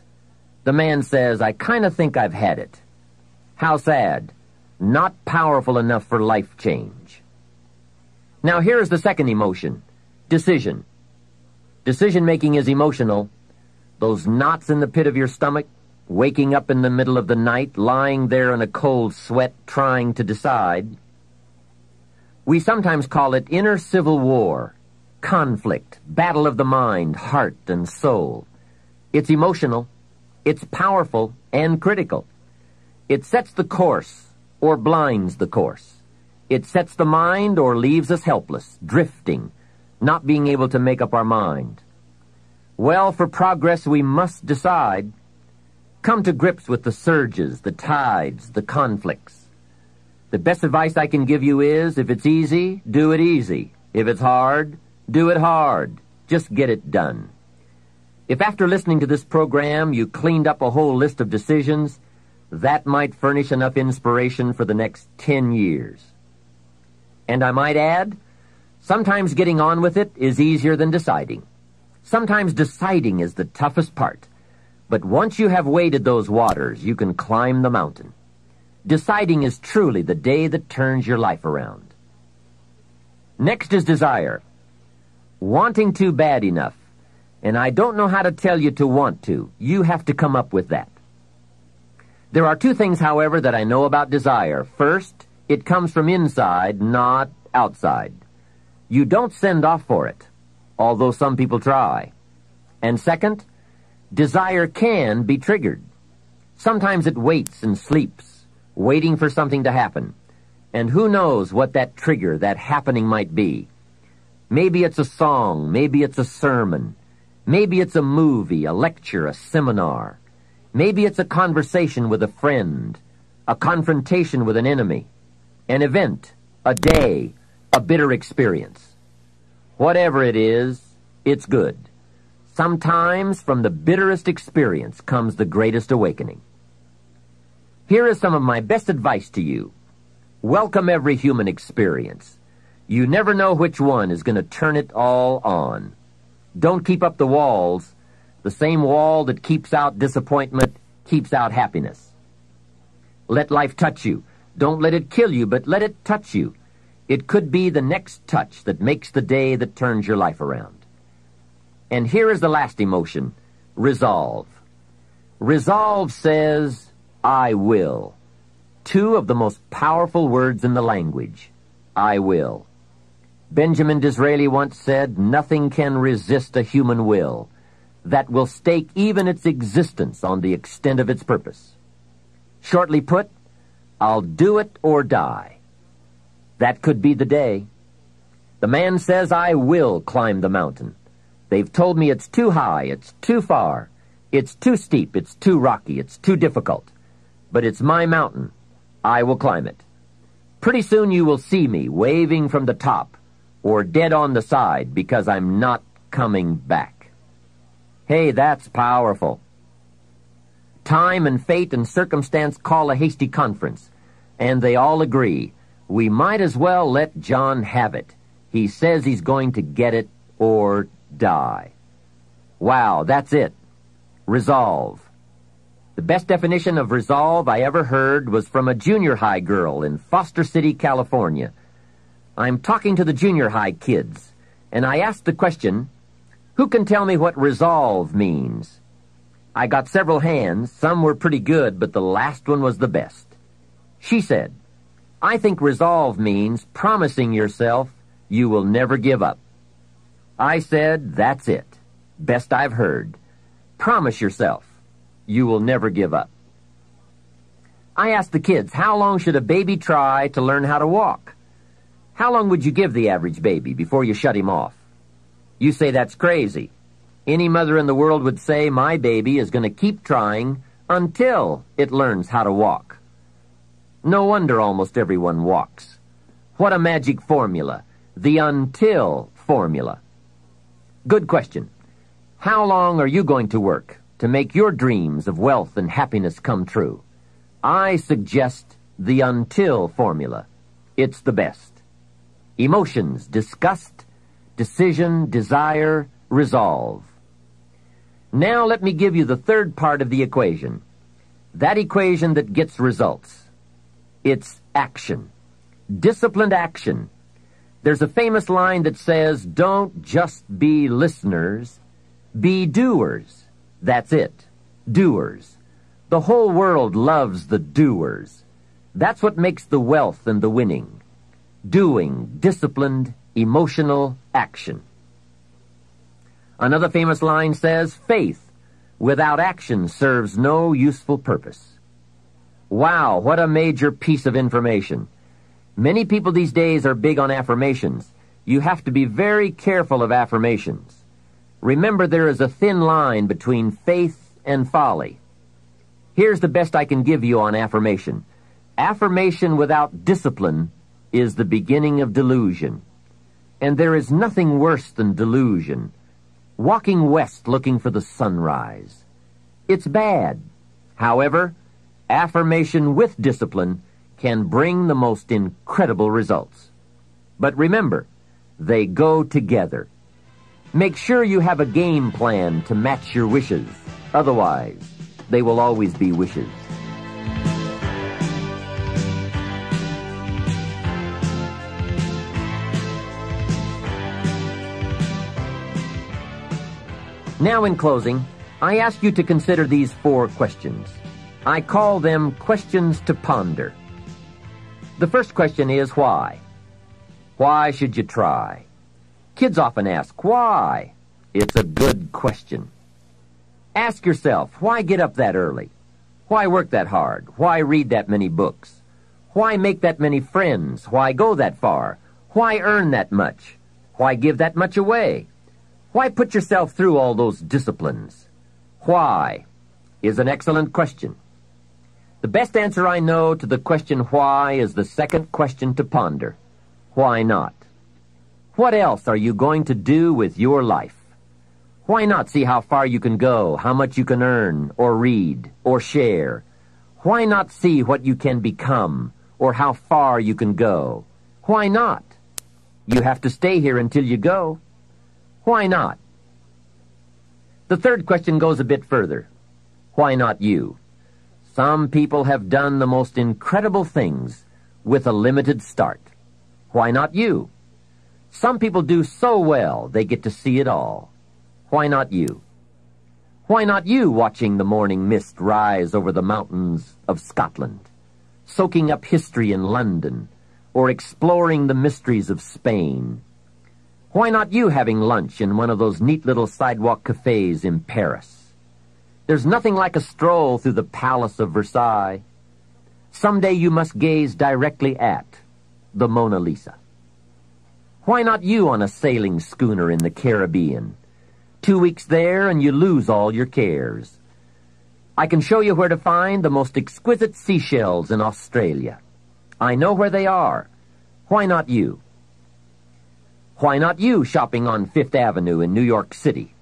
[SPEAKER 1] The man says, I kind of think I've had it. How sad. Not powerful enough for life change. Now here's the second emotion, decision. Decision-making is emotional. Those knots in the pit of your stomach, waking up in the middle of the night, lying there in a cold sweat, trying to decide. We sometimes call it inner civil war, conflict, battle of the mind, heart, and soul. It's emotional. It's powerful and critical. It sets the course or blinds the course. It sets the mind or leaves us helpless, drifting, not being able to make up our mind. Well, for progress, we must decide. Come to grips with the surges, the tides, the conflicts. The best advice I can give you is, if it's easy, do it easy. If it's hard, do it hard. Just get it done. If after listening to this program you cleaned up a whole list of decisions, that might furnish enough inspiration for the next 10 years. And I might add, sometimes getting on with it is easier than deciding. Sometimes deciding is the toughest part. But once you have waded those waters, you can climb the mountain. Deciding is truly the day that turns your life around. Next is desire. Wanting to bad enough. And I don't know how to tell you to want to. You have to come up with that. There are 2 things, however, that I know about desire. First, it comes from inside, not outside. You don't send off for it, although some people try. And second, desire can be triggered. Sometimes it waits and sleeps, waiting for something to happen. And who knows what that trigger, that happening might be. Maybe it's a song, maybe it's a sermon. Maybe it's a movie, a lecture, a seminar. Maybe it's a conversation with a friend, a confrontation with an enemy, an event, a day, a bitter experience. Whatever it is, it's good. Sometimes from the bitterest experience comes the greatest awakening. Here is some of my best advice to you. Welcome every human experience. You never know which one is going to turn it all on. Don't keep up the walls. The same wall that keeps out disappointment keeps out happiness. Let life touch you. Don't let it kill you, but let it touch you. It could be the next touch that makes the day that turns your life around. And here is the last emotion, resolve. Resolve says, I will. Two of the most powerful words in the language, I will. Benjamin Disraeli once said, nothing can resist a human will that will stake even its existence on the extent of its purpose. Shortly put, I'll do it or die. That could be the day. The man says, I will climb the mountain. They've told me it's too high, it's too far, it's too steep, it's too rocky, it's too difficult. But it's my mountain. I will climb it. Pretty soon you will see me waving from the top or dead on the side because I'm not coming back. Hey, that's powerful. Time and fate and circumstance call a hasty conference, and they all agree. We might as well let John have it. He says he's going to get it or die. Wow, that's it. Resolve. The best definition of resolve I ever heard was from a junior high girl in Foster City, California. I'm talking to the junior high kids, and I asked the question, who can tell me what resolve means? I got several hands. Some were pretty good, but the last one was the best. She said, I think resolve means promising yourself you will never give up. I said, that's it. Best I've heard. Promise yourself you will never give up. I asked the kids, how long should a baby try to learn how to walk? How long would you give the average baby before you shut him off? You say that's crazy. Any mother in the world would say my baby is going to keep trying until it learns how to walk. No wonder almost everyone walks. What a magic formula. The until formula. Good question. How long are you going to work to make your dreams of wealth and happiness come true? I suggest the until formula. It's the best. Emotions, disgust, decision, desire, resolve. Now let me give you the third part of the equation. That equation that gets results. It's action. Disciplined action. There's a famous line that says, don't just be listeners, be doers. That's it. Doers. The whole world loves the doers. That's what makes the wealth and the winning. Doing, disciplined, emotional action. Another famous line says, faith without action serves no useful purpose. Wow, what a major piece of information. Many people these days are big on affirmations. You have to be very careful of affirmations. Remember, there is a thin line between faith and folly. Here's the best I can give you on affirmation. Affirmation without discipline is the beginning of delusion. And there is nothing worse than delusion. Walking west looking for the sunrise. It's bad. However, affirmation with discipline can bring the most incredible results. But remember, they go together. Make sure you have a game plan to match your wishes. Otherwise, they will always be wishes. Now, in closing, I ask you to consider these 4 questions. I call them questions to ponder. The first question is why? Why should you try? Kids often ask, why? It's a good question. Ask yourself, why get up that early? Why work that hard? Why read that many books? Why make that many friends? Why go that far? Why earn that much? Why give that much away? Why put yourself through all those disciplines? Why is an excellent question. The best answer I know to the question why is the second question to ponder. Why not? What else are you going to do with your life? Why not see how far you can go, how much you can earn, or read, or share? Why not see what you can become, or how far you can go? Why not? You have to stay here until you go. Why not? The third question goes a bit further. Why not you? Some people have done the most incredible things with a limited start. Why not you? Some people do so well they get to see it all. Why not you? Why not you watching the morning mist rise over the mountains of Scotland, soaking up history in London, or exploring the mysteries of Spain? Why not you having lunch in one of those neat little sidewalk cafes in Paris? There's nothing like a stroll through the Palace of Versailles. Someday you must gaze directly at the Mona Lisa. Why not you on a sailing schooner in the Caribbean? 2 weeks there and you lose all your cares. I can show you where to find the most exquisite seashells in Australia. I know where they are. Why not you? Why not you shopping on Fifth Avenue in New York City,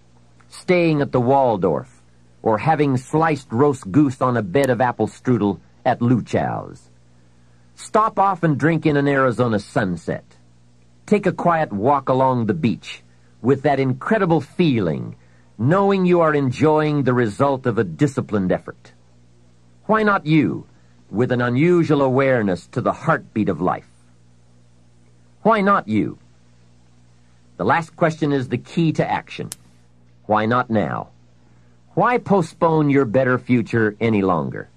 [SPEAKER 1] staying at the Waldorf, or having sliced roast goose on a bed of apple strudel at Luchow's? Stop off and drink in an Arizona sunset. Take a quiet walk along the beach with that incredible feeling, knowing you are enjoying the result of a disciplined effort. Why not you, with an unusual awareness to the heartbeat of life? Why not you? The last question is the key to action. Why not now? Why postpone your better future any longer?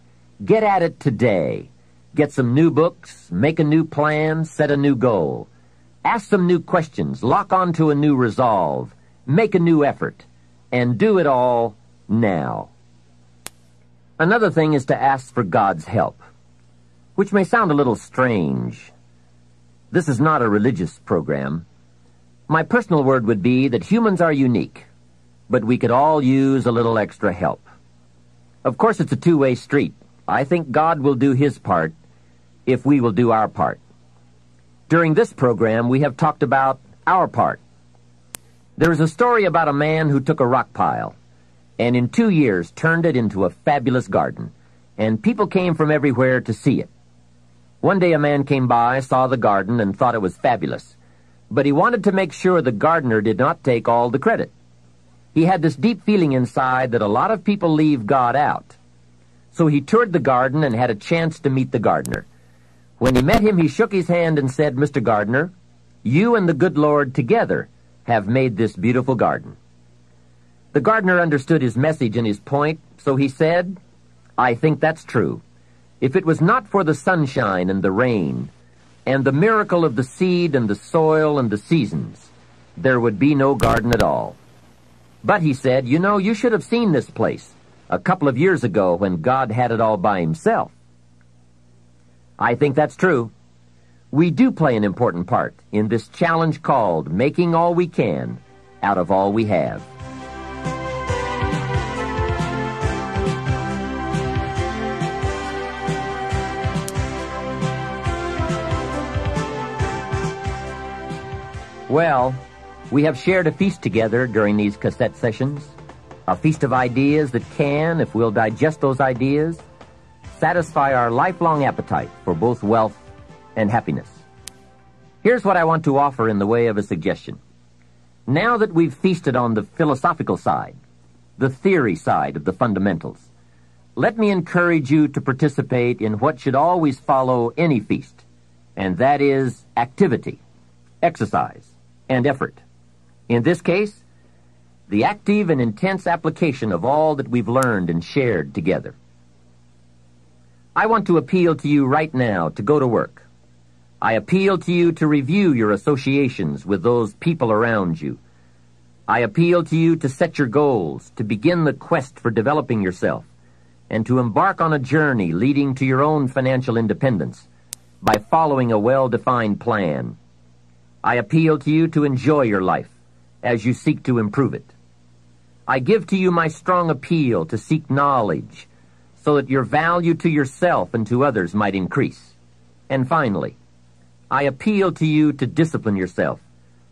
[SPEAKER 1] Get at it today. Get some new books, make a new plan, set a new goal. Ask some new questions, lock onto a new resolve, make a new effort, and do it all now. Another thing is to ask for God's help, which may sound a little strange. This is not a religious program. My personal word would be that humans are unique, but we could all use a little extra help. Of course, it's a two-way street. I think God will do His part if we will do our part. During this program, we have talked about our part. There is a story about a man who took a rock pile and in 2 years turned it into a fabulous garden, and people came from everywhere to see it. One day a man came by, saw the garden, and thought it was fabulous, but he wanted to make sure the gardener did not take all the credit. He had this deep feeling inside that a lot of people leave God out. So he toured the garden and had a chance to meet the gardener. When he met him, he shook his hand and said, "Mr. Gardener, you and the good Lord together have made this beautiful garden." The gardener understood his message and his point, so he said, "I think that's true. If it was not for the sunshine and the rain, and the miracle of the seed and the soil and the seasons, there would be no garden at all. But," he said, "you know, you should have seen this place a couple of years ago when God had it all by Himself." I think that's true. We do play an important part in this challenge called making all we can out of all we have. Well, we have shared a feast together during these cassette sessions, a feast of ideas that can, if we'll digest those ideas, satisfy our lifelong appetite for both wealth and happiness. Here's what I want to offer in the way of a suggestion. Now that we've feasted on the philosophical side, the theory side of the fundamentals, let me encourage you to participate in what should always follow any feast, and that is activity, exercise, and effort. In this case, the active and intense application of all that we've learned and shared together. I want to appeal to you right now to go to work. I appeal to you to review your associations with those people around you. I appeal to you to set your goals, to begin the quest for developing yourself, and to embark on a journey leading to your own financial independence by following a well-defined plan. I appeal to you to enjoy your life as you seek to improve it. I give to you my strong appeal to seek knowledge so that your value to yourself and to others might increase. And finally, I appeal to you to discipline yourself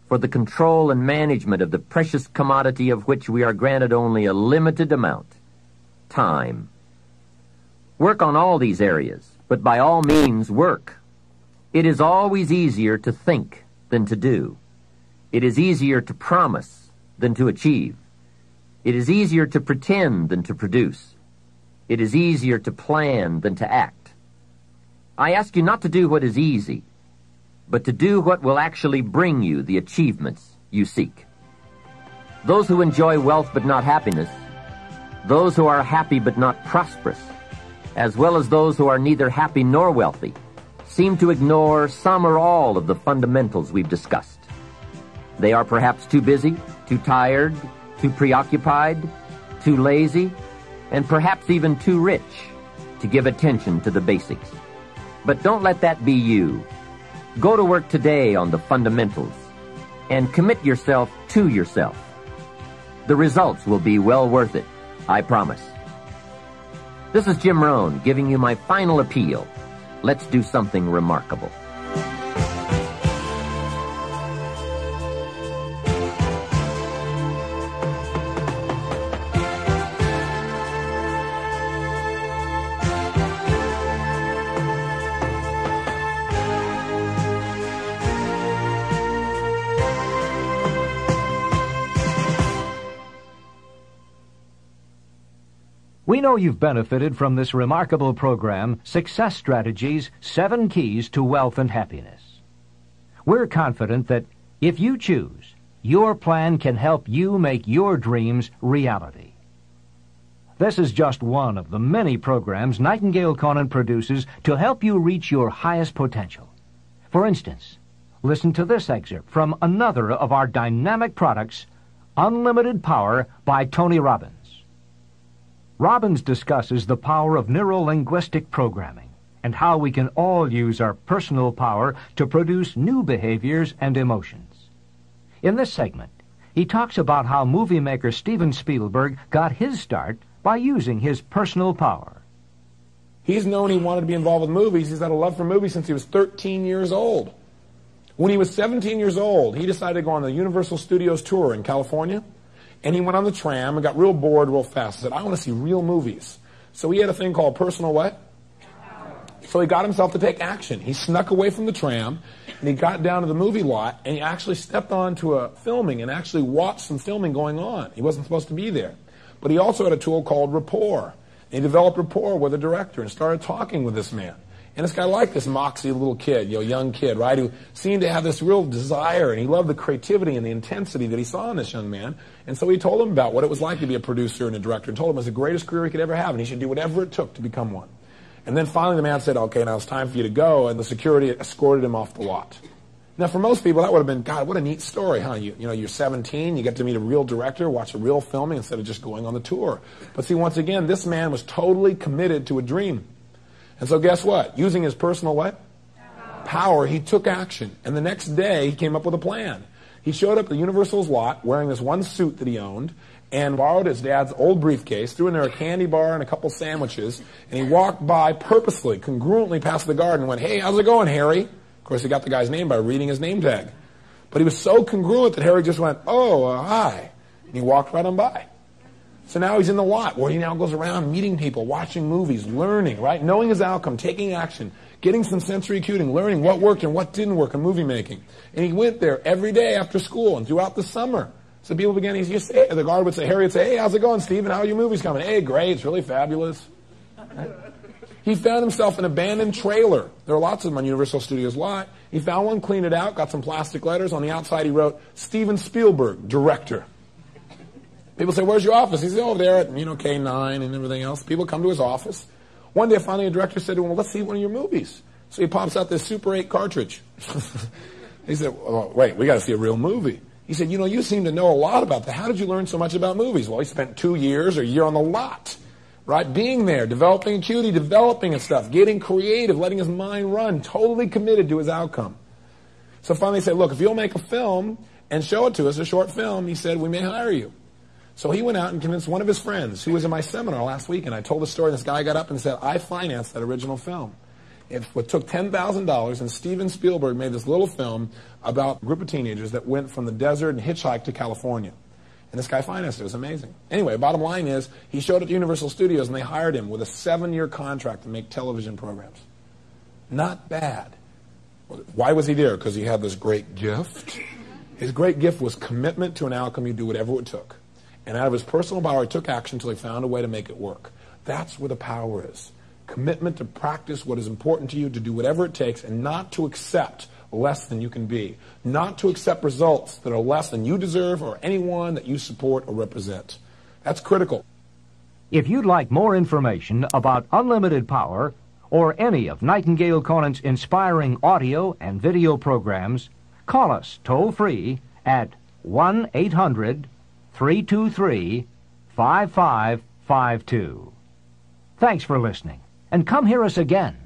[SPEAKER 1] for the control and management of the precious commodity of which we are granted only a limited amount, time. Work on all these areas, but by all means work. It is always easier to think than to do. It is easier to promise than to achieve. It is easier to pretend than to produce. It is easier to plan than to act. I ask you not to do what is easy, but to do what will actually bring you the achievements you seek. Those who enjoy wealth but not happiness, those who are happy but not prosperous, as well as those who are neither happy nor wealthy, seem to ignore some or all of the fundamentals we've discussed. They are perhaps too busy, too tired, too preoccupied, too lazy, and perhaps even too rich to give attention to the basics. But don't let that be you. Go to work today on the fundamentals and commit yourself to yourself. The results will be well worth it, I promise. This is Jim Rohn giving you my final appeal. Let's do something remarkable.
[SPEAKER 2] We know you've benefited from this remarkable program, Success Strategies, 7 Keys to Wealth and Happiness. We're confident that if you choose, your plan can help you make your dreams reality. This is just one of the many programs Nightingale Conant produces to help you reach your highest potential. For instance, listen to this excerpt from another of our dynamic products, Unlimited Power by Tony Robbins. Robbins discusses the power of neuro-linguistic programming and how we can all use our personal power to produce new behaviors and emotions. In this segment, he talks about how movie maker Steven Spielberg got his start by using his personal power.
[SPEAKER 3] He's known he wanted to be involved with movies. He's had a love for movies since he was 13 years old. When he was 17 years old, he decided to go on the Universal Studios tour in California. And he went on the tram and got real bored real fast. He said, I want to see real movies. So he had a thing called personal what? So he got himself to take action. He snuck away from the tram, and he got down to the movie lot, and he actually stepped onto a filming and actually watched some filming going on. He wasn't supposed to be there. But he also had a tool called rapport. And he developed rapport with the director and started talking with this man. And this guy liked this moxie little kid, young kid, right, who seemed to have this real desire, and he loved the creativity and the intensity that he saw in this young man. And so he told him about what it was like to be a producer and a director, and told him it was the greatest career he could ever have, and he should do whatever it took to become one. And then finally the man said, okay, now it's time for you to go, and the security escorted him off the lot. Now for most people that would have been, God, what a neat story, huh? You're 17, you get to meet a real director, watch a real filming instead of just going on the tour. But see, once again, this man was totally committed to a dream. And so guess what? Using his personal what? Power, he took action. And the next day, he came up with a plan. He showed up at Universal's lot wearing this one suit that he owned and borrowed his dad's old briefcase, threw in there a candy bar and a couple sandwiches, and he walked by purposely, congruently past the guard and went, hey, how's it going, Harry? Of course, he got the guy's name by reading his name tag. But he was so congruent that Harry just went, oh, hi. And he walked right on by. So now he's in the lot where he now goes around meeting people, watching movies, learning, right? Knowing his outcome, taking action, getting some sensory acuting, learning what worked and what didn't work in movie making. And he went there every day after school and throughout the summer. So people began, the guard would say, Harry would say, hey, how's it going, Stephen? How are your movies coming? Hey, great, it's really fabulous. Right? He found himself an abandoned trailer. There are lots of them on Universal Studios lot. He found one, cleaned it out, got some plastic letters. On the outside he wrote, Steven Spielberg, director. People say, where's your office? He said, over there at, K9 and everything else. People come to his office. One day, finally, a director said to him, well, let's see one of your movies. So he pops out this Super 8 cartridge. He said, well, wait, we got to see a real movie. He said, you seem to know a lot about that. How did you learn so much about movies? Well, he spent 2 years or a year on the lot, right? Being there, developing acuity, developing and stuff, getting creative, letting his mind run, totally committed to his outcome. So finally he said, look, if you'll make a film and show it to us, a short film, he said, we may hire you. So he went out and convinced one of his friends who was in my seminar last week, and I told the story, and this guy got up and said, I financed that original film. It took $10,000, and Steven Spielberg made this little film about a group of teenagers that went from the desert and hitchhiked to California. And this guy financed it. It was amazing. Anyway, bottom line is, he showed at Universal Studios, and they hired him with a 7-year contract to make television programs. Not bad. Why was he there? Because he had this great gift. His great gift was commitment to an outcome. He'd do whatever it took. And out of his personal power, he took action until he found a way to make it work. That's where the power is. Commitment to practice what is important to you, to do whatever it takes, and not to accept less than you can be. Not to accept results that are less than you deserve or anyone that you support or represent. That's critical.
[SPEAKER 2] If you'd like more information about unlimited power or any of Nightingale Conant's inspiring audio and video programs, call us toll-free at 1-800-323-5552. Thanks for listening, and come hear us again.